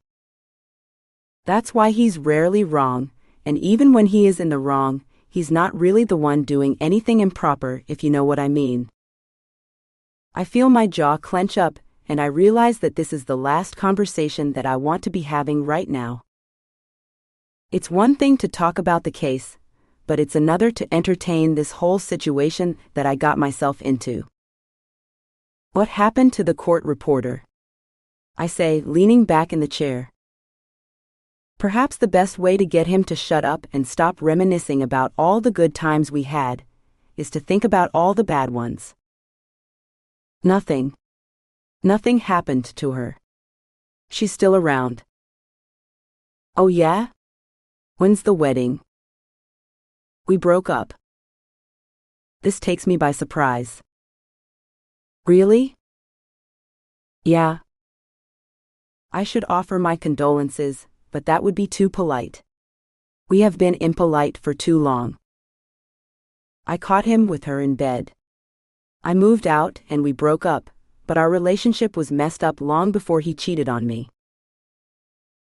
S1: That's why he's rarely wrong, and even when he is in the wrong, he's not really the one doing anything improper, if you know what I mean. I feel my jaw clench up, and I realize that this is the last conversation that I want to be having right now. It's one thing to talk about the case, but it's another to entertain this whole situation that I got myself into. What happened to the court reporter? I say, leaning back in the chair. Perhaps the best way to get him to shut up and stop reminiscing about all the good times we had is to think about all the bad ones. Nothing happened to her. She's still around. Oh yeah? When's the wedding? We broke up. This takes me by surprise. Really? Yeah. I should offer my condolences, but that would be too polite. We have been impolite for too long. I caught him with her in bed. I moved out and we broke up, but our relationship was messed up long before he cheated on me.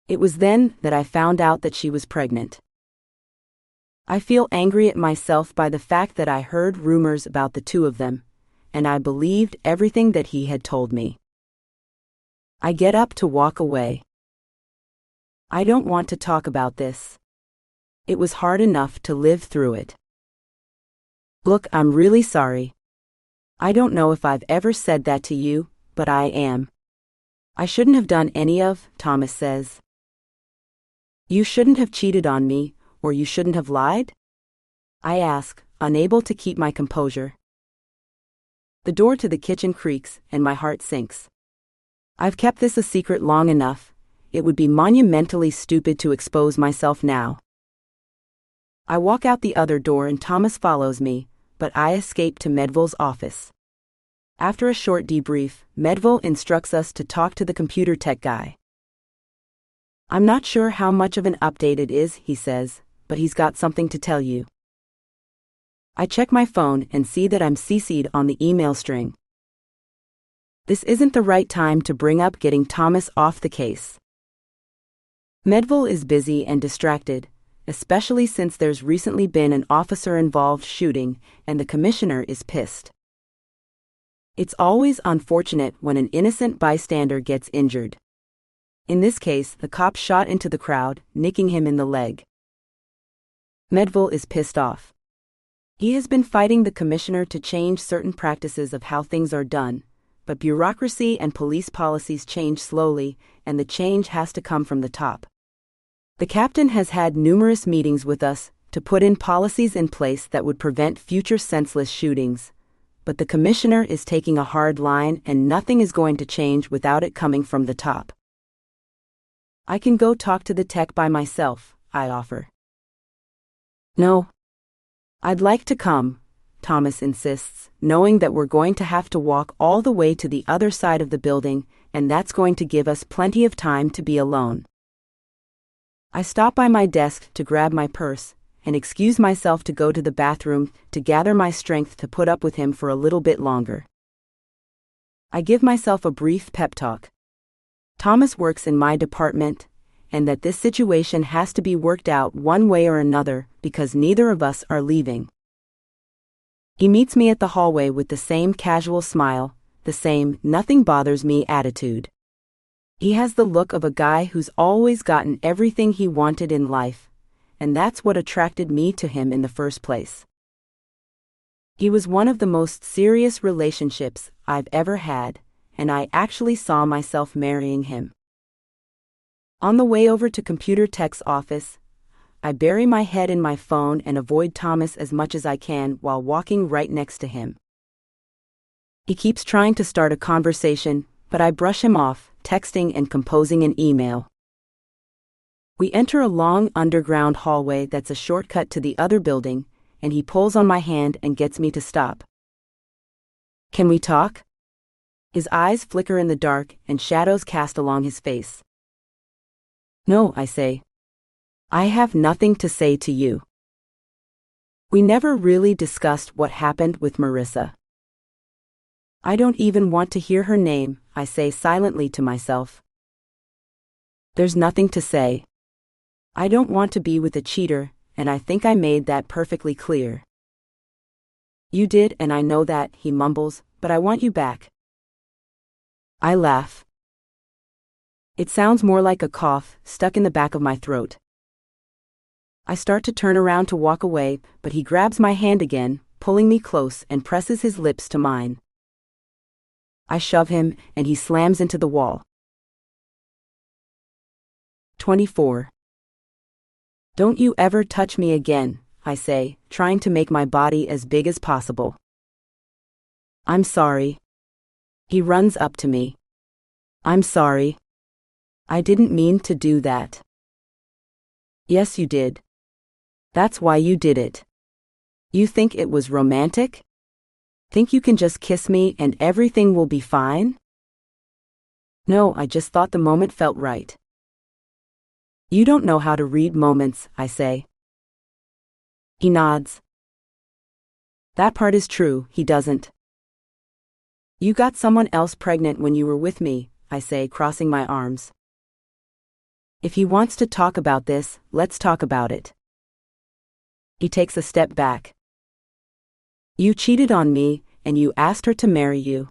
S1: It was then that I found out that she was pregnant. I feel angry at myself by the fact that I heard rumors about the two of them, and I believed everything that he had told me. I get up to walk away. I don't want to talk about this. It was hard enough to live through it. Look, I'm really sorry. I don't know if I've ever said that to you, but I am. I shouldn't have done any of, Thomas says. You shouldn't have cheated on me, or you shouldn't have lied? I ask, unable to keep my composure. The door to the kitchen creaks, and my heart sinks. I've kept this a secret long enough. It would be monumentally stupid to expose myself now. I walk out the other door and Thomas follows me, but I escape to Medville's office. After a short debrief, Medville instructs us to talk to the computer tech guy. I'm not sure how much of an update it is, he says, but he's got something to tell you. I check my phone and see that I'm CC'd on the email string. This isn't the right time to bring up getting Thomas off the case. Medville is busy and distracted, especially since there's recently been an officer-involved shooting and the commissioner is pissed. It's always unfortunate when an innocent bystander gets injured. In this case, the cop shot into the crowd, nicking him in the leg. Medville is pissed off. He has been fighting the commissioner to change certain practices of how things are done, but bureaucracy and police policies change slowly, and the change has to come from the top. The captain has had numerous meetings with us to put in policies in place that would prevent future senseless shootings, but the commissioner is taking a hard line and nothing is going to change without it coming from the top. I can go talk to the tech by myself, I offer. No. I'd like to come, Thomas insists, knowing that we're going to have to walk all the way to the other side of the building, and that's going to give us plenty of time to be alone. I stop by my desk to grab my purse and excuse myself to go to the bathroom to gather my strength to put up with him for a little bit longer. I give myself a brief pep talk. Thomas works in my department, and that this situation has to be worked out one way or another because neither of us are leaving. He meets me at the hallway with the same casual smile, the same nothing bothers me attitude. He has the look of a guy who's always gotten everything he wanted in life, and that's what attracted me to him in the first place. He was one of the most serious relationships I've ever had, and I actually saw myself marrying him. On the way over to Computer Tech's office, I bury my head in my phone and avoid Thomas as much as I can while walking right next to him. He keeps trying to start a conversation, but I brush him off, texting and composing an email. We enter a long underground hallway that's a shortcut to the other building, and he pulls on my hand and gets me to stop. Can we talk? His eyes flicker in the dark and shadows cast along his face. No, I say. I have nothing to say to you. We never really discussed what happened with Marissa. I don't even want to hear her name, I say silently to myself. There's nothing to say. I don't want to be with a cheater, and I think I made that perfectly clear. You did, and I know that, he mumbles, but I want you back. I laugh. It sounds more like a cough stuck in the back of my throat. I start to turn around to walk away, but he grabs my hand again, pulling me close and presses his lips to mine. I shove him, and he slams into the wall. 24. Don't you ever touch me again, I say, trying to make my body as big as possible. I'm sorry. He runs up to me. I'm sorry. I didn't mean to do that. Yes, you did. That's why you did it. You think it was romantic? Think you can just kiss me and everything will be fine? No, I just thought the moment felt right. You don't know how to read moments, I say. He nods. That part is true, he doesn't. You got someone else pregnant when you were with me, I say, crossing my arms. If he wants to talk about this, let's talk about it. He takes a step back. You cheated on me, and you asked her to marry you.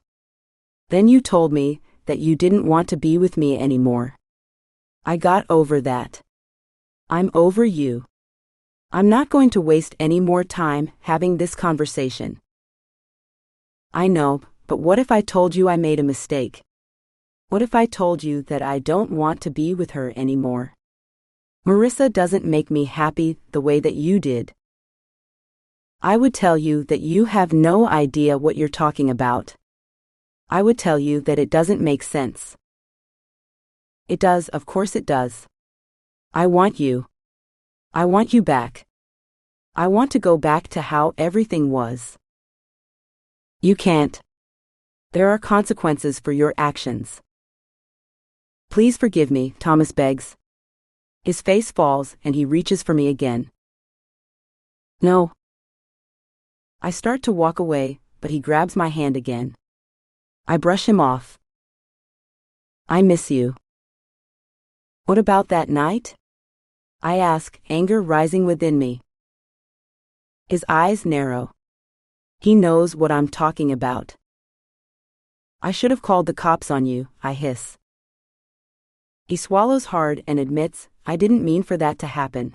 S1: Then you told me that you didn't want to be with me anymore. I got over that. I'm over you. I'm not going to waste any more time having this conversation. I know, but what if I told you I made a mistake? What if I told you that I don't want to be with her anymore? Marissa doesn't make me happy the way that you did. I would tell you that you have no idea what you're talking about. I would tell you that it doesn't make sense. It does, of course it does. I want you. I want you back. I want to go back to how everything was. You can't. There are consequences for your actions. Please forgive me, Thomas begs. His face falls and he reaches for me again. No. I start to walk away, but he grabs my hand again. I brush him off. I miss you. What about that night? I ask, anger rising within me. His eyes narrow. He knows what I'm talking about. I should have called the cops on you, I hiss. He swallows hard and admits, I didn't mean for that to happen.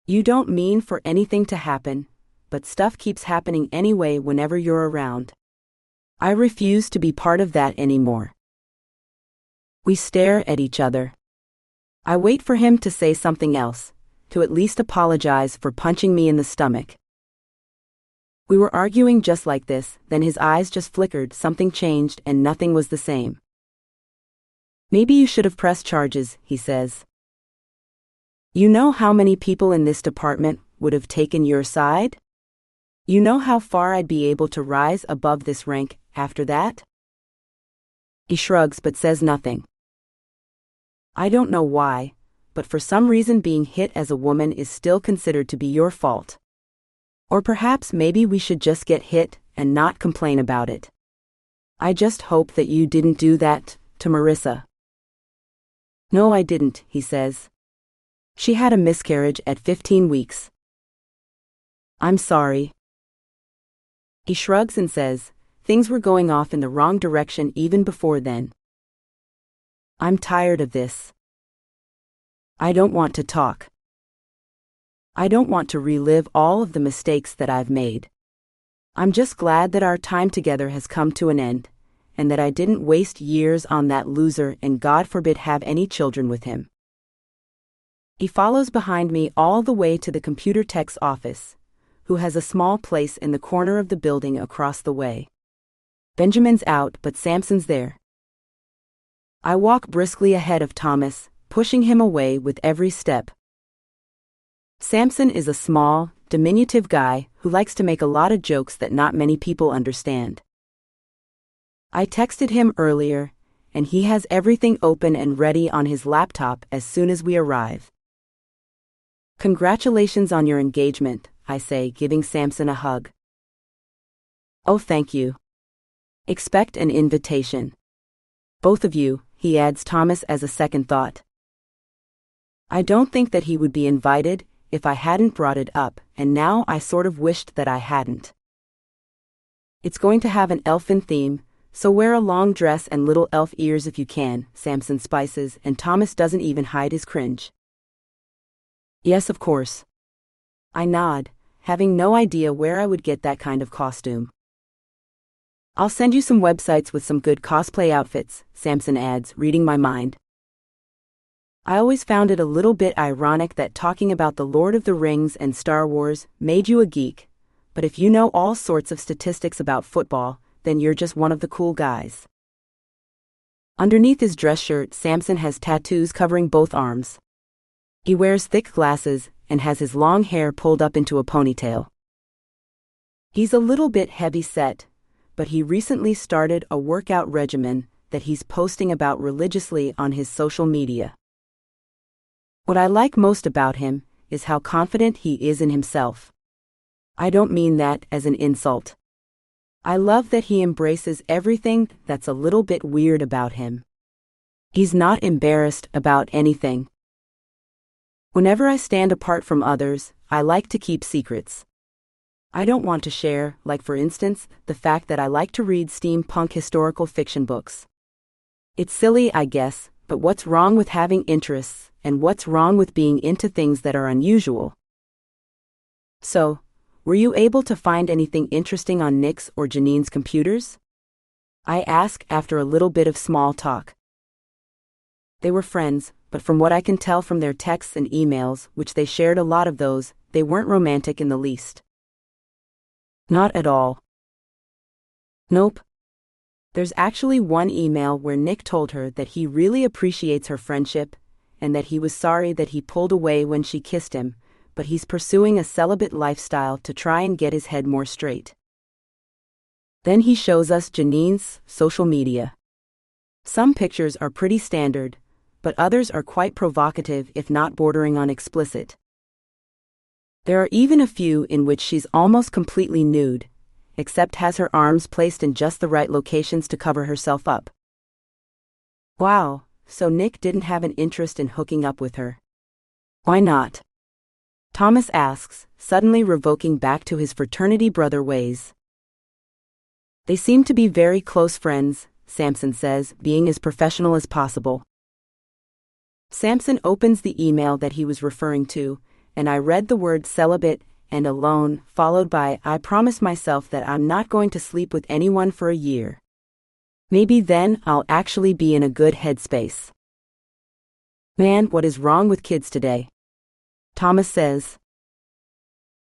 S1: You don't mean for anything to happen, but stuff keeps happening anyway whenever you're around. I refuse to be part of that anymore. We stare at each other. I wait for him to say something else, to at least apologize for punching me in the stomach. We were arguing just like this, then his eyes just flickered, something changed, and nothing was the same. Maybe you should have pressed charges, he says. You know how many people in this department would have taken your side? You know how far I'd be able to rise above this rank after that? He shrugs but says nothing. I don't know why, but for some reason being hit as a woman is still considered to be your fault. Or perhaps maybe we should just get hit and not complain about it. I just hope that you didn't do that to Marissa. No, I didn't, he says. She had a miscarriage at 15 weeks. I'm sorry. He shrugs and says, things were going off in the wrong direction even before then. I'm tired of this. I don't want to talk. I don't want to relive all of the mistakes that I've made. I'm just glad that our time together has come to an end, and that I didn't waste years on that loser and God forbid have any children with him. He follows behind me all the way to the computer tech's office, who has a small place in the corner of the building across the way. Benjamin's out, but Samson's there. I walk briskly ahead of Thomas, pushing him away with every step. Samson is a small, diminutive guy who likes to make a lot of jokes that not many people understand. I texted him earlier, and he has everything open and ready on his laptop as soon as we arrive. Congratulations on your engagement, I say, giving Samson a hug. Oh, thank you. Expect an invitation. Both of you, he adds Thomas as a second thought. I don't think that he would be invited if I hadn't brought it up, and now I sort of wished that I hadn't. It's going to have an elfin theme, so wear a long dress and little elf ears if you can, Samson spices, and Thomas doesn't even hide his cringe. Yes, of course. I nod, having no idea where I would get that kind of costume. I'll send you some websites with some good cosplay outfits, Samson adds, reading my mind. I always found it a little bit ironic that talking about the Lord of the Rings and Star Wars made you a geek, but if you know all sorts of statistics about football, then you're just one of the cool guys. Underneath his dress shirt, Samson has tattoos covering both arms. He wears thick glasses and has his long hair pulled up into a ponytail. He's a little bit heavy-set, but he recently started a workout regimen that he's posting about religiously on his social media. What I like most about him is how confident he is in himself. I don't mean that as an insult. I love that he embraces everything that's a little bit weird about him. He's not embarrassed about anything. Whenever I stand apart from others, I like to keep secrets. I don't want to share, like for instance, the fact that I like to read steampunk historical fiction books. It's silly, I guess, but what's wrong with having interests, and what's wrong with being into things that are unusual? So, were you able to find anything interesting on Nick's or Janine's computers? I ask after a little bit of small talk. They were friends, but from what I can tell from their texts and emails, which they shared a lot of those, they weren't romantic in the least. Not at all. Nope. There's actually one email where Nick told her that he really appreciates her friendship, and that he was sorry that he pulled away when she kissed him, but he's pursuing a celibate lifestyle to try and get his head more straight. Then he shows us Janine's social media. Some pictures are pretty standard, but others are quite provocative if not bordering on explicit. There are even a few in which she's almost completely nude, except has her arms placed in just the right locations to cover herself up. Wow, so Nick didn't have an interest in hooking up with her. Why not? Thomas asks, suddenly revoking back to his fraternity brother ways. They seem to be very close friends, Samson says, being as professional as possible. Samson opens the email that he was referring to, and I read the word celibate and alone, followed by, I promise myself that I'm not going to sleep with anyone for a year. Maybe then I'll actually be in a good headspace. Man, what is wrong with kids today? Thomas says.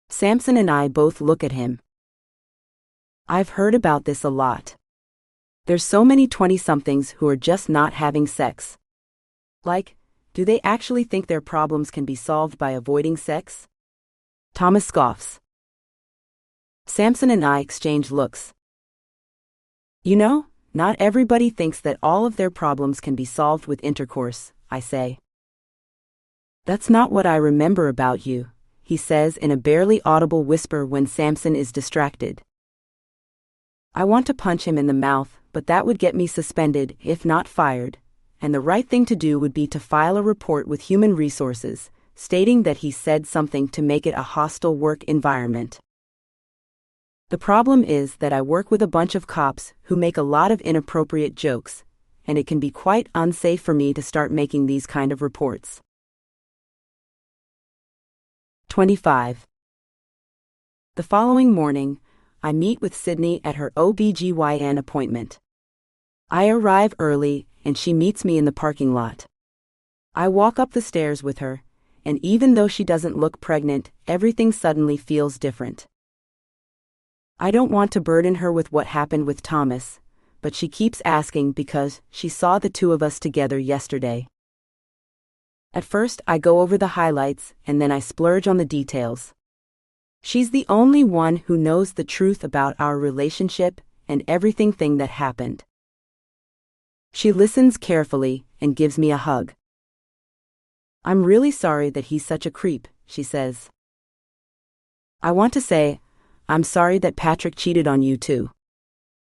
S1: Samson and I both look at him. I've heard about this a lot. There's so many 20-somethings who are just not having sex. Like, do they actually think their problems can be solved by avoiding sex? Thomas scoffs. Samson and I exchange looks. You know, not everybody thinks that all of their problems can be solved with intercourse, I say. That's not what I remember about you, he says in a barely audible whisper when Samson is distracted. I want to punch him in the mouth, but that would get me suspended, if not fired, and the right thing to do would be to file a report with Human Resources, stating that he said something to make it a hostile work environment. The problem is that I work with a bunch of cops who make a lot of inappropriate jokes, and it can be quite unsafe for me to start making these kind of reports. 25. The following morning, I meet with Sydney at her OBGYN appointment. I arrive early, and she meets me in the parking lot. I walk up the stairs with her, and even though she doesn't look pregnant, everything suddenly feels different. I don't want to burden her with what happened with Thomas, but she keeps asking because she saw the two of us together yesterday. At first, I go over the highlights, and then I splurge on the details. She's the only one who knows the truth about our relationship and everything that happened. She listens carefully and gives me a hug. I'm really sorry that he's such a creep, she says. I want to say, I'm sorry that Patrick cheated on you too.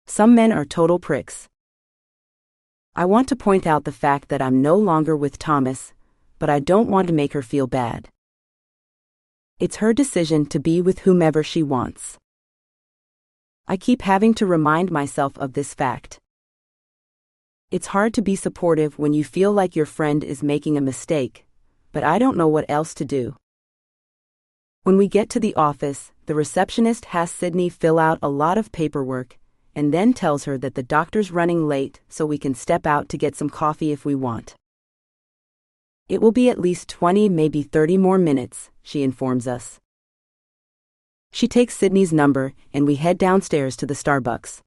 S1: Some men are total pricks. I want to point out the fact that I'm no longer with Thomas, but I don't want to make her feel bad. It's her decision to be with whomever she wants. I keep having to remind myself of this fact. It's hard to be supportive when you feel like your friend is making a mistake, but I don't know what else to do. When we get to the office, the receptionist has Sydney fill out a lot of paperwork and then tells her that the doctor's running late so we can step out to get some coffee if we want. It will be at least 20, maybe 30 more minutes, she informs us. She takes Sydney's number and we head downstairs to the Starbucks.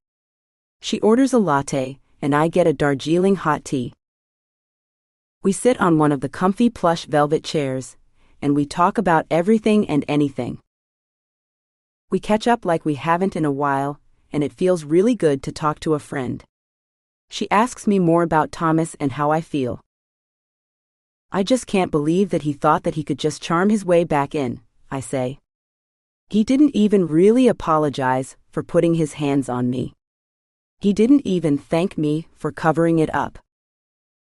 S1: She orders a latte and I get a Darjeeling hot tea. We sit on one of the comfy plush velvet chairs and we talk about everything and anything. We catch up like we haven't in a while, and it feels really good to talk to a friend. She asks me more about Thomas and how I feel. I just can't believe that he thought that he could just charm his way back in, I say. He didn't even really apologize for putting his hands on me. He didn't even thank me for covering it up.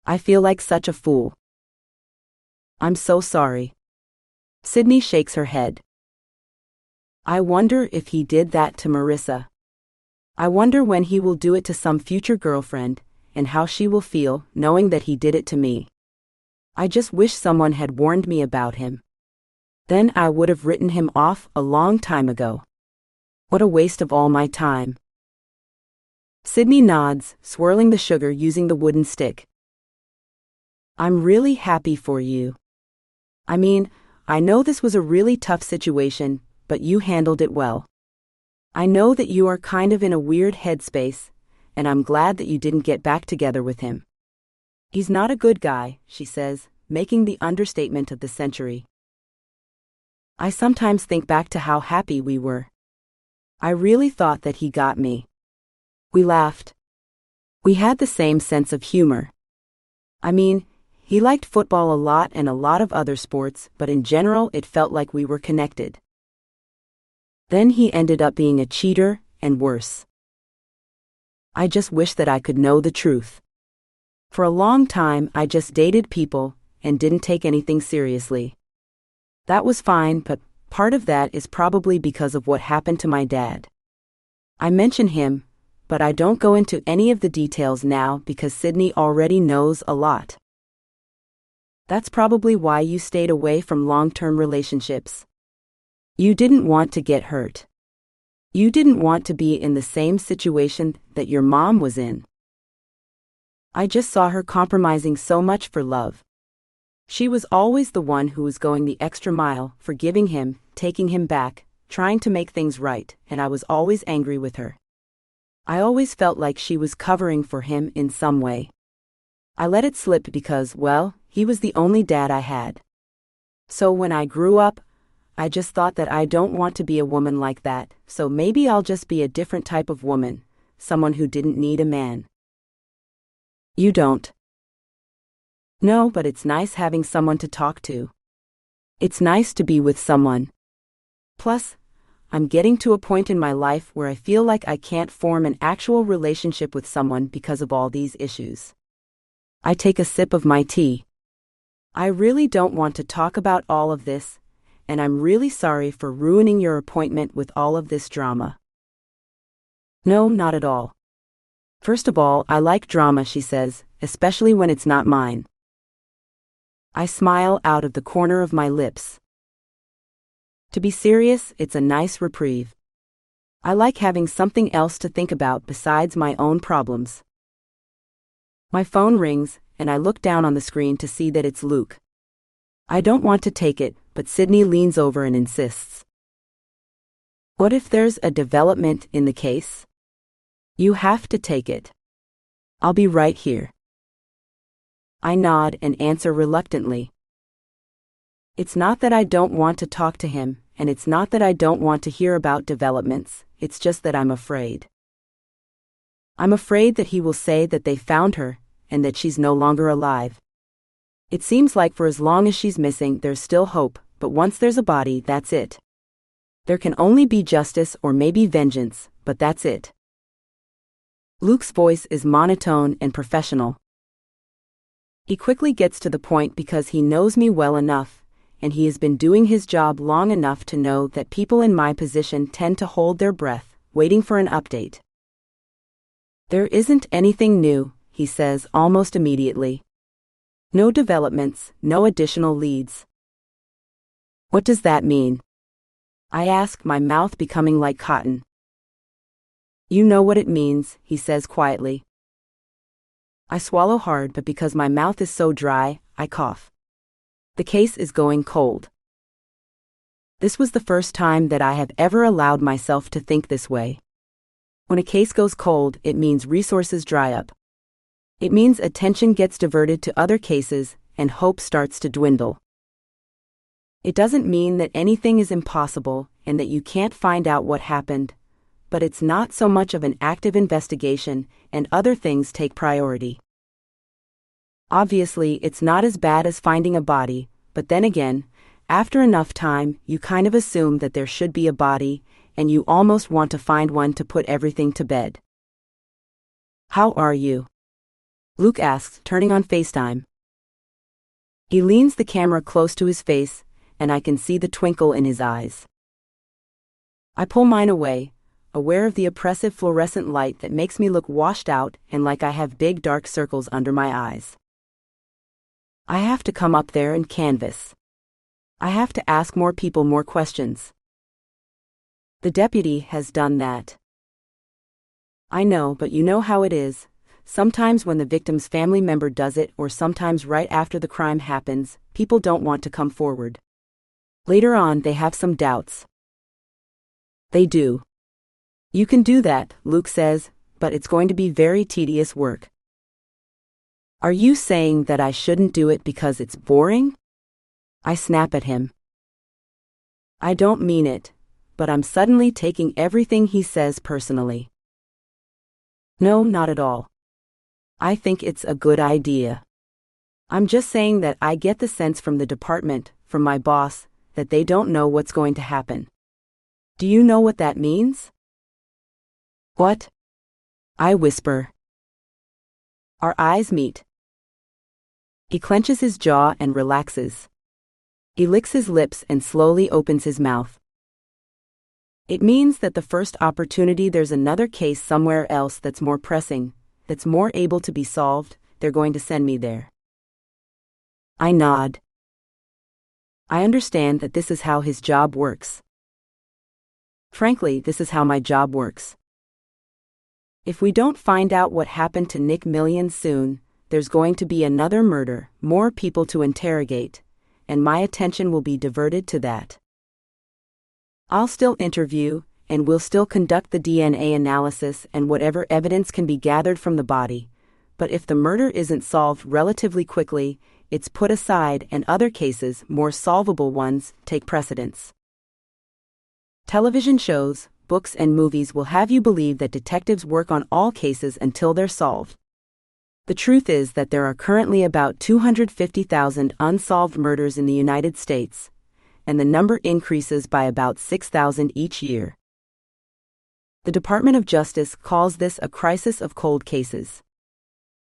S1: I feel like such a fool. I'm so sorry. Sydney shakes her head. I wonder if he did that to Marissa. I wonder when he will do it to some future girlfriend, and how she will feel knowing that he did it to me. I just wish someone had warned me about him. Then I would have written him off a long time ago. What a waste of all my time. Sydney nods, swirling the sugar using the wooden stick. I'm really happy for you. I mean, I know this was a really tough situation, but you handled it well. I know that you are kind of in a weird headspace, and I'm glad that you didn't get back together with him. He's not a good guy, she says, making the understatement of the century. I sometimes think back to how happy we were. I really thought that he got me. We laughed. We had the same sense of humor. I mean, he liked football a lot and a lot of other sports, but in general it felt like we were connected. Then he ended up being a cheater, and worse. I just wish that I could know the truth. For a long time I just dated people and didn't take anything seriously. That was fine, but part of that is probably because of what happened to my dad. I mention him, but I don't go into any of the details now because Sydney already knows a lot. That's probably why you stayed away from long-term relationships. You didn't want to get hurt. You didn't want to be in the same situation that your mom was in. I just saw her compromising so much for love. She was always the one who was going the extra mile, forgiving him, taking him back, trying to make things right, and I was always angry with her. I always felt like she was covering for him in some way. I let it slip because, well, he was the only dad I had. So when I grew up, I just thought that I don't want to be a woman like that, so maybe I'll just be a different type of woman, someone who didn't need a man. You don't. No, but it's nice having someone to talk to. It's nice to be with someone. Plus, I'm getting to a point in my life where I feel like I can't form an actual relationship with someone because of all these issues. I take a sip of my tea. I really don't want to talk about all of this, and I'm really sorry for ruining your appointment with all of this drama. No, not at all. First of all, I like drama, she says, especially when it's not mine. I smile out of the corner of my lips. To be serious, it's a nice reprieve. I like having something else to think about besides my own problems. My phone rings, and I look down on the screen to see that it's Luke. I don't want to take it, but Sydney leans over and insists. What if there's a development in the case? You have to take it. I'll be right here. I nod and answer reluctantly. It's not that I don't want to talk to him, and it's not that I don't want to hear about developments, it's just that I'm afraid. I'm afraid that he will say that they found her, and that she's no longer alive. It seems like for as long as she's missing, there's still hope, but once there's a body, that's it. There can only be justice or maybe vengeance, but that's it. Luke's voice is monotone and professional. He quickly gets to the point because he knows me well enough, and he has been doing his job long enough to know that people in my position tend to hold their breath, waiting for an update. There isn't anything new, he says almost immediately. No developments, no additional leads. What does that mean? I ask, my mouth becoming like cotton. You know what it means, he says quietly. I swallow hard, but because my mouth is so dry, I cough. The case is going cold. This was the first time that I have ever allowed myself to think this way. When a case goes cold, it means resources dry up. It means attention gets diverted to other cases, and hope starts to dwindle. It doesn't mean that anything is impossible and that you can't find out what happened, but it's not so much of an active investigation, and other things take priority. Obviously, it's not as bad as finding a body, but then again, after enough time, you kind of assume that there should be a body, and you almost want to find one to put everything to bed. How are you? Luke asks, turning on FaceTime. He leans the camera close to his face, and I can see the twinkle in his eyes. I pull mine away, aware of the oppressive fluorescent light that makes me look washed out and like I have big dark circles under my eyes. I have to come up there and canvass. I have to ask more people more questions. The deputy has done that. I know, but you know how it is. Sometimes when the victim's family member does it, or sometimes right after the crime happens, people don't want to come forward. Later on, they have some doubts. They do. You can do that, Luke says, but it's going to be very tedious work. Are you saying that I shouldn't do it because it's boring? I snap at him. I don't mean it, but I'm suddenly taking everything he says personally. No, not at all. I think it's a good idea. I'm just saying that I get the sense from the department, from my boss, that they don't know what's going to happen. Do you know what that means? What? I whisper. Our eyes meet. He clenches his jaw and relaxes. He licks his lips and slowly opens his mouth. It means that the first opportunity there's another case somewhere else that's more pressing, that's more able to be solved, they're going to send me there. I nod. I understand that this is how his job works. Frankly, this is how my job works. If we don't find out what happened to Nick Millian soon, there's going to be another murder, more people to interrogate, and my attention will be diverted to that. I'll still interview, and we'll still conduct the DNA analysis and whatever evidence can be gathered from the body, but if the murder isn't solved relatively quickly, it's put aside and other cases, more solvable ones, take precedence. Television shows, books and movies will have you believe that detectives work on all cases until they're solved. The truth is that there are currently about 250,000 unsolved murders in the United States, and the number increases by about 6,000 each year. The Department of Justice calls this a crisis of cold cases.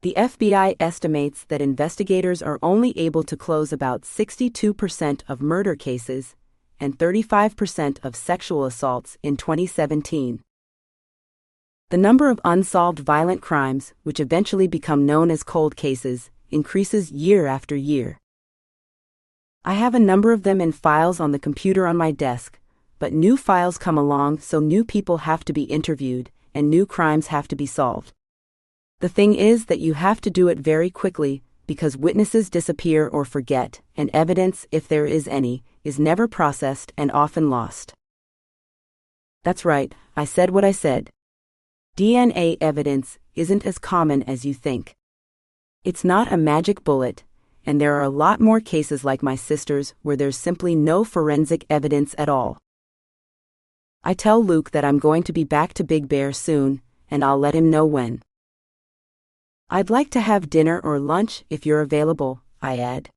S1: The FBI estimates that investigators are only able to close about 62% of murder cases and 35% of sexual assaults in 2017. The number of unsolved violent crimes, which eventually become known as cold cases, increases year after year. I have a number of them in files on the computer on my desk, but new files come along, so new people have to be interviewed, and new crimes have to be solved. The thing is that you have to do it very quickly, because witnesses disappear or forget, and evidence, if there is any, is never processed and often lost. That's right, I said what I said. DNA evidence isn't as common as you think. It's not a magic bullet, and there are a lot more cases like my sister's where there's simply no forensic evidence at all. I tell Luke that I'm going to be back to Big Bear soon, and I'll let him know when. I'd like to have dinner or lunch if you're available, I add.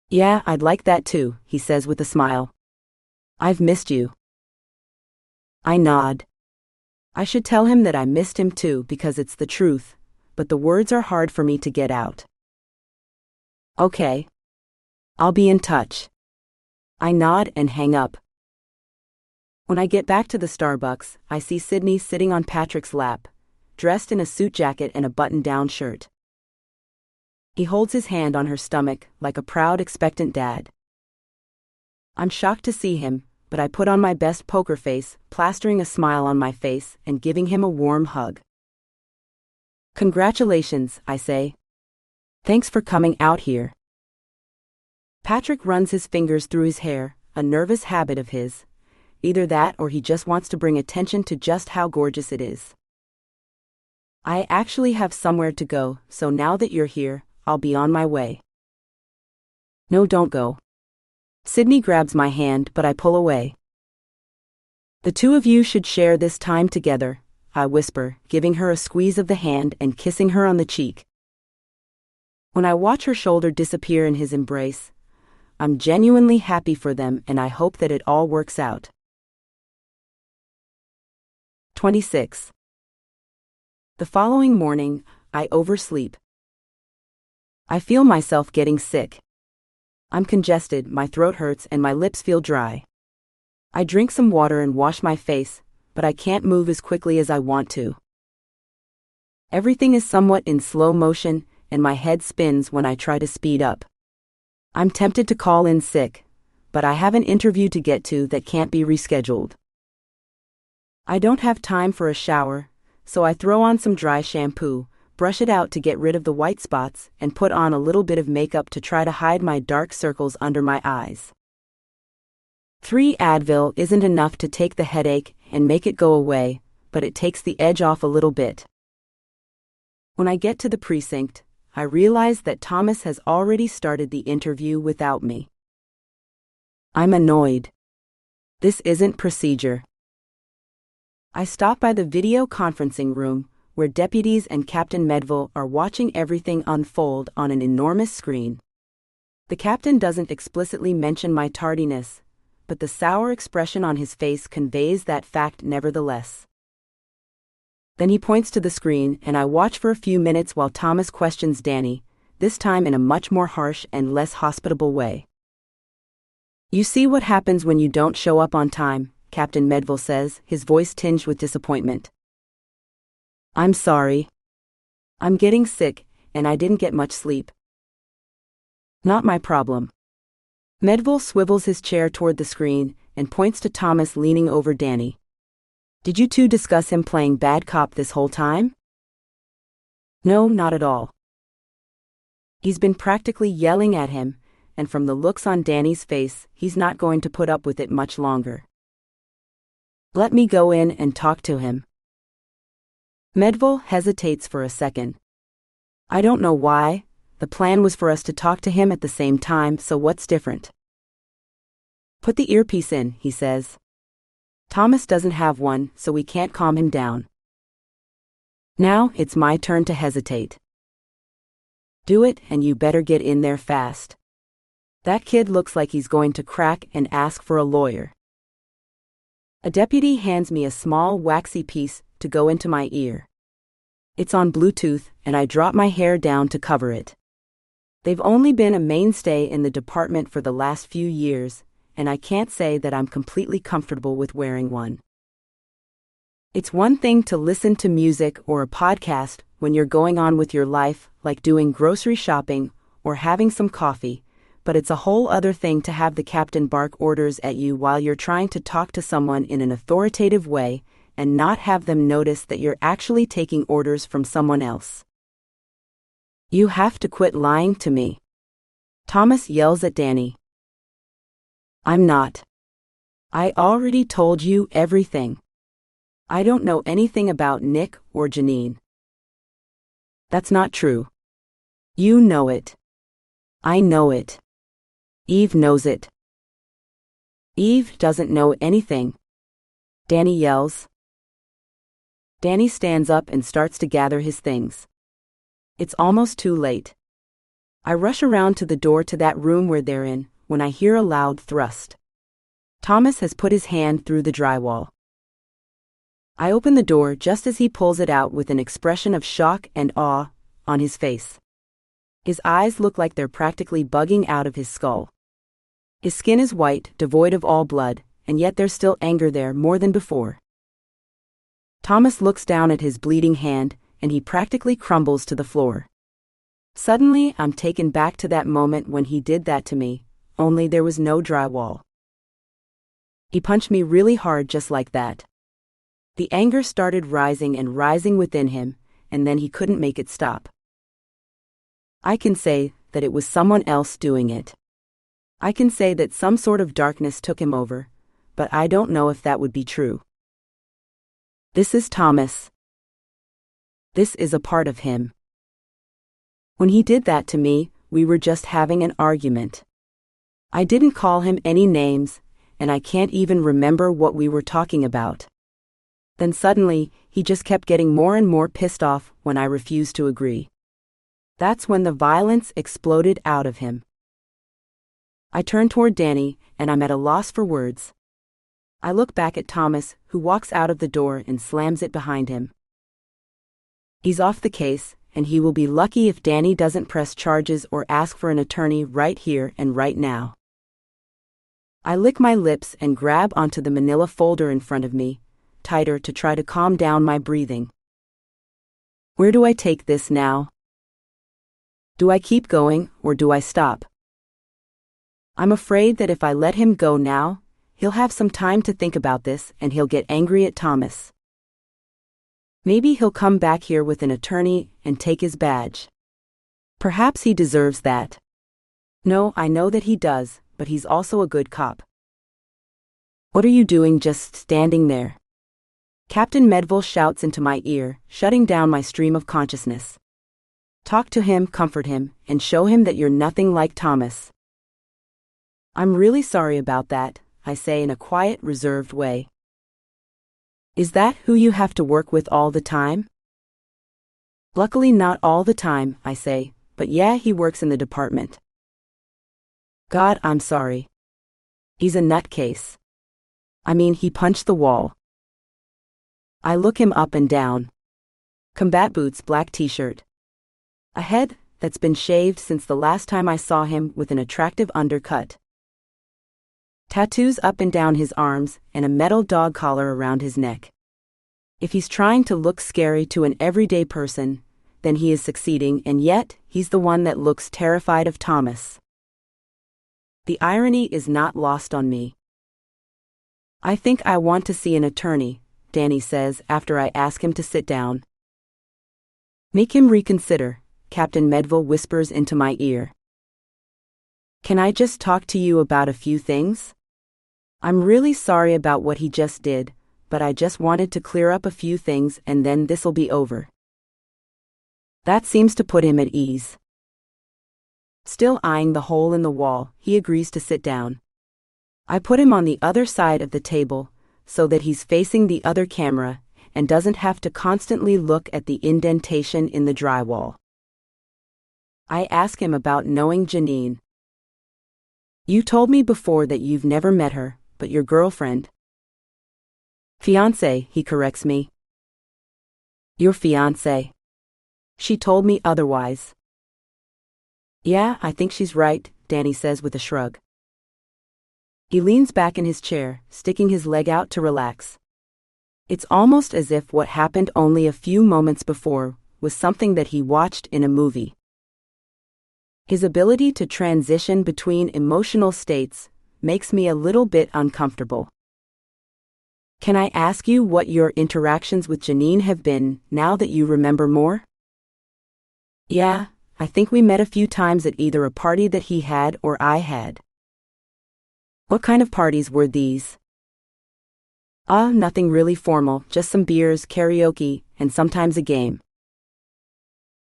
S1: Yeah, I'd like that too, he says with a smile. I've missed you. I nod. I should tell him that I missed him too because it's the truth, but the words are hard for me to get out. Okay. I'll be in touch. I nod and hang up. When I get back to the Starbucks, I see Sydney sitting on Patrick's lap, dressed in a suit jacket and a button-down shirt. He holds his hand on her stomach like a proud, expectant dad. I'm shocked to see him, but I put on my best poker face, plastering a smile on my face and giving him a warm hug. "Congratulations," I say. "Thanks for coming out here." Patrick runs his fingers through his hair, a nervous habit of his. Either that or he just wants to bring attention to just how gorgeous it is. "I actually have somewhere to go, so now that you're here, I'll be on my way." "No, don't go." Sydney grabs my hand, but I pull away. "The two of you should share this time together," I whisper, giving her a squeeze of the hand and kissing her on the cheek. When I watch her shoulder disappear in his embrace, I'm genuinely happy for them and I hope that it all works out. 26. The following morning, I oversleep. I feel myself getting sick. I'm congested, my throat hurts, and my lips feel dry. I drink some water and wash my face, but I can't move as quickly as I want to. Everything is somewhat in slow motion, and my head spins when I try to speed up. I'm tempted to call in sick, but I have an interview to get to that can't be rescheduled. I don't have time for a shower, so I throw on some dry shampoo, brush it out to get rid of the white spots, and put on a little bit of makeup to try to hide my dark circles under my eyes. 3 Advil isn't enough to take the headache and make it go away, but it takes the edge off a little bit. When I get to the precinct, I realize that Thomas has already started the interview without me. I'm annoyed. This isn't procedure. I stop by the video conferencing room, where deputies and Captain Medville are watching everything unfold on an enormous screen. The captain doesn't explicitly mention my tardiness, but the sour expression on his face conveys that fact nevertheless. Then he points to the screen and I watch for a few minutes while Thomas questions Danny, this time in a much more harsh and less hospitable way. "You see what happens when you don't show up on time," Captain Medville says, his voice tinged with disappointment. "I'm sorry. I'm getting sick, and I didn't get much sleep." "Not my problem." Medville swivels his chair toward the screen and points to Thomas leaning over Danny. "Did you two discuss him playing bad cop this whole time?" "No, not at all. He's been practically yelling at him, and from the looks on Danny's face, he's not going to put up with it much longer." "Let me go in and talk to him." Medville hesitates for a second. "I don't know why. The plan was for us to talk to him at the same time, so what's different?" "Put the earpiece in," he says. "Thomas doesn't have one, so we can't calm him down." Now it's my turn to hesitate. "Do it, and you better get in there fast. That kid looks like he's going to crack and ask for a lawyer." A deputy hands me a small waxy piece to go into my ear. It's on Bluetooth, and I drop my hair down to cover it. They've only been a mainstay in the department for the last few years, and I can't say that I'm completely comfortable with wearing one. It's one thing to listen to music or a podcast when you're going on with your life, like doing grocery shopping or having some coffee, but it's a whole other thing to have the captain bark orders at you while you're trying to talk to someone in an authoritative way and not have them notice that you're actually taking orders from someone else. "You have to quit lying to me," Thomas yells at Danny. "I'm not. I already told you everything. I don't know anything about Nick or Janine." "That's not true. You know it. I know it. Eve knows it." "Eve doesn't know anything," Danny yells. Danny stands up and starts to gather his things. It's almost too late. I rush around to the door to that room where they're in, when I hear a loud thrust. Thomas has put his hand through the drywall. I open the door just as he pulls it out with an expression of shock and awe on his face. His eyes look like they're practically bugging out of his skull. His skin is white, devoid of all blood, and yet there's still anger there more than before. Thomas looks down at his bleeding hand, and he practically crumbles to the floor. Suddenly, I'm taken back to that moment when he did that to me, only there was no drywall. He punched me really hard just like that. The anger started rising and rising within him, and then he couldn't make it stop. I can say that it was someone else doing it. I can say that some sort of darkness took him over, but I don't know if that would be true. This is Thomas. This is a part of him. When he did that to me, we were just having an argument. I didn't call him any names, and I can't even remember what we were talking about. Then suddenly, he just kept getting more and more pissed off when I refused to agree. That's when the violence exploded out of him. I turn toward Danny, and I'm at a loss for words. I look back at Thomas, who walks out of the door and slams it behind him. He's off the case, and he will be lucky if Danny doesn't press charges or ask for an attorney right here and right now. I lick my lips and grab onto the manila folder in front of me, tighter to try to calm down my breathing. Where do I take this now? Do I keep going, or do I stop? I'm afraid that if I let him go now, he'll have some time to think about this and he'll get angry at Thomas. Maybe he'll come back here with an attorney and take his badge. Perhaps he deserves that. No, I know that he does, but he's also a good cop. What are you doing just standing there? Captain Medville shouts into my ear, shutting down my stream of consciousness. Talk to him, comfort him, and show him that you're nothing like Thomas. I'm really sorry about that, I say in a quiet, reserved way. Is that who you have to work with all the time? Luckily not all the time, I say, but yeah, he works in the department. God, I'm sorry. He's a nutcase. I mean, he punched the wall. I look him up and down. Combat boots, black t-shirt. A head that's been shaved since the last time I saw him with an attractive undercut. Tattoos up and down his arms and a metal dog collar around his neck. If he's trying to look scary to an everyday person, then he is succeeding, and yet he's the one that looks terrified of Thomas. The irony is not lost on me. I think I want to see an attorney, Danny says after I ask him to sit down. Make him reconsider, Captain Medville whispers into my ear. Can I just talk to you about a few things? I'm really sorry about what he just did, but I just wanted to clear up a few things and then this'll be over. That seems to put him at ease. Still eyeing the hole in the wall, he agrees to sit down. I put him on the other side of the table, so that he's facing the other camera, and doesn't have to constantly look at the indentation in the drywall. I ask him about knowing Janine. You told me before that you've never met her, but your girlfriend. Fiancé, he corrects me. Your fiancé. She told me otherwise. Yeah, I think she's right, Danny says with a shrug. He leans back in his chair, sticking his leg out to relax. It's almost as if what happened only a few moments before was something that he watched in a movie. His ability to transition between emotional states makes me a little bit uncomfortable. Can I ask you what your interactions with Janine have been now that you remember more? Yeah, I think we met a few times at either a party that he had or I had. What kind of parties were these? Nothing really formal, just some beers, karaoke, and sometimes a game.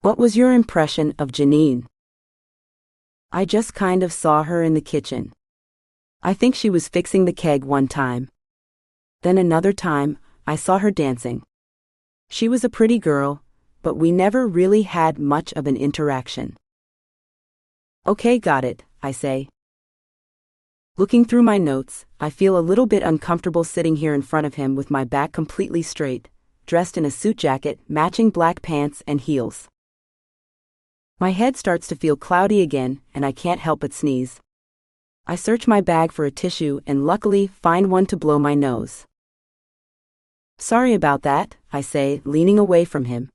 S1: What was your impression of Janine? I just kind of saw her in the kitchen. I think she was fixing the keg one time. Then another time, I saw her dancing. She was a pretty girl, but we never really had much of an interaction. Okay, got it, I say. Looking through my notes, I feel a little bit uncomfortable sitting here in front of him with my back completely straight, dressed in a suit jacket, matching black pants and heels. My head starts to feel cloudy again, and I can't help but sneeze. I search my bag for a tissue and luckily find one to blow my nose. Sorry about that, I say, leaning away from him.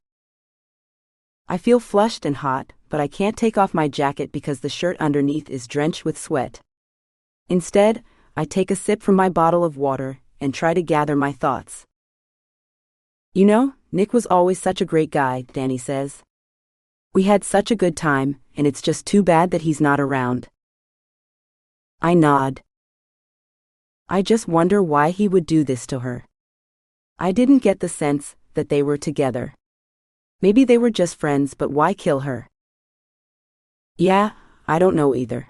S1: I feel flushed and hot, but I can't take off my jacket because the shirt underneath is drenched with sweat. Instead, I take a sip from my bottle of water and try to gather my thoughts. You know, Nick was always such a great guy, Danny says. We had such a good time, and it's just too bad that he's not around. I nod. I just wonder why he would do this to her. I didn't get the sense that they were together. Maybe they were just friends, but why kill her? Yeah, I don't know either.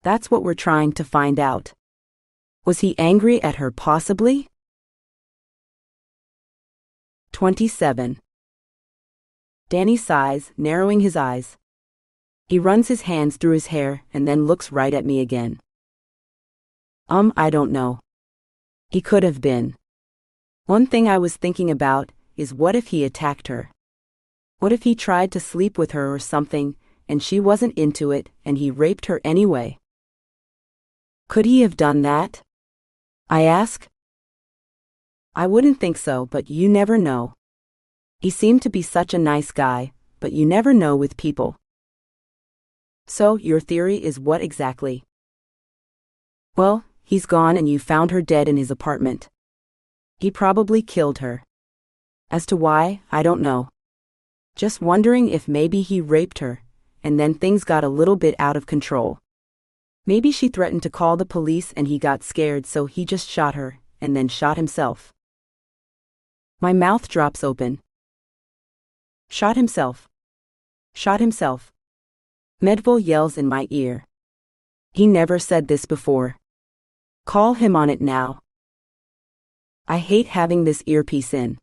S1: That's what we're trying to find out. Was he angry at her possibly? 27. Danny sighs, narrowing his eyes. He runs his hands through his hair and then looks right at me again. I don't know. He could have been. One thing I was thinking about is what if he attacked her? What if he tried to sleep with her or something, and she wasn't into it, and he raped her anyway? Could he have done that? I ask. I wouldn't think so, but you never know. He seemed to be such a nice guy, but you never know with people. So, your theory is what exactly? Well, he's gone and you found her dead in his apartment. He probably killed her. As to why, I don't know. Just wondering if maybe he raped her, and then things got a little bit out of control. Maybe she threatened to call the police and he got scared, so he just shot her, and then shot himself. My mouth drops open. Shot himself. Shot himself. Medville yells in my ear. He never said this before. Call him on it now. I hate having this earpiece in.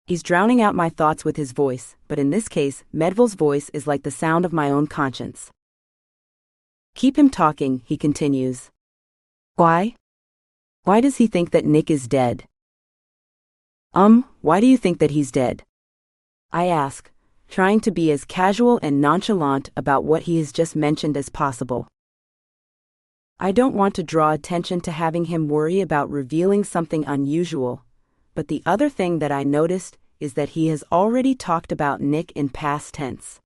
S1: He's drowning out my thoughts with his voice, but in this case, Medville's voice is like the sound of my own conscience. Keep him talking, he continues. Why? Why does he think that Nick is dead? Why do you think that he's dead? I ask, trying to be as casual and nonchalant about what he has just mentioned as possible. I don't want to draw attention to having him worry about revealing something unusual, but the other thing that I noticed is that he has already talked about Nick in past tense.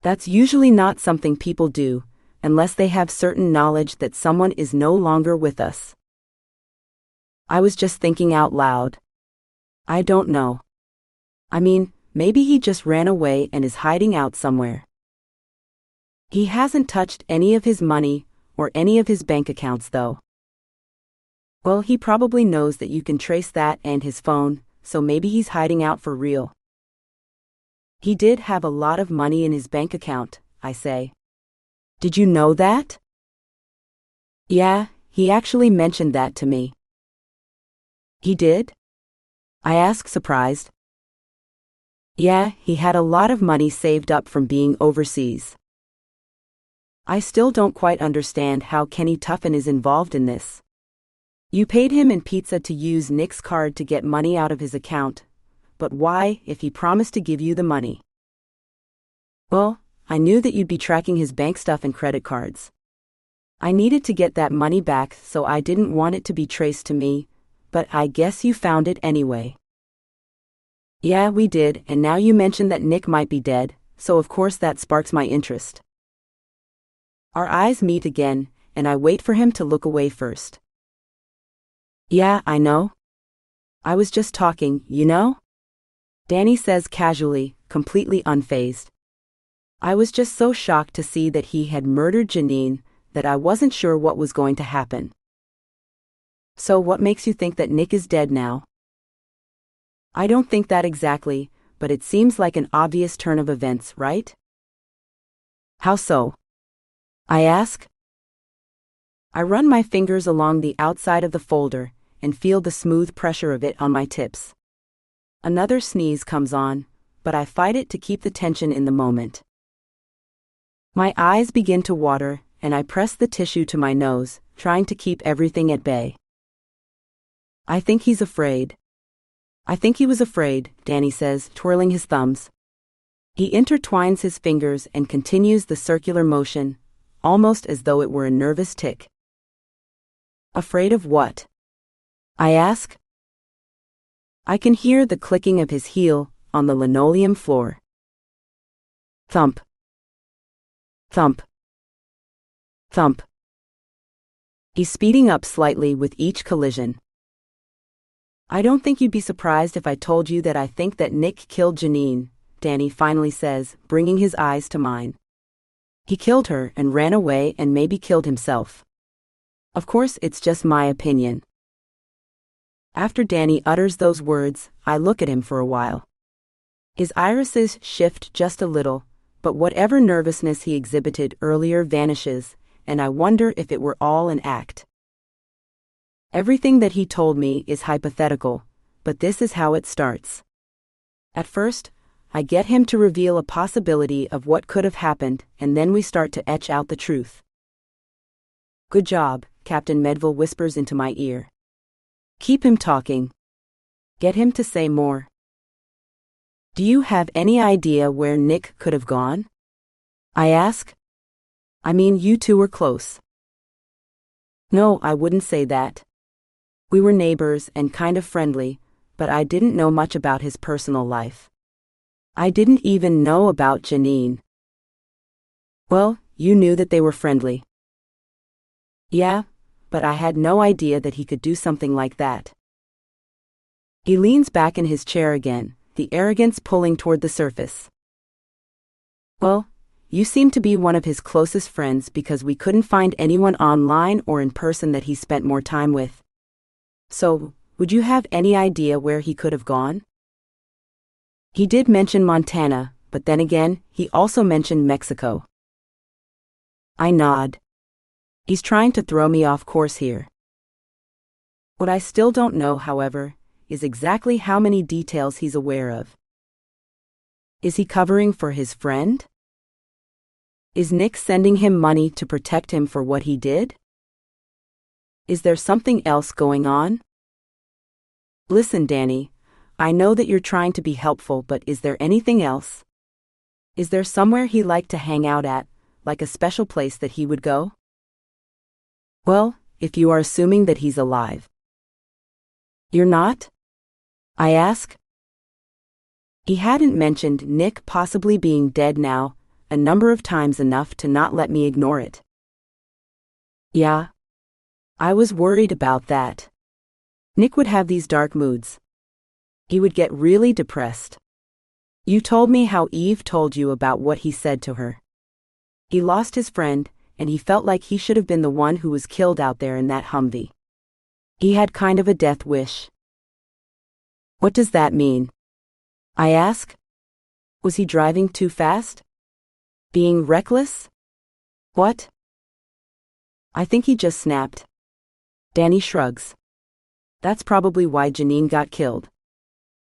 S1: That's usually not something people do, unless they have certain knowledge that someone is no longer with us. I was just thinking out loud. I don't know. I mean, maybe he just ran away and is hiding out somewhere. He hasn't touched any of his money or any of his bank accounts, though. Well, he probably knows that you can trace that and his phone, so maybe he's hiding out for real. He did have a lot of money in his bank account, I say. Did you know that? Yeah, he actually mentioned that to me. He did? I ask, surprised. Yeah, he had a lot of money saved up from being overseas. I still don't quite understand how Kenny Tuffin is involved in this. You paid him in pizza to use Nick's card to get money out of his account, but why if he promised to give you the money? Well, I knew that you'd be tracking his bank stuff and credit cards. I needed to get that money back, so I didn't want it to be traced to me, but I guess you found it anyway. Yeah, we did, and now you mention that Nick might be dead, so of course that sparks my interest. Our eyes meet again, and I wait for him to look away first. Yeah, I know. I was just talking, you know? Danny says casually, completely unfazed. I was just so shocked to see that he had murdered Janine that I wasn't sure what was going to happen. So what makes you think that Nick is dead now? I don't think that exactly, but it seems like an obvious turn of events, right? How so? I ask. I run my fingers along the outside of the folder and feel the smooth pressure of it on my tips. Another sneeze comes on, but I fight it to keep the tension in the moment. My eyes begin to water, and I press the tissue to my nose, trying to keep everything at bay. I think he's afraid. I think he was afraid, Danny says, twirling his thumbs. He intertwines his fingers and continues the circular motion, almost as though it were a nervous tic. Afraid of what? I ask. I can hear the clicking of his heel on the linoleum floor. Thump. Thump. Thump. He's speeding up slightly with each collision. I don't think you'd be surprised if I told you that I think that Nick killed Janine, Danny finally says, bringing his eyes to mine. He killed her and ran away and maybe killed himself. Of course, it's just my opinion. After Danny utters those words, I look at him for a while. His irises shift just a little, but whatever nervousness he exhibited earlier vanishes, and I wonder if it were all an act. Everything that he told me is hypothetical, but this is how it starts. At first, I get him to reveal a possibility of what could have happened, and then we start to etch out the truth. Good job, Captain Medville whispers into my ear. Keep him talking. Get him to say more. Do you have any idea where Nick could have gone? I ask. I mean, you two were close. No, I wouldn't say that. We were neighbors and kind of friendly, but I didn't know much about his personal life. I didn't even know about Janine. Well, you knew that they were friendly. Yeah, but I had no idea that he could do something like that. He leans back in his chair again, the arrogance pulling toward the surface. Well, you seem to be one of his closest friends because we couldn't find anyone online or in person that he spent more time with. So, would you have any idea where he could have gone? He did mention Montana, but then again, he also mentioned Mexico. I nod. He's trying to throw me off course here. What I still don't know, however, is exactly how many details he's aware of. Is he covering for his friend? Is Nick sending him money to protect him for what he did? Is there something else going on? Listen, Danny, I know that you're trying to be helpful, but is there anything else? Is there somewhere he liked to hang out at, like a special place that he would go? Well, if you are assuming that he's alive. You're not? I ask. He hadn't mentioned Nick possibly being dead now, a number of times enough to not let me ignore it. Yeah. I was worried about that. Nick would have these dark moods. He would get really depressed. You told me how Eve told you about what he said to her. He lost his friend, and he felt like he should have been the one who was killed out there in that Humvee. He had kind of a death wish. What does that mean? I ask. Was he driving too fast? Being reckless? What? I think he just snapped. Danny shrugs. That's probably why Janine got killed.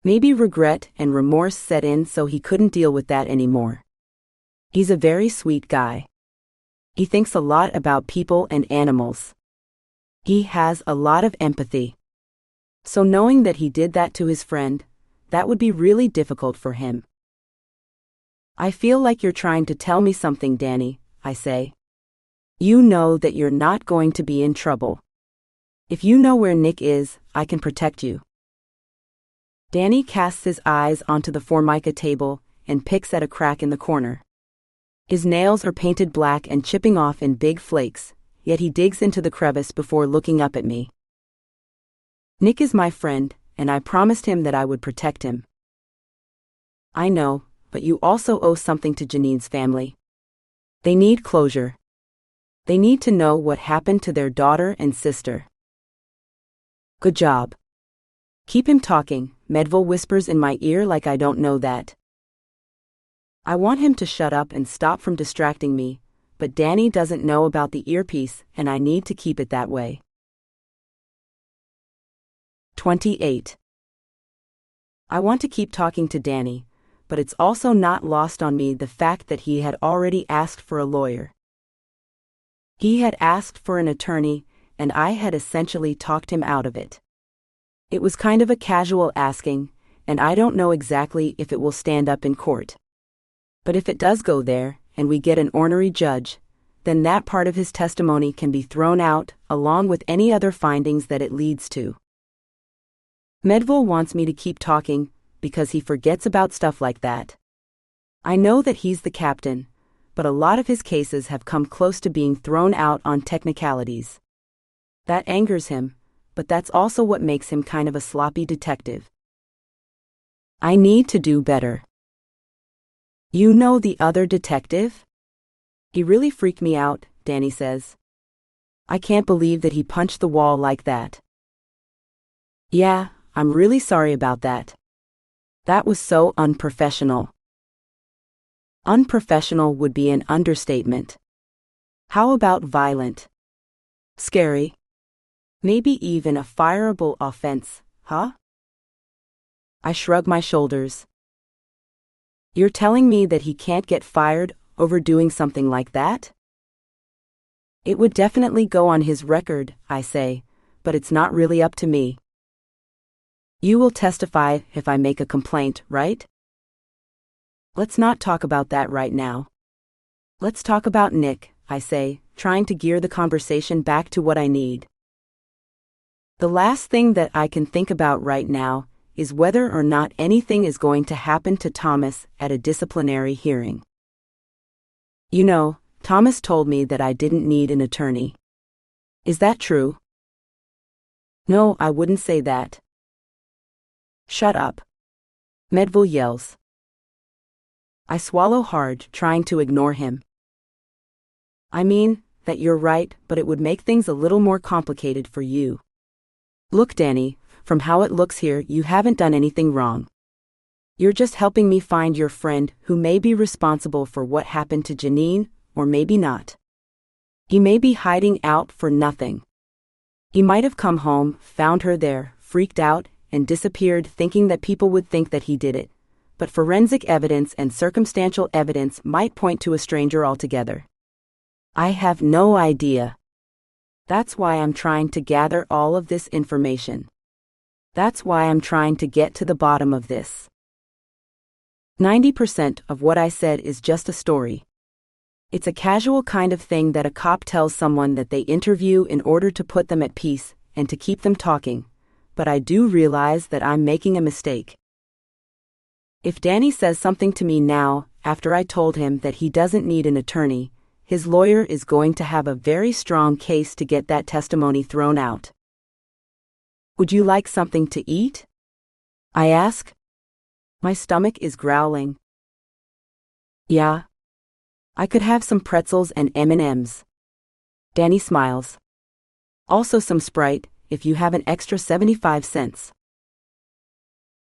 S1: Maybe regret and remorse set in so he couldn't deal with that anymore. He's a very sweet guy. He thinks a lot about people and animals. He has a lot of empathy. So knowing that he did that to his friend, that would be really difficult for him. I feel like you're trying to tell me something, Danny, I say. You know that you're not going to be in trouble. If you know where Nick is, I can protect you. Danny casts his eyes onto the Formica table and picks at a crack in the corner. His nails are painted black and chipping off in big flakes, yet he digs into the crevice before looking up at me. Nick is my friend, and I promised him that I would protect him. I know, but you also owe something to Janine's family. They need closure. They need to know what happened to their daughter and sister. Good job. Keep him talking, Medville whispers in my ear like I don't know that. I want him to shut up and stop from distracting me, but Danny doesn't know about the earpiece and I need to keep it that way. 28. I want to keep talking to Danny, but it's also not lost on me the fact that he had already asked for a lawyer. He had asked for an attorney, and I had essentially talked him out of it. It was kind of a casual asking, and I don't know exactly if it will stand up in court. But if it does go there, and we get an ornery judge, then that part of his testimony can be thrown out, along with any other findings that it leads to. Medville wants me to keep talking, because he forgets about stuff like that. I know that he's the captain, but a lot of his cases have come close to being thrown out on technicalities. That angers him, but that's also what makes him kind of a sloppy detective. I need to do better. You know the other detective? He really freaked me out, Danny says. I can't believe that he punched the wall like that. Yeah, I'm really sorry about that. That was so unprofessional. Unprofessional would be an understatement. How about violent? Scary? Maybe even a fireable offense, huh? I shrug my shoulders. You're telling me that he can't get fired over doing something like that? It would definitely go on his record, I say, but it's not really up to me. You will testify if I make a complaint, right? Let's not talk about that right now. Let's talk about Nick, I say, trying to gear the conversation back to what I need. The last thing that I can think about right now is whether or not anything is going to happen to Thomas at a disciplinary hearing. You know, Thomas told me that I didn't need an attorney. Is that true? No, I wouldn't say that. Shut up. Medville yells. I swallow hard, trying to ignore him. I mean, that you're right, but it would make things a little more complicated for you. Look, Danny, from how it looks here, you haven't done anything wrong. You're just helping me find your friend who may be responsible for what happened to Janine, or maybe not. He may be hiding out for nothing. He might have come home, found her there, freaked out, and disappeared thinking that people would think that he did it. But forensic evidence and circumstantial evidence might point to a stranger altogether. I have no idea. That's why I'm trying to gather all of this information. That's why I'm trying to get to the bottom of this. 90% of what I said is just a story. It's a casual kind of thing that a cop tells someone that they interview in order to put them at peace and to keep them talking, but I do realize that I'm making a mistake. If Danny says something to me now, after I told him that he doesn't need an attorney, his lawyer is going to have a very strong case to get that testimony thrown out. Would you like something to eat? I ask. My stomach is growling. Yeah. I could have some pretzels and M&Ms. Danny smiles. Also some Sprite, if you have an extra 75 cents.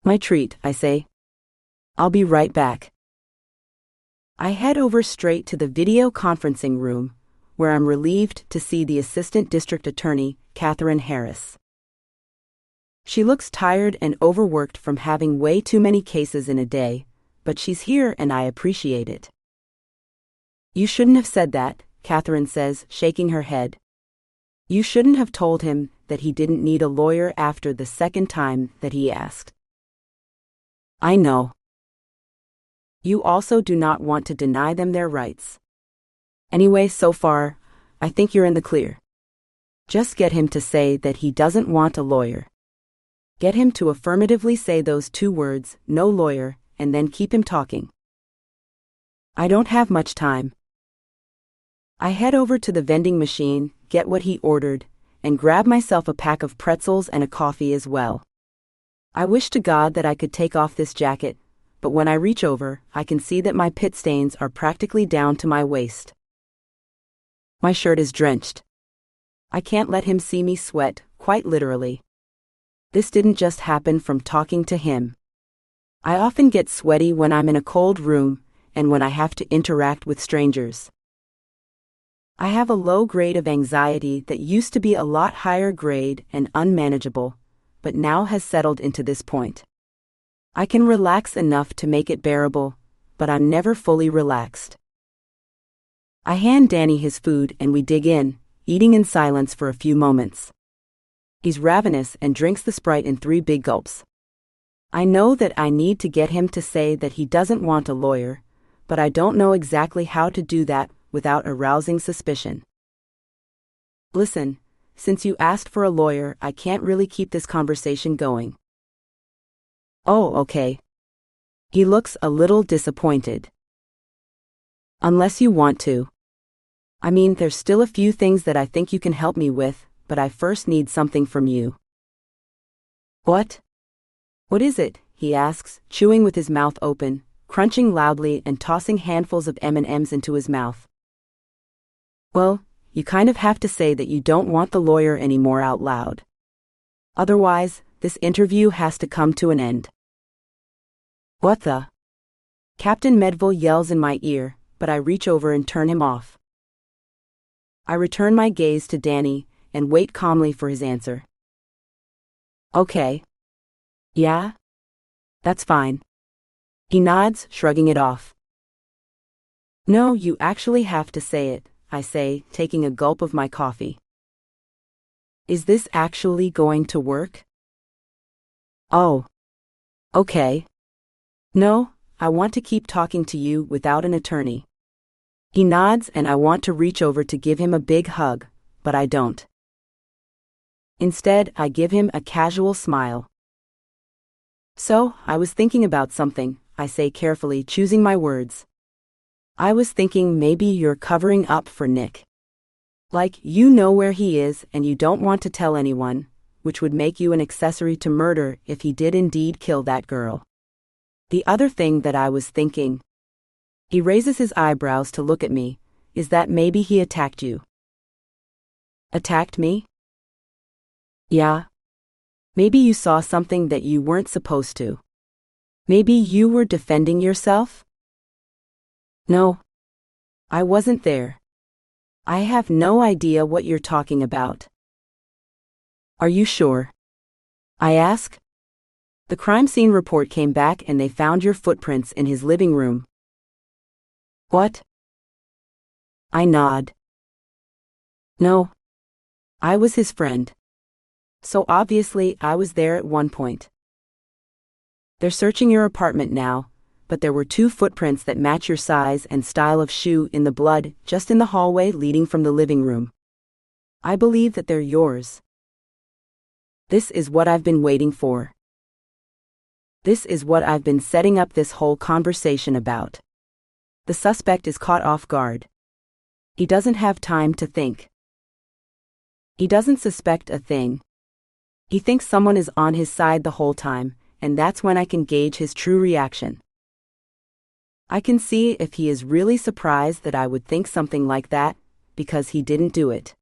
S1: My treat, I say. I'll be right back. I head over straight to the video conferencing room, where I'm relieved to see the Assistant District Attorney, Katherine Harris. She looks tired and overworked from having way too many cases in a day, but she's here and I appreciate it. You shouldn't have said that, Katherine says, shaking her head. You shouldn't have told him that he didn't need a lawyer after the second time that he asked. I know. You also do not want to deny them their rights. Anyway, so far, I think you're in the clear. Just get him to say that he doesn't want a lawyer. Get him to affirmatively say those two words, no lawyer, and then keep him talking. I don't have much time. I head over to the vending machine, get what he ordered, and grab myself a pack of pretzels and a coffee as well. I wish to God that I could take off this jacket, but when I reach over, I can see that my pit stains are practically down to my waist. My shirt is drenched. I can't let him see me sweat, quite literally. This didn't just happen from talking to him. I often get sweaty when I'm in a cold room and when I have to interact with strangers. I have a low grade of anxiety that used to be a lot higher grade and unmanageable, but now has settled into this point. I can relax enough to make it bearable, but I'm never fully relaxed. I hand Danny his food and we dig in, eating in silence for a few moments. He's ravenous and drinks the Sprite in 3 big gulps. I know that I need to get him to say that he doesn't want a lawyer, but I don't know exactly how to do that without arousing suspicion. Listen, since you asked for a lawyer, I can't really keep this conversation going. Oh, okay. He looks a little disappointed. Unless you want to. I mean, there's still a few things that I think you can help me with, but I first need something from you." "What? What is it?" he asks, chewing with his mouth open, crunching loudly and tossing handfuls of M&Ms into his mouth. "Well, you kind of have to say that you don't want the lawyer anymore out loud. Otherwise, this interview has to come to an end." "What the?" Captain Medville yells in my ear, but I reach over and turn him off. I return my gaze to Danny and wait calmly for his answer. "Okay. Yeah? That's fine." He nods, shrugging it off. "No, you actually have to say it," I say, taking a gulp of my coffee. "Is this actually going to work?" "Oh. Okay. No, I want to keep talking to you without an attorney." He nods and I want to reach over to give him a big hug, but I don't. Instead, I give him a casual smile. "So, I was thinking about something," I say carefully, choosing my words. "I was thinking maybe you're covering up for Nick. Like, you know where he is and you don't want to tell anyone, which would make you an accessory to murder if he did indeed kill that girl. The other thing that I was thinking," he raises his eyebrows to look at me, "is that maybe he attacked you." "Attacked me?" "Yeah. Maybe you saw something that you weren't supposed to. Maybe you were defending yourself?" "No. I wasn't there. I have no idea what you're talking about." "Are you sure?" I ask. "The crime scene report came back and they found your footprints in his living room." "What?" I nod. "No. I was his friend. So obviously I was there at one point. They're searching your apartment now, but there were 2 footprints that match your size and style of shoe in the blood just in the hallway leading from the living room. I believe that they're yours. This is what I've been waiting for. This is what I've been setting up this whole conversation about." The suspect is caught off guard. He doesn't have time to think. He doesn't suspect a thing. He thinks someone is on his side the whole time, and that's when I can gauge his true reaction. I can see if he is really surprised that I would think something like that, because he didn't do it.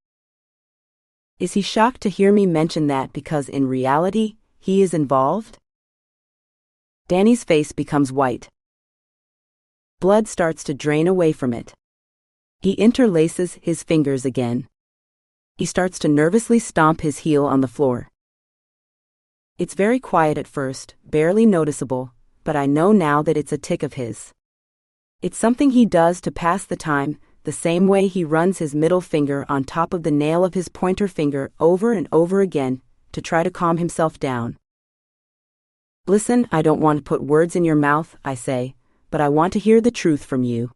S1: Is he shocked to hear me mention that because in reality, he is involved? Danny's face becomes white. Blood starts to drain away from it. He interlaces his fingers again. He starts to nervously stomp his heel on the floor. It's very quiet at first, barely noticeable, but I know now that it's a tic of his. It's something he does to pass the time, the same way he runs his middle finger on top of the nail of his pointer finger over and over again, to try to calm himself down. "Listen, I don't want to put words in your mouth," I say, "but I want to hear the truth from you.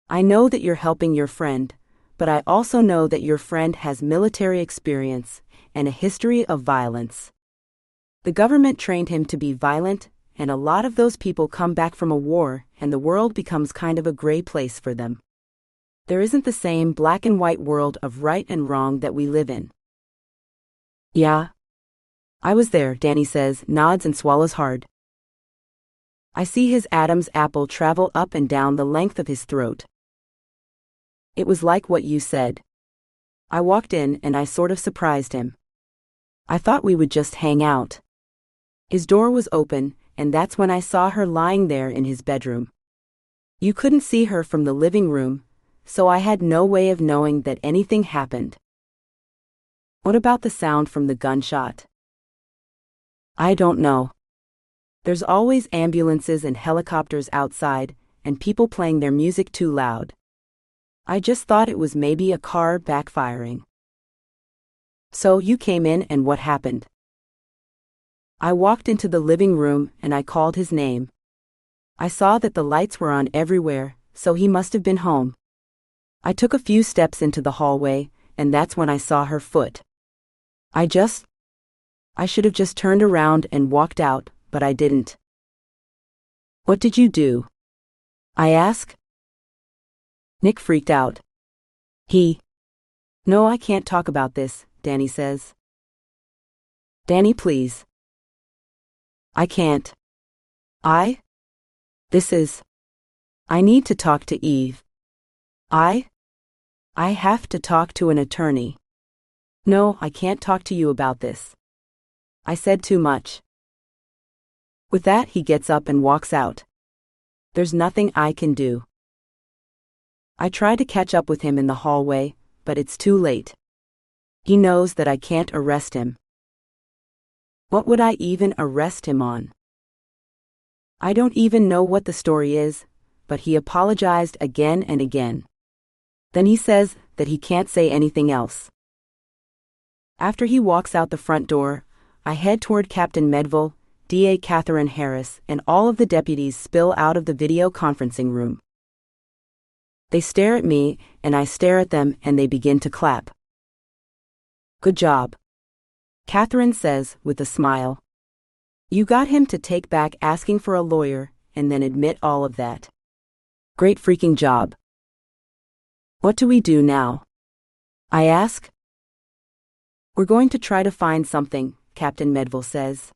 S1: I know that you're helping your friend, but I also know that your friend has military experience and a history of violence. The government trained him to be violent, and a lot of those people come back from a war and the world becomes kind of a gray place for them. There isn't the same black and white world of right and wrong that we live in." "Yeah. I was there," Danny says, nods and swallows hard. I see his Adam's apple travel up and down the length of his throat. "It was like what you said. I walked in and I sort of surprised him. I thought we would just hang out. His door was open, and that's when I saw her lying there in his bedroom. You couldn't see her from the living room, so I had no way of knowing that anything happened." "What about the sound from the gunshot?" "I don't know. There's always ambulances and helicopters outside, and people playing their music too loud. I just thought it was maybe a car backfiring." "So you came in and what happened?" "I walked into the living room and I called his name. I saw that the lights were on everywhere, so he must have been home. I took a few steps into the hallway, and that's when I saw her foot. I should have just turned around and walked out, but I didn't." "What did you do?" I ask. Nick freaked out. No, I can't talk about this," Danny says. Danny, please. I can't. I need to talk to Eve. I have to talk to an attorney. No, I can't talk to you about this. I said too much. With that, he gets up and walks out. There's nothing I can do. I try to catch up with him in the hallway, but it's too late. He knows that I can't arrest him. What would I even arrest him on? I don't even know what the story is, but he apologized again and again. Then he says that he can't say anything else. After he walks out the front door, I head toward Captain Medville, DA Catherine Harris, and all of the deputies spill out of the video conferencing room. They stare at me, and I stare at them, and they begin to clap. Good job, Catherine says with a smile. You got him to take back asking for a lawyer, and then admit all of that. Great freaking job. What do we do now? I ask. We're going to try to find something, Captain Medville says.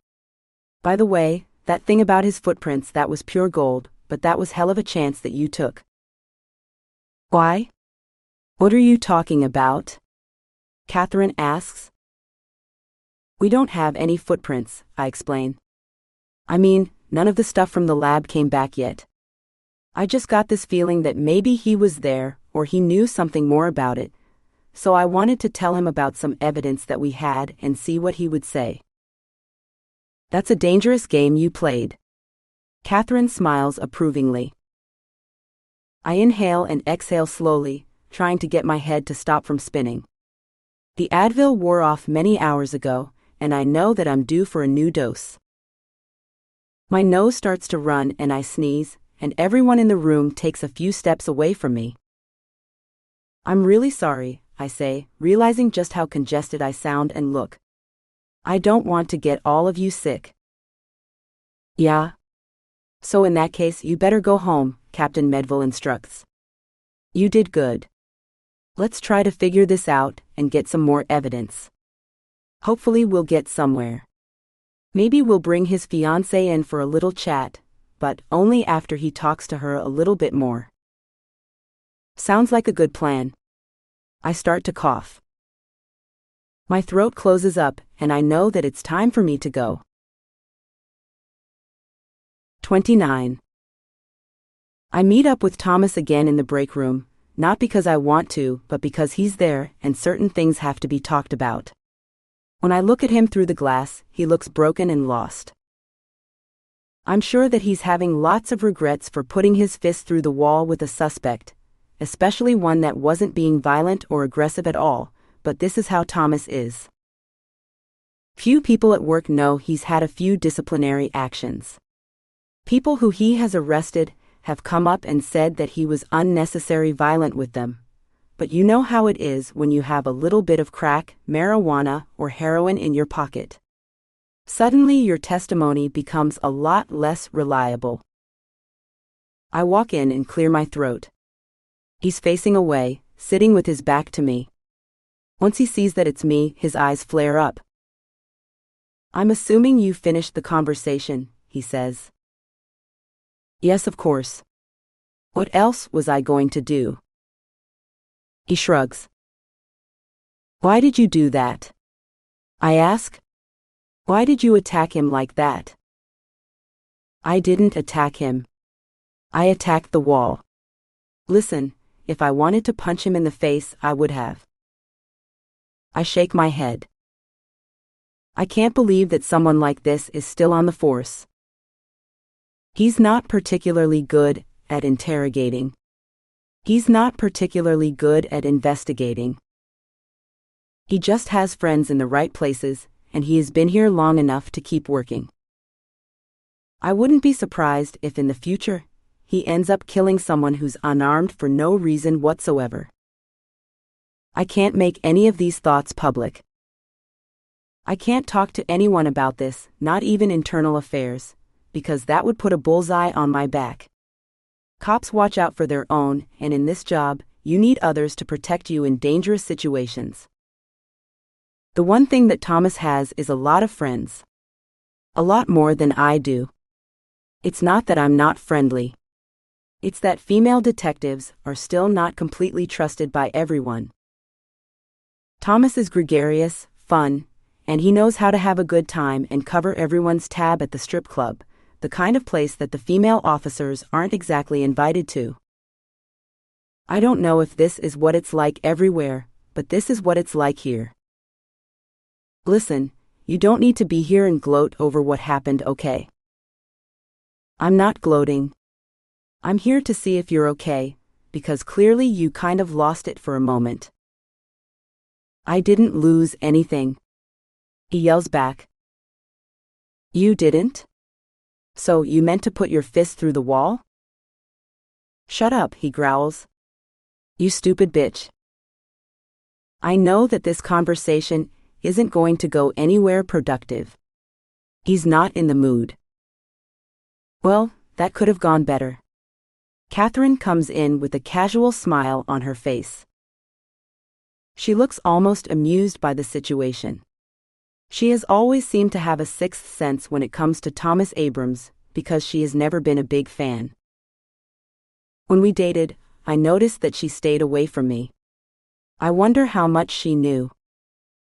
S1: By the way, that thing about his footprints, that was pure gold, but that was hell of a chance that you took. Why? What are you talking about? Catherine asks. We don't have any footprints, I explain. I mean, none of the stuff from the lab came back yet. I just got this feeling that maybe he was there, or he knew something more about it, so I wanted to tell him about some evidence that we had and see what he would say. That's a dangerous game you played. Catherine smiles approvingly. I inhale and exhale slowly, trying to get my head to stop from spinning. The Advil wore off many hours ago, and I know that I'm due for a new dose. My nose starts to run and I sneeze, and everyone in the room takes a few steps away from me. I'm really sorry, I say, realizing just how congested I sound and look. I don't want to get all of you sick. Yeah? So in that case, you better go home, Captain Medville instructs. You did good. Let's try to figure this out and get some more evidence. Hopefully we'll get somewhere. Maybe we'll bring his fiancée in for a little chat, but only after he talks to her a little bit more. Sounds like a good plan. I start to cough. My throat closes up, and I know that it's time for me to go. 29. I meet up with Thomas again in the break room, not because I want to, but because he's there and certain things have to be talked about. When I look at him through the glass, he looks broken and lost. I'm sure that he's having lots of regrets for putting his fist through the wall with a suspect, especially one that wasn't being violent or aggressive at all, but this is how Thomas is. Few people at work know he's had a few disciplinary actions. People who he has arrested have come up and said that he was unnecessarily violent with them. But you know how it is when you have a little bit of crack, marijuana, or heroin in your pocket. Suddenly your testimony becomes a lot less reliable. I walk in and clear my throat. He's facing away, sitting with his back to me. Once he sees that it's me, his eyes flare up. I'm assuming you finished the conversation, he says. Yes, of course. What else was I going to do? He shrugs. Why did you do that? I ask. Why did you attack him like that? I didn't attack him. I attacked the wall. Listen, if I wanted to punch him in the face, I would have. I shake my head. I can't believe that someone like this is still on the force. He's not particularly good at interrogating. He's not particularly good at investigating. He just has friends in the right places, and he has been here long enough to keep working. I wouldn't be surprised if in the future, he ends up killing someone who's unarmed for no reason whatsoever. I can't make any of these thoughts public. I can't talk to anyone about this, not even internal affairs, because that would put a bullseye on my back. Cops watch out for their own, and in this job, you need others to protect you in dangerous situations. The one thing that Thomas has is a lot of friends. A lot more than I do. It's not that I'm not friendly. It's that female detectives are still not completely trusted by everyone. Thomas is gregarious, fun, and he knows how to have a good time and cover everyone's tab at the strip club, the kind of place that the female officers aren't exactly invited to. I don't know if this is what it's like everywhere, but this is what it's like here. Listen, you don't need to be here and gloat over what happened, okay? I'm not gloating. I'm here to see if you're okay, because clearly you kind of lost it for a moment. I didn't lose anything. He yells back. You didn't? So you meant to put your fist through the wall? Shut up, he growls. You stupid bitch. I know that this conversation isn't going to go anywhere productive. He's not in the mood. Well, that could have gone better. Kaitlyn comes in with a casual smile on her face. She looks almost amused by the situation. She has always seemed to have a sixth sense when it comes to Thomas Abrams, because she has never been a big fan. When we dated, I noticed that she stayed away from me. I wonder how much she knew.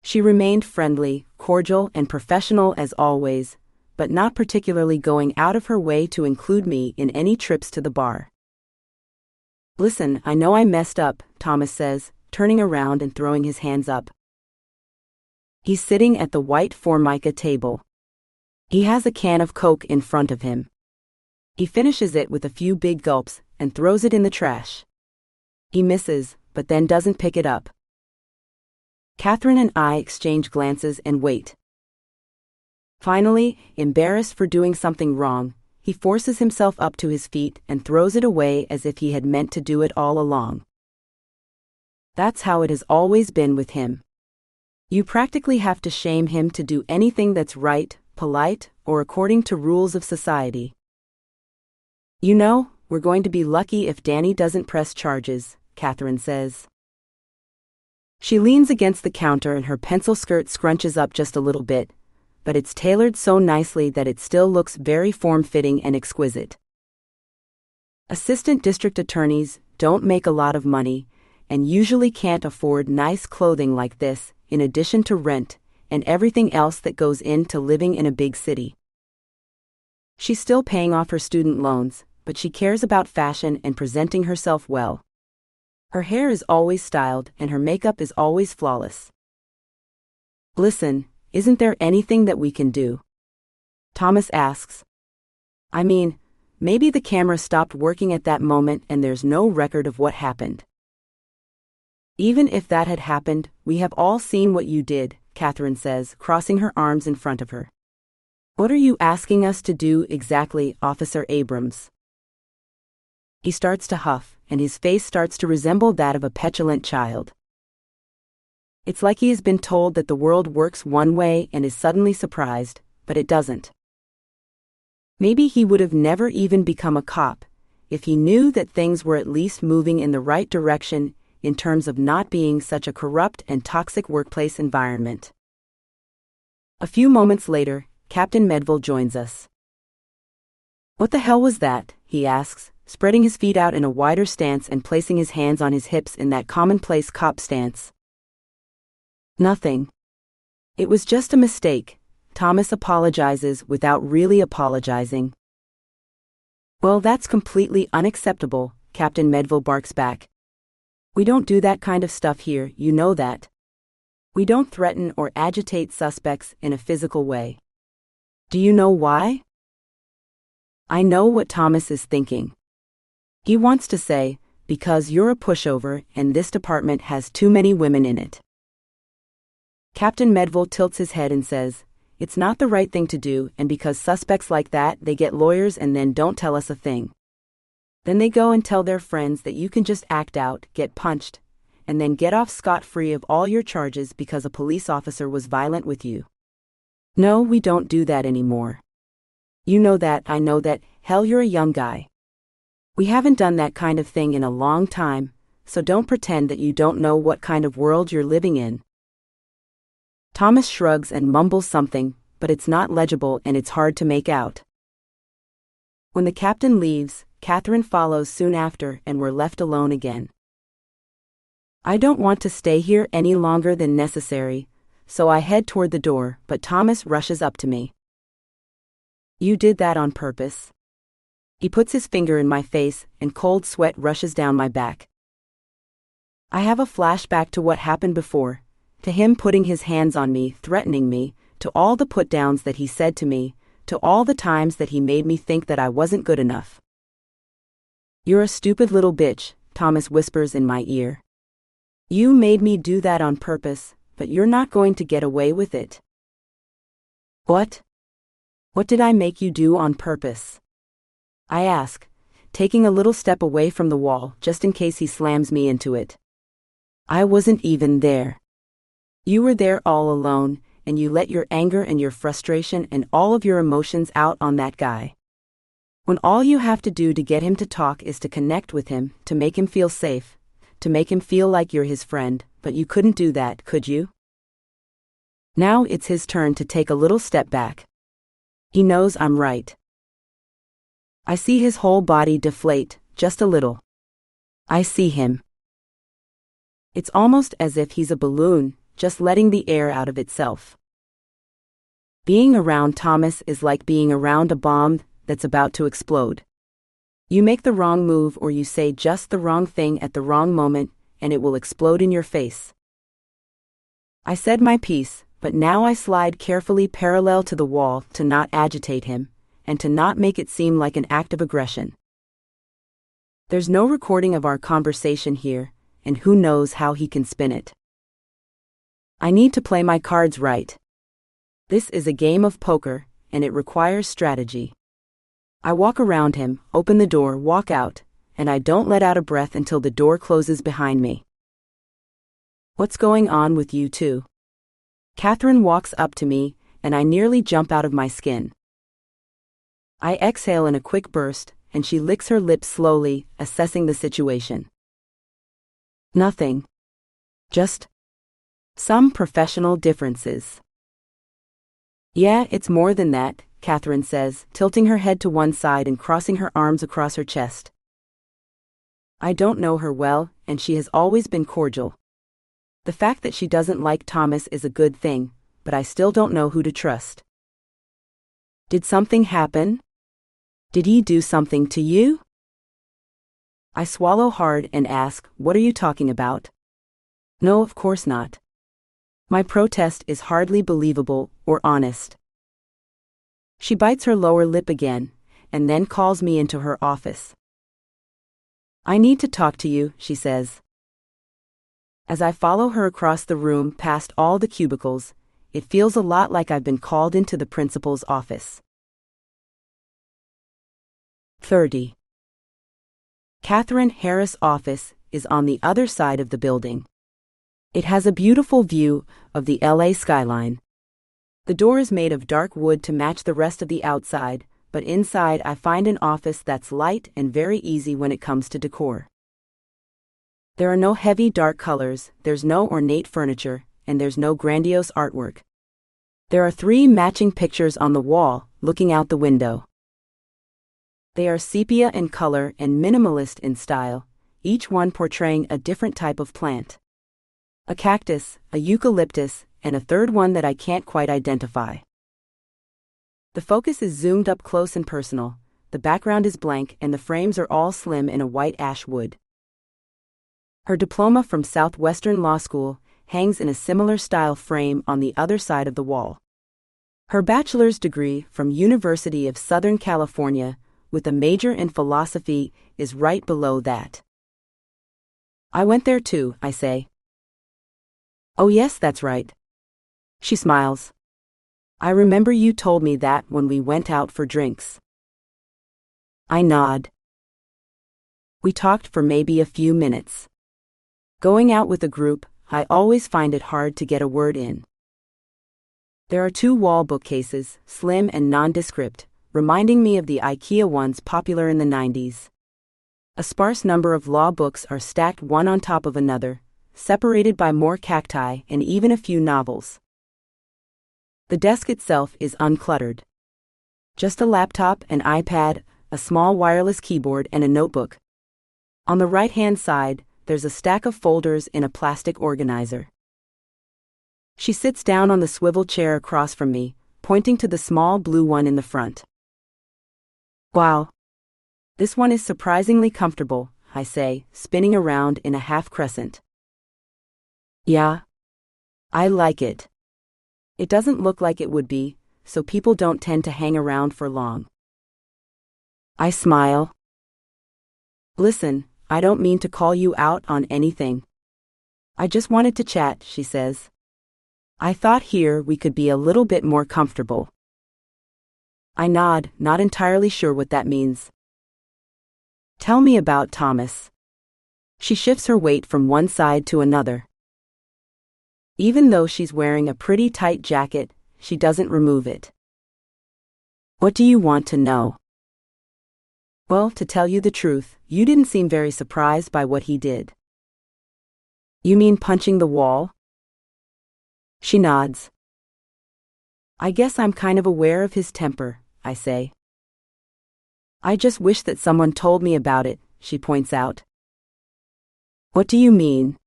S1: She remained friendly, cordial, and professional as always, but not particularly going out of her way to include me in any trips to the bar. Listen, I know I messed up, Thomas says, turning around and throwing his hands up. He's sitting at the white Formica table. He has a can of Coke in front of him. He finishes it with a few big gulps and throws it in the trash. He misses, but then doesn't pick it up. Kaitlyn and I exchange glances and wait. Finally, embarrassed for doing something wrong, he forces himself up to his feet and throws it away as if he had meant to do it all along. That's how it has always been with him. You practically have to shame him to do anything that's right, polite, or according to rules of society. You know, we're going to be lucky if Danny doesn't press charges, Kaitlyn says. She leans against the counter and her pencil skirt scrunches up just a little bit, but it's tailored so nicely that it still looks very form-fitting and exquisite. Assistant district attorneys don't make a lot of money and usually can't afford nice clothing like this, in addition to rent and everything else that goes into living in a big city. She's still paying off her student loans, but she cares about fashion and presenting herself well. Her hair is always styled and her makeup is always flawless. Listen, isn't there anything that we can do? Thomas asks. I mean, maybe the camera stopped working at that moment and there's no record of what happened. Even if that had happened, we have all seen what you did, Kaitlyn says, crossing her arms in front of her. What are you asking us to do exactly, Officer Abrams? He starts to huff, and his face starts to resemble that of a petulant child. It's like he has been told that the world works one way and is suddenly surprised, but it doesn't. Maybe he would have never even become a cop if he knew that things were at least moving in the right direction in terms of not being such a corrupt and toxic workplace environment. A few moments later, Captain Medville joins us. What the hell was that? He asks, spreading his feet out in a wider stance and placing his hands on his hips in that commonplace cop stance. Nothing. It was just a mistake. Thomas apologizes without really apologizing. Well, that's completely unacceptable, Captain Medville barks back. We don't do that kind of stuff here, you know that. We don't threaten or agitate suspects in a physical way. Do you know why? I know what Thomas is thinking. He wants to say, because you're a pushover and this department has too many women in it. Captain Medville tilts his head and says, it's not the right thing to do, and because suspects like that, they get lawyers and then don't tell us a thing. Then they go and tell their friends that you can just act out, get punched, and then get off scot-free of all your charges because a police officer was violent with you. No, we don't do that anymore. You know that, I know that, hell, you're a young guy. We haven't done that kind of thing in a long time, so don't pretend that you don't know what kind of world you're living in. Thomas shrugs and mumbles something, but it's not legible and it's hard to make out. When the captain leaves, Kaitlyn follows soon after and we're left alone again. I don't want to stay here any longer than necessary, so I head toward the door, but Thomas rushes up to me. You did that on purpose. He puts his finger in my face and cold sweat rushes down my back. I have a flashback to what happened before, to him putting his hands on me, threatening me, to all the put-downs that he said to me, to all the times that he made me think that I wasn't good enough. You're a stupid little bitch, Thomas whispers in my ear. You made me do that on purpose, but you're not going to get away with it. What? What did I make you do on purpose? I ask, taking a little step away from the wall just in case he slams me into it. I wasn't even there. You were there all alone, and you let your anger and your frustration and all of your emotions out on that guy. When all you have to do to get him to talk is to connect with him, to make him feel safe, to make him feel like you're his friend, but you couldn't do that, could you? Now it's his turn to take a little step back. He knows I'm right. I see his whole body deflate, just a little. I see him. It's almost as if he's a balloon, just letting the air out of itself. Being around Thomas is like being around a bomb that's about to explode. You make the wrong move or you say just the wrong thing at the wrong moment, and it will explode in your face. I said my piece, but now I slide carefully parallel to the wall to not agitate him, and to not make it seem like an act of aggression. There's no recording of our conversation here, and who knows how he can spin it. I need to play my cards right. This is a game of poker, and it requires strategy. I walk around him, open the door, walk out, and I don't let out a breath until the door closes behind me. What's going on with you two? Kaitlyn walks up to me, and I nearly jump out of my skin. I exhale in a quick burst, and she licks her lips slowly, assessing the situation. Nothing. Just some professional differences. Yeah, it's more than that, Kaitlyn says, tilting her head to one side and crossing her arms across her chest. I don't know her well, and she has always been cordial. The fact that she doesn't like Thomas is a good thing, but I still don't know who to trust. Did something happen? Did he do something to you? I swallow hard and ask, what are you talking about? No, of course not. My protest is hardly believable or honest. She bites her lower lip again, and then calls me into her office. I need to talk to you, she says. As I follow her across the room past all the cubicles, it feels a lot like I've been called into the principal's office. 30. Kaitlyn Harris' office is on the other side of the building. It has a beautiful view of the LA skyline. The door is made of dark wood to match the rest of the outside, but inside I find an office that's light and very easy when it comes to decor. There are no heavy dark colors, there's no ornate furniture, and there's no grandiose artwork. There are 3 matching pictures on the wall, looking out the window. They are sepia in color and minimalist in style, each one portraying a different type of plant. A cactus, a eucalyptus, and a third one that I can't quite identify. The focus is zoomed up close and personal, the background is blank and the frames are all slim in a white ash wood. Her diploma from Southwestern Law School hangs in a similar style frame on the other side of the wall. Her bachelor's degree from University of Southern California with a major in philosophy is right below that. I went there too, I say. Oh yes, that's right. She smiles. I remember you told me that when we went out for drinks. I nod. We talked for maybe a few minutes. Going out with a group, I always find it hard to get a word in. There are 2 wall bookcases, slim and nondescript, reminding me of the IKEA ones popular in the 90s. A sparse number of law books are stacked one on top of another, separated by more cacti and even a few novels. The desk itself is uncluttered. Just a laptop, an iPad, a small wireless keyboard, and a notebook. On the right-hand side, there's a stack of folders in a plastic organizer. She sits down on the swivel chair across from me, pointing to the small blue one in the front. Wow. This one is surprisingly comfortable, I say, spinning around in a half-crescent. Yeah. I like it. It doesn't look like it would be, so people don't tend to hang around for long. I smile. Listen, I don't mean to call you out on anything. I just wanted to chat, she says. I thought here we could be a little bit more comfortable. I nod, not entirely sure what that means. Tell me about Thomas. She shifts her weight from one side to another. Even though she's wearing a pretty tight jacket, she doesn't remove it. What do you want to know? Well, to tell you the truth, you didn't seem very surprised by what he did. You mean punching the wall? She nods. I guess I'm kind of aware of his temper, I say. I just wish that someone told me about it, she points out. What do you mean?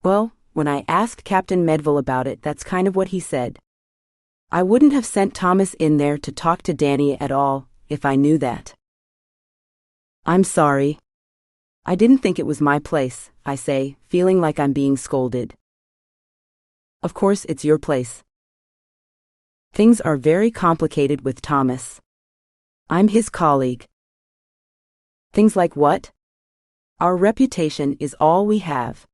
S1: Well, when I asked Captain Medville about it, that's kind of what he said. I wouldn't have sent Thomas in there to talk to Danny at all, if I knew that. I'm sorry. I didn't think it was my place, I say, feeling like I'm being scolded. Of course it's your place. Things are very complicated with Thomas. I'm his colleague. Things like what? Our reputation is all we have.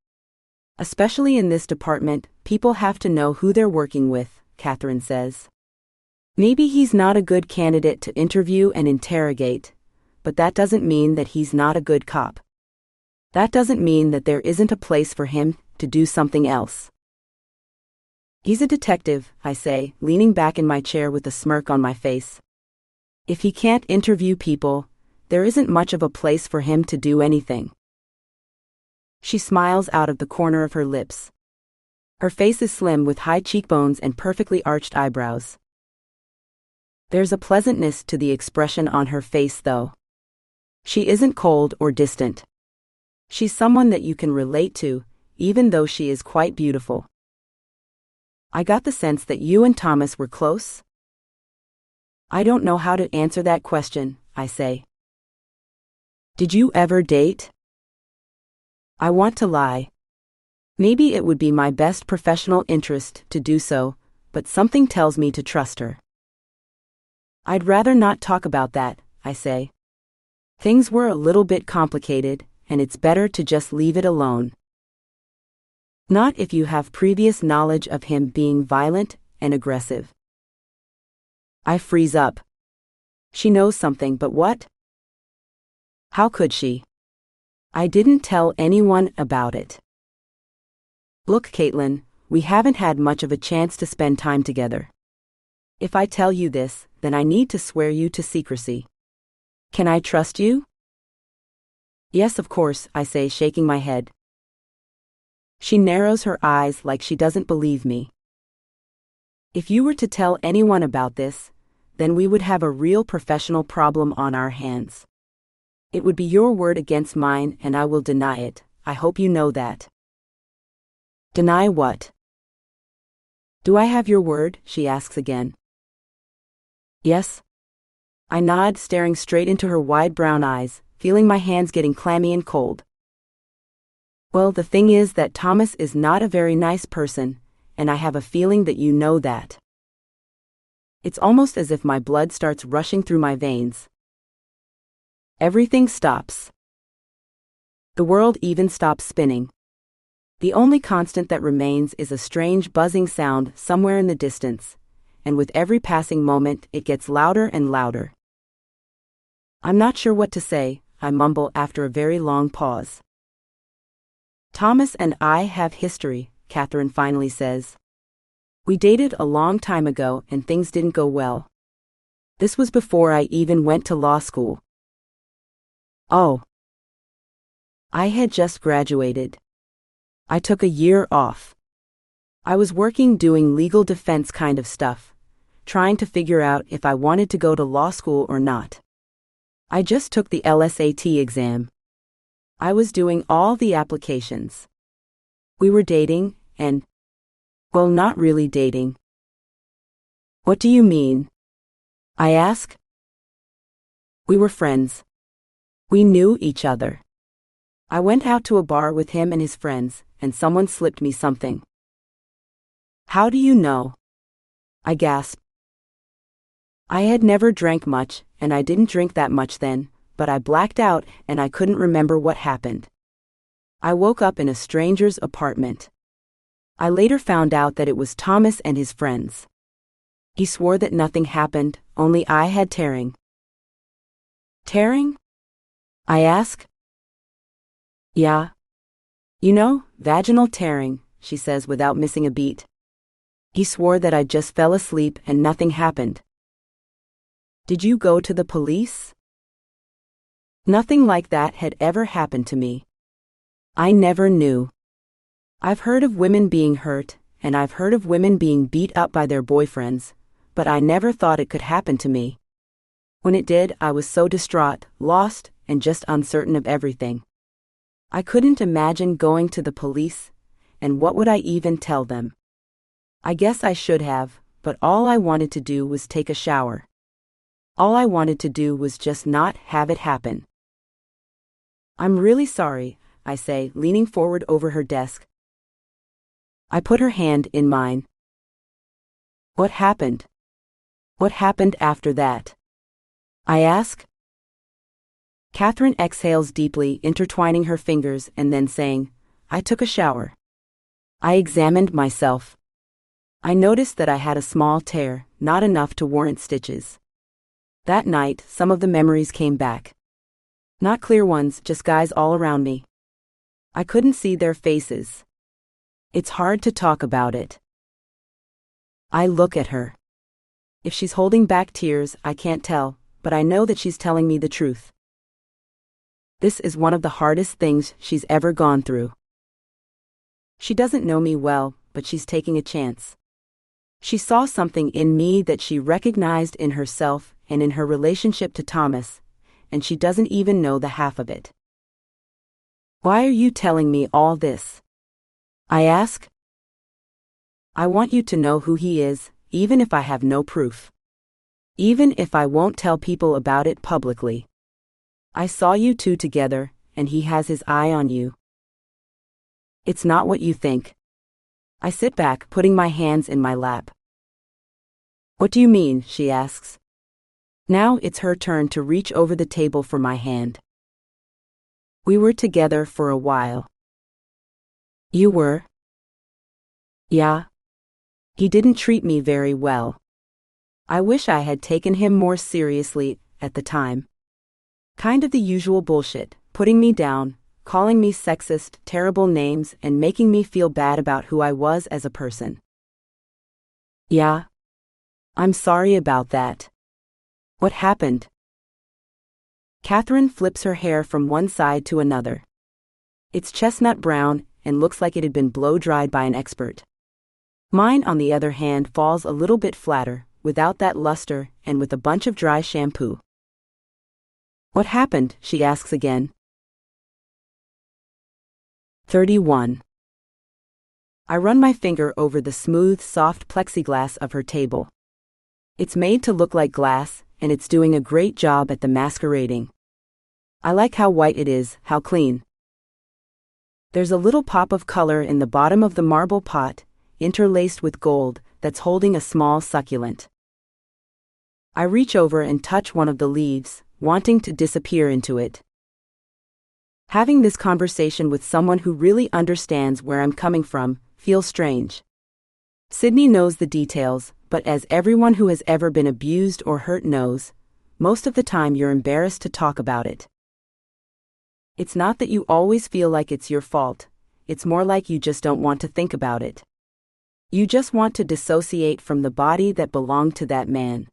S1: Especially in this department, people have to know who they're working with, Catherine says. Maybe he's not a good candidate to interview and interrogate, but that doesn't mean that he's not a good cop. That doesn't mean that there isn't a place for him to do something else. He's a detective, I say, leaning back in my chair with a smirk on my face. If he can't interview people, there isn't much of a place for him to do anything. She smiles out of the corner of her lips. Her face is slim with high cheekbones and perfectly arched eyebrows. There's a pleasantness to the expression on her face, though. She isn't cold or distant. She's someone that you can relate to, even though she is quite beautiful. I got the sense that you and Thomas were close? I don't know how to answer that question, I say. Did you ever date? I want to lie. Maybe it would be my best professional interest to do so, but something tells me to trust her. I'd rather not talk about that, I say. Things were a little bit complicated, and it's better to just leave it alone. Not if you have previous knowledge of him being violent and aggressive. I freeze up. She knows something, but what? How could she? I didn't tell anyone about it. Look, Kaitlyn, we haven't had much of a chance to spend time together. If I tell you this, then I need to swear you to secrecy. Can I trust you? Yes, of course, I say, shaking my head. She narrows her eyes like she doesn't believe me. If you were to tell anyone about this, then we would have a real professional problem on our hands. It would be your word against mine, and I will deny it. I hope you know that. Deny what? Do I have your word? She asks again. Yes. I nod, staring straight into her wide brown eyes, feeling my hands getting clammy and cold. Well, the thing is that Thomas is not a very nice person, and I have a feeling that you know that. It's almost as if my blood starts rushing through my veins. Everything stops. The world even stops spinning. The only constant that remains is a strange buzzing sound somewhere in the distance, and with every passing moment it gets louder and louder. I'm not sure what to say, I mumble after a very long pause. Thomas and I have history, Catherine finally says. We dated a long time ago and things didn't go well. This was before I even went to law school. Oh. I had just graduated. I took a year off. I was working doing legal defense kind of stuff, trying to figure out if I wanted to go to law school or not. I just took the LSAT exam. I was doing all the applications. We were dating, and, well, not really dating. What do you mean? I ask. We were friends. We knew each other. I went out to a bar with him and his friends, and someone slipped me something. How do you know? I gasped. I had never drank much, and I didn't drink that much then, but I blacked out and I couldn't remember what happened. I woke up in a stranger's apartment. I later found out that it was Thomas and his friends. He swore that nothing happened, only I had tearing. Tearing? I ask. Yeah. You know, vaginal tearing, she says without missing a beat. He swore that I just fell asleep and nothing happened. Did you go to the police? Nothing like that had ever happened to me. I never knew. I've heard of women being hurt, and I've heard of women being beat up by their boyfriends, but I never thought it could happen to me. When it did, I was so distraught, lost, and just uncertain of everything. I couldn't imagine going to the police, and what would I even tell them? I guess I should have, but all I wanted to do was take a shower. All I wanted to do was just not have it happen. I'm really sorry, I say, leaning forward over her desk. I put her hand in mine. What happened? What happened after that? I ask. Catherine exhales deeply, intertwining her fingers and then saying, I took a shower. I examined myself. I noticed that I had a small tear, not enough to warrant stitches. That night, some of the memories came back. Not clear ones, just guys all around me. I couldn't see their faces. It's hard to talk about it. I look at her. If she's holding back tears, I can't tell, but I know that she's telling me the truth. This is one of the hardest things she's ever gone through. She doesn't know me well, but she's taking a chance. She saw something in me that she recognized in herself and in her relationship to Thomas, and she doesn't even know the half of it. Why are you telling me all this? I ask. I want you to know who he is, even if I have no proof. Even if I won't tell people about it publicly. I saw you two together, and he has his eye on you. It's not what you think. I sit back, putting my hands in my lap. What do you mean? She asks. Now it's her turn to reach over the table for my hand. We were together for a while. You were? Yeah. He didn't treat me very well. I wish I had taken him more seriously at the time. Kind of the usual bullshit, putting me down, calling me sexist, terrible names, and making me feel bad about who I was as a person. Yeah. I'm sorry about that. What happened? Catherine flips her hair from one side to another. It's chestnut brown and looks like it had been blow-dried by an expert. Mine, on the other hand, falls a little bit flatter, without that luster and with a bunch of dry shampoo. What happened? She asks again. 31. I run my finger over the smooth, soft plexiglass of her table. It's made to look like glass, and it's doing a great job at the masquerading. I like how white it is, how clean. There's a little pop of color in the bottom of the marble pot, interlaced with gold, that's holding a small succulent. I reach over and touch one of the leaves, wanting to disappear into it. Having this conversation with someone who really understands where I'm coming from feels strange. Sydney knows the details, but as everyone who has ever been abused or hurt knows, most of the time you're embarrassed to talk about it. It's not that you always feel like it's your fault, it's more like you just don't want to think about it. You just want to dissociate from the body that belonged to that man.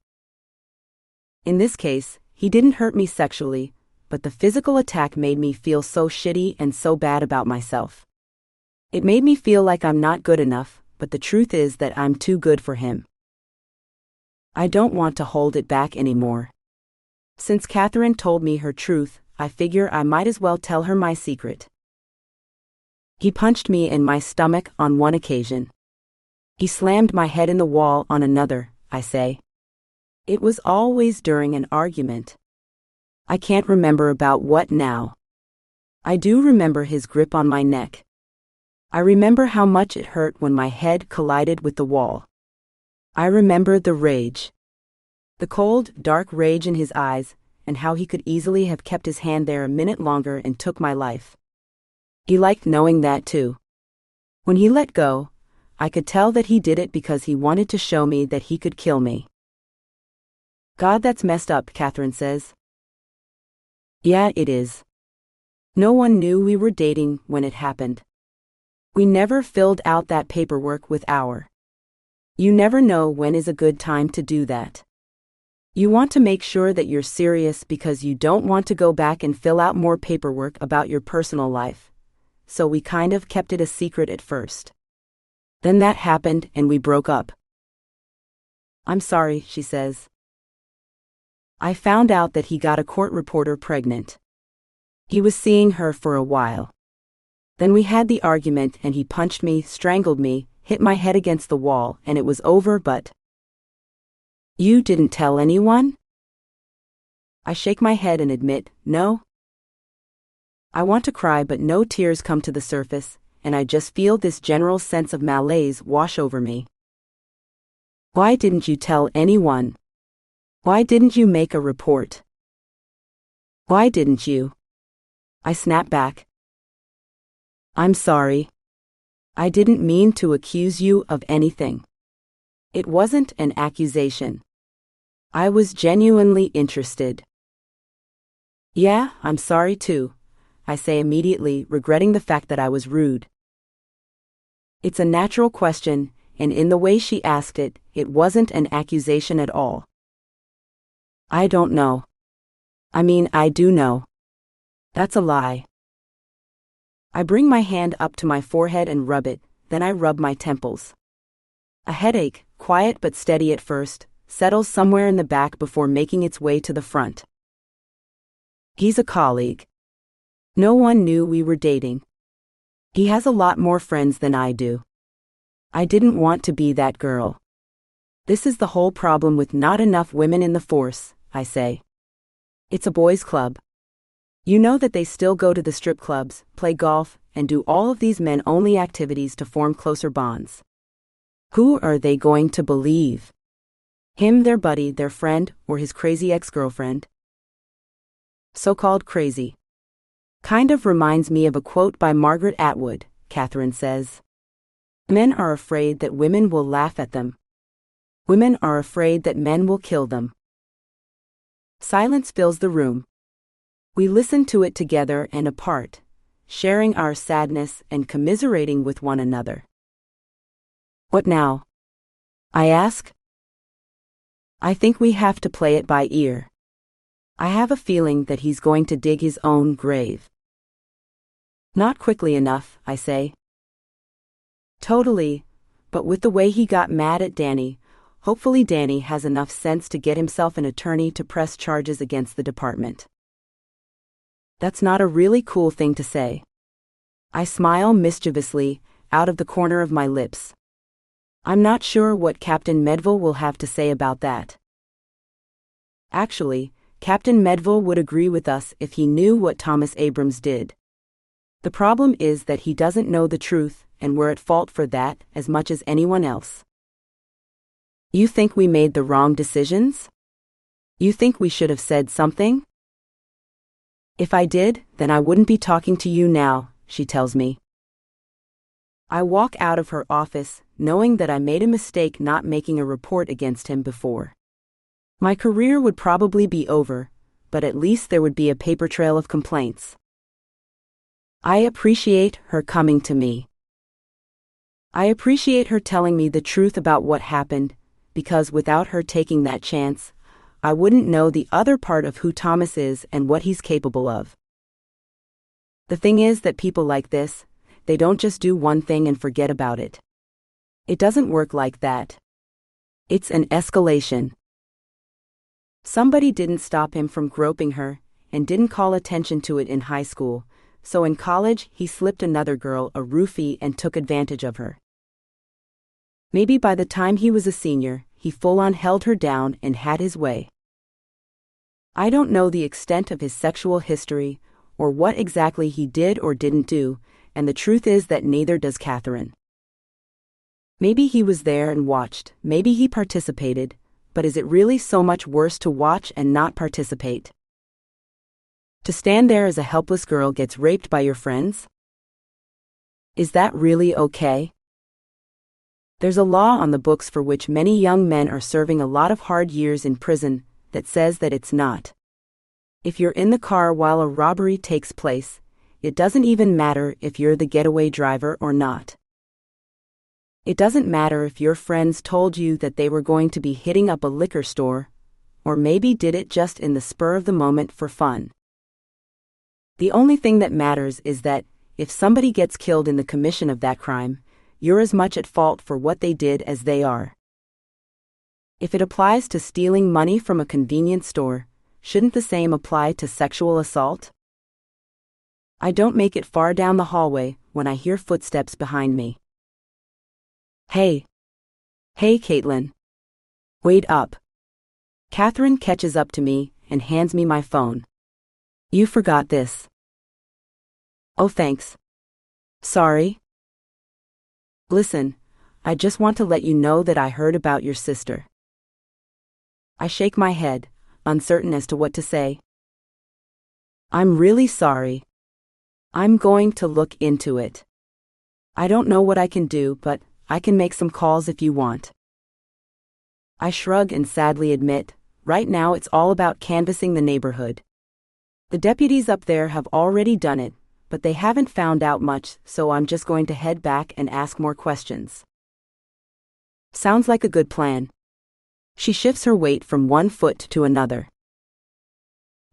S1: In this case, he didn't hurt me sexually, but the physical attack made me feel so shitty and so bad about myself. It made me feel like I'm not good enough, but the truth is that I'm too good for him. I don't want to hold it back anymore. Since Catherine told me her truth, I figure I might as well tell her my secret. He punched me in my stomach on one occasion. He slammed my head in the wall on another, I say. It was always during an argument. I can't remember about what now. I do remember his grip on my neck. I remember how much it hurt when my head collided with the wall. I remember the rage. The cold, dark rage in his eyes, and how he could easily have kept his hand there a minute longer and took my life. He liked knowing that too. When he let go, I could tell that he did it because he wanted to show me that he could kill me. God, that's messed up, Catherine says. Yeah, it is. No one knew we were dating when it happened. We never filled out that paperwork with our. You never know when is a good time to do that. You want to make sure that you're serious because you don't want to go back and fill out more paperwork about your personal life. So we kind of kept it a secret at first. Then that happened and we broke up. I'm sorry, she says. I found out that he got a court reporter pregnant. He was seeing her for a while. Then we had the argument and he punched me, strangled me, hit my head against the wall, and it was over, but... You didn't tell anyone? I shake my head and admit, no. I want to cry, but no tears come to the surface, and I just feel this general sense of malaise wash over me. Why didn't you tell anyone? Why didn't you make a report? Why didn't you? I snap back. I'm sorry. I didn't mean to accuse you of anything. It wasn't an accusation. I was genuinely interested. Yeah, I'm sorry too, I say immediately, regretting the fact that I was rude. It's a natural question, and in the way she asked it, it wasn't an accusation at all. I don't know. I mean, I do know. That's a lie. I bring my hand up to my forehead and rub it, then I rub my temples. A headache, quiet but steady at first, settles somewhere in the back before making its way to the front. He's a colleague. No one knew we were dating. He has a lot more friends than I do. I didn't want to be that girl. This is the whole problem with not enough women in the force, I say. It's a boys' club. You know that they still go to the strip clubs, play golf, and do all of these men-only activities to form closer bonds. Who are they going to believe? Him, their buddy, their friend, or his crazy ex-girlfriend? So-called crazy. Kind of reminds me of a quote by Margaret Atwood, Catherine says. Men are afraid that women will laugh at them. Women are afraid that men will kill them. Silence fills the room. We listen to it together and apart, sharing our sadness and commiserating with one another. What now? I ask. I think we have to play it by ear. I have a feeling that he's going to dig his own grave. Not quickly enough, I say. Totally, but with the way he got mad at Danny, hopefully Danny has enough sense to get himself an attorney to press charges against the department. That's not a really cool thing to say. I smile mischievously, out of the corner of my lips. I'm not sure what Captain Medville will have to say about that. Actually, Captain Medville would agree with us if he knew what Thomas Abrams did. The problem is that he doesn't know the truth, and we're at fault for that as much as anyone else. You think we made the wrong decisions? You think we should have said something? If I did, then I wouldn't be talking to you now, she tells me. I walk out of her office, knowing that I made a mistake not making a report against him before. My career would probably be over, but at least there would be a paper trail of complaints. I appreciate her coming to me. I appreciate her telling me the truth about what happened, because without her taking that chance, I wouldn't know the other part of who Thomas is and what he's capable of. The thing is that people like this, they don't just do one thing and forget about it. It doesn't work like that. It's an escalation. Somebody didn't stop him from groping her, and didn't call attention to it in high school, so in college he slipped another girl a roofie and took advantage of her. Maybe by the time he was a senior, he full-on held her down and had his way. I don't know the extent of his sexual history, or what exactly he did or didn't do, and the truth is that neither does Catherine. Maybe he was there and watched, maybe he participated, but is it really so much worse to watch and not participate? To stand there as a helpless girl gets raped by your friends? Is that really okay? There's a law on the books for which many young men are serving a lot of hard years in prison that says that it's not. If you're in the car while a robbery takes place, it doesn't even matter if you're the getaway driver or not. It doesn't matter if your friends told you that they were going to be hitting up a liquor store, or maybe did it just in the spur of the moment for fun. The only thing that matters is that, if somebody gets killed in the commission of that crime, you're as much at fault for what they did as they are. If it applies to stealing money from a convenience store, shouldn't the same apply to sexual assault? I don't make it far down the hallway when I hear footsteps behind me. Hey, Kaitlyn. Wait up. Catherine catches up to me and hands me my phone. You forgot this. Oh, thanks. Sorry. Listen, I just want to let you know that I heard about your sister. I shake my head, uncertain as to what to say. I'm really sorry. I'm going to look into it. I don't know what I can do, but I can make some calls if you want. I shrug and sadly admit, right now it's all about canvassing the neighborhood. The deputies up there have already done it, but they haven't found out much, so I'm just going to head back and ask more questions. Sounds like a good plan. She shifts her weight from one foot to another.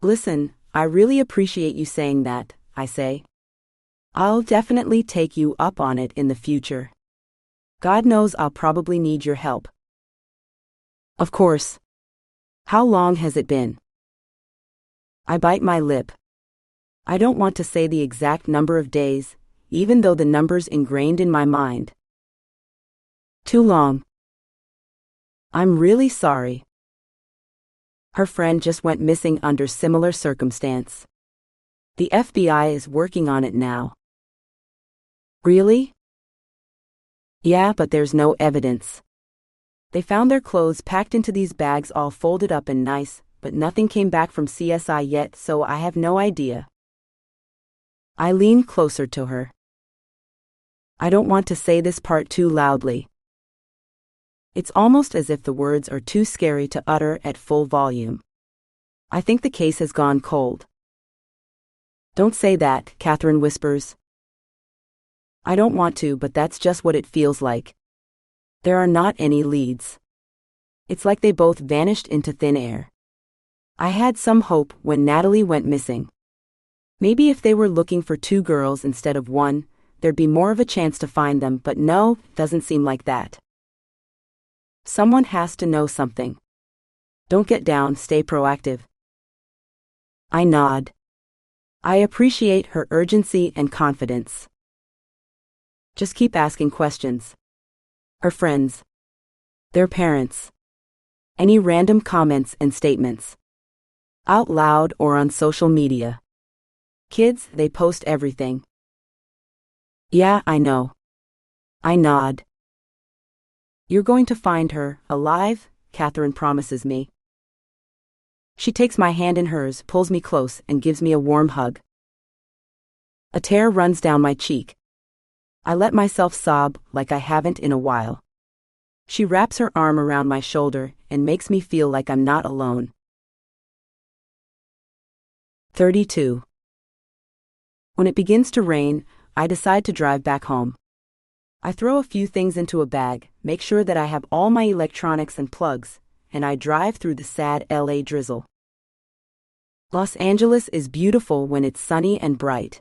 S1: Listen, I really appreciate you saying that, I say. I'll definitely take you up on it in the future. God knows I'll probably need your help. Of course. How long has it been? I bite my lip. I don't want to say the exact number of days, even though the number's ingrained in my mind. Too long. I'm really sorry. Her friend just went missing under similar circumstance. The FBI is working on it now. Really? Yeah, but there's no evidence. They found their clothes packed into these bags all folded up and nice, but nothing came back from CSI yet, so I have no idea. I lean closer to her. I don't want to say this part too loudly. It's almost as if the words are too scary to utter at full volume. I think the case has gone cold. Don't say that, Catherine whispers. I don't want to, but that's just what it feels like. There are not any leads. It's like they both vanished into thin air. I had some hope when Natalie went missing. Maybe if they were looking for two girls instead of one, there'd be more of a chance to find them, but no, doesn't seem like that. Someone has to know something. Don't get down, stay proactive. I nod. I appreciate her urgency and confidence. Just keep asking questions. Her friends. Their parents. Any random comments and statements. Out loud or on social media. Kids, they post everything. Yeah, I know. I nod. You're going to find her, alive, Catherine promises me. She takes my hand in hers, pulls me close, and gives me a warm hug. A tear runs down my cheek. I let myself sob like I haven't in a while. She wraps her arm around my shoulder and makes me feel like I'm not alone. 32. When it begins to rain, I decide to drive back home. I throw a few things into a bag, make sure that I have all my electronics and plugs, and I drive through the sad LA drizzle. Los Angeles is beautiful when it's sunny and bright.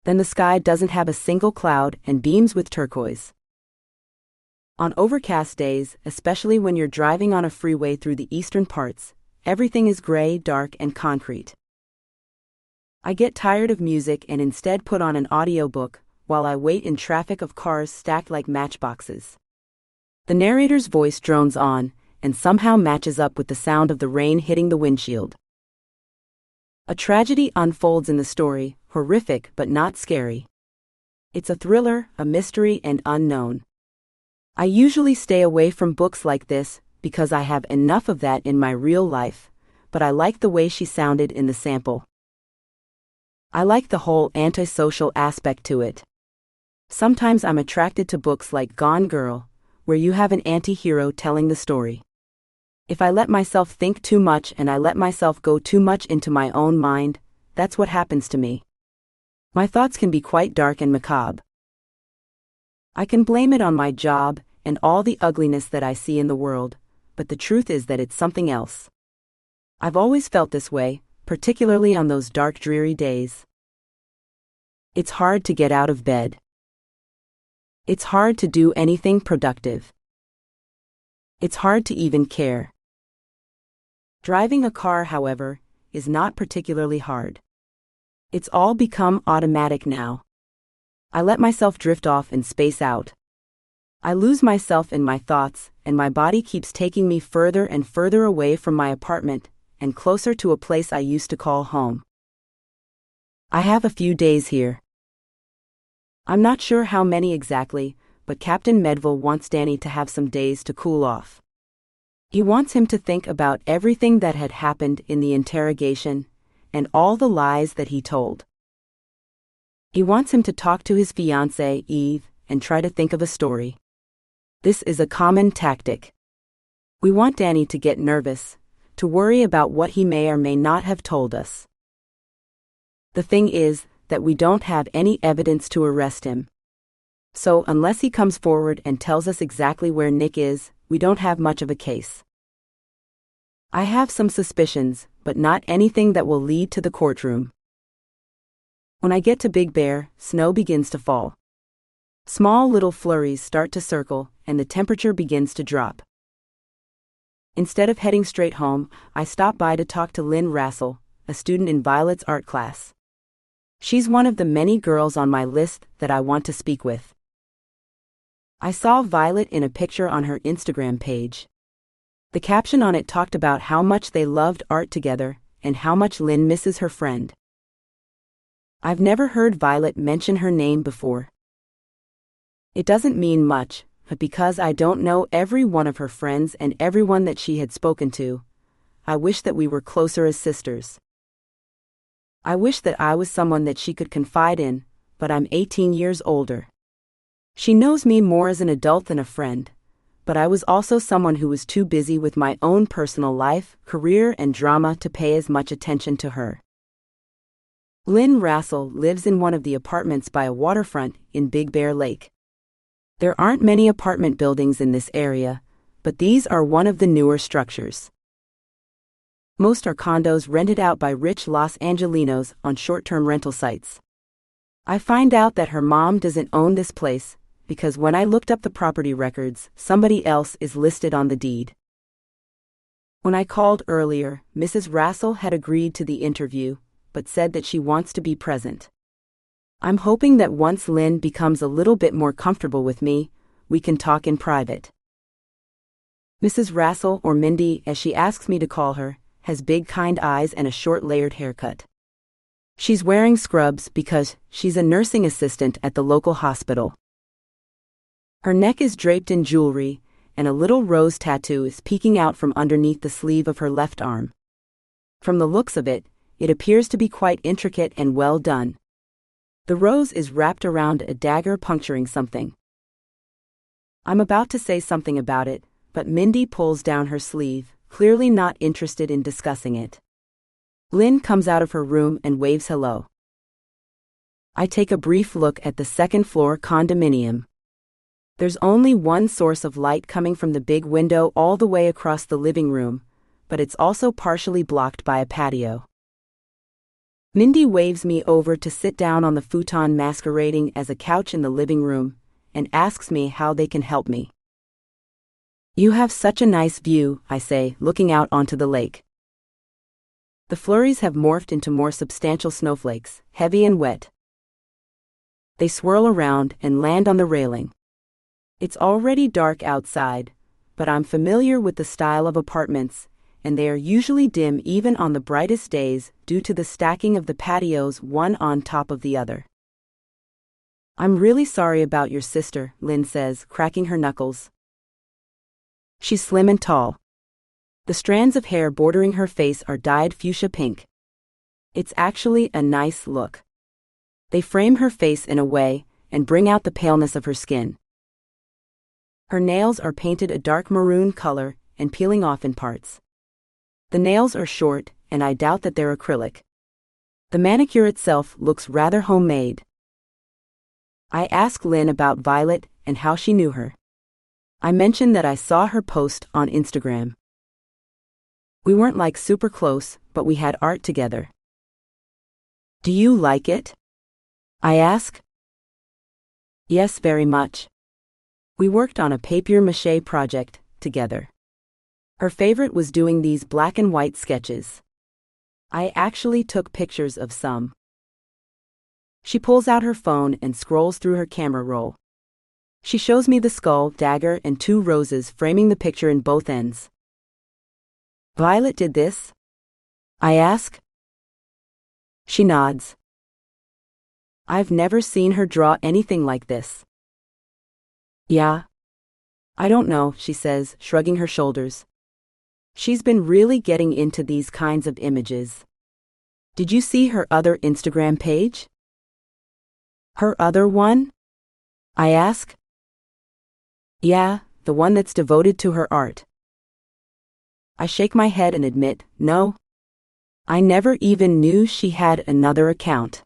S1: Then the sky doesn't have a single cloud and beams with turquoise. On overcast days, especially when you're driving on a freeway through the eastern parts, everything is gray, dark, and concrete. I get tired of music and instead put on an audiobook while I wait in traffic of cars stacked like matchboxes. The narrator's voice drones on and somehow matches up with the sound of the rain hitting the windshield. A tragedy unfolds in the story, horrific but not scary. It's a thriller, a mystery, and unknown. I usually stay away from books like this because I have enough of that in my real life, but I like the way she sounded in the sample. I like the whole antisocial aspect to it. Sometimes I'm attracted to books like Gone Girl, where you have an anti-hero telling the story. If I let myself think too much and I let myself go too much into my own mind, that's what happens to me. My thoughts can be quite dark and macabre. I can blame it on my job and all the ugliness that I see in the world, but the truth is that it's something else. I've always felt this way, particularly on those dark, dreary days. It's hard to get out of bed. It's hard to do anything productive. It's hard to even care. Driving a car, however, is not particularly hard. It's all become automatic now. I let myself drift off and space out. I lose myself in my thoughts, and my body keeps taking me further and further away from my apartment and closer to a place I used to call home. I have a few days here. I'm not sure how many exactly, but Captain Medville wants Danny to have some days to cool off. He wants him to think about everything that had happened in the interrogation, and all the lies that he told. He wants him to talk to his fiancée, Eve, and try to think of a story. This is a common tactic. We want Danny to get nervous, to worry about what he may or may not have told us. The thing is that we don't have any evidence to arrest him. So unless he comes forward and tells us exactly where Nick is, we don't have much of a case. I have some suspicions, but not anything that will lead to the courtroom. When I get to Big Bear, snow begins to fall. Small little flurries start to circle, and the temperature begins to drop. Instead of heading straight home, I stop by to talk to Lynn Rassel, a student in Violet's art class. She's one of the many girls on my list that I want to speak with. I saw Violet in a picture on her Instagram page. The caption on it talked about how much they loved art together and how much Lynn misses her friend. I've never heard Violet mention her name before. It doesn't mean much, but because I don't know every one of her friends and everyone that she had spoken to, I wish that we were closer as sisters. I wish that I was someone that she could confide in, but I'm 18 years older. She knows me more as an adult than a friend, but I was also someone who was too busy with my own personal life, career, and drama to pay as much attention to her. Lynn Rassel lives in one of the apartments by a waterfront in Big Bear Lake. There aren't many apartment buildings in this area, but these are one of the newer structures. Most are condos rented out by rich Los Angelinos on short-term rental sites. I find out that her mom doesn't own this place, because when I looked up the property records, somebody else is listed on the deed. When I called earlier, Mrs. Rassel had agreed to the interview, but said that she wants to be present. I'm hoping that once Lynn becomes a little bit more comfortable with me, we can talk in private. Mrs. Rassel, or Mindy as she asks me to call her, has big kind eyes and a short layered haircut. She's wearing scrubs because she's a nursing assistant at the local hospital. Her neck is draped in jewelry, and a little rose tattoo is peeking out from underneath the sleeve of her left arm. From the looks of it, it appears to be quite intricate and well done. The rose is wrapped around a dagger puncturing something. I'm about to say something about it, but Mindy pulls down her sleeve, clearly not interested in discussing it. Lynn comes out of her room and waves hello. I take a brief look at the second-floor condominium. There's only one source of light coming from the big window all the way across the living room, but it's also partially blocked by a patio. Mindy waves me over to sit down on the futon masquerading as a couch in the living room, and asks me how they can help me. You have such a nice view, I say, looking out onto the lake. The flurries have morphed into more substantial snowflakes, heavy and wet. They swirl around and land on the railing. It's already dark outside, but I'm familiar with the style of apartments, and they are usually dim even on the brightest days due to the stacking of the patios one on top of the other. I'm really sorry about your sister, Lynn says, cracking her knuckles. She's slim and tall. The strands of hair bordering her face are dyed fuchsia pink. It's actually a nice look. They frame her face in a way and bring out the paleness of her skin. Her nails are painted a dark maroon color and peeling off in parts. The nails are short, and I doubt that they're acrylic. The manicure itself looks rather homemade. I ask Lynn about Violet and how she knew her. I mention that I saw her post on Instagram. We weren't like super close, but we had art together. Do you like it? I ask. Yes, very much. We worked on a papier-mâché project together. Her favorite was doing these black and white sketches. I actually took pictures of some. She pulls out her phone and scrolls through her camera roll. She shows me the skull, dagger, and 2 roses framing the picture in both ends. Violet did this? I ask. She nods. I've never seen her draw anything like this. Yeah? I don't know, she says, shrugging her shoulders. She's been really getting into these kinds of images. Did you see her other Instagram page? Her other one? I ask. Yeah, the one that's devoted to her art. I shake my head and admit, no. I never even knew she had another account.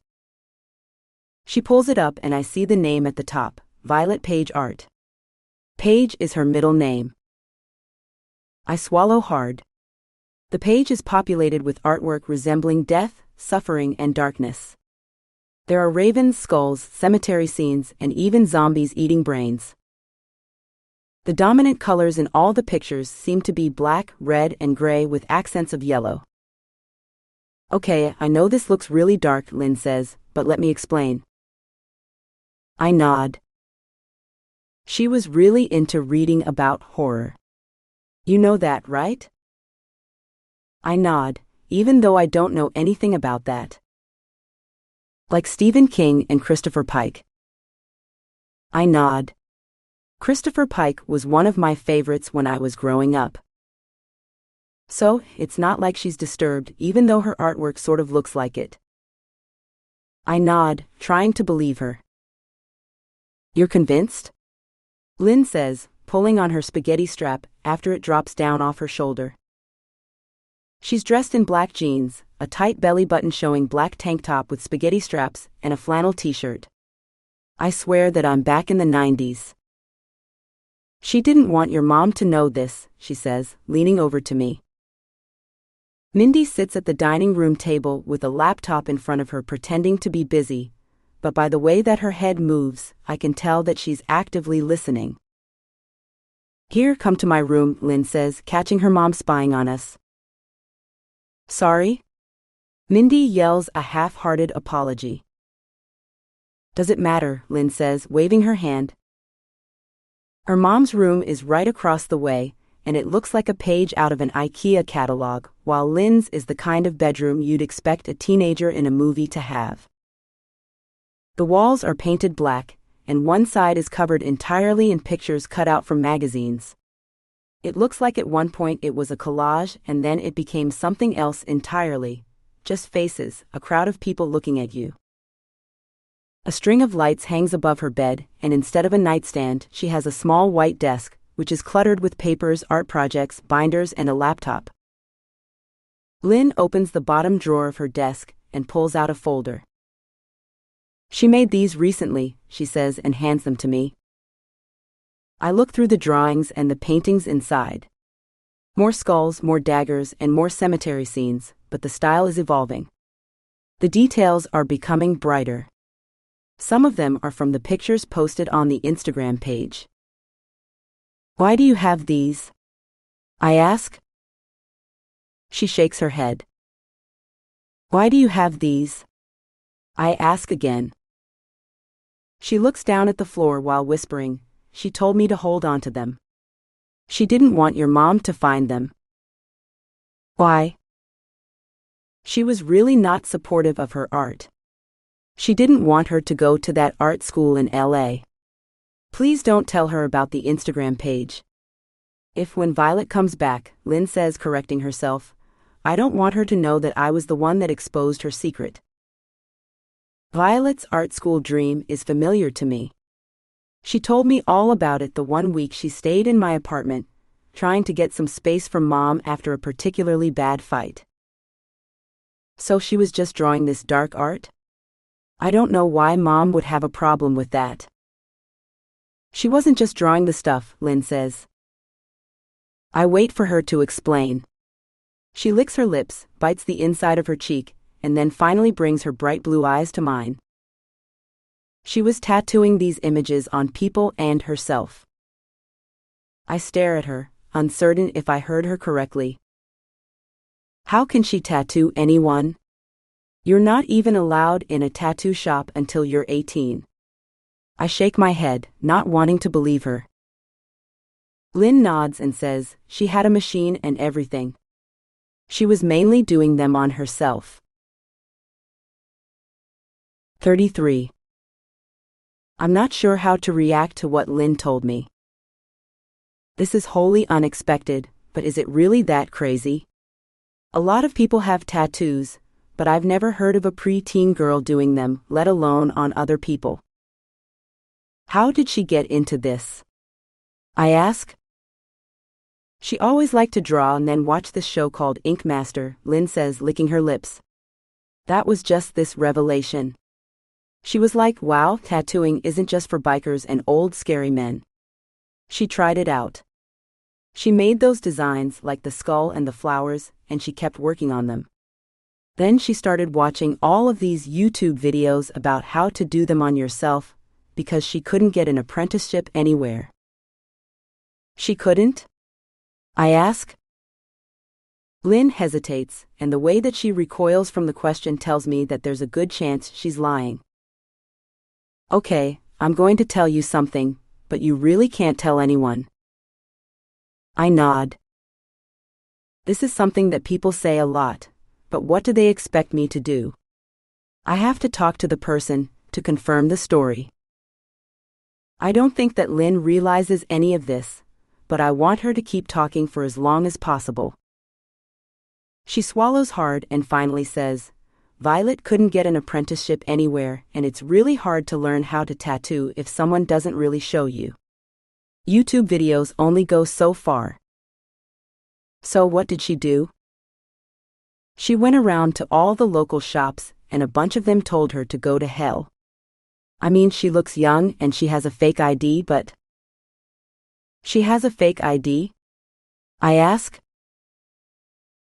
S1: She pulls it up and I see the name at the top, Violet Page Art. Page is her middle name. I swallow hard. The page is populated with artwork resembling death, suffering, and darkness. There are ravens, skulls, cemetery scenes, and even zombies eating brains. The dominant colors in all the pictures seem to be black, red, and gray with accents of yellow. Okay, I know this looks really dark, Lynn says, but let me explain. I nod. She was really into reading about horror. You know that, right? I nod, even though I don't know anything about that. Like Stephen King and Christopher Pike. I nod. Christopher Pike was one of my favorites when I was growing up. So, it's not like she's disturbed, even though her artwork sort of looks like it. I nod, trying to believe her. You're convinced? Lynn says, pulling on her spaghetti strap after it drops down off her shoulder. She's dressed in black jeans, a tight belly button showing black tank top with spaghetti straps, and a flannel t-shirt. I swear that I'm back in the 90s. She didn't want your mom to know this, she says, leaning over to me. Mindy sits at the dining room table with a laptop in front of her pretending to be busy, but by the way that her head moves, I can tell that she's actively listening. Here, come to my room, Lynn says, catching her mom spying on us. Sorry? Mindy yells a half-hearted apology. Does it matter, Lynn says, waving her hand. Her mom's room is right across the way, and it looks like a page out of an IKEA catalog, while Lynn's is the kind of bedroom you'd expect a teenager in a movie to have. The walls are painted black, and one side is covered entirely in pictures cut out from magazines. It looks like at one point it was a collage and then it became something else entirely. Just faces, a crowd of people looking at you. A string of lights hangs above her bed, and instead of a nightstand, she has a small white desk, which is cluttered with papers, art projects, binders, and a laptop. Lynn opens the bottom drawer of her desk and pulls out a folder. She made these recently, she says, and hands them to me. I look through the drawings and the paintings inside. More skulls, more daggers, and more cemetery scenes, but the style is evolving. The details are becoming brighter. Some of them are from the pictures posted on the Instagram page. Why do you have these? I ask. She shakes her head. Why do you have these? I ask again. She looks down at the floor while whispering, she told me to hold on to them. She didn't want your mom to find them. Why? She was really not supportive of her art. She didn't want her to go to that art school in LA. Please don't tell her about the Instagram page. If when Violet comes back, Lynn says, correcting herself, I don't want her to know that I was the one that exposed her secret. Violet's art school dream is familiar to me. She told me all about it the one week she stayed in my apartment, trying to get some space from Mom after a particularly bad fight. So she was just drawing this dark art? I don't know why Mom would have a problem with that. She wasn't just drawing the stuff, Lynn says. I wait for her to explain. She licks her lips, bites the inside of her cheek, and then finally brings her bright blue eyes to mine. She was tattooing these images on people and herself. I stare at her, uncertain if I heard her correctly. How can she tattoo anyone? You're not even allowed in a tattoo shop until you're 18. I shake my head, not wanting to believe her. Lynn nods and says she had a machine and everything. She was mainly doing them on herself. 33. I'm not sure how to react to what Lynn told me. This is wholly unexpected, but is it really that crazy? A lot of people have tattoos, but I've never heard of a pre-teen girl doing them, let alone on other people. How did she get into this? I ask. She always liked to draw and then watch this show called Ink Master, Lynn says, licking her lips. That was just this revelation. She was like, wow, tattooing isn't just for bikers and old scary men. She tried it out. She made those designs like the skull and the flowers, and she kept working on them. Then she started watching all of these YouTube videos about how to do them on yourself, because she couldn't get an apprenticeship anywhere. She couldn't? I ask. Lynn hesitates, and the way that she recoils from the question tells me that there's a good chance she's lying. Okay, I'm going to tell you something, but you really can't tell anyone. I nod. This is something that people say a lot, but what do they expect me to do? I have to talk to the person to confirm the story. I don't think that Lynn realizes any of this, but I want her to keep talking for as long as possible. She swallows hard and finally says, Violet couldn't get an apprenticeship anywhere, and it's really hard to learn how to tattoo if someone doesn't really show you. YouTube videos only go so far. So what did she do? She went around to all the local shops, and a bunch of them told her to go to hell. I mean, she looks young and she has a fake ID, but... She has a fake ID? I ask.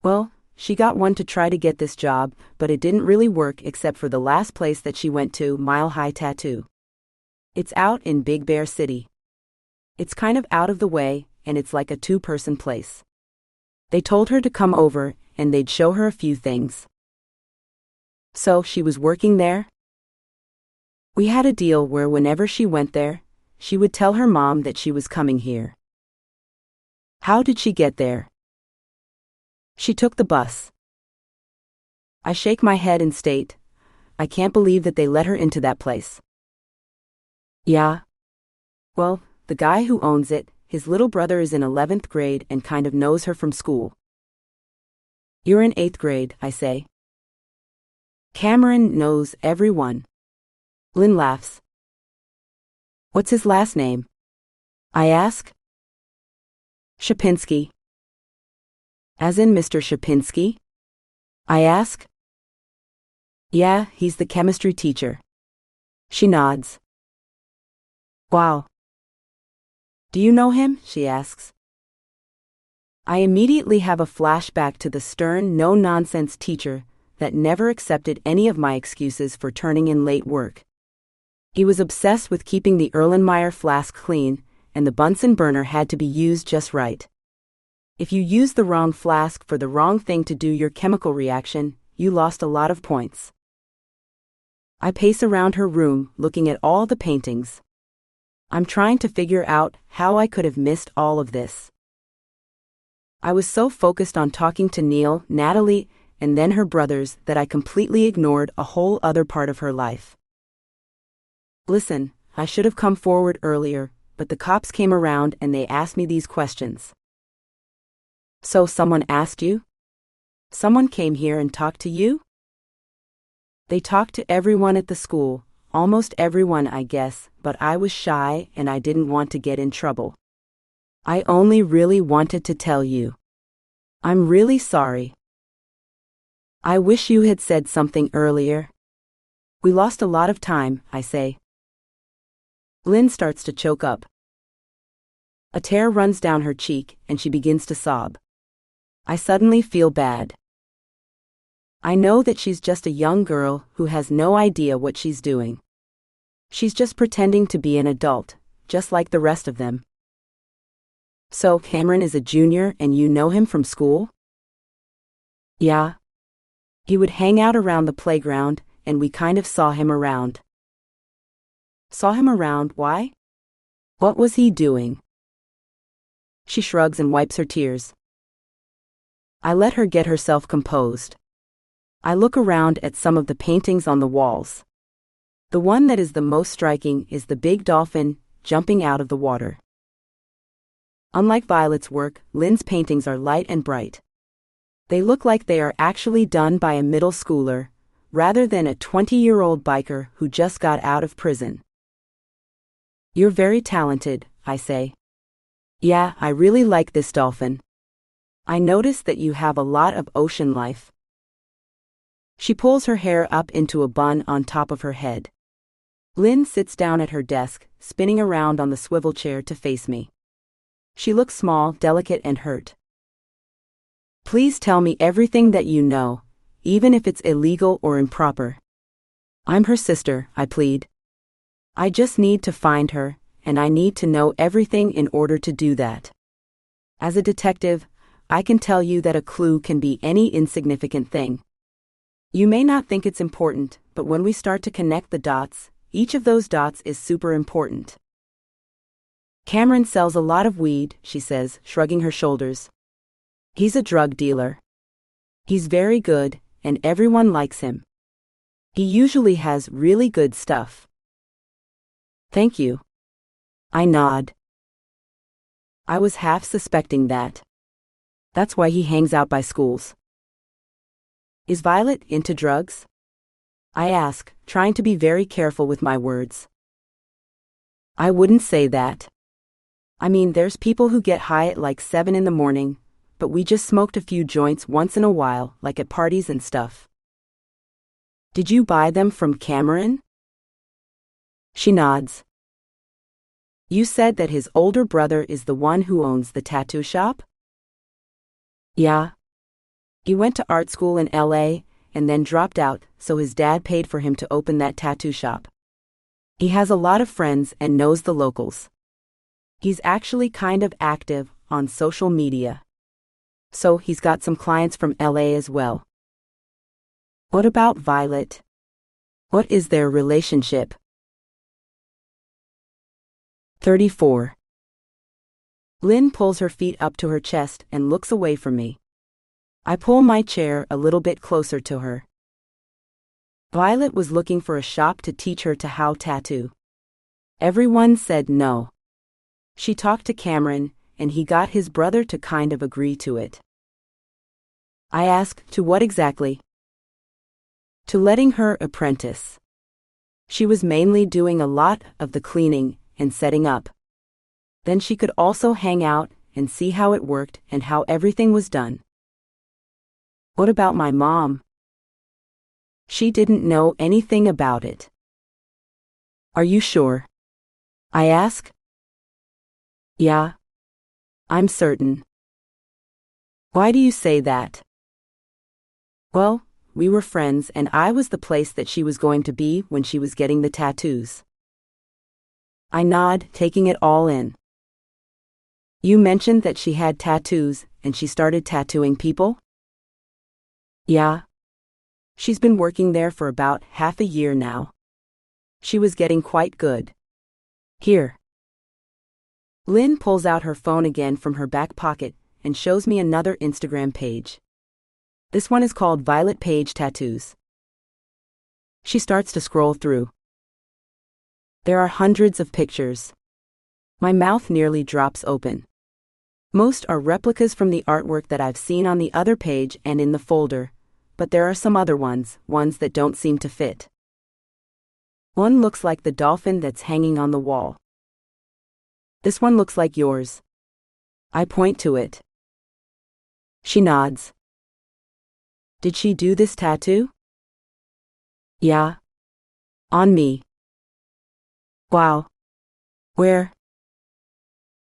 S1: Well, she got one to try to get this job, but it didn't really work except for the last place that she went to, Mile High Tattoo. It's out in Big Bear City. It's kind of out of the way, and it's like a two-person place. They told her to come over, and they'd show her a few things. So she was working there? We had a deal where whenever she went there, she would tell her mom that she was coming here. How did she get there? She took the bus. I shake my head and state, I can't believe that they let her into that place. Yeah. Well, the guy who owns it, his little brother is in 11th grade and kind of knows her from school. You're in 8th grade, I say. Cameron knows everyone. Lynn laughs. What's his last name? I ask. Shapinsky. As in Mr. Shapinsky? I ask. Yeah, he's the chemistry teacher. She nods. Wow. Do you know him? She asks. I immediately have a flashback to the stern, no-nonsense teacher that never accepted any of my excuses for turning in late work. He was obsessed with keeping the Erlenmeyer flask clean, and the Bunsen burner had to be used just right. If you used the wrong flask for the wrong thing to do your chemical reaction, you lost a lot of points. I pace around her room, looking at all the paintings. I'm trying to figure out how I could have missed all of this. I was so focused on talking to Neil, Natalie, and then her brothers that I completely ignored a whole other part of her life. Listen, I should have come forward earlier, but the cops came around and they asked me these questions. So someone asked you? Someone came here and talked to you? They talked to everyone at the school, almost everyone I guess, but I was shy and I didn't want to get in trouble. I only really wanted to tell you. I'm really sorry. I wish you had said something earlier. We lost a lot of time, I say. Lynn starts to choke up. A tear runs down her cheek and she begins to sob. I suddenly feel bad. I know that she's just a young girl who has no idea what she's doing. She's just pretending to be an adult, just like the rest of them. So, Cameron is a junior and you know him from school? Yeah. He would hang out around the playground, and we kind of saw him around. Saw him around, why? What was he doing? She shrugs and wipes her tears. I let her get herself composed. I look around at some of the paintings on the walls. The one that is the most striking is the big dolphin jumping out of the water. Unlike Violet's work, Lynn's paintings are light and bright. They look like they are actually done by a middle schooler, rather than a 20-year-old biker who just got out of prison. You're very talented, I say. Yeah, I really like this dolphin. I notice that you have a lot of ocean life. She pulls her hair up into a bun on top of her head. Lynn sits down at her desk, spinning around on the swivel chair to face me. She looks small, delicate, and hurt. Please tell me everything that you know, even if it's illegal or improper. I'm her sister, I plead. I just need to find her, and I need to know everything in order to do that. As a detective, I can tell you that a clue can be any insignificant thing. You may not think it's important, but when we start to connect the dots, each of those dots is super important. Cameron sells a lot of weed, she says, shrugging her shoulders. He's a drug dealer. He's very good, and everyone likes him. He usually has really good stuff. Thank you. I nod. I was half suspecting that. That's why he hangs out by schools. Is Violet into drugs? I ask, trying to be very careful with my words. I wouldn't say that. I mean, there's people who get high at like 7 in the morning, but we just smoked a few joints once in a while, like at parties and stuff. Did you buy them from Cameron? She nods. You said that his older brother is the one who owns the tattoo shop? Yeah. He went to art school in LA and then dropped out, so his dad paid for him to open that tattoo shop. He has a lot of friends and knows the locals. He's actually kind of active on social media. So he's got some clients from LA as well. What about Violet? What is their relationship? 34. Lynn pulls her feet up to her chest and looks away from me. I pull my chair a little bit closer to her. Violet was looking for a shop to teach her to how tattoo. Everyone said no. She talked to Cameron, and he got his brother to kind of agree to it. I asked, to what exactly? To letting her apprentice. She was mainly doing a lot of the cleaning and setting up. Then she could also hang out and see how it worked and how everything was done. What about my mom? She didn't know anything about it. Are you sure? I ask. Yeah. I'm certain. Why do you say that? Well, we were friends and I was the place that she was going to be when she was getting the tattoos. I nod, taking it all in. You mentioned that she had tattoos, and she started tattooing people? Yeah. She's been working there for about half a year now. She was getting quite good. Here. Lynn pulls out her phone again from her back pocket and shows me another Instagram page. This one is called Violet Page Tattoos. She starts to scroll through. There are hundreds of pictures. My mouth nearly drops open. Most are replicas from the artwork that I've seen on the other page and in the folder, but there are some other ones that don't seem to fit. One looks like the dolphin that's hanging on the wall. This one looks like yours. I point to it. She nods. Did she do this tattoo? Yeah. On me. Wow. Where?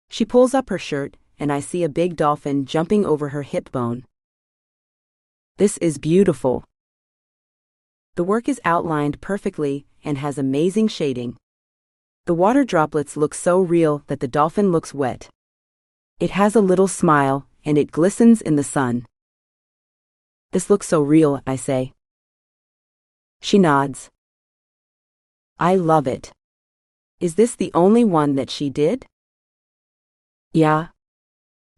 S1: She pulls up her shirt, and I see a big dolphin jumping over her hip bone. This is beautiful. The work is outlined perfectly and has amazing shading. The water droplets look so real that the dolphin looks wet. It has a little smile, and it glistens in the sun. This looks so real, I say. She nods. I love it. Is this the only one that she did? Yeah.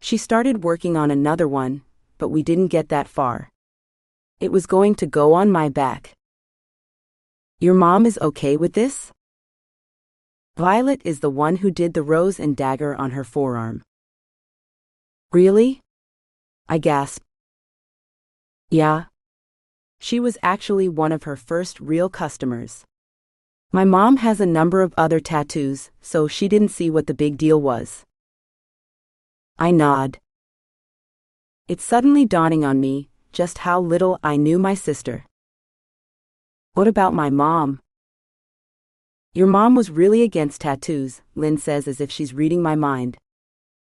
S1: She started working on another one, but we didn't get that far. It was going to go on my back. Your mom is okay with this? Violet is the one who did the rose and dagger on her forearm. Really? I gasp. Yeah. She was actually one of her first real customers. My mom has a number of other tattoos, so she didn't see what the big deal was. I nod. It's suddenly dawning on me just how little I knew my sister. What about my mom? Your mom was really against tattoos, Lynn says as if she's reading my mind.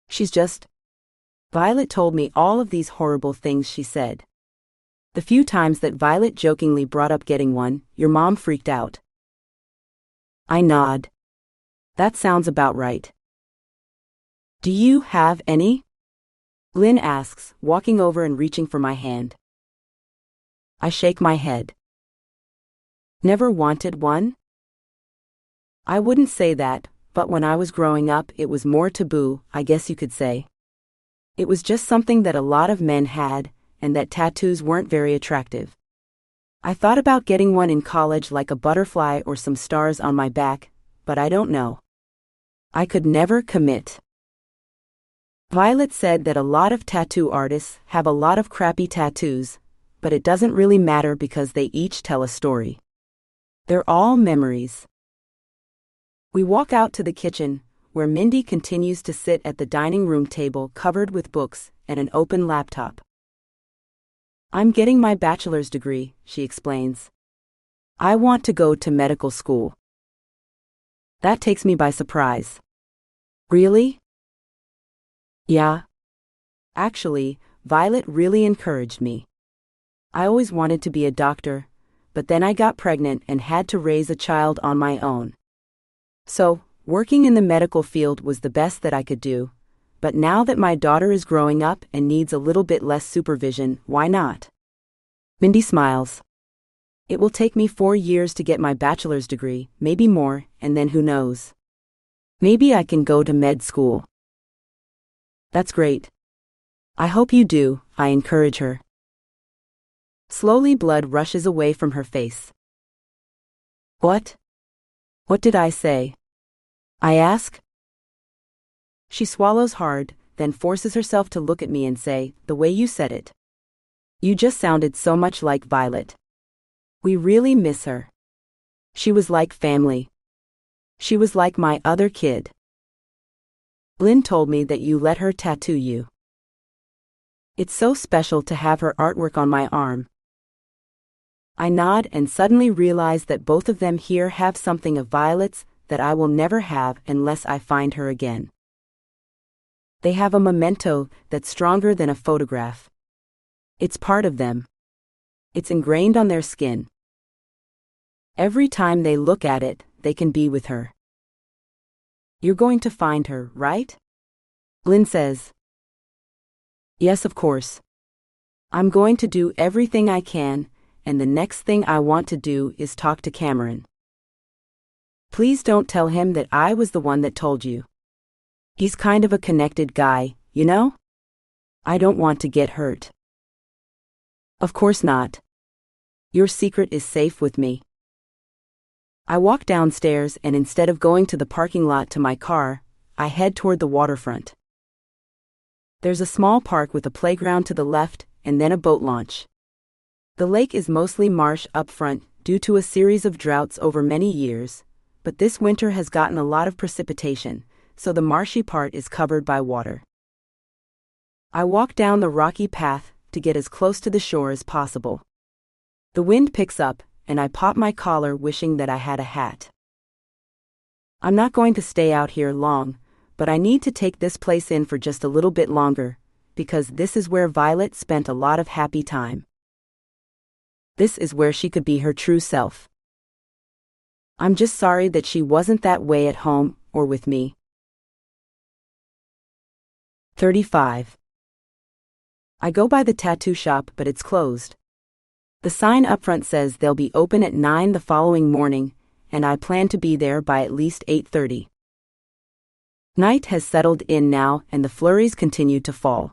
S1: She's just... Violet told me all of these horrible things she said. The few times that Violet jokingly brought up getting one, your mom freaked out. I nod. That sounds about right. Do you have any? Lynn asks, walking over and reaching for my hand. I shake my head. Never wanted one? I wouldn't say that, but when I was growing up it was more taboo, I guess you could say. It was just something that a lot of men had, and that tattoos weren't very attractive. I thought about getting one in college like a butterfly or some stars on my back, but I don't know. I could never commit. Violet said that a lot of tattoo artists have a lot of crappy tattoos, but it doesn't really matter because they each tell a story. They're all memories. We walk out to the kitchen, where Mindy continues to sit at the dining room table covered with books and an open laptop. I'm getting my bachelor's degree, she explains. I want to go to medical school. That takes me by surprise. Really? Yeah. Actually, Violet really encouraged me. I always wanted to be a doctor, but then I got pregnant and had to raise a child on my own. So, working in the medical field was the best that I could do, but now that my daughter is growing up and needs a little bit less supervision, why not? Mindy smiles. It will take me 4 years to get my bachelor's degree, maybe more, and then who knows? Maybe I can go to med school. That's great. I hope you do, I encourage her. Slowly blood rushes away from her face. What? What did I say? I ask. She swallows hard, then forces herself to look at me and say, the way you said it. You just sounded so much like Violet. We really miss her. She was like family. She was like my other kid. Lynn told me that you let her tattoo you. It's so special to have her artwork on my arm. I nod and suddenly realize that both of them here have something of Violet's that I will never have unless I find her again. They have a memento that's stronger than a photograph. It's part of them. It's ingrained on their skin. Every time they look at it, they can be with her. You're going to find her, right? Lynn says. Yes, of course. I'm going to do everything I can, and the next thing I want to do is talk to Cameron. Please don't tell him that I was the one that told you. He's kind of a connected guy, you know? I don't want to get hurt. Of course not. Your secret is safe with me. I walk downstairs and instead of going to the parking lot to my car, I head toward the waterfront. There's a small park with a playground to the left and then a boat launch. The lake is mostly marsh up front due to a series of droughts over many years, but this winter has gotten a lot of precipitation, so the marshy part is covered by water. I walk down the rocky path to get as close to the shore as possible. The wind picks up, and I pop my collar wishing that I had a hat. I'm not going to stay out here long, but I need to take this place in for just a little bit longer, because this is where Violet spent a lot of happy time. This is where she could be her true self. I'm just sorry that she wasn't that way at home or with me. 35. I go by the tattoo shop, but it's closed. The sign up front says they'll be open at 9 the following morning, and I plan to be there by at least 8:30. Night has settled in now, and the flurries continue to fall.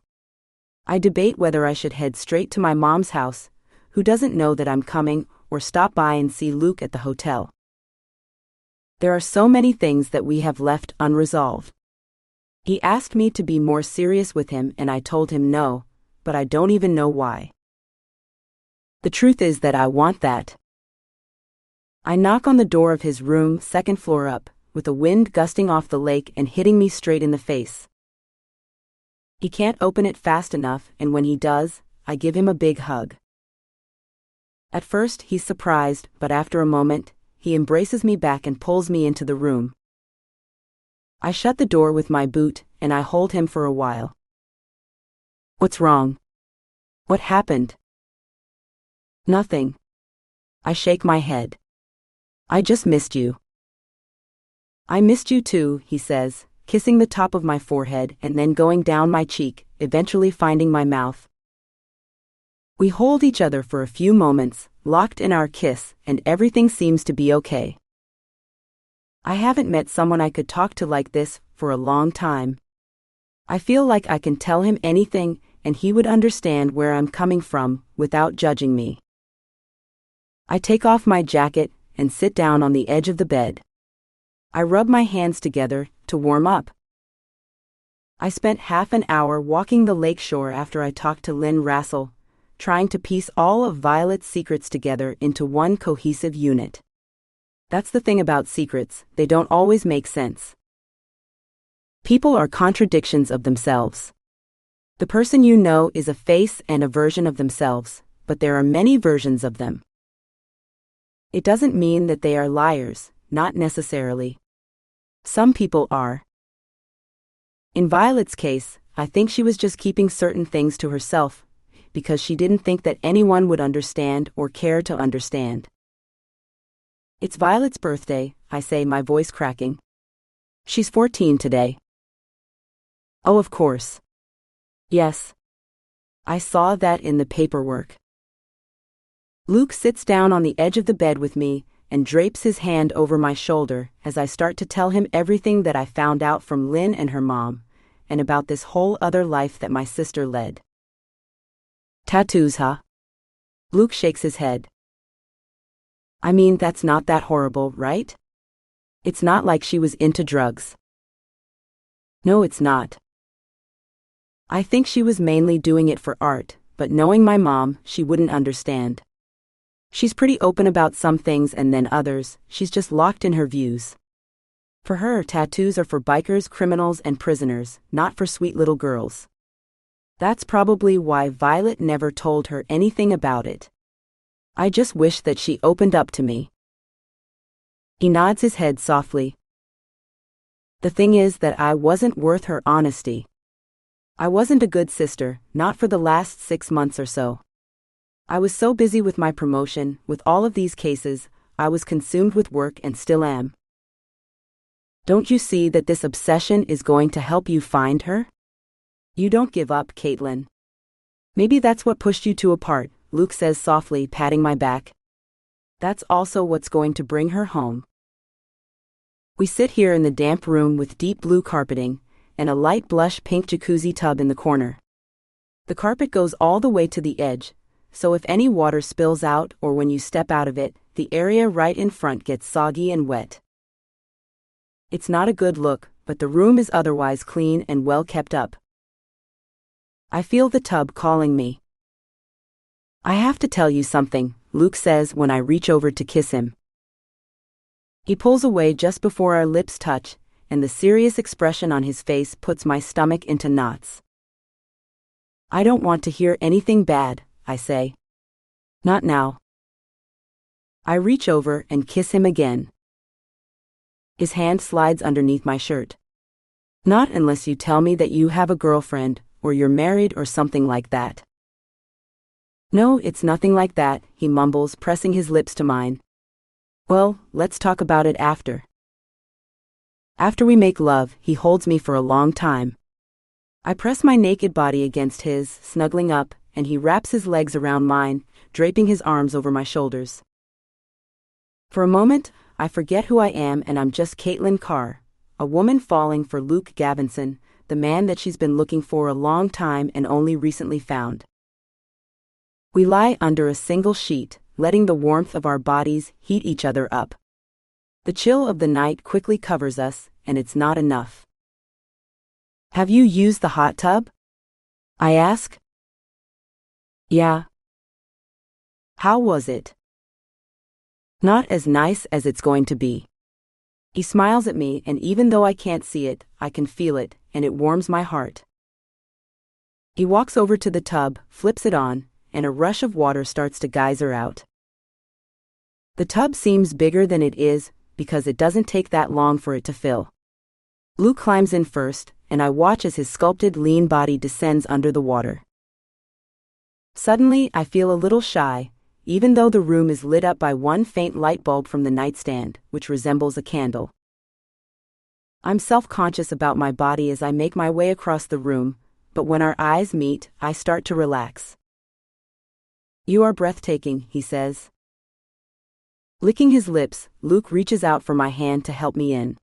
S1: I debate whether I should head straight to my mom's house, who doesn't know that I'm coming, or stop by and see Luke at the hotel. There are so many things that we have left unresolved. He asked me to be more serious with him, and I told him no, but I don't even know why. The truth is that I want that. I knock on the door of his room, second floor up, with the wind gusting off the lake and hitting me straight in the face. He can't open it fast enough, and when he does, I give him a big hug. At first, he's surprised, but after a moment, he embraces me back and pulls me into the room. I shut the door with my boot, and I hold him for a while. What's wrong? What happened? Nothing. I shake my head. I just missed you. I missed you too, he says, kissing the top of my forehead and then going down my cheek, eventually finding my mouth. We hold each other for a few moments, locked in our kiss, and everything seems to be okay. I haven't met someone I could talk to like this for a long time. I feel like I can tell him anything and he would understand where I'm coming from without judging me. I take off my jacket and sit down on the edge of the bed. I rub my hands together to warm up. I spent half an hour walking the lake shore after I talked to Lynn Rassel, trying to piece all of Violet's secrets together into one cohesive unit. That's the thing about secrets, they don't always make sense. People are contradictions of themselves. The person you know is a face and a version of themselves, but there are many versions of them. It doesn't mean that they are liars, not necessarily. Some people are. In Violet's case, I think she was just keeping certain things to herself, because she didn't think that anyone would understand or care to understand. It's Violet's birthday, I say, my voice cracking. She's 14 today. Oh, of course. Yes. I saw that in the paperwork. Luke sits down on the edge of the bed with me and drapes his hand over my shoulder as I start to tell him everything that I found out from Lynn and her mom, and about this whole other life that my sister led. Tattoos, huh? Luke shakes his head. I mean, that's not that horrible, right? It's not like she was into drugs. No, it's not. I think she was mainly doing it for art, but knowing my mom, she wouldn't understand. She's pretty open about some things and then others, she's just locked in her views. For her, tattoos are for bikers, criminals, and prisoners, not for sweet little girls. That's probably why Violet never told her anything about it. I just wish that she opened up to me. He nods his head softly. The thing is that I wasn't worth her honesty. I wasn't a good sister, not for the last 6 months or so. I was so busy with my promotion, with all of these cases, I was consumed with work and still am. Don't you see that this obsession is going to help you find her? You don't give up, Kaitlyn. Maybe that's what pushed you two apart, Luke says softly, patting my back. That's also what's going to bring her home. We sit here in the damp room with deep blue carpeting and a light blush pink jacuzzi tub in the corner. The carpet goes all the way to the edge, so if any water spills out or when you step out of it, the area right in front gets soggy and wet. It's not a good look, but the room is otherwise clean and well kept up. I feel the tub calling me. I have to tell you something, Luke says when I reach over to kiss him. He pulls away just before our lips touch, and the serious expression on his face puts my stomach into knots. I don't want to hear anything bad, I say. Not now. I reach over and kiss him again. His hand slides underneath my shirt. Not unless you tell me that you have a girlfriend, or you're married or something like that. No, it's nothing like that, he mumbles, pressing his lips to mine. Well, let's talk about it after. After we make love, he holds me for a long time. I press my naked body against his, snuggling up, and he wraps his legs around mine, draping his arms over my shoulders. For a moment, I forget who I am and I'm just Kaitlyn Carr, a woman falling for Luke Gavinson, the man that she's been looking for a long time and only recently found. We lie under a single sheet, letting the warmth of our bodies heat each other up. The chill of the night quickly covers us, and it's not enough. Have you used the hot tub? I ask. Yeah. How was it? Not as nice as it's going to be. He smiles at me, and even though I can't see it, I can feel it, and it warms my heart. He walks over to the tub, flips it on, and a rush of water starts to geyser out. The tub seems bigger than it is, because it doesn't take that long for it to fill. Luke climbs in first, and I watch as his sculpted lean body descends under the water. Suddenly, I feel a little shy, even though the room is lit up by one faint light bulb from the nightstand, which resembles a candle. I'm self-conscious about my body as I make my way across the room, but when our eyes meet, I start to relax. You are breathtaking, he says. Licking his lips, Luke reaches out for my hand to help me in.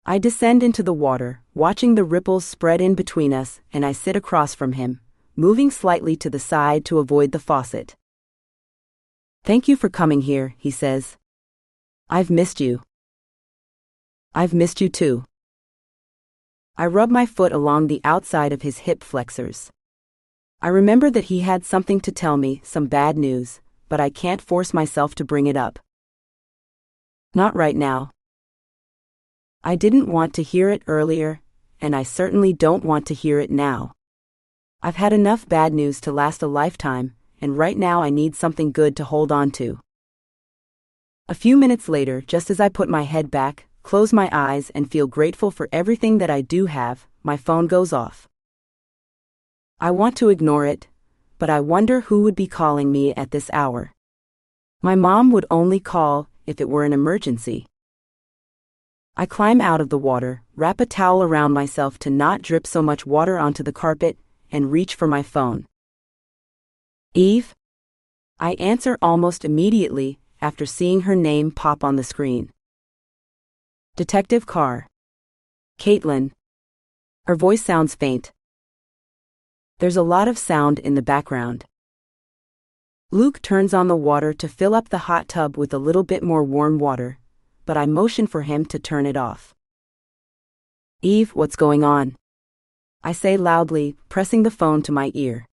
S1: I descend into the water, watching the ripples spread in between us, and I sit across from him, moving slightly to the side to avoid the faucet. Thank you for coming here, he says. I've missed you. I've missed you too. I rub my foot along the outside of his hip flexors. I remember that he had something to tell me, some bad news, but I can't force myself to bring it up. Not right now. I didn't want to hear it earlier, and I certainly don't want to hear it now. I've had enough bad news to last a lifetime, and right now I need something good to hold on to. A few minutes later, just as I put my head back, close my eyes and feel grateful for everything that I do have, my phone goes off. I want to ignore it, but I wonder who would be calling me at this hour. My mom would only call if it were an emergency. I climb out of the water, wrap a towel around myself to not drip so much water onto the carpet, and reach for my phone. Eve? I answer almost immediately after seeing her name pop on the screen. Detective Carr. Kaitlyn. Her voice sounds faint. There's a lot of sound in the background. Luke turns on the water to fill up the hot tub with a little bit more warm water, but I motion for him to turn it off. Eve, what's going on? I say loudly, pressing the phone to my ear.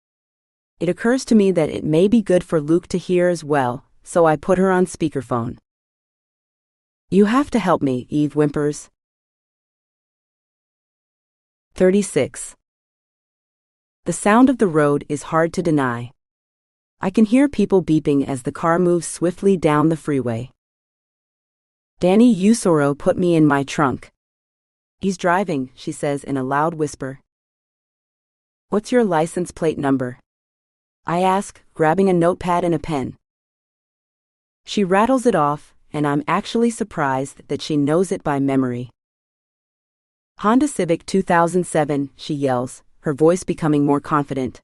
S1: It occurs to me that it may be good for Luke to hear as well, so I put her on speakerphone. You have to help me, Eve whimpers. 36. The sound of the road is hard to deny. I can hear people beeping as the car moves swiftly down the freeway. Danny Usoro put me in my trunk. He's driving, she says in a loud whisper. What's your license plate number? I ask, grabbing a notepad and a pen. She rattles it off, and I'm actually surprised that she knows it by memory. Honda Civic 2007, she yells, her voice becoming more confident.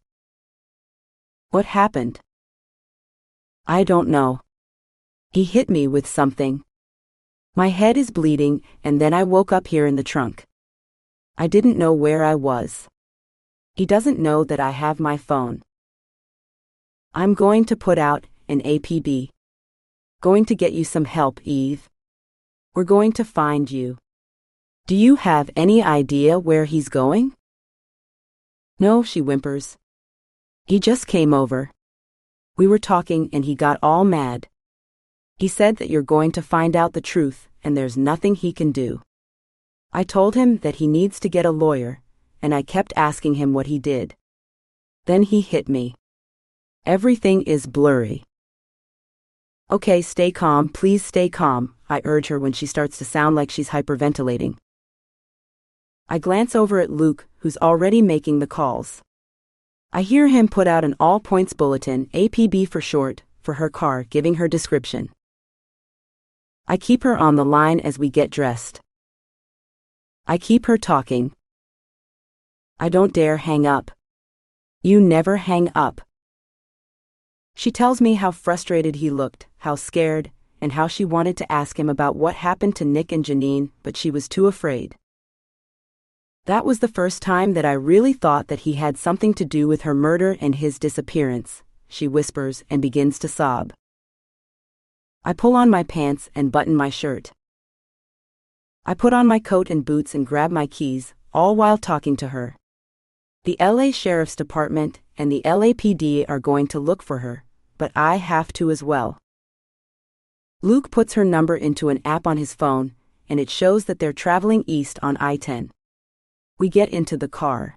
S1: What happened? I don't know. He hit me with something. My head is bleeding, and then I woke up here in the trunk. I didn't know where I was. He doesn't know that I have my phone. I'm going to put out an APB. Going to get you some help, Eve. We're going to find you. Do you have any idea where he's going? No, she whimpers. He just came over. We were talking and he got all mad. He said that you're going to find out the truth and there's nothing he can do. I told him that he needs to get a lawyer, and I kept asking him what he did. Then he hit me. Everything is blurry. Okay, stay calm, please stay calm, I urge her when she starts to sound like she's hyperventilating. I glance over at Luke, who's already making the calls. I hear him put out an all-points bulletin, APB for short, for her car, giving her description. I keep her on the line as we get dressed. I keep her talking. I don't dare hang up. You never hang up. She tells me how frustrated he looked, how scared, and how she wanted to ask him about what happened to Nick and Janine, but she was too afraid. That was the first time that I really thought that he had something to do with her murder and his disappearance, she whispers and begins to sob. I pull on my pants and button my shirt. I put on my coat and boots and grab my keys, all while talking to her. The LA Sheriff's Department and the LAPD are going to look for her, but I have to as well. Luke puts her number into an app on his phone, and it shows that they're traveling east on I-10. We get into the car.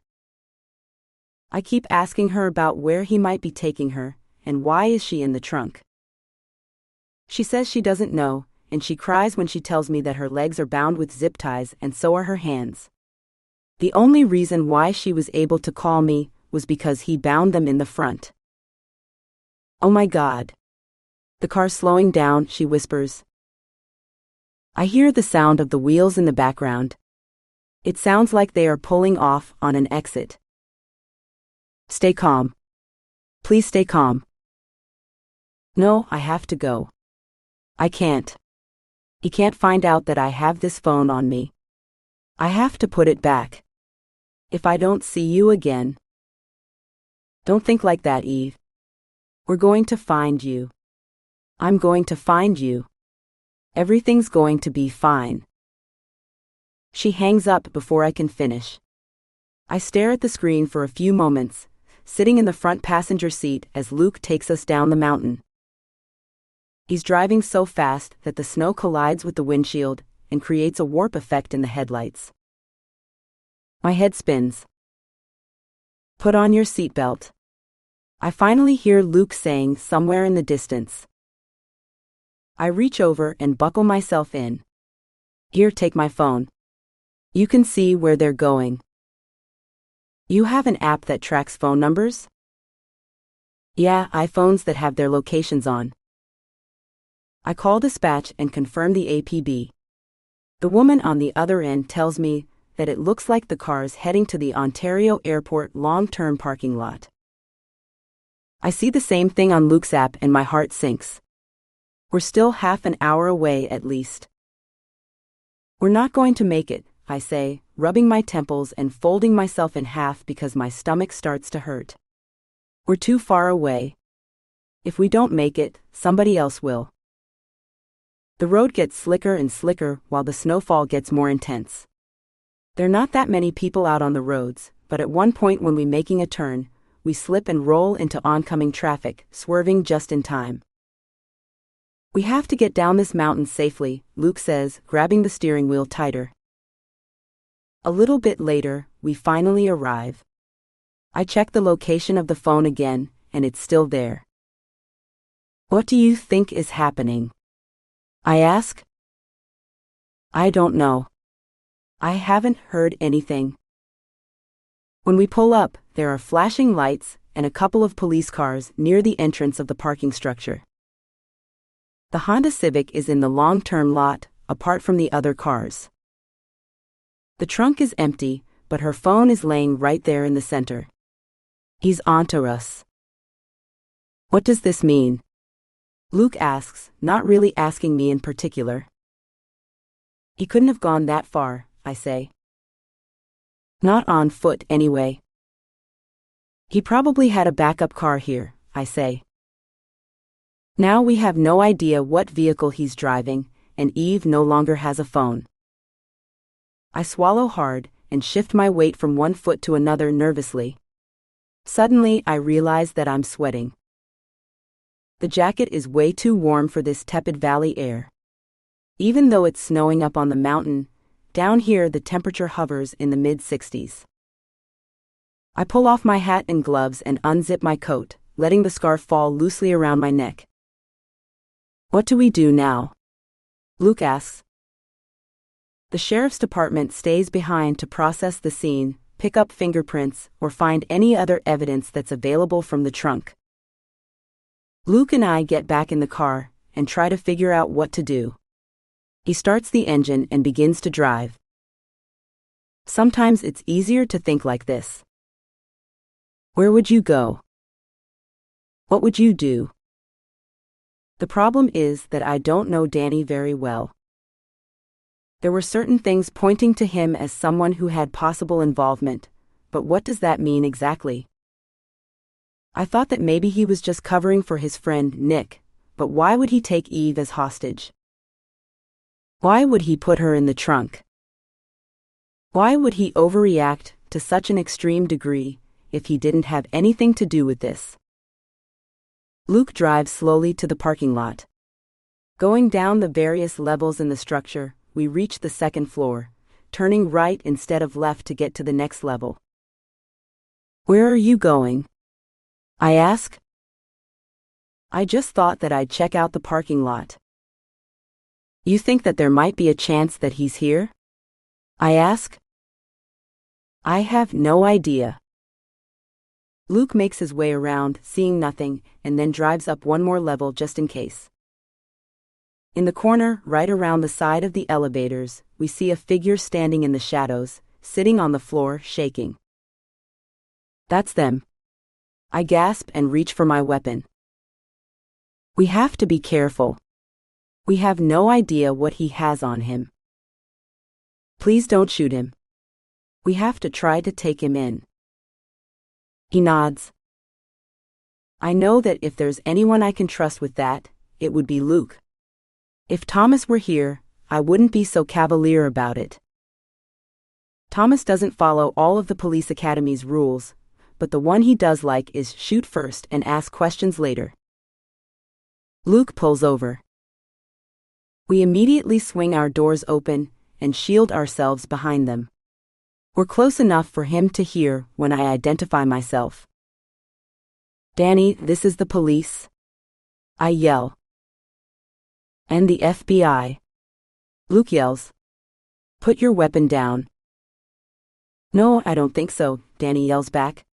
S1: I keep asking her about where he might be taking her, and why is she in the trunk. She says she doesn't know, and she cries when she tells me that her legs are bound with zip ties and so are her hands. The only reason why she was able to call me was because he bound them in the front. Oh my God. The car's slowing down, she whispers. I hear the sound of the wheels in the background. It sounds like they are pulling off on an exit. Stay calm. Please stay calm. No, I have to go. I can't. He can't find out that I have this phone on me. I have to put it back. If I don't see you again. Don't think like that, Eve. We're going to find you. I'm going to find you. Everything's going to be fine. She hangs up before I can finish. I stare at the screen for a few moments, sitting in the front passenger seat as Luke takes us down the mountain. He's driving so fast that the snow collides with the windshield and creates a warp effect in the headlights. My head spins. Put on your seatbelt. I finally hear Luke saying somewhere in the distance. I reach over and buckle myself in. Here, take my phone. You can see where they're going. You have an app that tracks phone numbers? Yeah, iPhones that have their locations on. I call dispatch and confirm the APB. The woman on the other end tells me that it looks like the car's heading to the Ontario Airport long-term parking lot. I see the same thing on Luke's app and my heart sinks. We're still half an hour away at least. We're not going to make it, I say, rubbing my temples and folding myself in half because my stomach starts to hurt. We're too far away. If we don't make it, somebody else will. The road gets slicker and slicker while the snowfall gets more intense. There are not that many people out on the roads, but at one point when we're making a turn, we slip and roll into oncoming traffic, swerving just in time. We have to get down this mountain safely, Luke says, grabbing the steering wheel tighter. A little bit later, we finally arrive. I check the location of the phone again, and it's still there. What do you think is happening? I ask. I don't know. I haven't heard anything. When we pull up, there are flashing lights and a couple of police cars near the entrance of the parking structure. The Honda Civic is in the long-term lot, apart from the other cars. The trunk is empty, but her phone is laying right there in the center. He's onto us. What does this mean? Luke asks, not really asking me in particular. He couldn't have gone that far, I say. Not on foot, anyway. He probably had a backup car here, I say. Now we have no idea what vehicle he's driving, and Eve no longer has a phone. I swallow hard and shift my weight from one foot to another nervously. Suddenly, I realize that I'm sweating. The jacket is way too warm for this tepid valley air. Even though it's snowing up on the mountain, down here the temperature hovers in the mid-60s. I pull off my hat and gloves and unzip my coat, letting the scarf fall loosely around my neck. What do we do now? Luke asks. The sheriff's department stays behind to process the scene, pick up fingerprints, or find any other evidence that's available from the trunk. Luke and I get back in the car and try to figure out what to do. He starts the engine and begins to drive. Sometimes it's easier to think like this. Where would you go? What would you do? The problem is that I don't know Danny very well. There were certain things pointing to him as someone who had possible involvement, but what does that mean exactly? I thought that maybe he was just covering for his friend Nick, but why would he take Eve as hostage? Why would he put her in the trunk? Why would he overreact to such an extreme degree if he didn't have anything to do with this? Luke drives slowly to the parking lot. Going down the various levels in the structure, we reach the second floor, turning right instead of left to get to the next level. Where are you going? I ask. I just thought that I'd check out the parking lot. You think that there might be a chance that he's here? I ask. I have no idea. Luke makes his way around, seeing nothing, and then drives up one more level just in case. In the corner, right around the side of the elevators, we see a figure standing in the shadows, sitting on the floor, shaking. That's them. I gasp and reach for my weapon. We have to be careful. We have no idea what he has on him. Please don't shoot him. We have to try to take him in. He nods. I know that if there's anyone I can trust with that, it would be Luke. If Thomas were here, I wouldn't be so cavalier about it. Thomas doesn't follow all of the police academy's rules, but the one he does like is shoot first and ask questions later. Luke pulls over. We immediately swing our doors open and shield ourselves behind them. We're close enough for him to hear when I identify myself. Danny, this is the police. I yell. And the FBI. Luke yells. Put your weapon down. No, I don't think so, Danny yells back.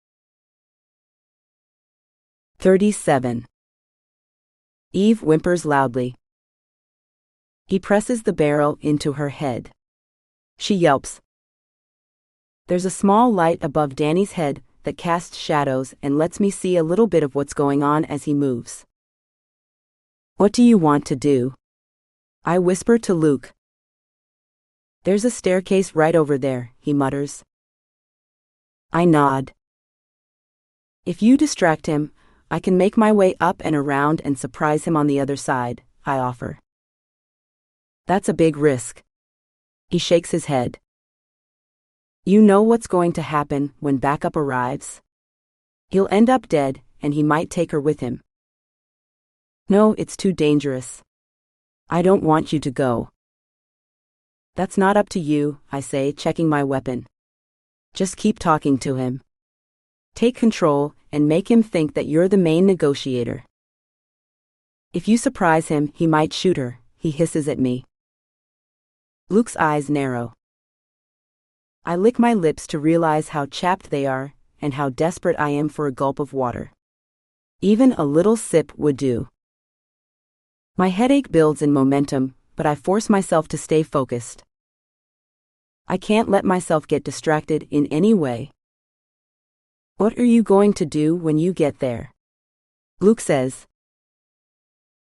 S1: 37. Eve whimpers loudly. He presses the barrel into her head. She yelps. There's a small light above Danny's head that casts shadows and lets me see a little bit of what's going on as he moves. What do you want to do? I whisper to Luke. There's a staircase right over there, he mutters. I nod. If you distract him, I can make my way up and around and surprise him on the other side, I offer. That's a big risk. He shakes his head. You know what's going to happen when backup arrives? He'll end up dead, and he might take her with him. No, it's too dangerous. I don't want you to go. That's not up to you, I say, checking my weapon. Just keep talking to him. Take control and make him think that you're the main negotiator. If you surprise him, he might shoot her, he hisses at me. Luke's eyes narrow. I lick my lips to realize how chapped they are and how desperate I am for a gulp of water. Even a little sip would do. My headache builds in momentum, but I force myself to stay focused. I can't let myself get distracted in any way. What are you going to do when you get there? Luke says.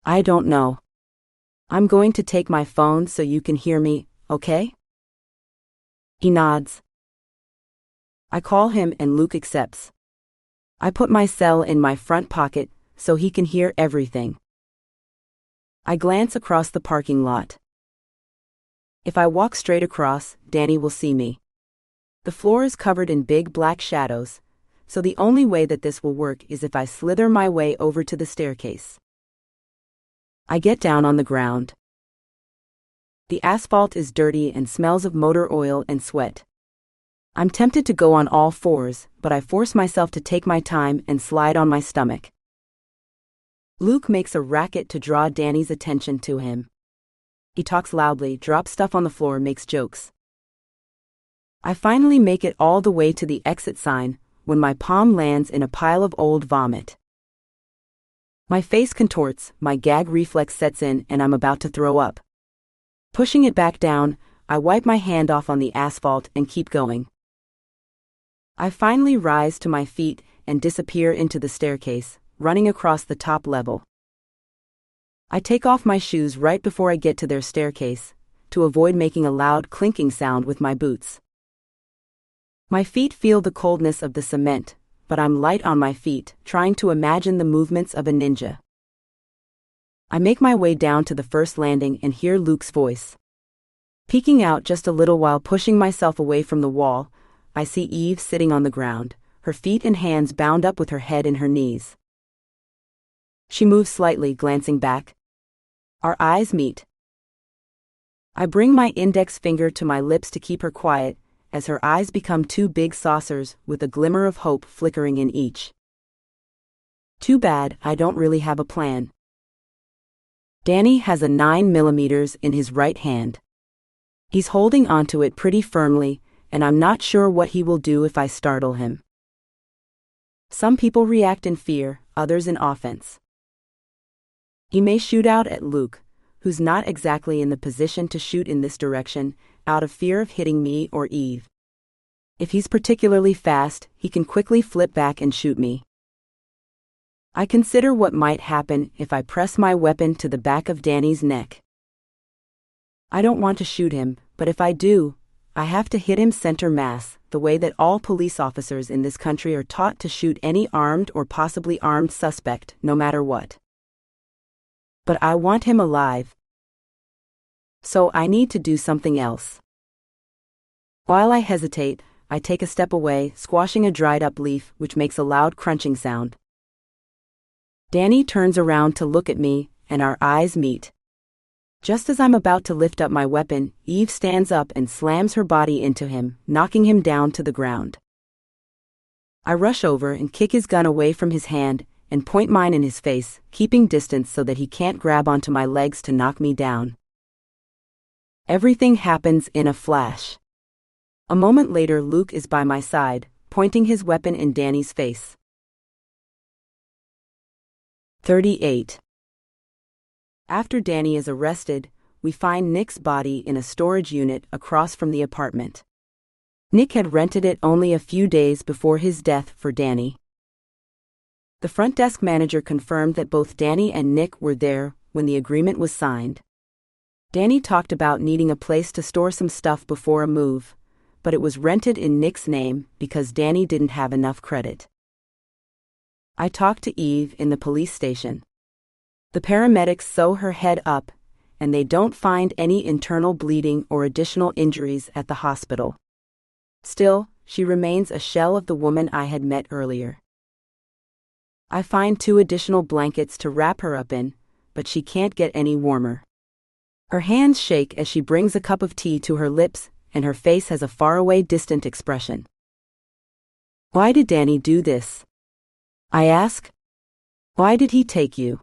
S1: I don't know. I'm going to take my phone so you can hear me, okay? He nods. I call him and Luke accepts. I put my cell in my front pocket so he can hear everything. I glance across the parking lot. If I walk straight across, Danny will see me. The floor is covered in big black shadows, so the only way that this will work is if I slither my way over to the staircase. I get down on the ground. The asphalt is dirty and smells of motor oil and sweat. I'm tempted to go on all fours, but I force myself to take my time and slide on my stomach. Luke makes a racket to draw Danny's attention to him. He talks loudly, drops stuff on the floor, makes jokes. I finally make it all the way to the exit sign when my palm lands in a pile of old vomit. My face contorts, my gag reflex sets in, and I'm about to throw up. Pushing it back down, I wipe my hand off on the asphalt and keep going. I finally rise to my feet and disappear into the staircase, running across the top level. I take off my shoes right before I get to their staircase, to avoid making a loud clinking sound with my boots. My feet feel the coldness of the cement, but I'm light on my feet, trying to imagine the movements of a ninja. I make my way down to the first landing and hear Luke's voice. Peeking out just a little while pushing myself away from the wall, I see Eve sitting on the ground, her feet and hands bound up with her head in her knees. She moves slightly, glancing back. Our eyes meet. I bring my index finger to my lips to keep her quiet, as her eyes become two big saucers with a glimmer of hope flickering in each. Too bad I don't really have a plan. Danny has a 9mm in his right hand. He's holding onto it pretty firmly, and I'm not sure what he will do if I startle him. Some people react in fear, others in offense. He may shoot out at Luke, who's not exactly in the position to shoot in this direction, out of fear of hitting me or Eve. If he's particularly fast, he can quickly flip back and shoot me. I consider what might happen if I press my weapon to the back of Danny's neck. I don't want to shoot him, but if I do, I have to hit him center mass, the way that all police officers in this country are taught to shoot any armed or possibly armed suspect, no matter what. But I want him alive. So I need to do something else. While I hesitate, I take a step away, squashing a dried-up leaf, which makes a loud crunching sound. Danny turns around to look at me, and our eyes meet. Just as I'm about to lift up my weapon, Eve stands up and slams her body into him, knocking him down to the ground. I rush over and kick his gun away from his hand and point mine in his face, keeping distance so that he can't grab onto my legs to knock me down. Everything happens in a flash. A moment later, Luke is by my side, pointing his weapon in Danny's face. 38. After Danny is arrested, we find Nick's body in a storage unit across from the apartment. Nick had rented it only a few days before his death for Danny. The front desk manager confirmed that both Danny and Nick were there when the agreement was signed. Danny talked about needing a place to store some stuff before a move, but it was rented in Nick's name because Danny didn't have enough credit. I talked to Eve in the police station. The paramedics sew her head up, and they don't find any internal bleeding or additional injuries at the hospital. Still, she remains a shell of the woman I had met earlier. I find 2 additional blankets to wrap her up in, but she can't get any warmer. Her hands shake as she brings a cup of tea to her lips, and her face has a faraway, distant expression. Why did Danny do this? I ask. Why did he take you?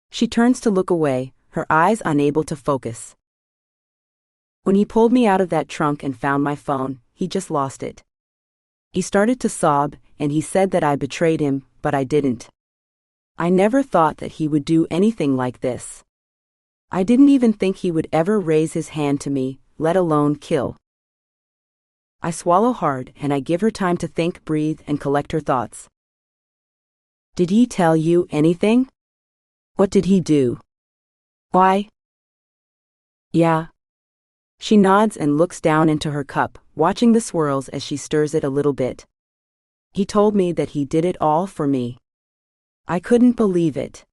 S1: She turns to look away, her eyes unable to focus. When he pulled me out of that trunk and found my phone, he just lost it. He started to sob, and he said that I betrayed him, but I didn't. I never thought that he would do anything like this. I didn't even think he would ever raise his hand to me, let alone kill. I swallow hard and I give her time to think, breathe, and collect her thoughts. Did he tell you anything? What did he do? Why? Yeah. She nods and looks down into her cup, watching the swirls as she stirs it a little bit. He told me that he did it all for me. I couldn't believe it.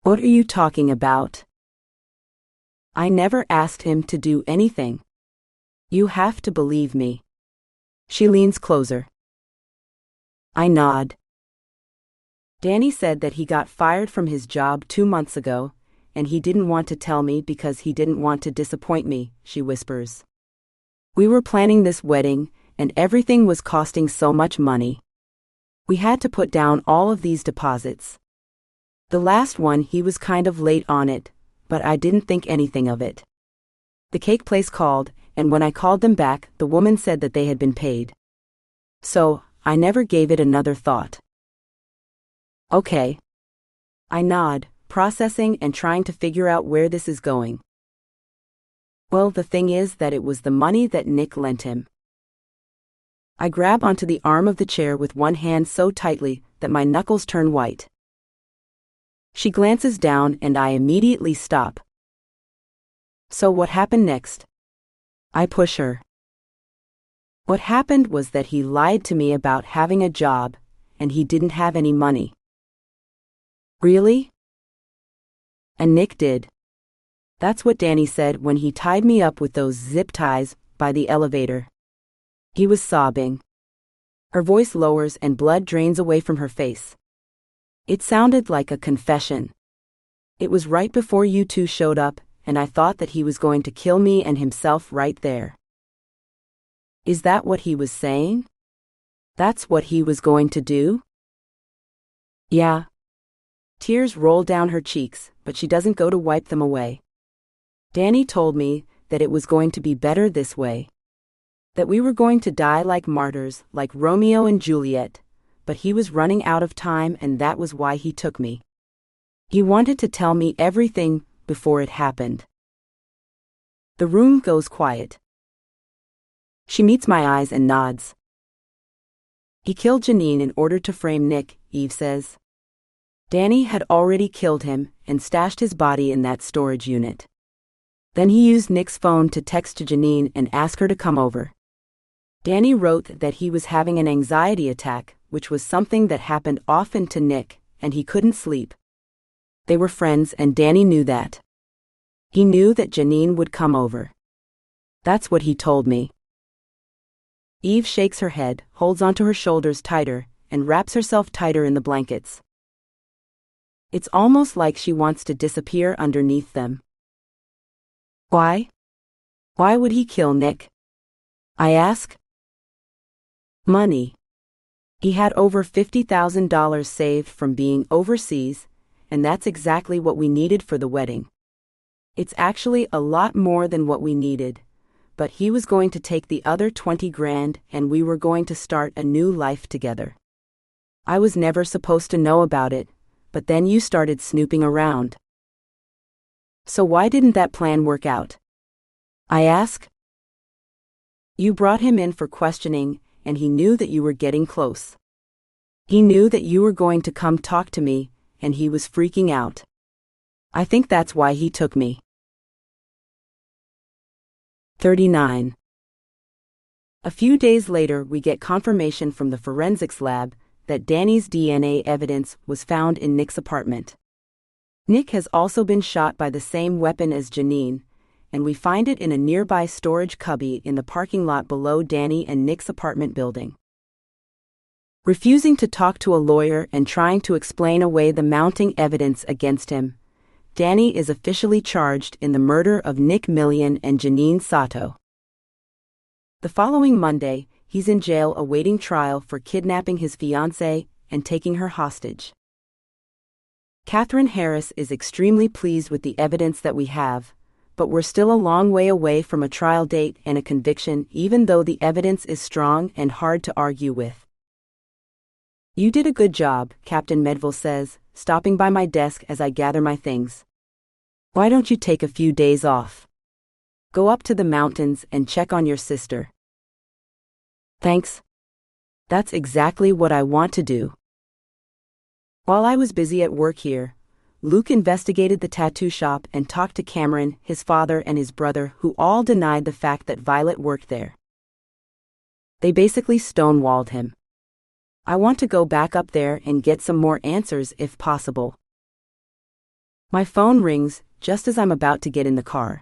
S1: What are you talking about? I never asked him to do anything. You have to believe me. She leans closer. I nod. Danny said that he got fired from his job 2 months ago, and he didn't want to tell me because he didn't want to disappoint me, she whispers. We were planning this wedding, and everything was costing so much money. We had to put down all of these deposits. The last one he was kind of late on it, but I didn't think anything of it. The cake place called, and when I called them back, the woman said that they had been paid. So, I never gave it another thought. Okay. I nod, processing and trying to figure out where this is going. Well, the thing is that it was the money that Nick lent him. I grab onto the arm of the chair with one hand so tightly that my knuckles turn white. She glances down and I immediately stop. So what happened next? I push her. What happened was that he lied to me about having a job, and he didn't have any money. Really? And Nick did. That's what Danny said when he tied me up with those zip ties by the elevator. He was sobbing. Her voice lowers and blood drains away from her face. It sounded like a confession. It was right before you two showed up, and I thought that he was going to kill me and himself right there. Is that what he was saying? That's what he was going to do? Yeah. Tears roll down her cheeks, but she doesn't go to wipe them away. Danny told me that it was going to be better this way. That we were going to die like martyrs, like Romeo and Juliet, but he was running out of time and that was why he took me. He wanted to tell me everything before it happened. The room goes quiet. She meets my eyes and nods. He killed Janine in order to frame Nick, Eve says. Danny had already killed him and stashed his body in that storage unit. Then he used Nick's phone to text to Janine and ask her to come over. Danny wrote that he was having an anxiety attack, which was something that happened often to Nick, and he couldn't sleep. They were friends and Danny knew that. He knew that Janine would come over. That's what he told me. Eve shakes her head, holds onto her shoulders tighter, and wraps herself tighter in the blankets. It's almost like she wants to disappear underneath them. Why? Why would he kill Nick? I ask. Money. He had over $50,000 saved from being overseas, and that's exactly what we needed for the wedding. It's actually a lot more than what we needed, but he was going to take the other 20 grand and we were going to start a new life together. I was never supposed to know about it, but then you started snooping around. So why didn't that plan work out? I ask. You brought him in for questioning, and he knew that you were getting close. He knew that you were going to come talk to me, and he was freaking out. I think that's why he took me. 39. A few days later, we get confirmation from the forensics lab that Danny's DNA evidence was found in Nick's apartment. Nick has also been shot by the same weapon as Janine, and we find it in a nearby storage cubby in the parking lot below Danny and Nick's apartment building. Refusing to talk to a lawyer and trying to explain away the mounting evidence against him, Danny is officially charged in the murder of Nick Millian and Janine Sato. The following Monday, he's in jail awaiting trial for kidnapping his fiancée and taking her hostage. Catherine Harris is extremely pleased with the evidence that we have, but we're still a long way away from a trial date and a conviction, even though the evidence is strong and hard to argue with. You did a good job, Captain Medville says, stopping by my desk as I gather my things. Why don't you take a few days off? Go up to the mountains and check on your sister. Thanks. That's exactly what I want to do. While I was busy at work here, Luke investigated the tattoo shop and talked to Cameron, his father, and his brother, who all denied the fact that Violet worked there. They basically stonewalled him. I want to go back up there and get some more answers if possible. My phone rings just as I'm about to get in the car.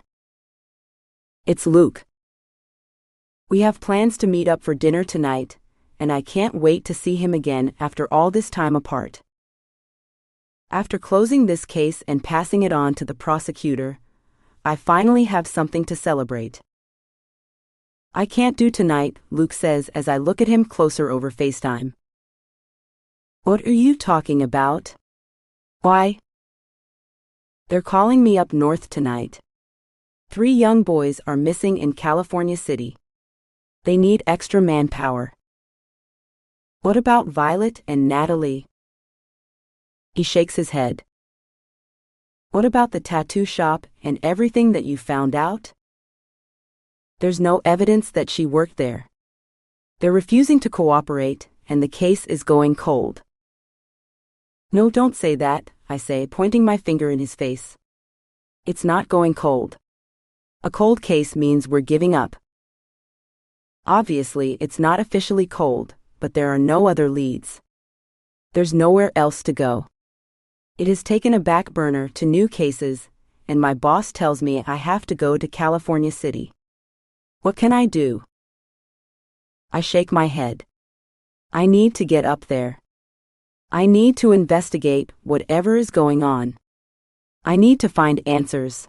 S1: It's Luke. We have plans to meet up for dinner tonight, and I can't wait to see him again after all this time apart. After closing this case and passing it on to the prosecutor, I finally have something to celebrate. I can't do tonight, Luke says as I look at him closer over FaceTime. What are you talking about? Why? They're calling me up north tonight. 3 young boys are missing in California City. They need extra manpower. What about Violet and Natalie? He shakes his head. What about the tattoo shop and everything that you found out? There's no evidence that she worked there. They're refusing to cooperate, and the case is going cold. No, don't say that, I say, pointing my finger in his face. It's not going cold. A cold case means we're giving up. Obviously, it's not officially cold, but there are no other leads. There's nowhere else to go. It has taken a back burner to new cases, and my boss tells me I have to go to California City. What can I do? I shake my head. I need to get up there. I need to investigate whatever is going on. I need to find answers.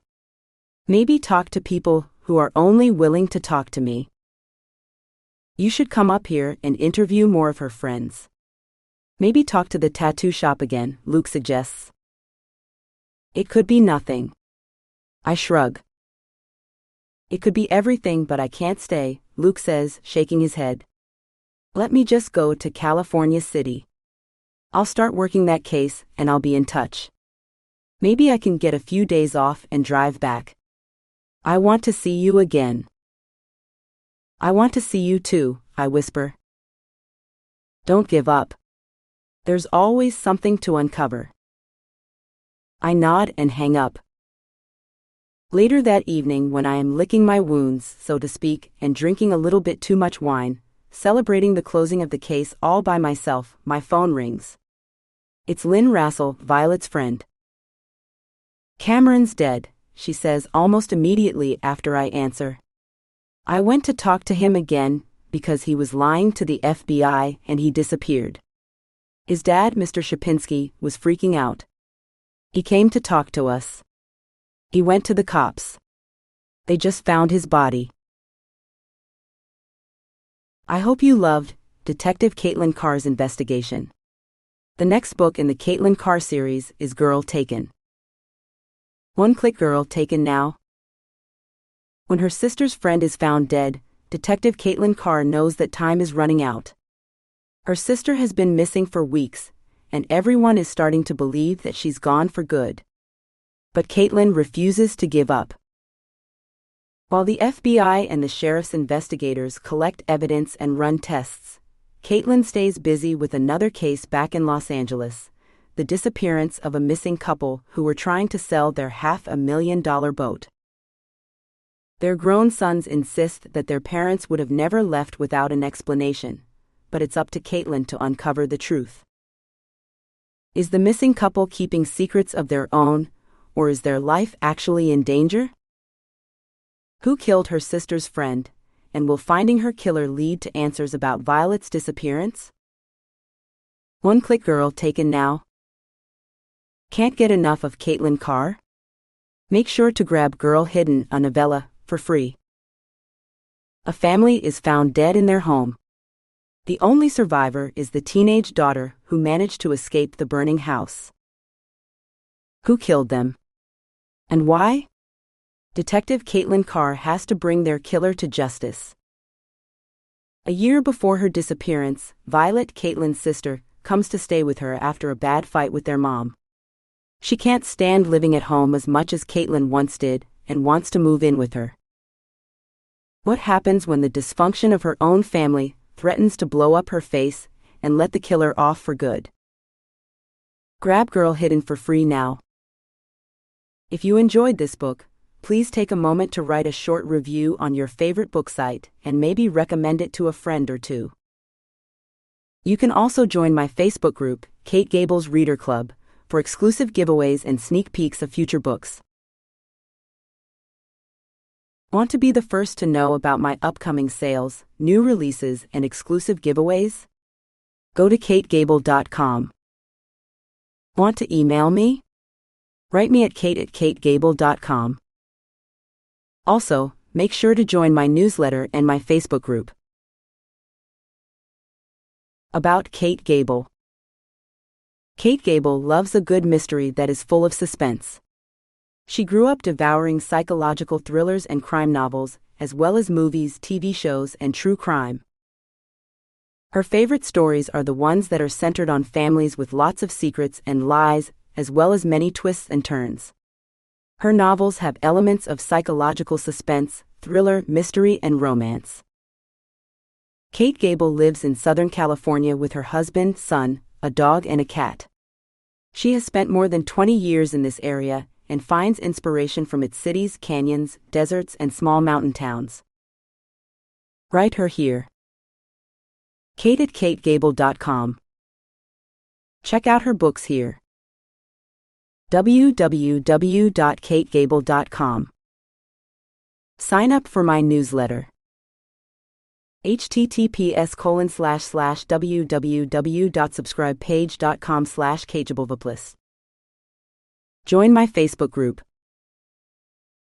S1: Maybe talk to people who are only willing to talk to me. You should come up here and interview more of her friends. Maybe talk to the tattoo shop again, Luke suggests. It could be nothing. I shrug. It could be everything, but I can't stay, Luke says, shaking his head. Let me just go to California City. I'll start working that case and I'll be in touch. Maybe I can get a few days off and drive back. I want to see you again. I want to see you too, I whisper. Don't give up. There's always something to uncover. I nod and hang up. Later that evening, when I am licking my wounds, so to speak, and drinking a little bit too much wine, celebrating the closing of the case all by myself, my phone rings. It's Lynn Rassel, Violet's friend. Cameron's dead, she says almost immediately after I answer. I went to talk to him again because he was lying to the FBI and he disappeared. His dad, Mr. Shapinski, was freaking out. He came to talk to us. He went to the cops. They just found his body. I hope you loved Detective Kaitlyn Carr's investigation. The next book in the Kaitlyn Carr series is Girl Taken. One-click Girl Taken now. When her sister's friend is found dead, Detective Kaitlyn Carr knows that time is running out. Her sister has been missing for weeks, and everyone is starting to believe that she's gone for good. But Kaitlyn refuses to give up. While the FBI and the sheriff's investigators collect evidence and run tests, Kaitlyn stays busy with another case back in Los Angeles, the disappearance of a missing couple who were trying to sell their $500,000 boat. Their grown sons insist that their parents would have never left without an explanation, but it's up to Kaitlyn to uncover the truth. Is the missing couple keeping secrets of their own, or is their life actually in danger? Who killed her sister's friend, and will finding her killer lead to answers about Violet's disappearance? One-click Girl Taken now. Can't get enough of Kaitlyn Carr? Make sure to grab Girl Hidden, a novella, for free. A family is found dead in their home. The only survivor is the teenage daughter who managed to escape the burning house. Who killed them? And why? Detective Kaitlyn Carr has to bring their killer to justice. A year before her disappearance, Violet, Kaitlyn's sister, comes to stay with her after a bad fight with their mom. She can't stand living at home as much as Kaitlyn once did and wants to move in with her. What happens when the dysfunction of her own family threatens to blow up her face and let the killer off for good? Grab Girl Hidden for free now. If you enjoyed this book, please take a moment to write a short review on your favorite book site and maybe recommend it to a friend or two. You can also join my Facebook group, Kate Gable's Reader Club, for exclusive giveaways and sneak peeks of future books. Want to be the first to know about my upcoming sales, new releases, and exclusive giveaways? Go to kategable.com. Want to email me? Write me at kate@kategable.com. Also, make sure to join my newsletter and my Facebook group. About Kate Gable. Kate Gable loves a good mystery that is full of suspense. She grew up devouring psychological thrillers and crime novels, as well as movies, TV shows, and true crime. Her favorite stories are the ones that are centered on families with lots of secrets and lies, as well as many twists and turns. Her novels have elements of psychological suspense, thriller, mystery, and romance. Kate Gable lives in Southern California with her husband, son, a dog, and a cat. She has spent more than 20 years in this area and finds inspiration from its cities, canyons, deserts, and small mountain towns. Write her here. Kate@kategable.com. Check out her books here. www.kategable.com. Sign up for my newsletter. https://www.subscribepage.com/kategablevaplis. Join my Facebook group.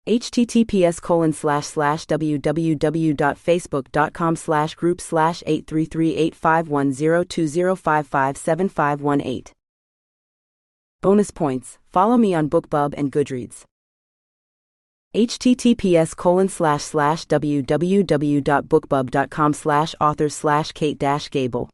S1: https://www.facebook.com/group/833851020557518. Bonus points. Follow me on BookBub and Goodreads. https://www.bookbub.com/authors/Kate-Gable.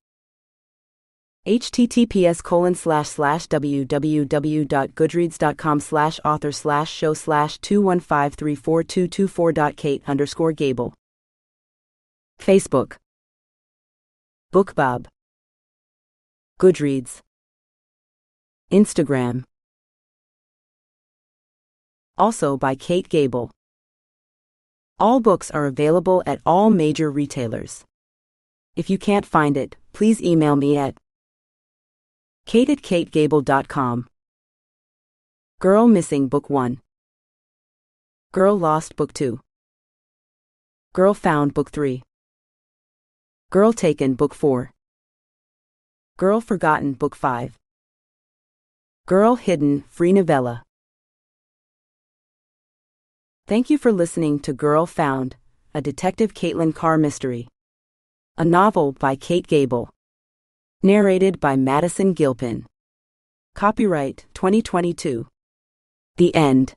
S1: https://www.goodreads.com/author/show/215342224.kate_Gable. Facebook. BookBub. Goodreads. Instagram. Also by Kate Gable. All books are available at all major retailers. If you can't find it, please email me at kate@kategable.com. Girl Missing Book 1. Girl Lost Book 2. Girl Found Book 3. Girl Taken Book 4. Girl Forgotten Book 5. Girl Hidden Free Novella. Thank you for listening to Girl Found, a Detective Kaitlyn Carr mystery. A novel by Kate Gable. Narrated by Madison Gilpin. Copyright 2022. The End.